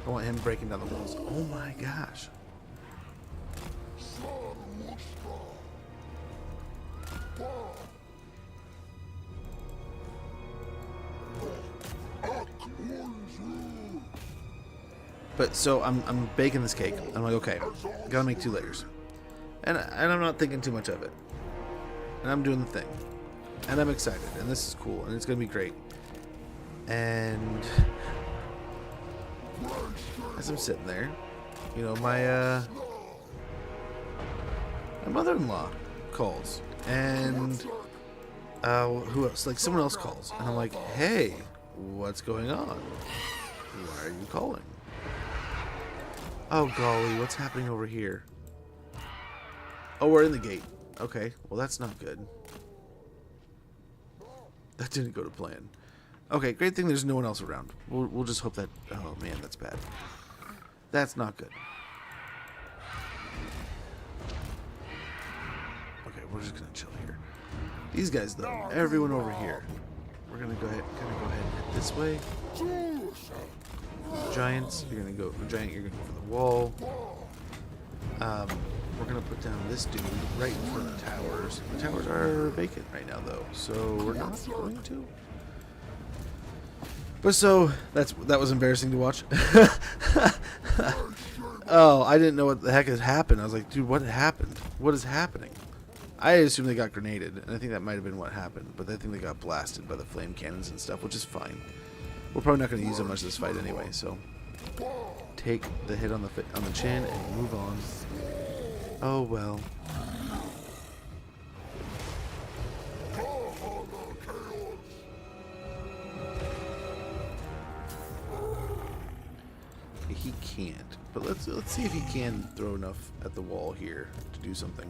want him breaking down the walls. Oh my gosh. But so I'm baking this cake. I'm like, okay, gotta make 2 layers. And I'm not thinking too much of it. And I'm doing the thing. And I'm excited. And this is cool. And it's gonna be great. And as I'm sitting there, you know, my mother-in-law calls, and who else? Like someone else calls, and I'm like, "Hey, what's going on? Why are you calling?" Oh golly, what's happening over here? Oh, we're in the gate. Okay, well that's not good. That didn't go to plan. Okay, great thing there's no one else around. We'll just hope that... Oh, man, that's bad. That's not good. Okay, we're just going to chill here. These guys, though, everyone over here. We're going to go ahead and head this way. Giants, you're going to go... Giant, you're going to go for the wall. We're going to put down this dude right in front of the towers. The towers are vacant right now, though, so we're not going to... But so that was embarrassing to watch. Oh, I didn't know what the heck had happened. I was like, dude, what happened? What is happening? I assumed they got grenaded, and I think that might have been what happened. But I think they got blasted by the flame cannons and stuff, which is fine. We're probably not going to use them much this fight anyway. So take the hit on the chin and move on. Oh well. He can't, but let's see if he can throw enough at the wall here to do something.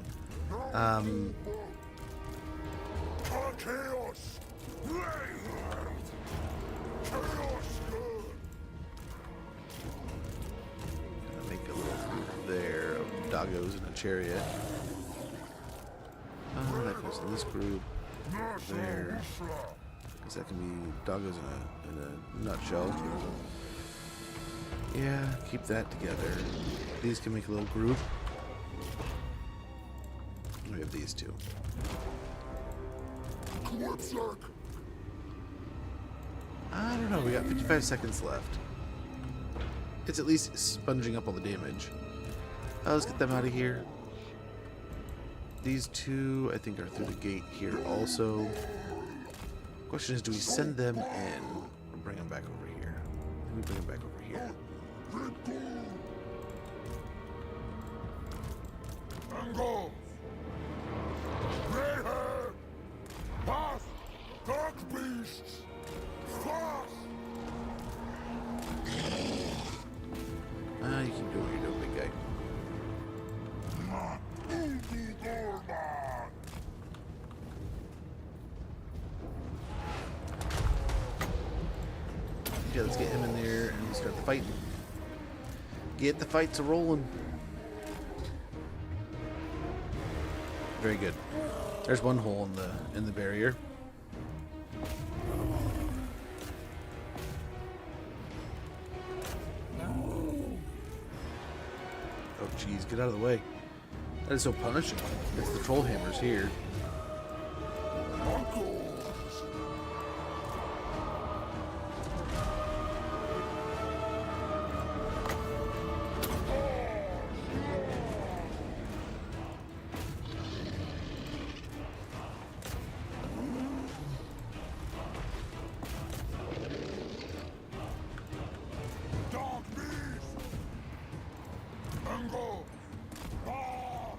Gonna make a little group there of doggos in a chariot. That goes in this group there. I guess that can be doggos in a nutshell. Yeah, keep that together. These can make a little group. we have these two. I don't know. We got 55 seconds left. It's at least sponging up all the damage. Let's get them out of here. These two, I think, are through the gate here also. Question is, do we send them in or bring them back over here? We bring them back over here. Ango! Greyhair! Pass! Dark beasts! Fast! You can do what you're doing, big guy. Yeah, let's get him in there and we'll start the fight. Get the fights a rolling. Very good. There's one hole in the barrier. Oh jeez, get out of the way. That is so punishing. It's the troll hammers here. Dark beast! Ango! Oh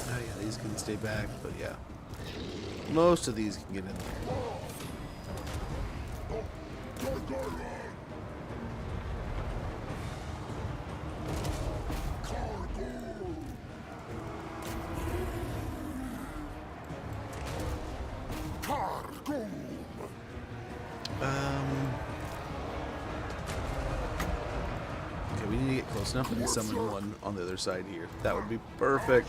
yeah, these can stay back, but yeah. Most of these can get in there. Okay, we need to get close enough and summon one on the other side here. That would be perfect.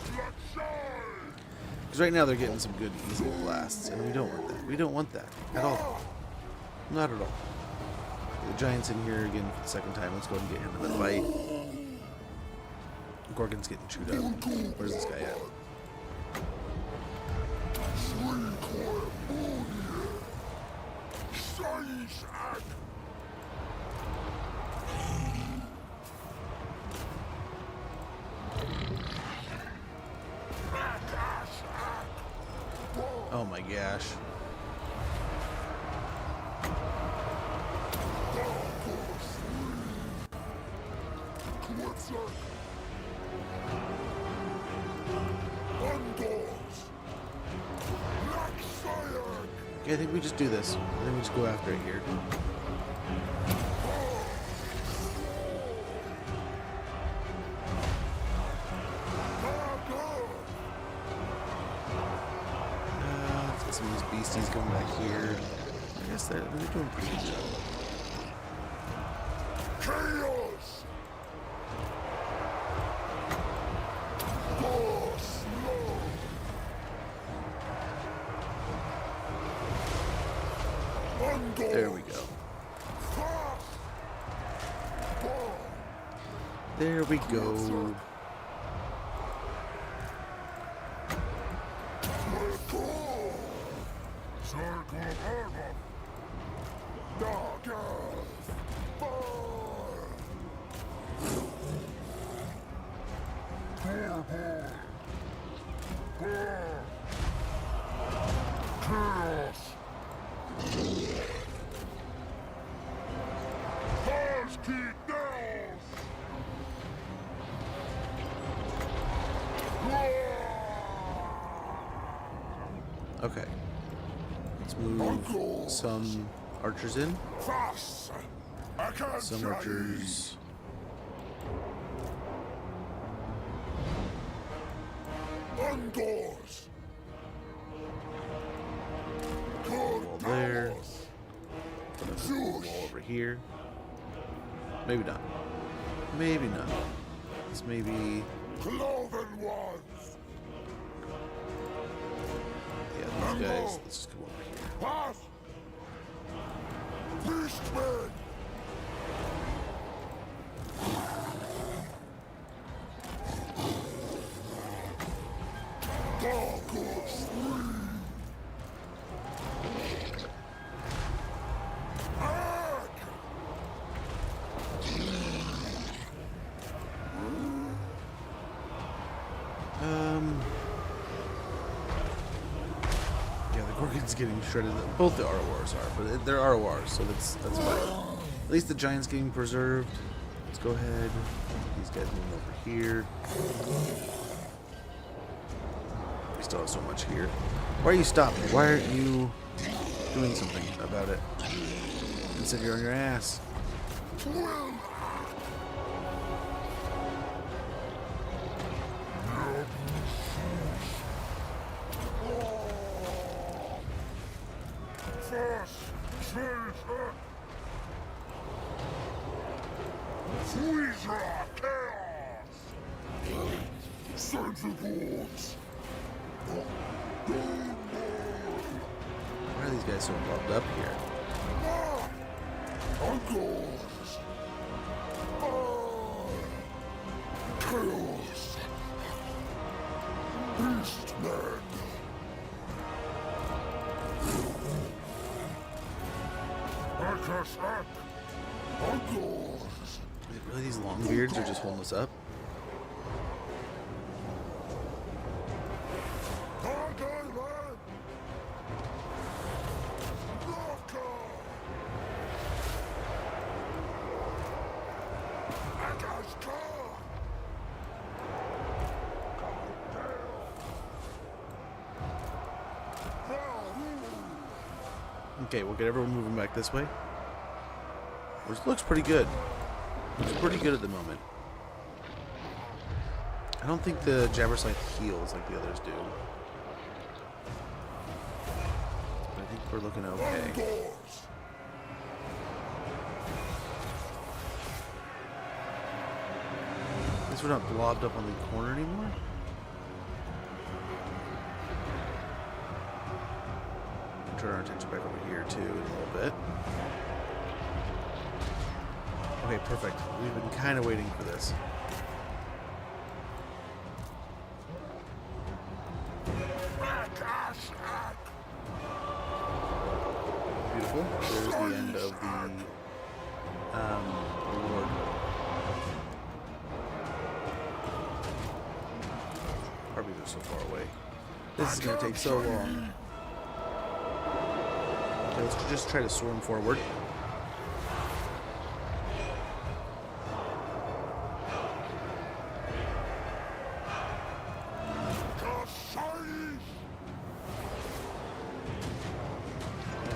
Because right now they're getting some good easy blasts, and we don't want that. We don't want that at all. Not at all. The giant's in here again for the second time. Let's go and get him in the fight. Gorgon's getting chewed up. Where's this guy at? Oh my gosh. Okay, I think we just do this. I think we just go after it here. Let's get some of these beasties coming back here. I guess they're doing pretty good job. Chaos! There we go. There we go. Okay. Let's move some archers in. Some archers. Wall there. Put a wall over here. Maybe not. Maybe not. Let's maybe. Yeah, these guys. Let's just come over here. Beastman! Yeah, the Gorgon's getting shredded. Both the RORs are, but they're RORs, so that's fine. At least the Giant's getting preserved. Let's go ahead. These guys moving over here. We still have so much here. Why are you stopping? Why aren't you doing something about it? Instead, you're on your ass. Why are these guys so involved up here? Chaos. Beastmen. Attack. Outdoors. Is it really these long beards are just holding us up? Okay, we'll get everyone moving back this way. Which looks pretty good. Looks pretty good at the moment. I don't think the Jabberslythe heals like the others do. But I think we're looking okay. At least we're not blobbed up on the corner anymore. Turn our attention back over here too in a little bit. Okay, perfect. We've been kind of waiting for this. Beautiful. There's the end of the Lord. Harpies are so far away. This is going to take so long. Okay, let's just try to swarm forward.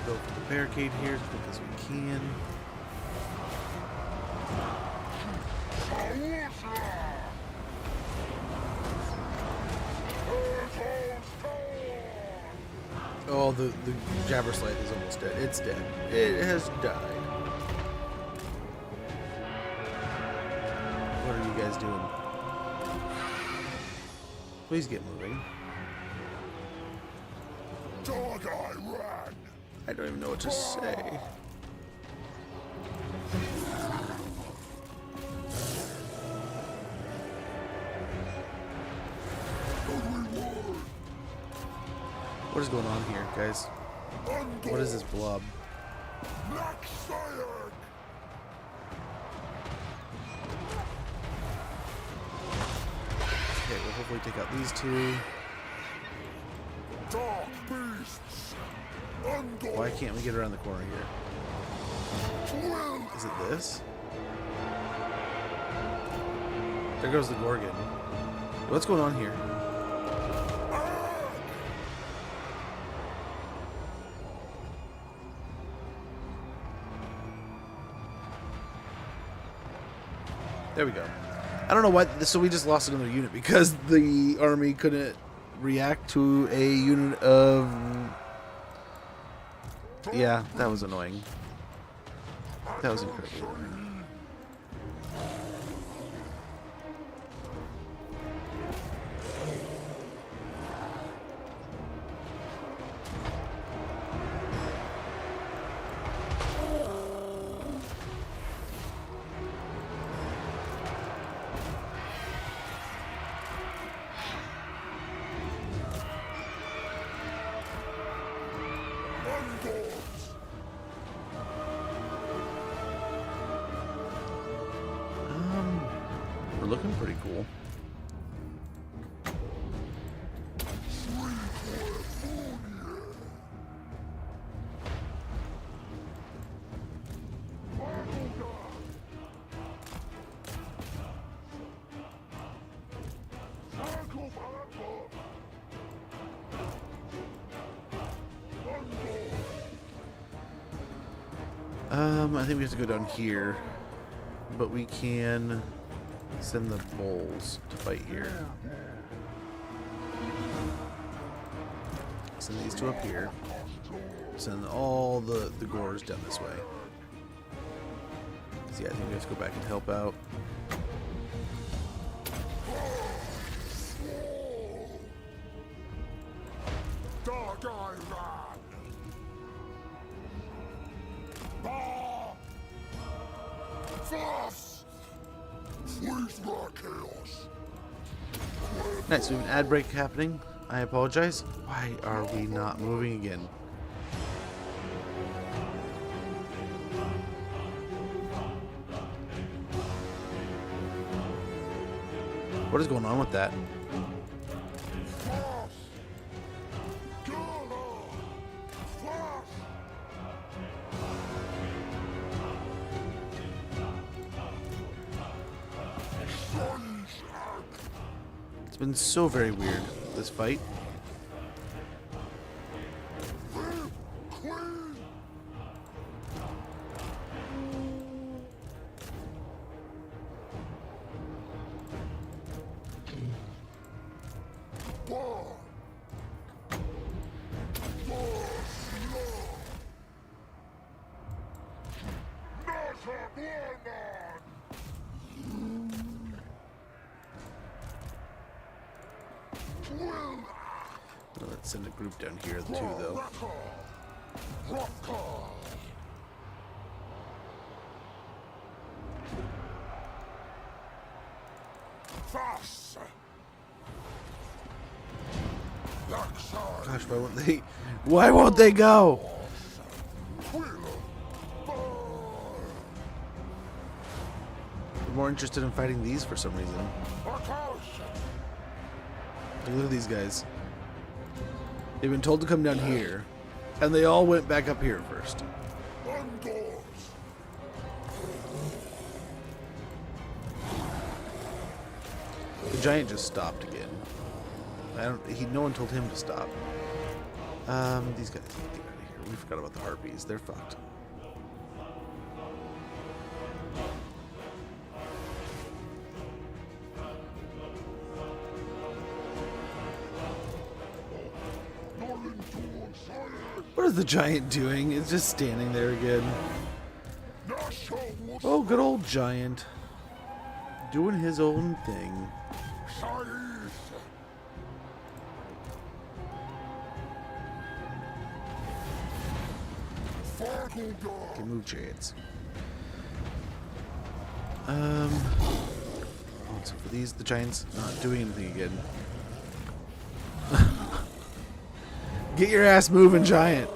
Go for the barricade here as quick as we can. Oh, the Jabberslythe is almost dead. It's dead. It has died. What are you guys doing? Please get moving. I don't even know what to say. What is going on here, guys? What is this blob? Okay, we'll hopefully take out these two. Dark beasts. Why can't we get around the corner here? Is it this? There goes the Gorgon. What's going on here? There we go. I don't know why. So we just lost another unit because the army couldn't react to a unit of... Yeah, that was annoying. That was incredibly annoying. We're looking pretty cool. I think we have to go down here, but we can send the moles to fight here. Send these two up here. Send all the gores down this way. So yeah, I think we have to go back and help out. Dog Island! Bah! Fast! Freeze my chaos! Nice, we have an ad break happening. I apologize. Why are we not moving again? What is going on with that? Fast! Gala! Fast! Sunshine! It's been so very weird, this fight. Queen! Bar! Well, let's send a group down here too, though. Fast! Gosh, why won't they? Why won't they go? I'm more interested in fighting these for some reason. Look at these guys. They've been told to come down here, and they all went back up here first. The giant just stopped again. No one told him to stop. These guys, get out of here. We forgot about the harpies. They're fucked. What is the giant doing? It's just standing there again. Oh, good old giant. Doing his own thing. Okay, move chariots. So for these, the giant's not doing anything again. Get your ass moving, giant.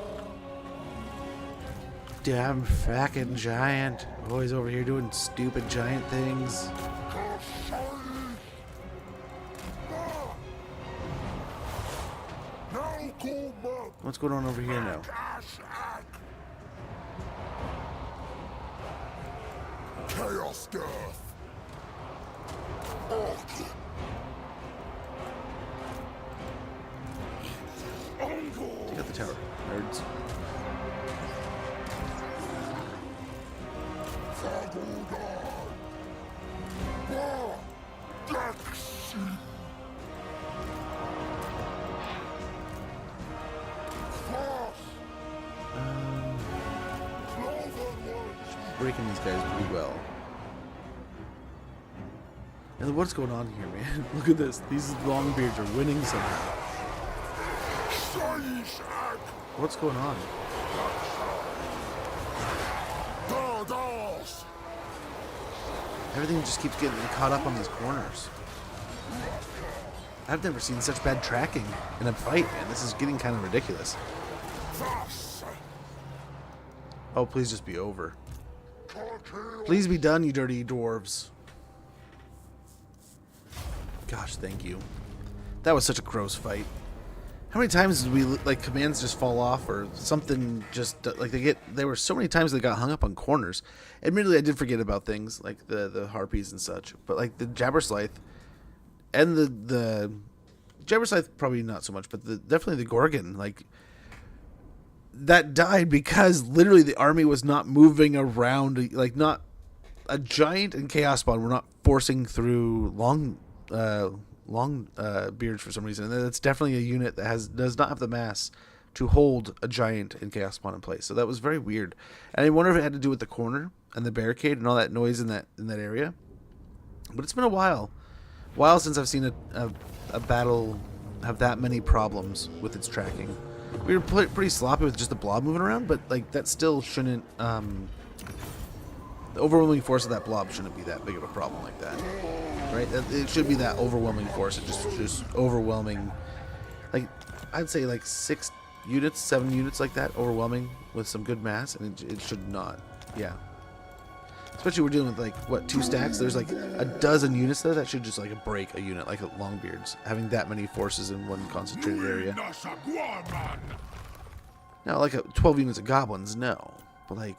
Damn fucking giant. Always over here doing stupid giant things. What's going on over here now? Chaos Death! Take out the tower, nerds. Breaking these guys pretty well. And what's going on here, man? Look at this. These longbeards are winning somehow. What's going on? Everything just keeps getting caught up on these corners. I've never seen such bad tracking in a fight, man. This is getting kind of ridiculous. Oh, please just be over. Please be done, you dirty dwarves. Gosh, thank you. That was such a gross fight. How many times did we, like, commands just fall off or something just, like, there were so many times they got hung up on corners. Admittedly, I did forget about things, like the harpies and such. But, like, the Jabberslythe and the Jabberslythe, probably not so much, but definitely the Gorgon, like, that died because literally the army was not moving around. Like, not a giant and chaos spawn were not forcing through long beards for some reason. And that's definitely a unit that does not have the mass to hold a giant and chaos spawn in place. So that was very weird. And I wonder if it had to do with the corner and the barricade and all that noise in that area. But it's been a while since I've seen a battle have that many problems with its tracking. We were pretty sloppy with just the blob moving around, but like that still shouldn't. The overwhelming force of that blob shouldn't be that big of a problem like that, right? It should be that overwhelming force. It just overwhelming. Like, I'd say like 7 units like that, overwhelming with some good mass, and it should not. Yeah. Especially we're dealing with like what, 2 stacks. There's like a dozen units there that should just like break a unit, like Longbeards, having that many forces in one concentrated area. Now, like 12 units of goblins, no, but like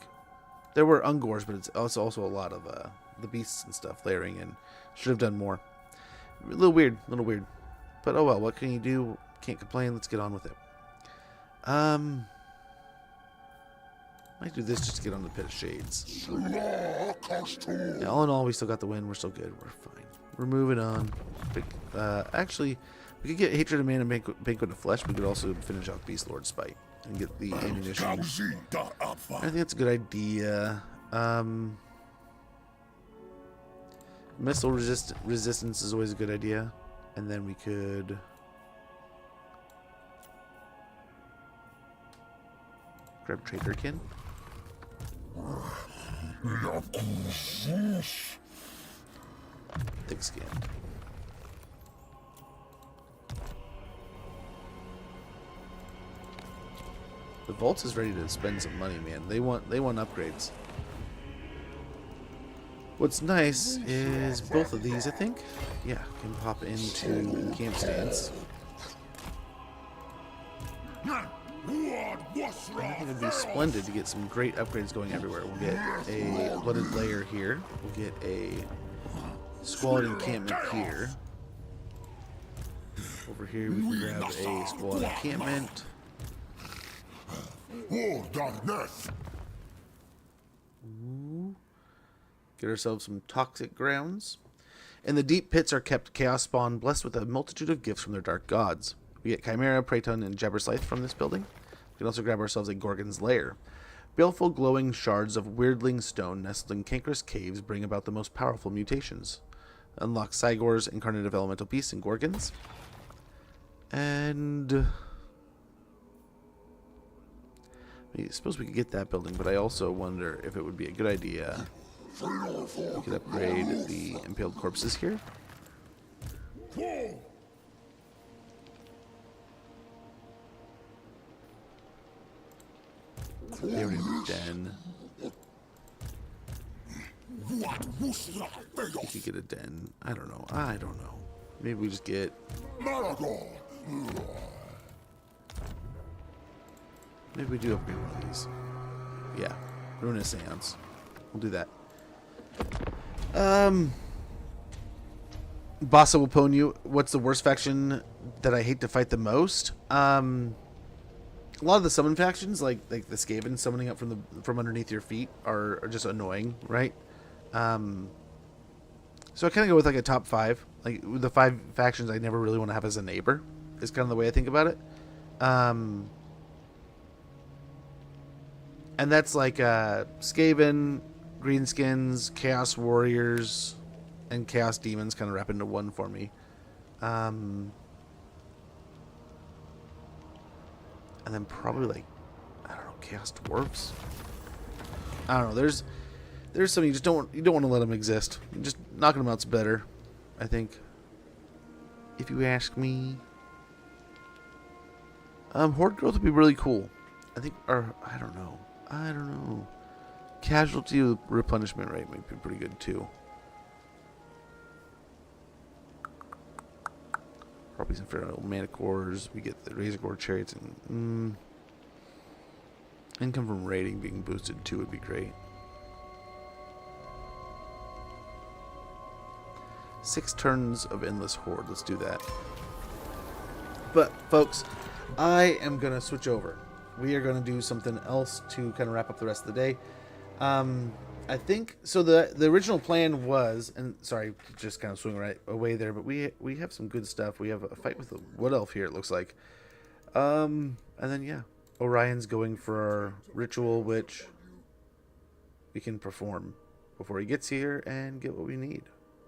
there were Ungors, but it's also a lot of the beasts and stuff layering in. Should have done more. A little weird, but oh well. What can you do? Can't complain. Let's get on with it. Might do this just to get on the Pit of Shades. Yeah, all in all, we still got the win. We're still good. We're fine. We're moving on. Actually, we could get Hatred of Man and Banquet of Flesh. We could also finish off Beast Lord's Spite and get the ammunition. I think that's a good idea. Missile resistance is always a good idea. And then we could... grab Traderkin. Thick skin. The Vault is ready to spend some money, man. They want upgrades. What's nice is both of these, I think. Yeah, can pop into camp stance. I think it'd be splendid to get some great upgrades going everywhere. We'll get a Blooded Lair here. We'll get a Squalid Encampment here. Over here we can grab a Squalid Encampment. Ooh. Get ourselves some Toxic Grounds. In the deep pits are kept Chaos Spawn, blessed with a multitude of gifts from their dark gods. We get Chimera, Praeton, and Jabberslythe from this building. We can also grab ourselves a Gorgon's Lair. Baleful glowing shards of weirdling stone nestled in cankerous caves bring about the most powerful mutations. Unlock Cygors, incarnative elemental beasts, and Gorgons. And... I suppose we could get that building, but I also wonder if it would be a good idea. We could upgrade the Impaled Corpses here. They already have a den. We could get a den. I don't know. Maybe we just get... Maybe we do upgrade one of these. Yeah. Ruinous Seance. We'll do that. Bassa will pwn you. What's the worst faction that I hate to fight the most? A lot of the summon factions, like the Skaven summoning up from underneath your feet, are just annoying, right? So I kind of go with like a top 5. Like the 5 factions I never really want to have as a neighbor is kind of the way I think about it. And that's like Skaven, Greenskins, Chaos Warriors, and Chaos Demons kind of wrap into one for me. And then probably like, I don't know, Chaos Dwarves. I don't know. There's some you don't want to let them exist. Just knocking them out's better, I think. If you ask me. Horde growth would be really cool. I think, or I don't know. Casualty replenishment rate might be pretty good too. Probably some feral manticores. We get the Razor Gore chariots, and income from raiding being boosted too would be great. 6 turns of Endless Horde. Let's do that. But folks, I am gonna switch over. we are going to do something else to kind of wrap up the rest of the day. I think so. The original plan was, and sorry, just kind of swing right away there, but we have some good stuff. We have a fight with a wood elf here. It looks like, and then yeah, Orion's going for our ritual, which we can perform before he gets here and get what we need.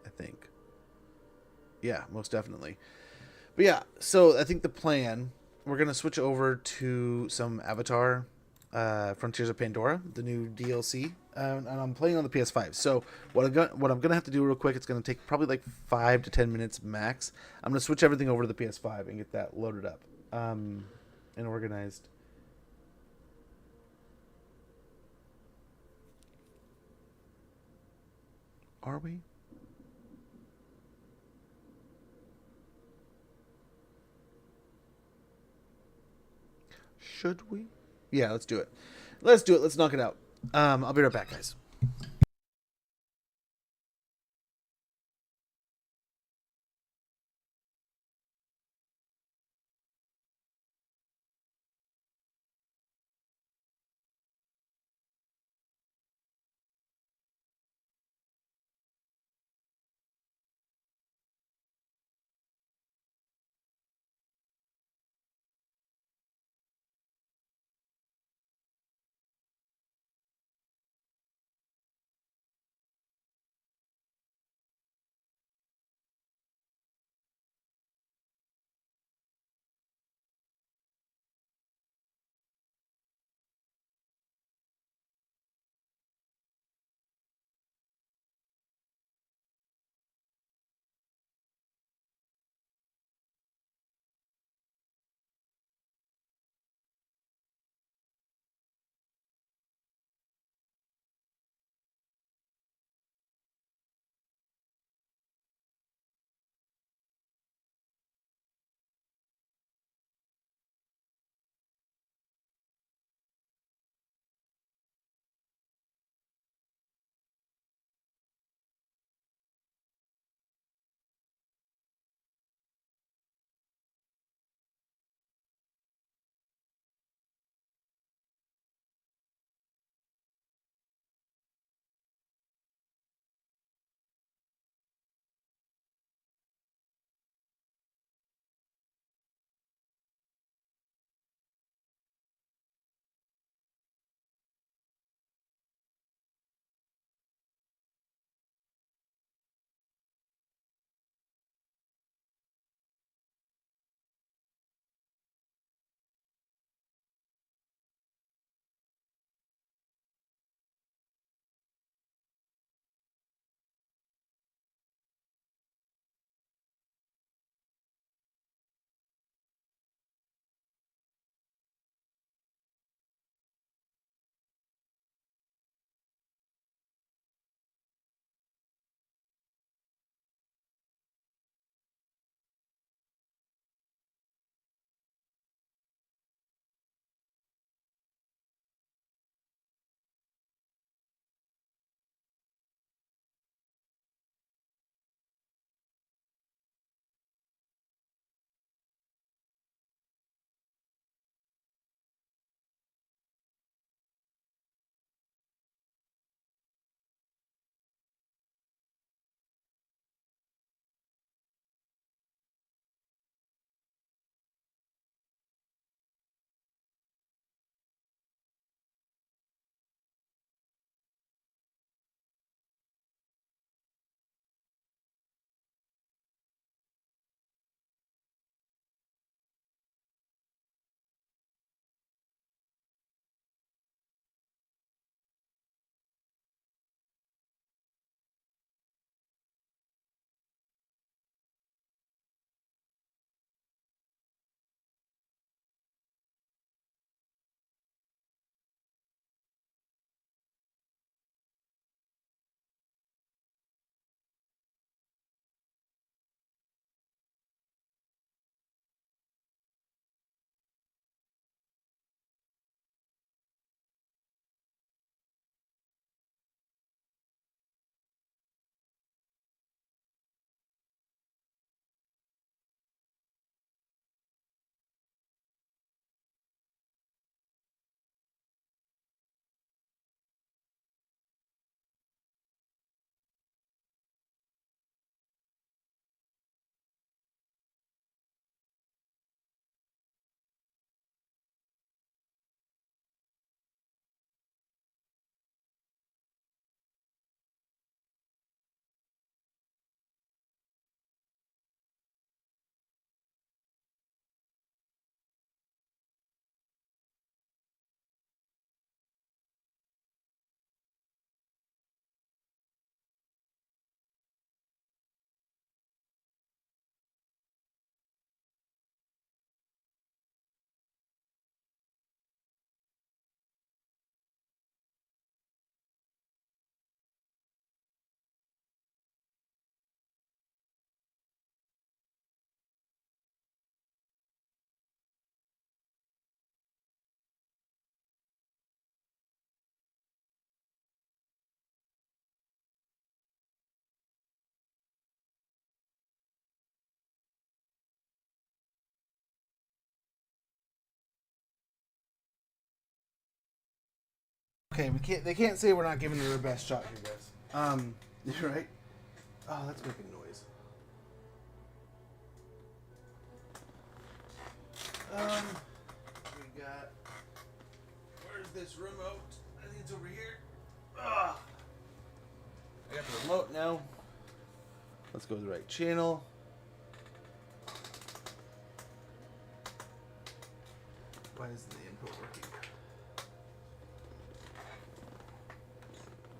I think. Yeah, most definitely. But yeah, so I think the plan, we're gonna switch over to some Avatar, Frontiers of Pandora, the new DLC, and I'm playing on the PS5. So what I'm gonna have to do real quick, it's gonna take probably like 5 to 10 minutes max. I'm gonna switch everything over to the PS5 and get that loaded up, and organized. Are we? Should we? Yeah, let's do it. Let's do it. Let's knock it out. I'll be right back, guys. Okay, we can't. They can't say we're not giving it our best shot here, guys. You're right. Oh, that's making noise. We got. Where's this remote? I think it's over here. Ah, I got the remote now. Let's go to the right channel. Why isn't the input working?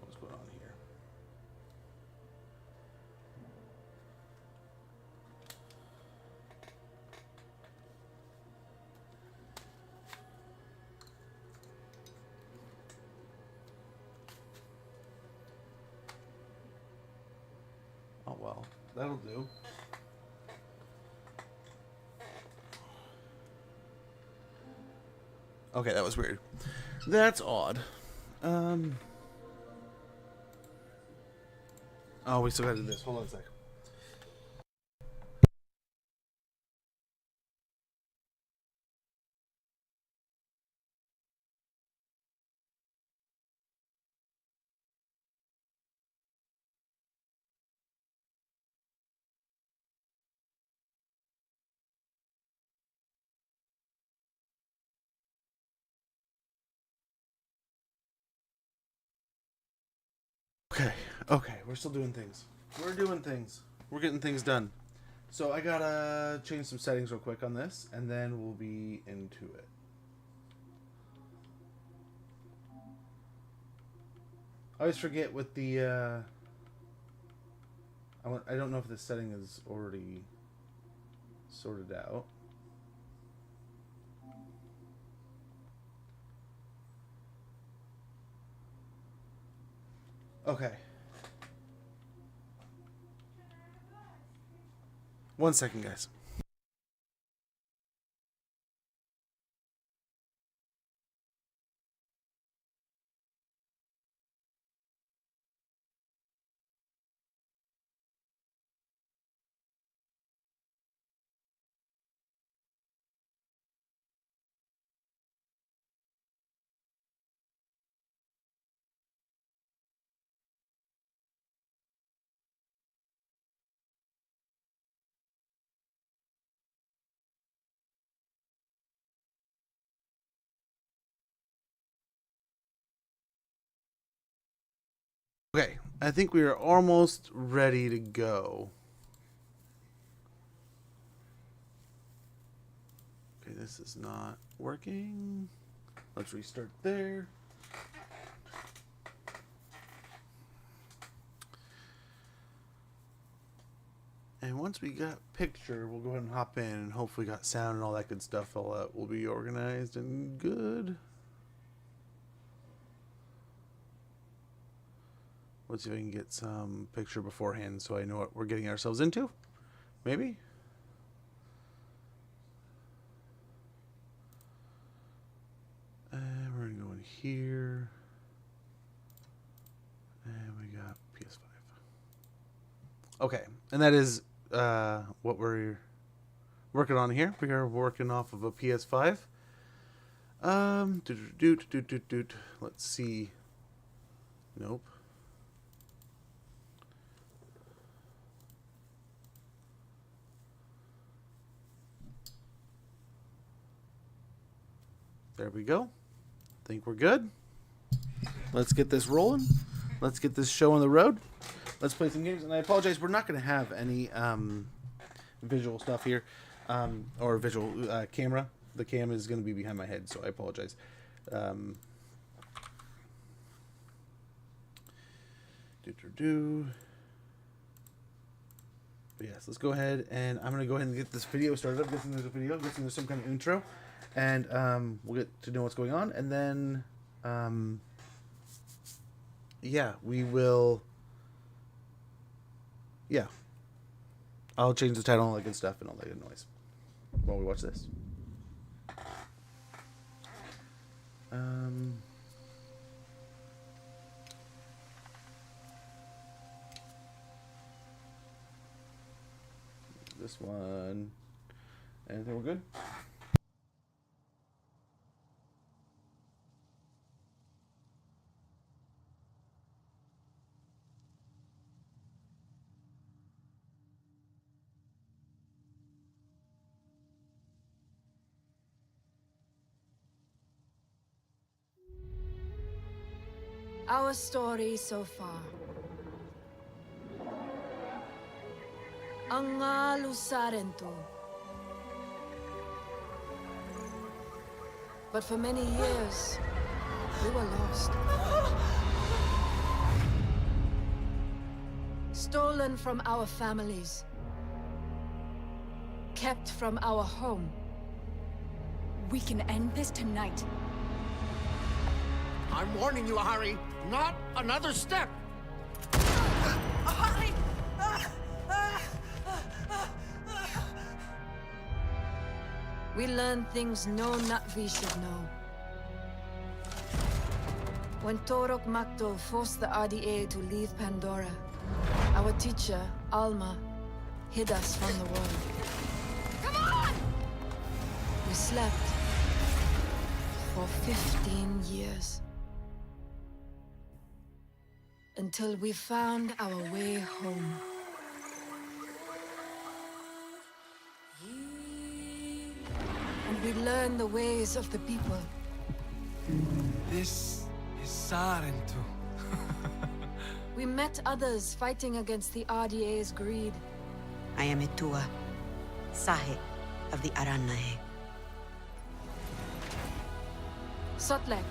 What's going on here? Oh well, that'll do. Okay, that was weird. That's odd. Oh, we still gotta do this. Hold on a sec. Okay, we're still doing things. We're doing things. We're getting things done. So I gotta change some settings real quick on this, and then we'll be into it. I always forget with the, I don't know if this setting is already sorted out. Okay. 1 second, guys. Okay, I think we are almost ready to go. Okay, this is not working. Let's restart there. And once we got picture, we'll go ahead and hop in, and hopefully got sound and all that good stuff. All that will be organized and good. Let's see if I can get some picture beforehand so I know what we're getting ourselves into. Maybe? And we're going to go in here. And we got PS5. Okay, and that is what we're working on here. We are working off of a PS5. Let's see. Nope. There we go. Think we're good. Let's get this rolling. Let's get this show on the road. Let's play some games. And I apologize, we're not going to have any visual stuff here, or visual camera. The cam is going to be behind my head, so I apologize. But yes, let's go ahead, and I'm going to go ahead and get this video started up. Guessing there's a video, guessing there's some kind of intro, and we'll get to know what's going on, and then yeah, we will. Yeah, I'll change the title and all that good stuff and all that good noise while we watch this. This one. Anything we're good? Our story so far. Ang nga lusaren to. But for many years, we were lost. Stolen from our families. Kept from our home. We can end this tonight. I'm warning you, Ahari. Not another step. We learn things no Na'vi should know. When Torok Makto forced the RDA to leave Pandora, our teacher, Alma, hid us from the world. Come on! We slept for 15 years. Until we found our way home. And we learned the ways of the people. This is Sarentu. We met others fighting against the RDA's greed. I am Itua, Sahe of the Aranahe. Sotlek,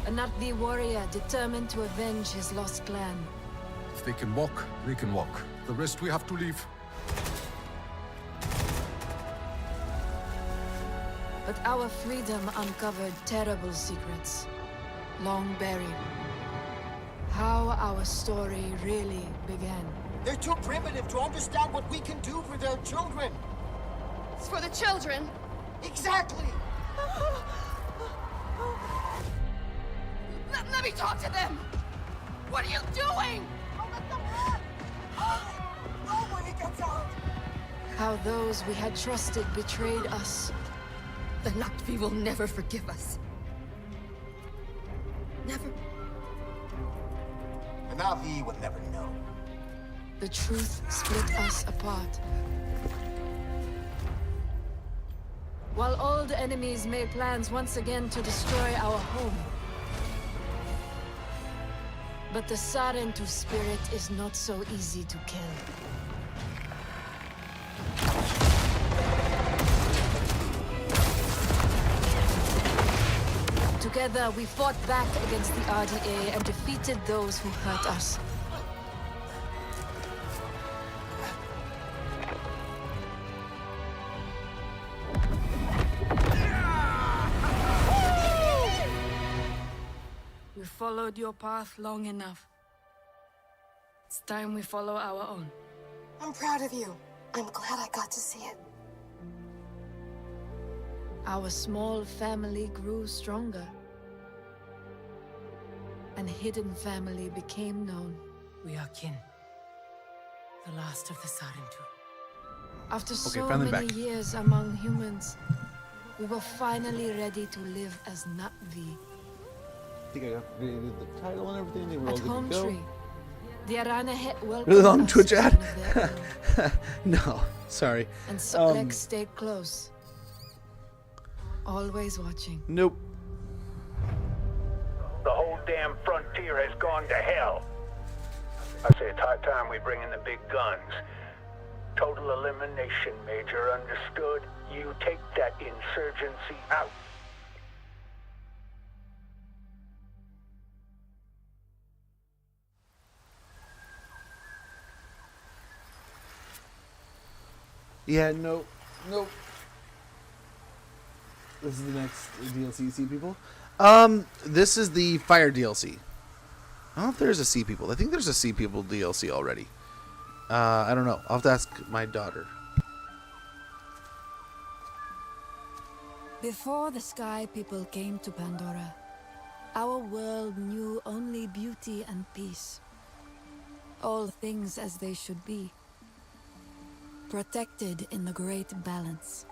a Na'vi warrior determined to avenge his lost clan. If they can walk, they can walk. The rest we have to leave. But our freedom uncovered terrible secrets, long buried. How our story really began. They're too primitive to understand what we can do for their children. It's for the children. Exactly! Let me talk to them! What are you doing? Don't let them run! Nobody gets out! How those we had trusted betrayed us. The Na'vi will never forgive us. Never. The Na'vi will never know. The truth split us apart. While old enemies made plans once again to destroy our home. But the Sarentu spirit is not so easy to kill. Together, we fought back against the RDA and defeated those who hurt us. We followed your path long enough. It's time we follow our own. I'm proud of you. I'm glad I got to see it. Our small family grew stronger. And hidden family became known. We are kin. The last of the Sarentu. After so finally many back. years among humans, we were finally ready to live as Na'vi. I think I got the title and everything. They were all At good Home to go. Tree, the Aranahet welcomed Really long us Twitch as ad? one of their own. No, sorry. And Sotlek stayed close. Always watching. Nope. The whole damn frontier has gone to hell. I say it's high time we bring in the big guns. Total elimination, Major. Understood? You take that insurgency out. Yeah, nope. This is the next DLC you see, people. This is the Fire DLC. I don't know if there's a Sea People. I think there's a Sea People DLC already. I don't know. I'll have to ask my daughter. Before the Sky People came to Pandora, our world knew only beauty and peace. All things as they should be. Protected in the great balance.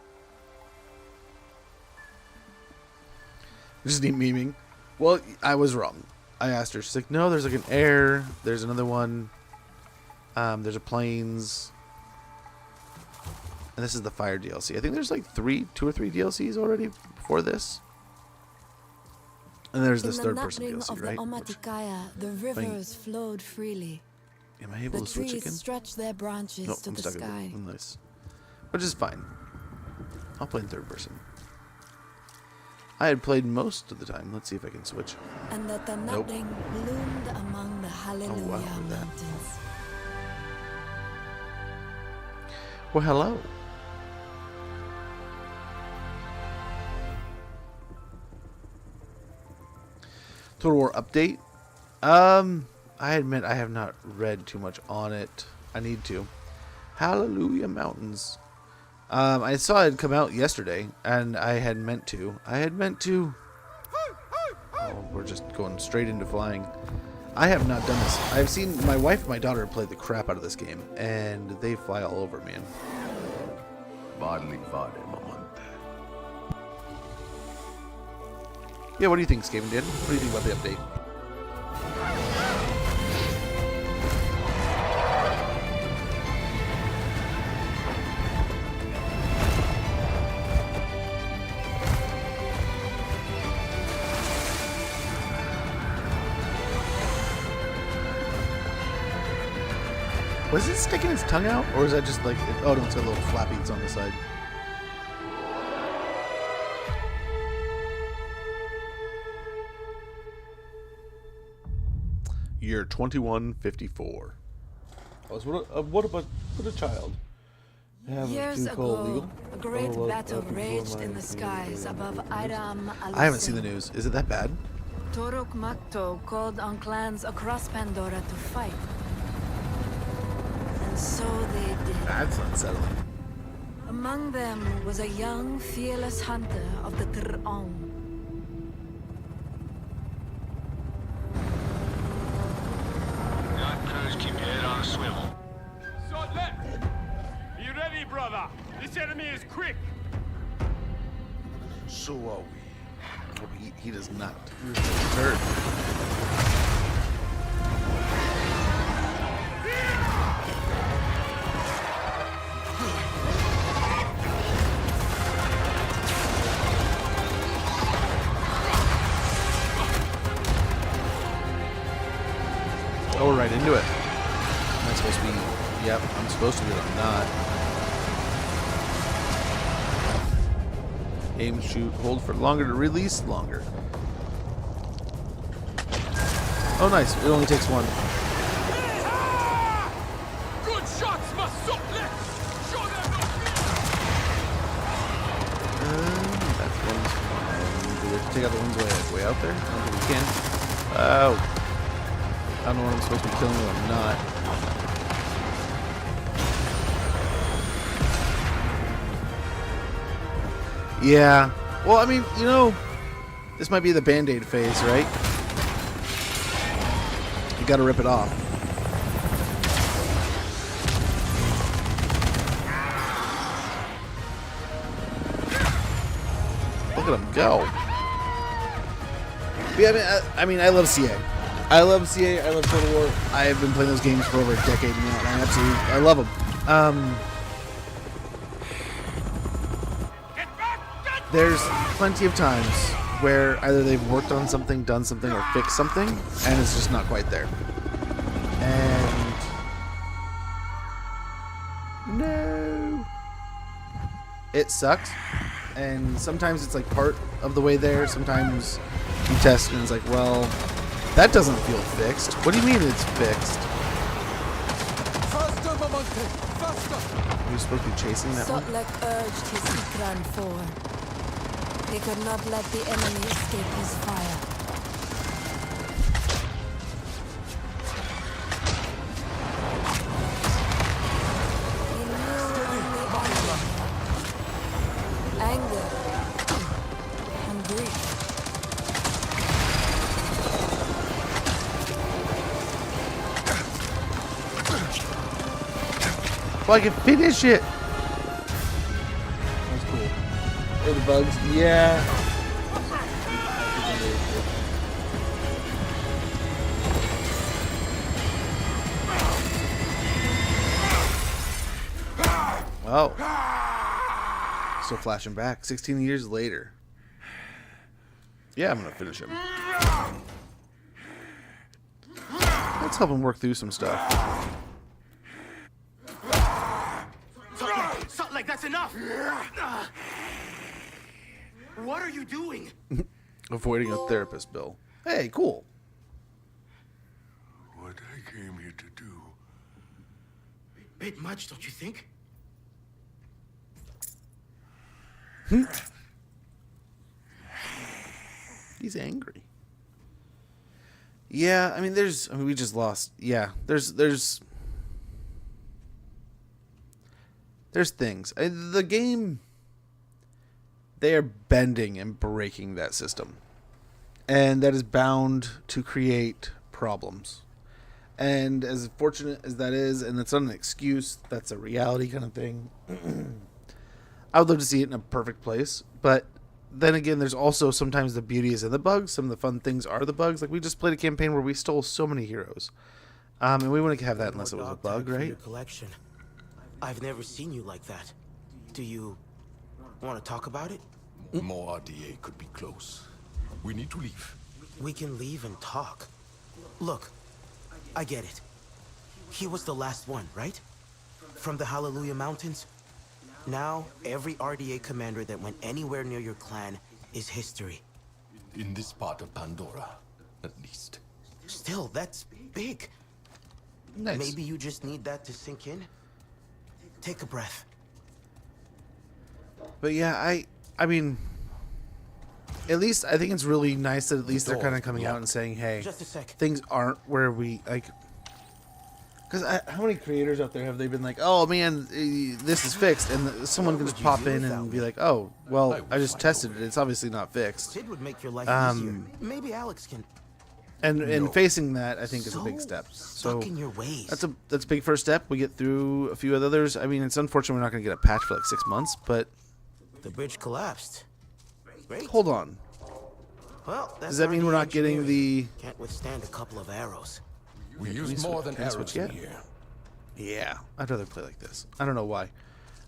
Just need memeing. Well, I was wrong. I asked her. She's like, no, there's like an air. There's another one. There's a planes. And this is the fire DLC. I think there's like 2 or 3 DLCs already before this. And there's In this the third-person nutting DLC, of right? the Omaticaya, the rivers flowed freely. Am I able The to switch trees again? stretched their branches Nope, to I'm the stuck sky. in this. Which is fine. I'll play in third person. I had played most of the time. Let's see if I can switch. And that the Nope. nutting bloomed among the Hallelujah look at that. Mountains. Well, hello. Total War update. I admit I have not read too much on it. I need to. Hallelujah Mountains. I saw it come out yesterday, and I had meant to. Oh, we're just going straight into flying. I have not done this. I've seen my wife and my daughter play the crap out of this game, and they fly all over, man. Yeah, what do you think, Skaven Dan? What do you think about the update? Was it sticking its tongue out, or is that just like... oh no, it's got little flappies on the side. Year 2154. Oh, so what about a child? Years ago, a great battle raged in the skies above Iram al. I haven't seen the news. Is it that bad? Toruk Makto called on clans across Pandora to fight. And so they did. That's unsettling. Among them was a young, fearless hunter of the Tr'ong. Gun crews, keep your head on a swivel. Sword left! Be ready, brother! This enemy is quick! So are we. Oh, he does not. Hurt. Oh, we're right into it. Am I supposed to be... yep, I'm supposed to be, but I'm not. Aim, shoot, hold for longer to release longer. Oh, nice. It only takes one. Good shots, must left! Show them That one's fine. Do we have to take out the ones way out there? I don't think we can. Oh. I don't know what I'm supposed to be killing or I'm not. Yeah. Well, I mean, you know, this might be the Band-Aid phase, right? You gotta rip it off. Look at him go. Yeah, I love CA. I love CA. I love Total War. I have been playing those games for over a decade now, and I love them. There's plenty of times where either they've worked on something, done something, or fixed something, and it's just not quite there. And no, it sucks. And sometimes it's like part of the way there. Sometimes you test and it's like, well, that doesn't feel fixed. What do you mean it's fixed? Faster, Mamonte! Faster! Are we supposed to be chasing that one? Sotlek urged his Ikran forward. He could not let the enemy escape his fire. He knew only anger and grief. So I can finish it. That's cool. Oh, the bugs. Yeah. Oh. Still flashing back. 16 years later. Yeah, I'm gonna finish him. Let's help him work through some stuff. Something like that's enough. What are you doing? Avoiding a therapist bill. Hey, cool. What I came here to do. Bit much, don't you think? He's angry. Yeah, I mean, we just lost. Yeah, there's things. The game, they are bending and breaking that system. And that is bound to create problems. And as fortunate as that is, and that's not an excuse, that's a reality kind of thing. I would love to see it in a perfect place. But then again, there's also sometimes the beauty is in the bugs. Some of the fun things are the bugs. Like we just played a campaign where we stole so many heroes. And we wouldn't have that unless it was a bug, right? Your collection. I've never seen you like that. Do you want to talk about it? More RDA could be close. We need to leave. We can leave and talk. Look, I get it. He was the last one, right? From the Hallelujah Mountains? Now, every RDA commander that went anywhere near your clan is history. In this part of Pandora, at least. Still, that's big. Nice. Maybe you just need that to sink in. Take a breath. But yeah, I mean, at least I think it's really nice that at least they're kind of coming out and saying, hey, Just a sec. things aren't where we like. Because how many creators out there have they been like, oh man, this is fixed, and someone can just pop in and be like, oh, well, I just tested it. It's obviously not fixed. Sid would make your life easier. Maybe Alex can. And facing that, I think, is a big step. So in your ways. that's a big first step. We get through a few others. I mean, it's unfortunate we're not going to get a patch for like 6 months, but The bridge collapsed. Great. hold on. Well, that's Does that mean we're not getting engineering. the? Can't withstand a couple of arrows. We use more than arrows yet? here. Yeah, I'd rather play like this. I don't know why.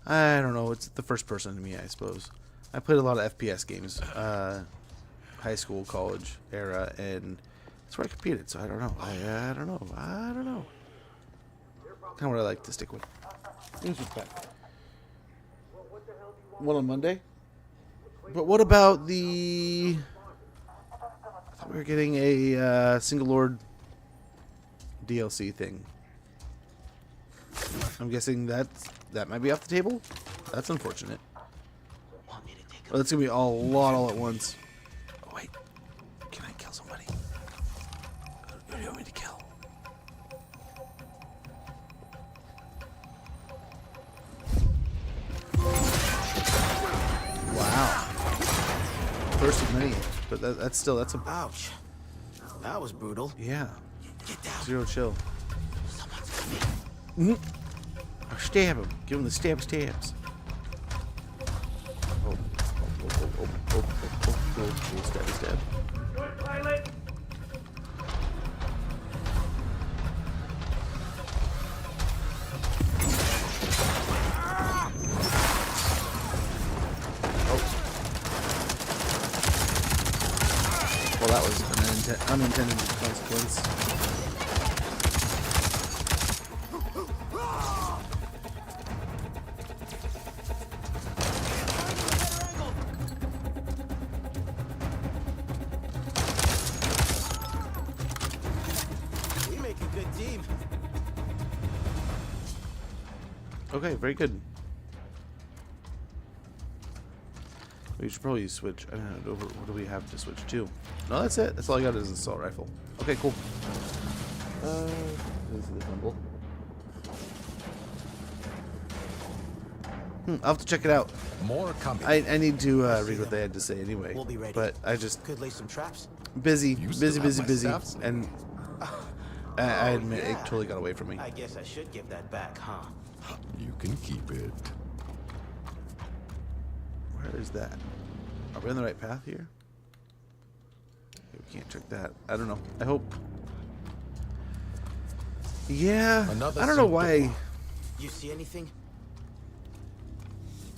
I don't know. It's the first person to me, I suppose. I played a lot of FPS games, high school, college era, and that's where I competed. So I don't know. I don't know. I don't know. Kind of what I like to stick with. One on Monday. But what about the? I thought we were getting a single lord DLC thing. I'm guessing that might be off the table. That's unfortunate. Well, that's gonna be a lot all at once. Oh wait, can I kill somebody? Who do you want me to kill? Wow. First of many, but that's a. Ouch. That was brutal. Yeah. Get down. Zero chill. Someone's coming. Oh, stab him. Give him the stabs. Oh, stab. Good pilot. Well, that was an unintended consequence. We make a good team. Okay, very good. We should probably switch. I don't know, what do we have to switch to? No, that's it. That's all I got is an assault rifle. Okay, cool. This is the symbol. I'll have to check it out. More coming. I need to read what they had to say anyway. We'll be ready. But I just Could lay some traps. busy, staff snake. and I admit it totally got away from me. I guess I should give that back, huh? You can keep it. Where is that? Are we on the right path here? We can't check that. I don't know. I hope. Yeah. Another I don't know why. You see anything?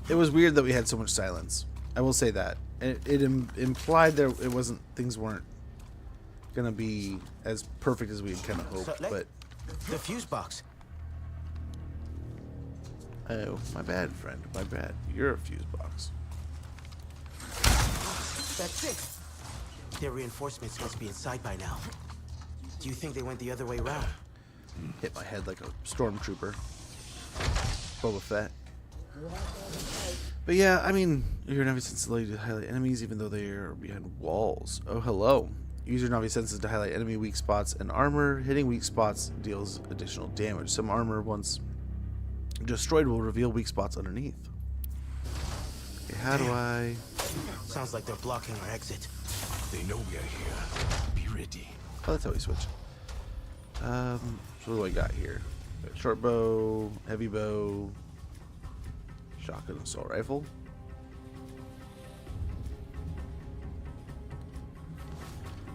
It was weird that we had so much silence. I will say that. It implied it wasn't. Things weren't gonna be as perfect as we had kind of hoped, but the fuse box. Oh, my bad, friend. My bad. You're a fuse box. That's it. Their reinforcements must be inside by now. Do you think they went the other way around? Hit my head like a stormtrooper. Boba Fett. But yeah, I mean, your Navi senses allow you to highlight enemies even though they are behind walls. Oh, hello. Use your Navi senses to highlight enemy weak spots and armor. Hitting weak spots deals additional damage. Some armor, once destroyed, will reveal weak spots underneath. Okay, how do I... Sounds like they're blocking our exit. They know we are here. Be ready. Oh, that's how we switch. So what do I got here? Got short bow, heavy bow, shotgun, assault rifle.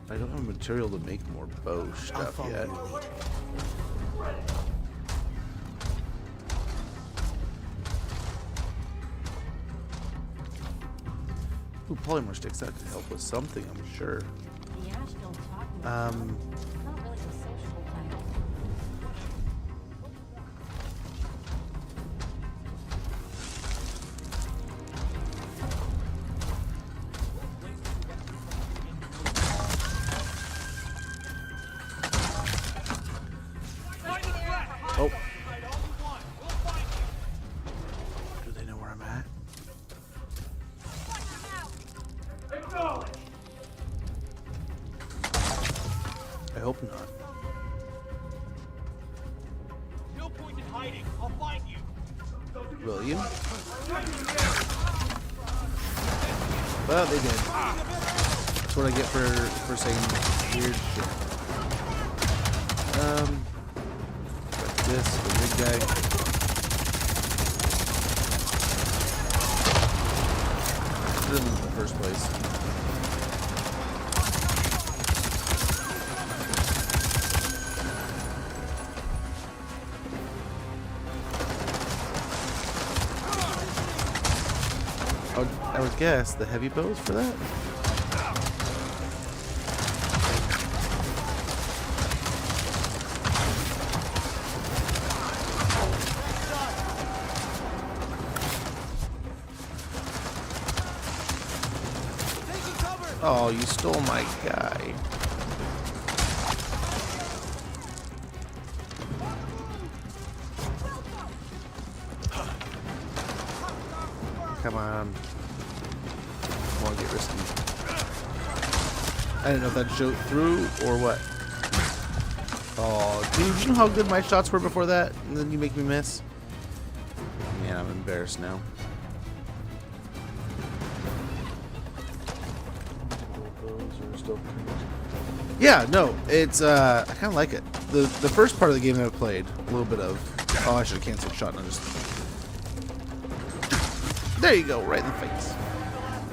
I don't have material to make more bow stuff yet. Ooh, polymer sticks, that could help with something, I'm sure. Oh. Do they know where I'm at? I hope not. No point in hiding. I'll find you. William? Well, they did. That's what I get for saying weird shit. Got this, the big guy. Should have been in the first place. I would guess the heavy bows for that. Oh, you stole my guy. Come on. I want to get risky. I didn't know if that showed through or what. Oh, dude, you know how good my shots were before that? And then you make me miss? Man, I'm embarrassed now. Yeah, no, it's I kind of like it. The first part of the game that I played, a little bit of. Oh, I should have canceled shotgun. There you go, right in the face.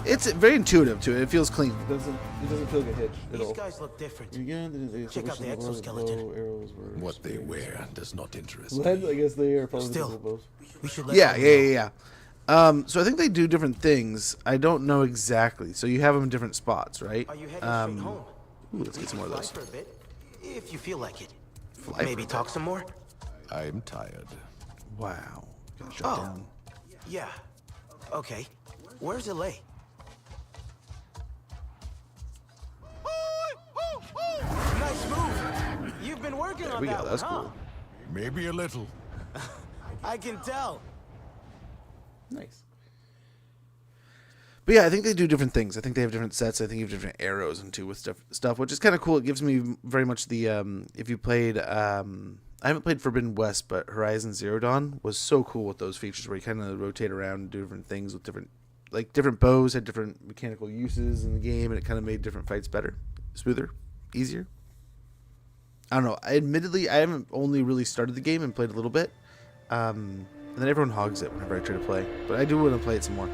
It's very intuitive too. It feels clean. It doesn't feel like a hitch at all. These guys look different. Check out the exoskeleton. What they wear does not interest me. me. I guess they are probably Still, we should let yeah. So I think they do different things. I don't know exactly. So you have them in different spots, right? Are you heading straight home? Ooh, let's get some more of those. For a bit, if you feel like it. Fly Maybe talk some more. I'm tired. Wow. Got shut down. Yeah. Okay. Where's Elay? Nice move. You've been working on that. That's one, cool. Maybe a little. I can tell. Nice. But yeah, I think they do different things. I think they have different sets. I think you have different arrows and too with stuff, which is kind of cool. It gives me very much the if you played I haven't played Forbidden West, but Horizon Zero Dawn was so cool with those features where you kind of rotate around and do different things with different bows had different mechanical uses in the game, and it kind of made different fights better, smoother, easier. I don't know. Admittedly, I haven't only really started the game and played a little bit. And then everyone hogs it whenever I try to play. But I do want to play it some more.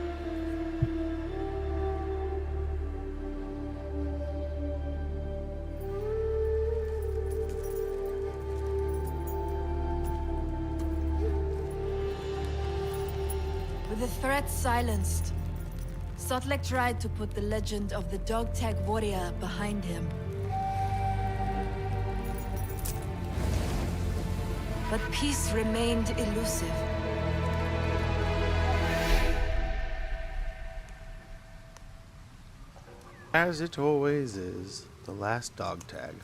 With the threat silenced, Sotlek tried to put the legend of the dog-tag warrior behind him. But peace remained elusive. As it always is, the last dog tag.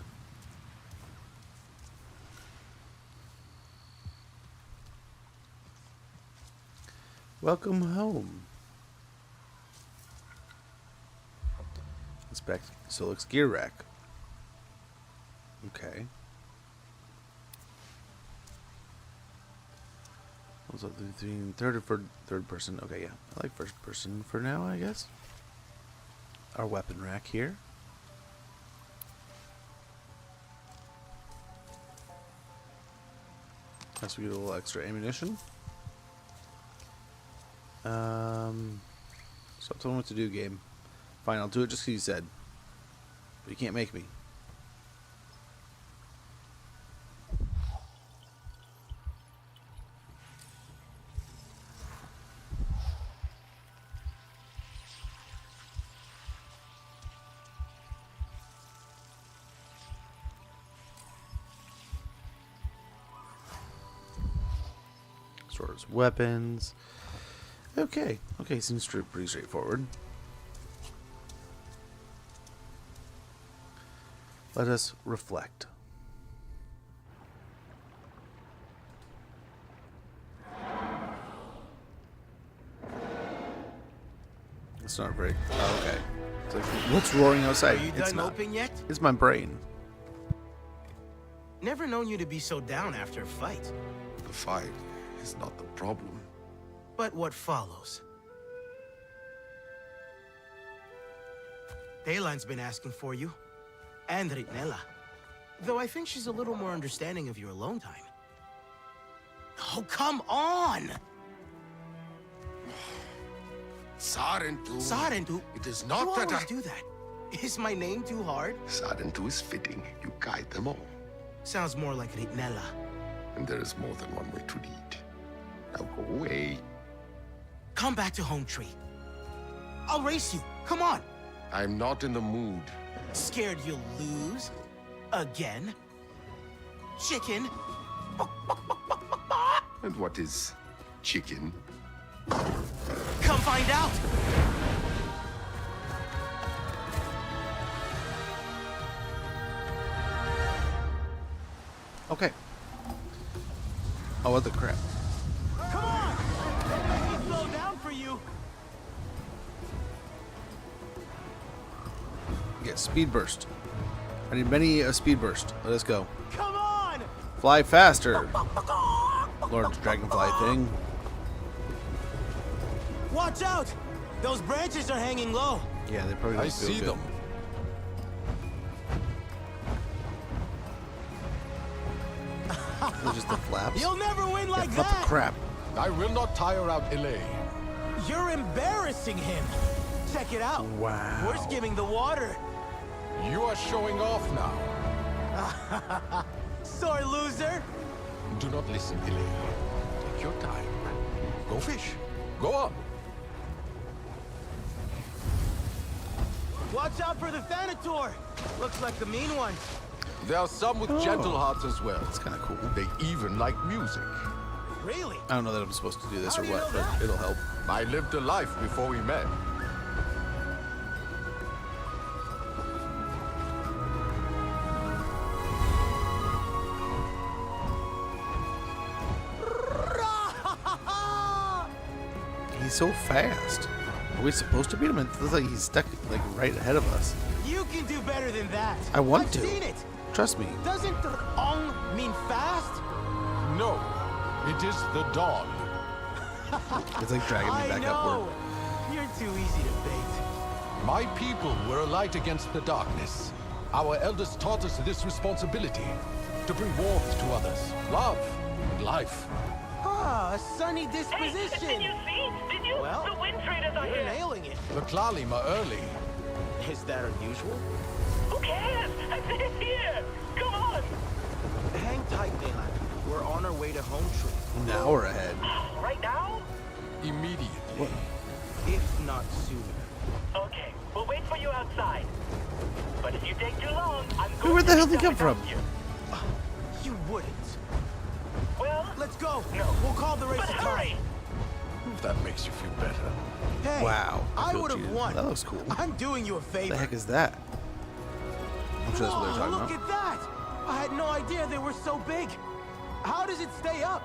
Welcome home. Inspect Solik's gear rack. Okay. Also, between third person. Okay, yeah. I like first person for now, I guess. Our weapon rack here. As we get a little extra ammunition. Stop telling me what to do, game. Fine, I'll do it just because you said. But you can't make me. Stores weapons. Okay, seems pretty straightforward. Let us reflect. It's not very. Oh, okay. It's like, what's roaring outside? Are you It's done not. moping yet? It's my brain. Never known you to be so down after a fight. The fight is not the problem. But what follows? Dayline's been asking for you. And Ritnella. Though I think she's a little more understanding of your alone time. Oh, come on! Sarentu. Sarentu? It is not you that always I... do that. Is my name too hard? Sarentu is fitting. You guide them all. Sounds more like Ritnella. And there is more than one way to lead. Now go away. Come back to Home Tree. I'll race you. Come on. I'm not in the mood. Scared you'll lose? Again? Chicken? And what is chicken? Come find out! Okay. Oh, what the crap? Come on! Let me slow down for you. Get speed burst. I need many a speed burst. Let us go. Come on! Fly faster. Lord's dragonfly thing. Watch out! Those branches are hanging low. Yeah, they probably don't I feel see good. them. They're just the flaps. You'll never win like What that! the crap? I will not tire out Elaine. You're embarrassing him! Check it out! Wow. We're skimming the water! You are showing off now. Sore loser! Do not listen, Elaine. Take your time. Go fish. Go on. Watch out for the Thanator! Looks like the mean ones. There are some with gentle hearts as well. That's kind of cool. They even like music. Really? I don't know that I'm supposed to do this How or do you what, know but that? it'll help. I lived a life before we met. He's so fast. Are we supposed to beat him? It looks like he's stuck like right ahead of us. You can do better than that. I want I've to. seen it. Trust me. Doesn't ong mean fast? No, it is the dawn. It's like dragging me back upward. You're too easy to bait. My people were a light against the darkness. Our elders taught us this responsibility, to bring warmth to others, love, and life. Ah, a sunny disposition. Hey, did you see? Did you? Well, the wind traders are you're here. nailing it. The Klalim are early. Is that unusual? Who cares? They're here. Come on. Hang tight, Daylight. We're on our way to Home Tree. Now we're ahead. Right now? Immediately. What? If not sooner. Okay, we'll wait for you outside. But if you take too long, I'm going Where the hell to did he come dump from? you. You wouldn't. Well, let's go. no. We'll call the race But a hurry! tie. If that makes you feel better. Hey, Wow. I feel would have cheated. won. That looks cool. What I'm doing you a favor. the heck is that? I'm sure that's what they're talking Look about. at that! I had no idea they were so big. How does it stay up?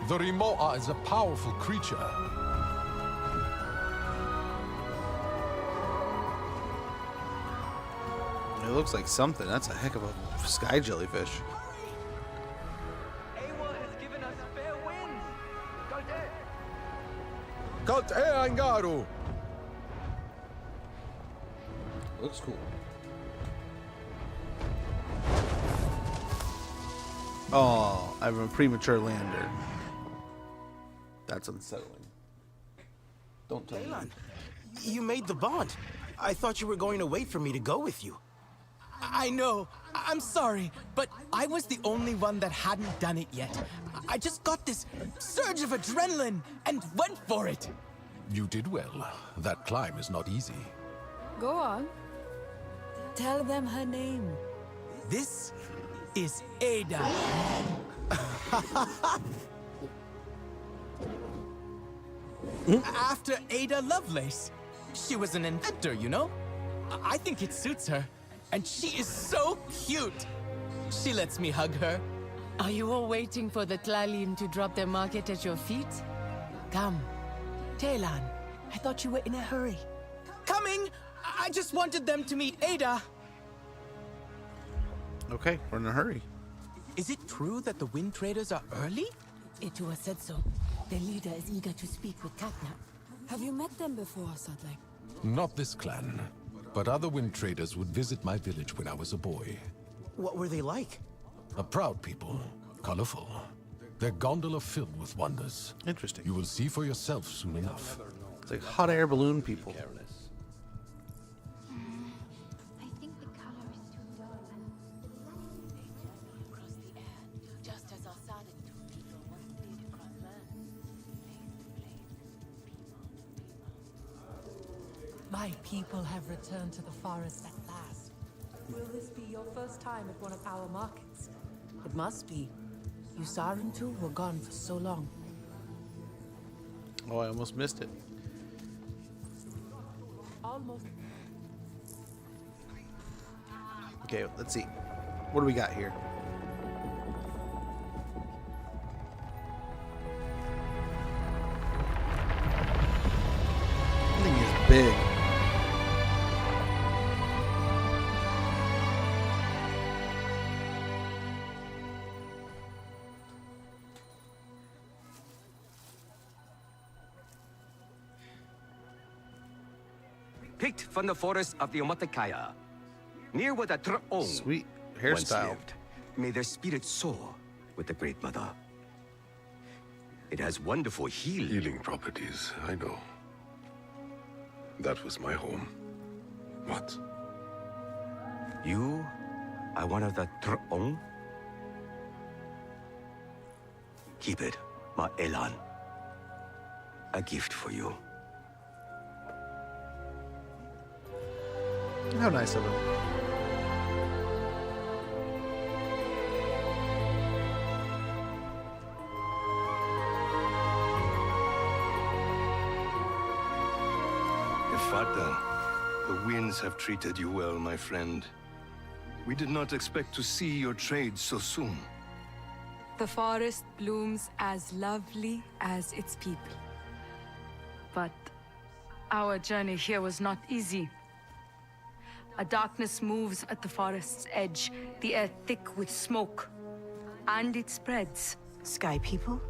The Rimoa is a powerful creature. It looks like something. That's a heck of a sky jellyfish. Awa has given us fair winds. Cut Angaru! Looks cool. Oh, I'm a premature lander. That's unsettling. Don't tell me. Elan, you made the bond. I thought you were going to wait for me to go with you. I know. I'm sorry, but I was the only one that hadn't done it yet. I just got this surge of adrenaline and went for it. You did well. That climb is not easy. Go on. Tell them her name. This is Ada. After Ada Lovelace. She was an inventor, you know? I think it suits her. And she is so cute. She lets me hug her. Are you all waiting for the Tlalim to drop their market at your feet? Come. Telan, I thought you were in a hurry. Coming! I just wanted them to meet Ada. Okay, we're in a hurry. Is it true that the Wind Traders are early? Itua said so. Their leader is eager to speak with Katna. Have you met them before, Sadlek? Not this clan, but other wind traders would visit my village when I was a boy. What were they like? A proud people, colorful. Their gondola filled with wonders. Interesting. You will see for yourself soon enough. It's like hot air balloon people. My people have returned to the forest at last. Will this be your first time at one of our markets? It must be. You Sarentu were gone for so long. Oh, I almost missed it. Almost. Okay, let's see. What do we got here? This thing is big. Picked from the forest of the Omatakaya, near where the Tr'ong Sweet once hairstyle. lived. May their spirits soar with the Great Mother. It has wonderful Healing properties, I know. That was my home. What? You are one of the Tr'ong? Keep it, Ma Elan. A gift for you. How nice of him. Ifata, the winds have treated you well, my friend. We did not expect to see your trade so soon. The forest blooms as lovely as its people. But our journey here was not easy. A darkness moves at the forest's edge, the air thick with smoke. And it spreads. Sky people?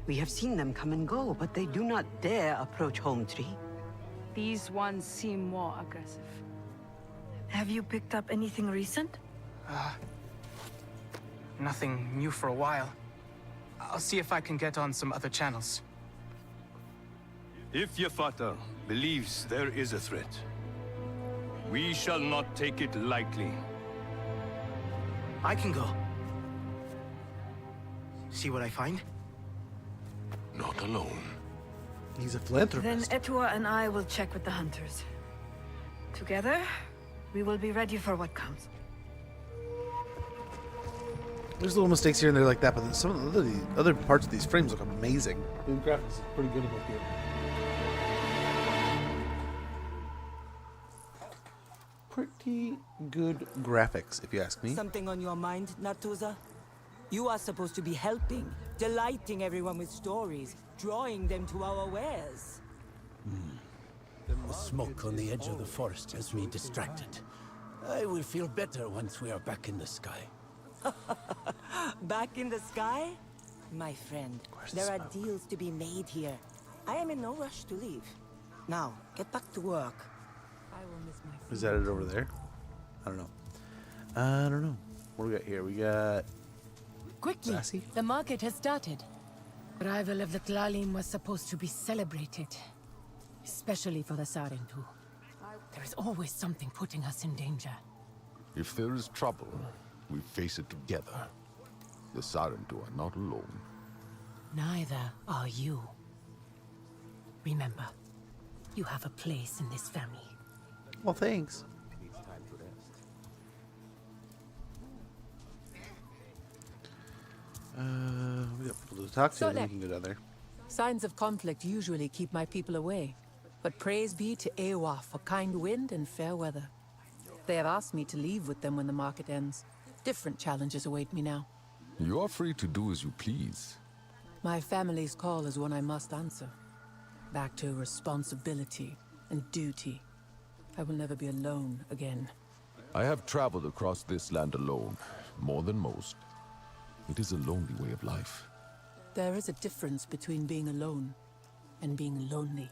We have seen them come and go, but they do not dare approach Home Tree. These ones seem more aggressive. Have you picked up anything recent? Nothing new for a while. I'll see if I can get on some other channels. If Yafata believes there is a threat, we shall not take it lightly. I can go. See what I find? Not alone. He's a Then philanthropist. Etua and I will check with the hunters. Together, we will be ready for what comes. There's little mistakes here and there like that, but then some of the other parts of these frames look amazing. The graphics is pretty good in this game. Pretty good graphics, if you ask me. Something on your mind, Natuza? You are supposed to be helping, delighting everyone with stories, drawing them to our wares. The smoke on the edge of the forest has me distracted. I will feel better once we are back in the sky. Back in the sky? My friend, there are deals to be made here. I am in no rush to leave. Now, get back to work. I will miss my Is that it over there? I don't know. I don't know. What do we got here? We got... Quickly, Lassie? the market has started. Arrival of the Tlalim was supposed to be celebrated. Especially for the Sarentu. There is always something putting us in danger. If there is trouble, we face it together. The Sarentu are not alone. Neither are you. Remember, you have a place in this family. Well, thanks. We got people to talk to, and we can go down there. Signs of conflict usually keep my people away. But praise be to Ewa for kind wind and fair weather. They have asked me to leave with them when the market ends. Different challenges await me now. You are free to do as you please. My family's call is one I must answer. Back to responsibility and duty. I will never be alone again. I have traveled across this land alone, more than most. It is a lonely way of life. There is a difference between being alone and being lonely.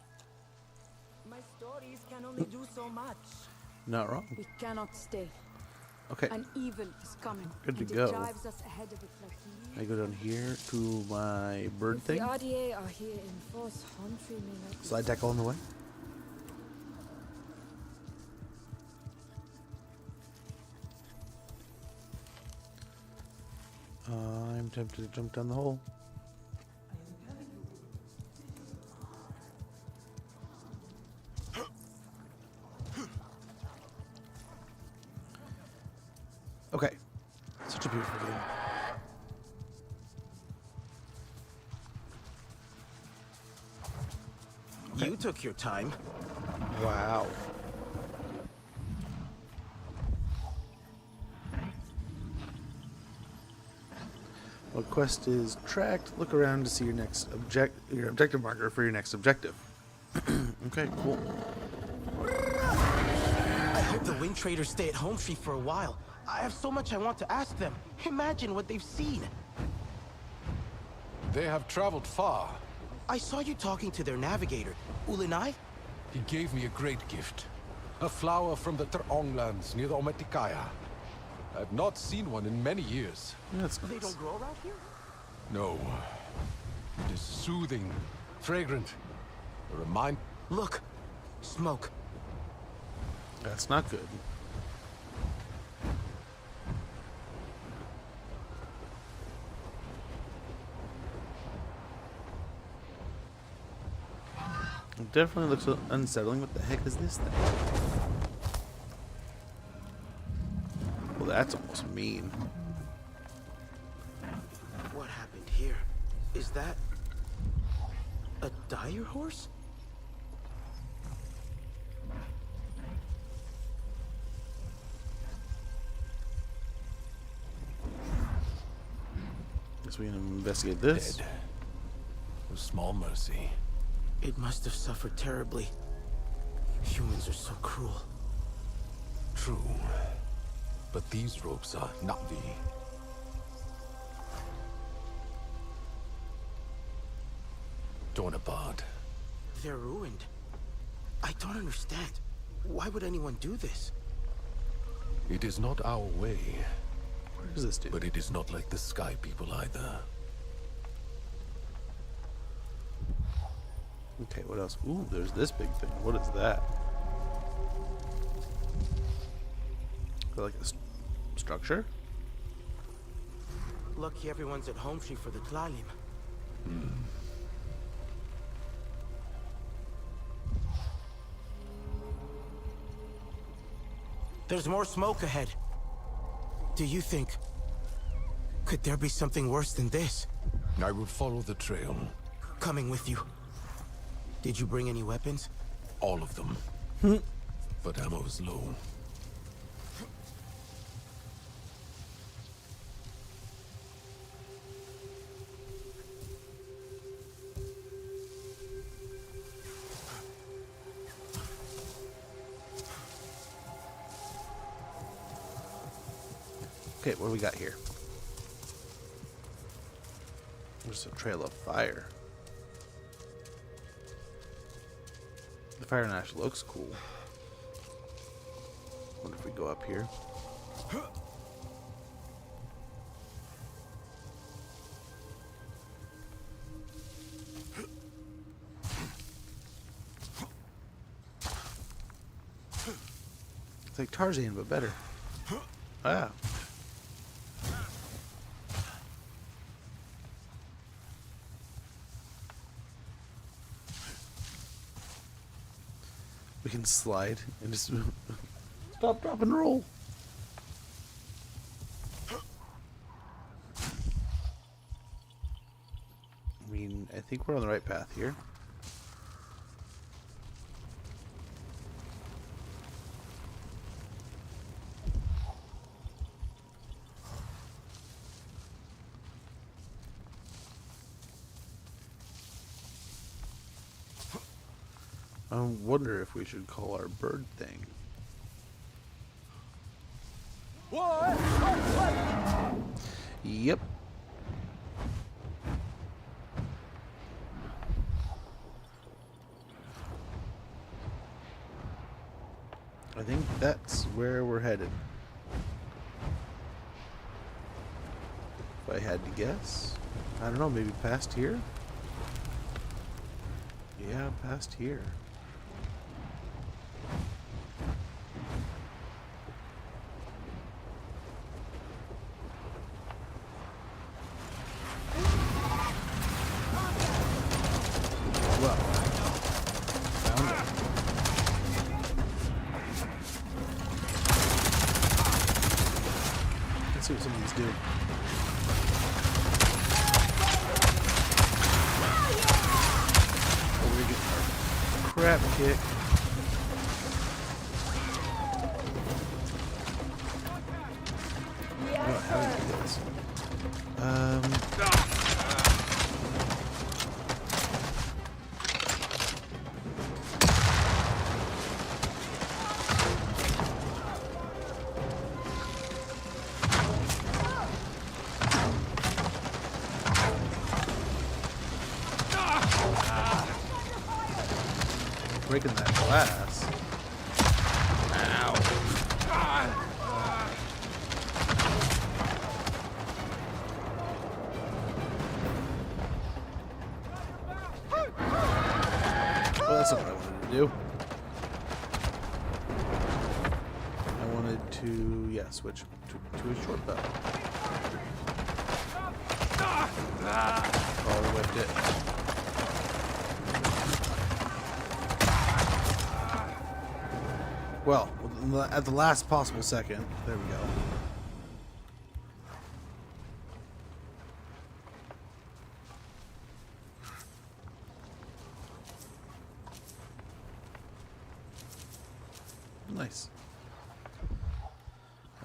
My stories can only do so much. Not wrong. We cannot stay. Okay. An evil is coming. Good to and go. It drives us ahead of it like I go down here to my bird thing. The RDA are here in force. Huntry may not be Slide tackle on the way. I'm tempted to jump down the hole. Okay. Such a beautiful game. You took your time. Wow. Well, quest is tracked. Look around to see your next your objective marker for your next objective. Okay, cool. I hope the Wind Traders stay at Home Street for a while. I have so much I want to ask them. Imagine what they've seen. They have traveled far. I saw you talking to their navigator, Ulinai. He gave me a great gift. A flower from the Teronglands near the Ometikaya. I've not seen one in many years. That's nice. They don't grow around here? No. It is soothing, fragrant. A reminder. Look, smoke. That's not good. It definitely looks unsettling. What the heck is this thing? Well, that's almost mean. What happened here? Is that a dire horse? Guess we can investigate this. Dead. With small mercy. It must have suffered terribly. Humans are so cruel. True. But these ropes are Navi. Dornabad. They're ruined. I don't understand. Why would anyone do this? It is not our way. Where is this dude? But it is not like the Sky People either. Okay, what else? Ooh, there's this big thing. What is that? Like a structure? Lucky everyone's at Home Street for the Tlalim. There's more smoke ahead. Do you think Could there be something worse than this? I will follow the trail. Coming with you. Did you bring any weapons? All of them. But ammo is low. Okay, what do we got here? There's a trail of fire. The fire and ash looks cool. Wonder if we go up here. It's like Tarzan, but better. Ah. We can slide and just stop, drop, and roll. I mean, I think we're on the right path here. I wonder if we should call our bird thing. Yep. I think that's where we're headed. If I had to guess. I don't know, maybe past here? Yeah, past here. Let's see what some of these do. Oh, we're getting our crap kicked. I don't know how to do this. Breaking that glass. Ow. Well, that's not what I wanted to do. I wanted to, yeah, switch to a short bow. Probably whipped it. Well, at the last possible second. There we go. Nice.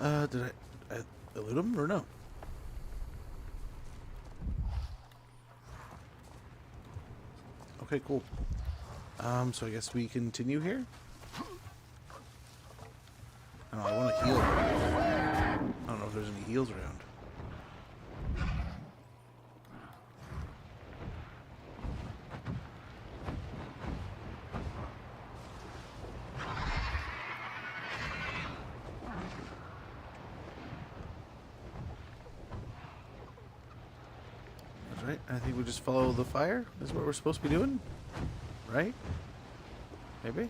Did I elude him or no? Okay, cool. So I guess we continue here? I don't know, I want to heal. I don't know if there's any heals around. That's right. I think we just follow the fire. Is what we're supposed to be doing. Right? Maybe?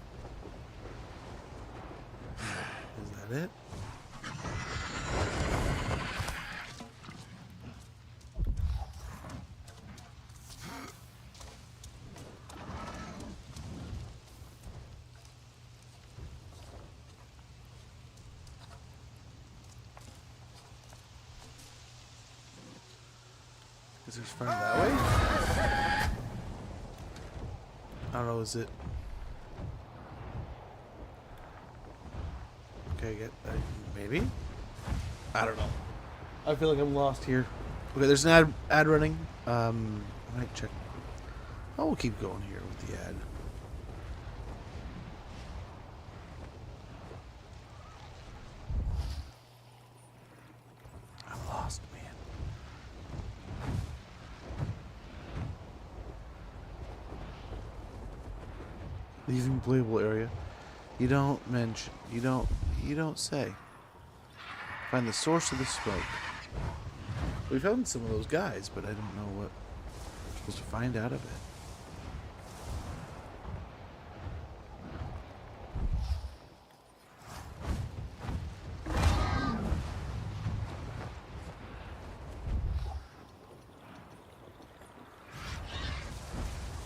Is that it? Is there further that way? I don't know, is it? Okay, maybe? I don't know. I feel like I'm lost here. Okay, there's an ad running. I might check. Oh, we'll keep going here with the ad. I'm lost, man. Leaving playable area. You don't mention. You don't say. Find the source of the smoke. We found some of those guys, but I don't know what we're supposed to find out of it.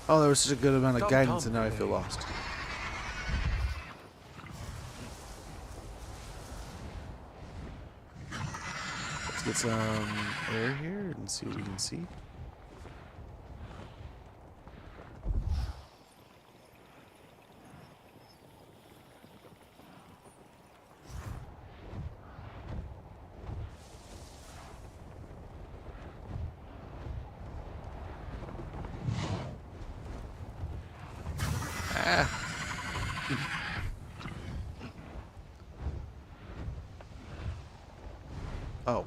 Oh, there was such a good amount of guidance, and now I feel lost. Let's get some air here and see what we can see. Oh.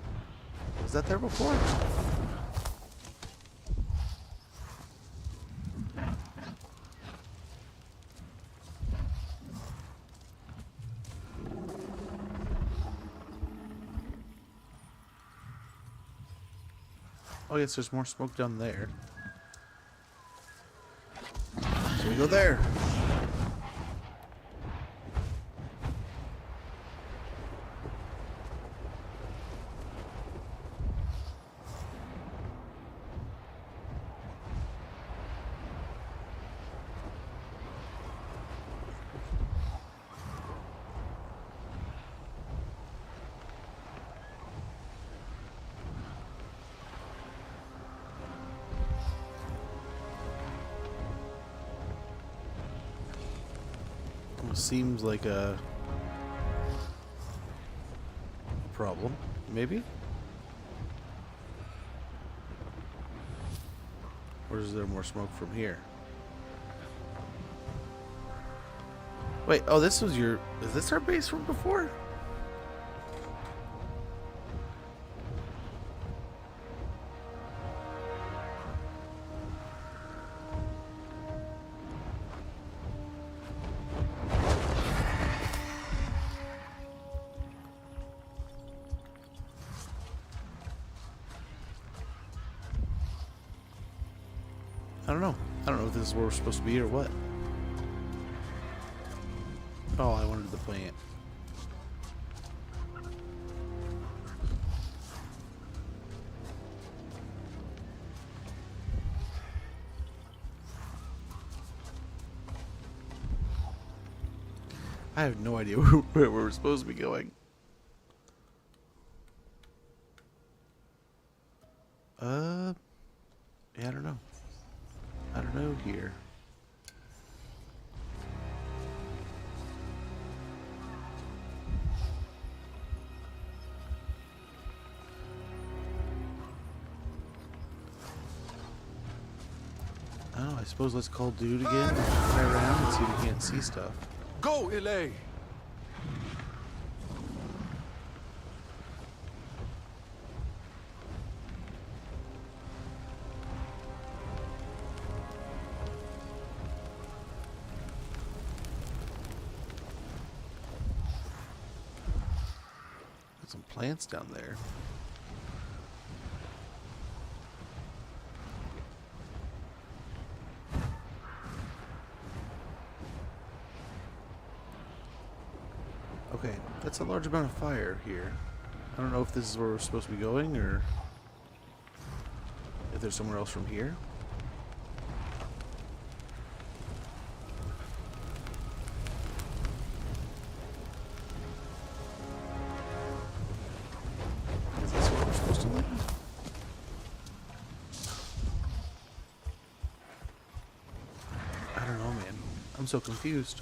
Was that there before? Oh, yes, there's more smoke down there. So we go there. Seems like a problem, maybe? Or is there more smoke from here? Wait, oh, this was your... Is this our base from before? I don't know. I don't know if this is where we're supposed to be or what. Oh, I wanted the plant. I have no idea where we're supposed to be going. Yeah, I don't know. I don't know here. Oh, I suppose let's call dude again. Try around and see if we can't see stuff. Go, Ilay! Some plants down there. Okay, that's a large amount of fire here. I don't know if this is where we're supposed to be going or if there's somewhere else from here. so confused.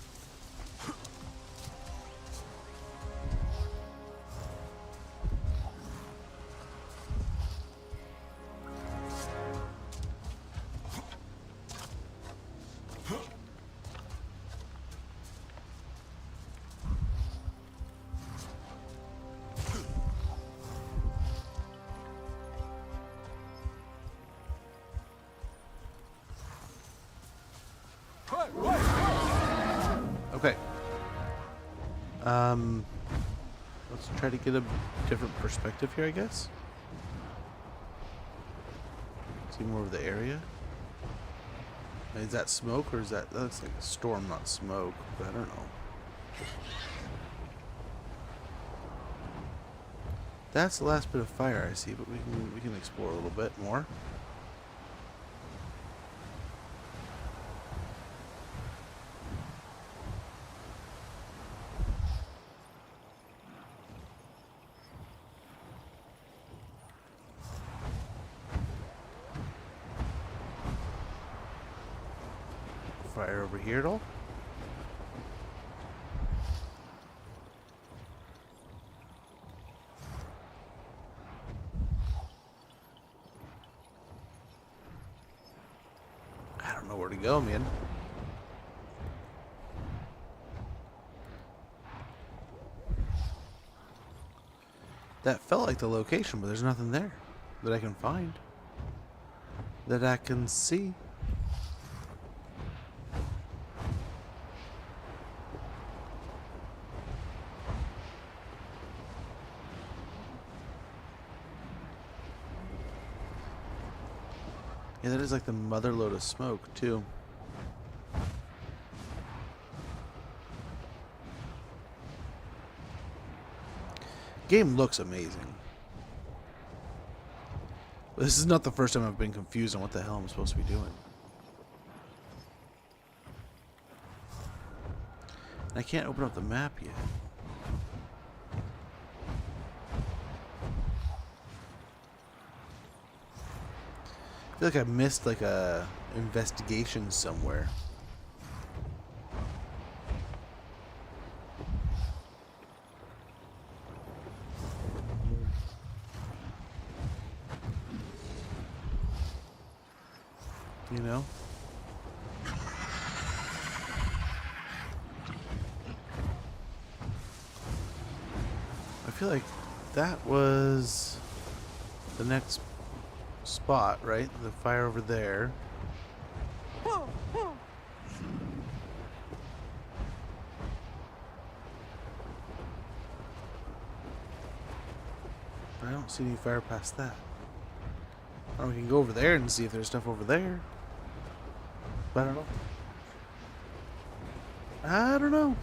Okay. Let's try to get a different perspective here, I guess. See more of the area. Is that smoke or is that looks like a storm, not smoke, but I don't know. That's the last bit of fire I see, but we can explore a little bit more. Fire over here at all? I don't know where to go, man. That felt like the location, but there's nothing there that I can find. That I can see. Yeah, that is like the mother lode of smoke, too. Game looks amazing. But this is not the first time I've been confused on what the hell I'm supposed to be doing. I can't open up the map yet. I feel like I missed like a investigation somewhere. You know? I feel like that was the next spot, right? The fire over there. I don't see any fire past that. Or we can go over there and see if there's stuff over there. But I don't know. I don't know.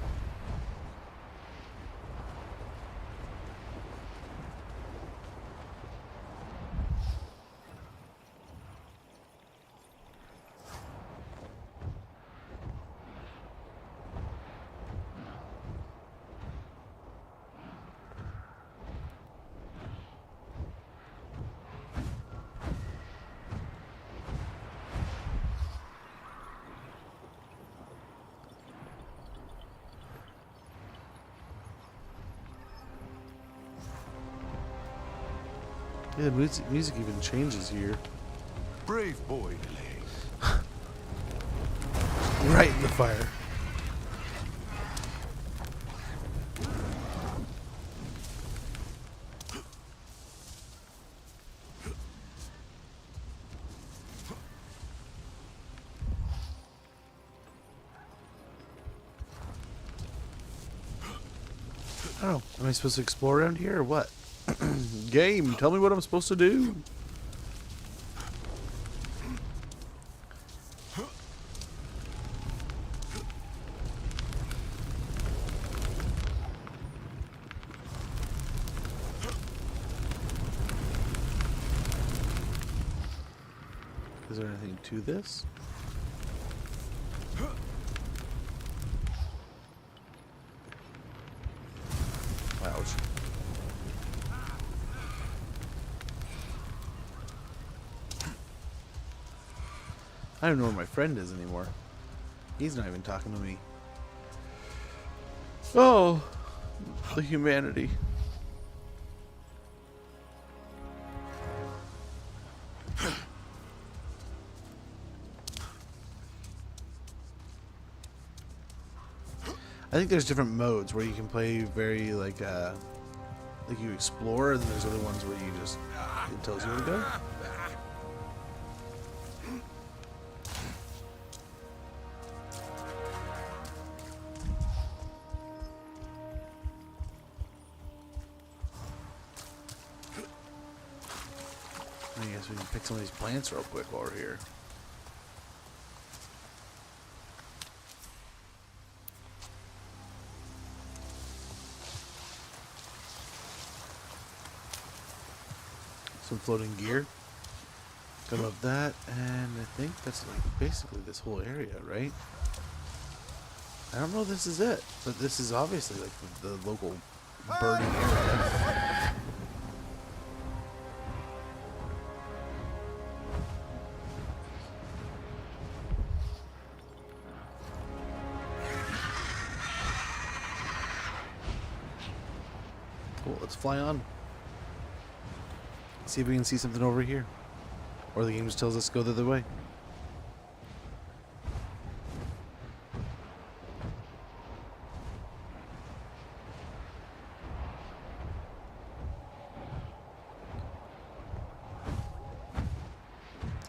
Yeah, the music even changes here. Brave boy, Delay. Right in the fire. I don't know. Am I supposed to explore around here or what? Game, tell me what I'm supposed to do. Is there anything to this? Ouch. I don't know where my friend is anymore. He's not even talking to me. Oh, the humanity. I think there's different modes where you can play very like you explore, and then there's other ones where you just it tells you where to go. I guess we can pick some of these plants real quick while we're here. Some floating gear. Got above that, and I think that's like basically this whole area, right? I don't know if this is it, but this is obviously like the local burning area. Cool, let's fly on. See if we can see something over here. Or the game just tells us to go the other way.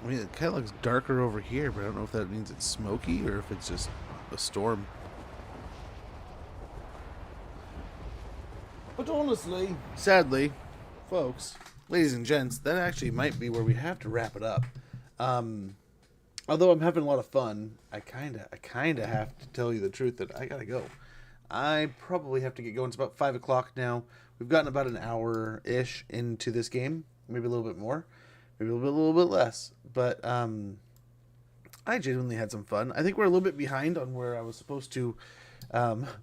I mean, it kind of looks darker over here, but I don't know if that means it's smoky or if it's just a storm. But honestly, sadly, folks, ladies and gents, that actually might be where we have to wrap it up. Although I'm having a lot of fun, I kinda have to tell you the truth that I gotta go. I probably have to get going. It's about 5 o'clock now. We've gotten about an hour-ish into this game, maybe a little bit more, maybe a little bit less. But I genuinely had some fun. I think we're a little bit behind on where I was supposed to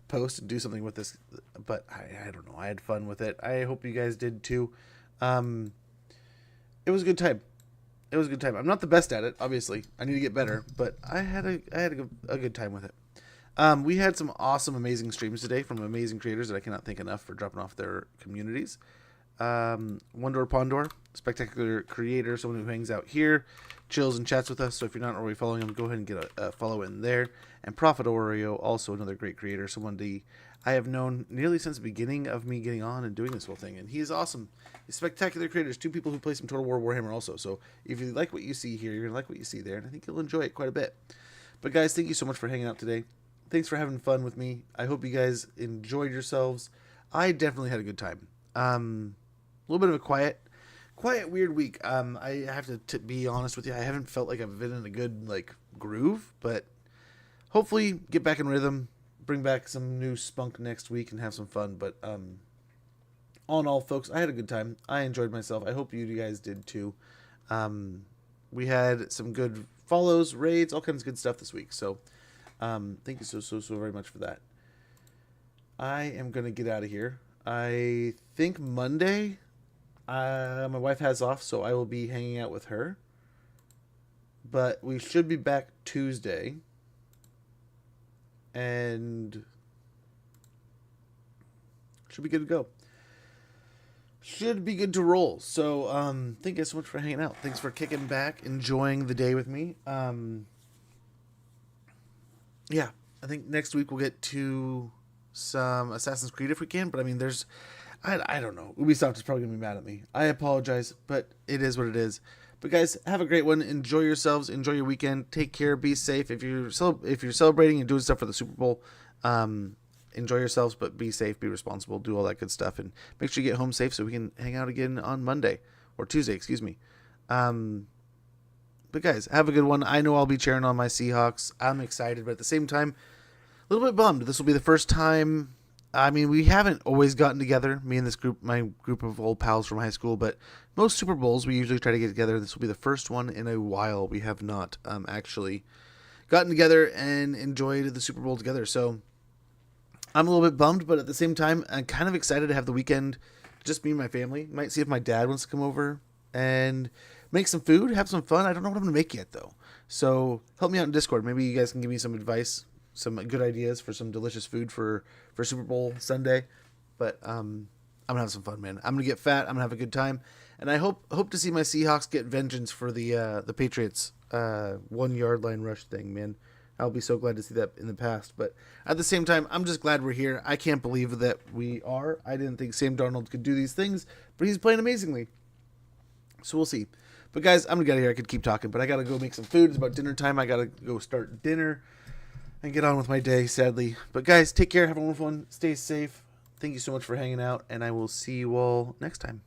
post and do something with this, but I don't know. I had fun with it. I hope you guys did too. It was a good time. It was a good time. I'm not the best at it, obviously. I need to get better, but I had a good time with it. We had some awesome, amazing streams today from amazing creators that I cannot thank enough for dropping off their communities. Frontiers of Pandora, spectacular creator, someone who hangs out here, chills and chats with us. So if you're not already following him, go ahead and get a follow in there. And Prophet Oreo, also another great creator, someone I have known nearly since the beginning of me getting on and doing this whole thing. And he is awesome. He's spectacular creators. Two people who play some Total War Warhammer also. So if you like what you see here, you're going to like what you see there. And I think you'll enjoy it quite a bit. But guys, thank you so much for hanging out today. Thanks for having fun with me. I hope you guys enjoyed yourselves. I definitely had a good time. A little bit of a quiet, weird week. I have to be honest with you. I haven't felt like I've been in a good groove, but hopefully get back in rhythm, bring back some new spunk next week, and have some fun. But all in all, folks, I had a good time. I enjoyed myself. I hope you guys did too. We had some good follows, raids, all kinds of good stuff this week. So thank you so very much for that. I am gonna get out of here. I think Monday, my wife has off, so I will be hanging out with her. But we should be back Tuesday. And should be good to go. Should be good to roll. So, thank you so much for hanging out. Thanks for kicking back, enjoying the day with me. Yeah, I think next week we'll get to some Assassin's Creed if we can. But I mean, I don't know. Ubisoft is probably going to be mad at me. I apologize, but it is what it is. But guys, have a great one. Enjoy yourselves. Enjoy your weekend. Take care. Be safe. If you're celebrating and doing stuff for the Super Bowl, enjoy yourselves, but be safe, be responsible, do all that good stuff, and make sure you get home safe so we can hang out again on Monday or Tuesday, excuse me. But guys, have a good one. I know I'll be cheering on my Seahawks. I'm excited, but at the same time, a little bit bummed. This will be the first time. I mean, we haven't always gotten together, me and this group, my group of old pals from high school, but most Super Bowls we usually try to get together. This will be the first one in a while we have not actually gotten together and enjoyed the Super Bowl together. So I'm a little bit bummed, but at the same time, I'm kind of excited to have the weekend just me and my family. Might see if my dad wants to come over and make some food, have some fun. I don't know what I'm going to make yet, though. So help me out in Discord. Maybe you guys can give me some advice, some good ideas for some delicious food for Super Bowl Sunday. But I'm going to have some fun, man. I'm going to get fat. I'm going to have a good time. And I hope to see my Seahawks get vengeance for the Patriots 1 yard line rush thing, man. I'll be so glad to see that in the past. But at the same time, I'm just glad we're here. I can't believe that we are. I didn't think Sam Darnold could do these things, but he's playing amazingly. So we'll see. But guys, I'm going to get out of here. I could keep talking, but I got to go make some food. It's about dinner time. I got to go start dinner and get on with my day, sadly. But guys, take care. Have a wonderful one. Stay safe. Thank you so much for hanging out, and I will see you all next time.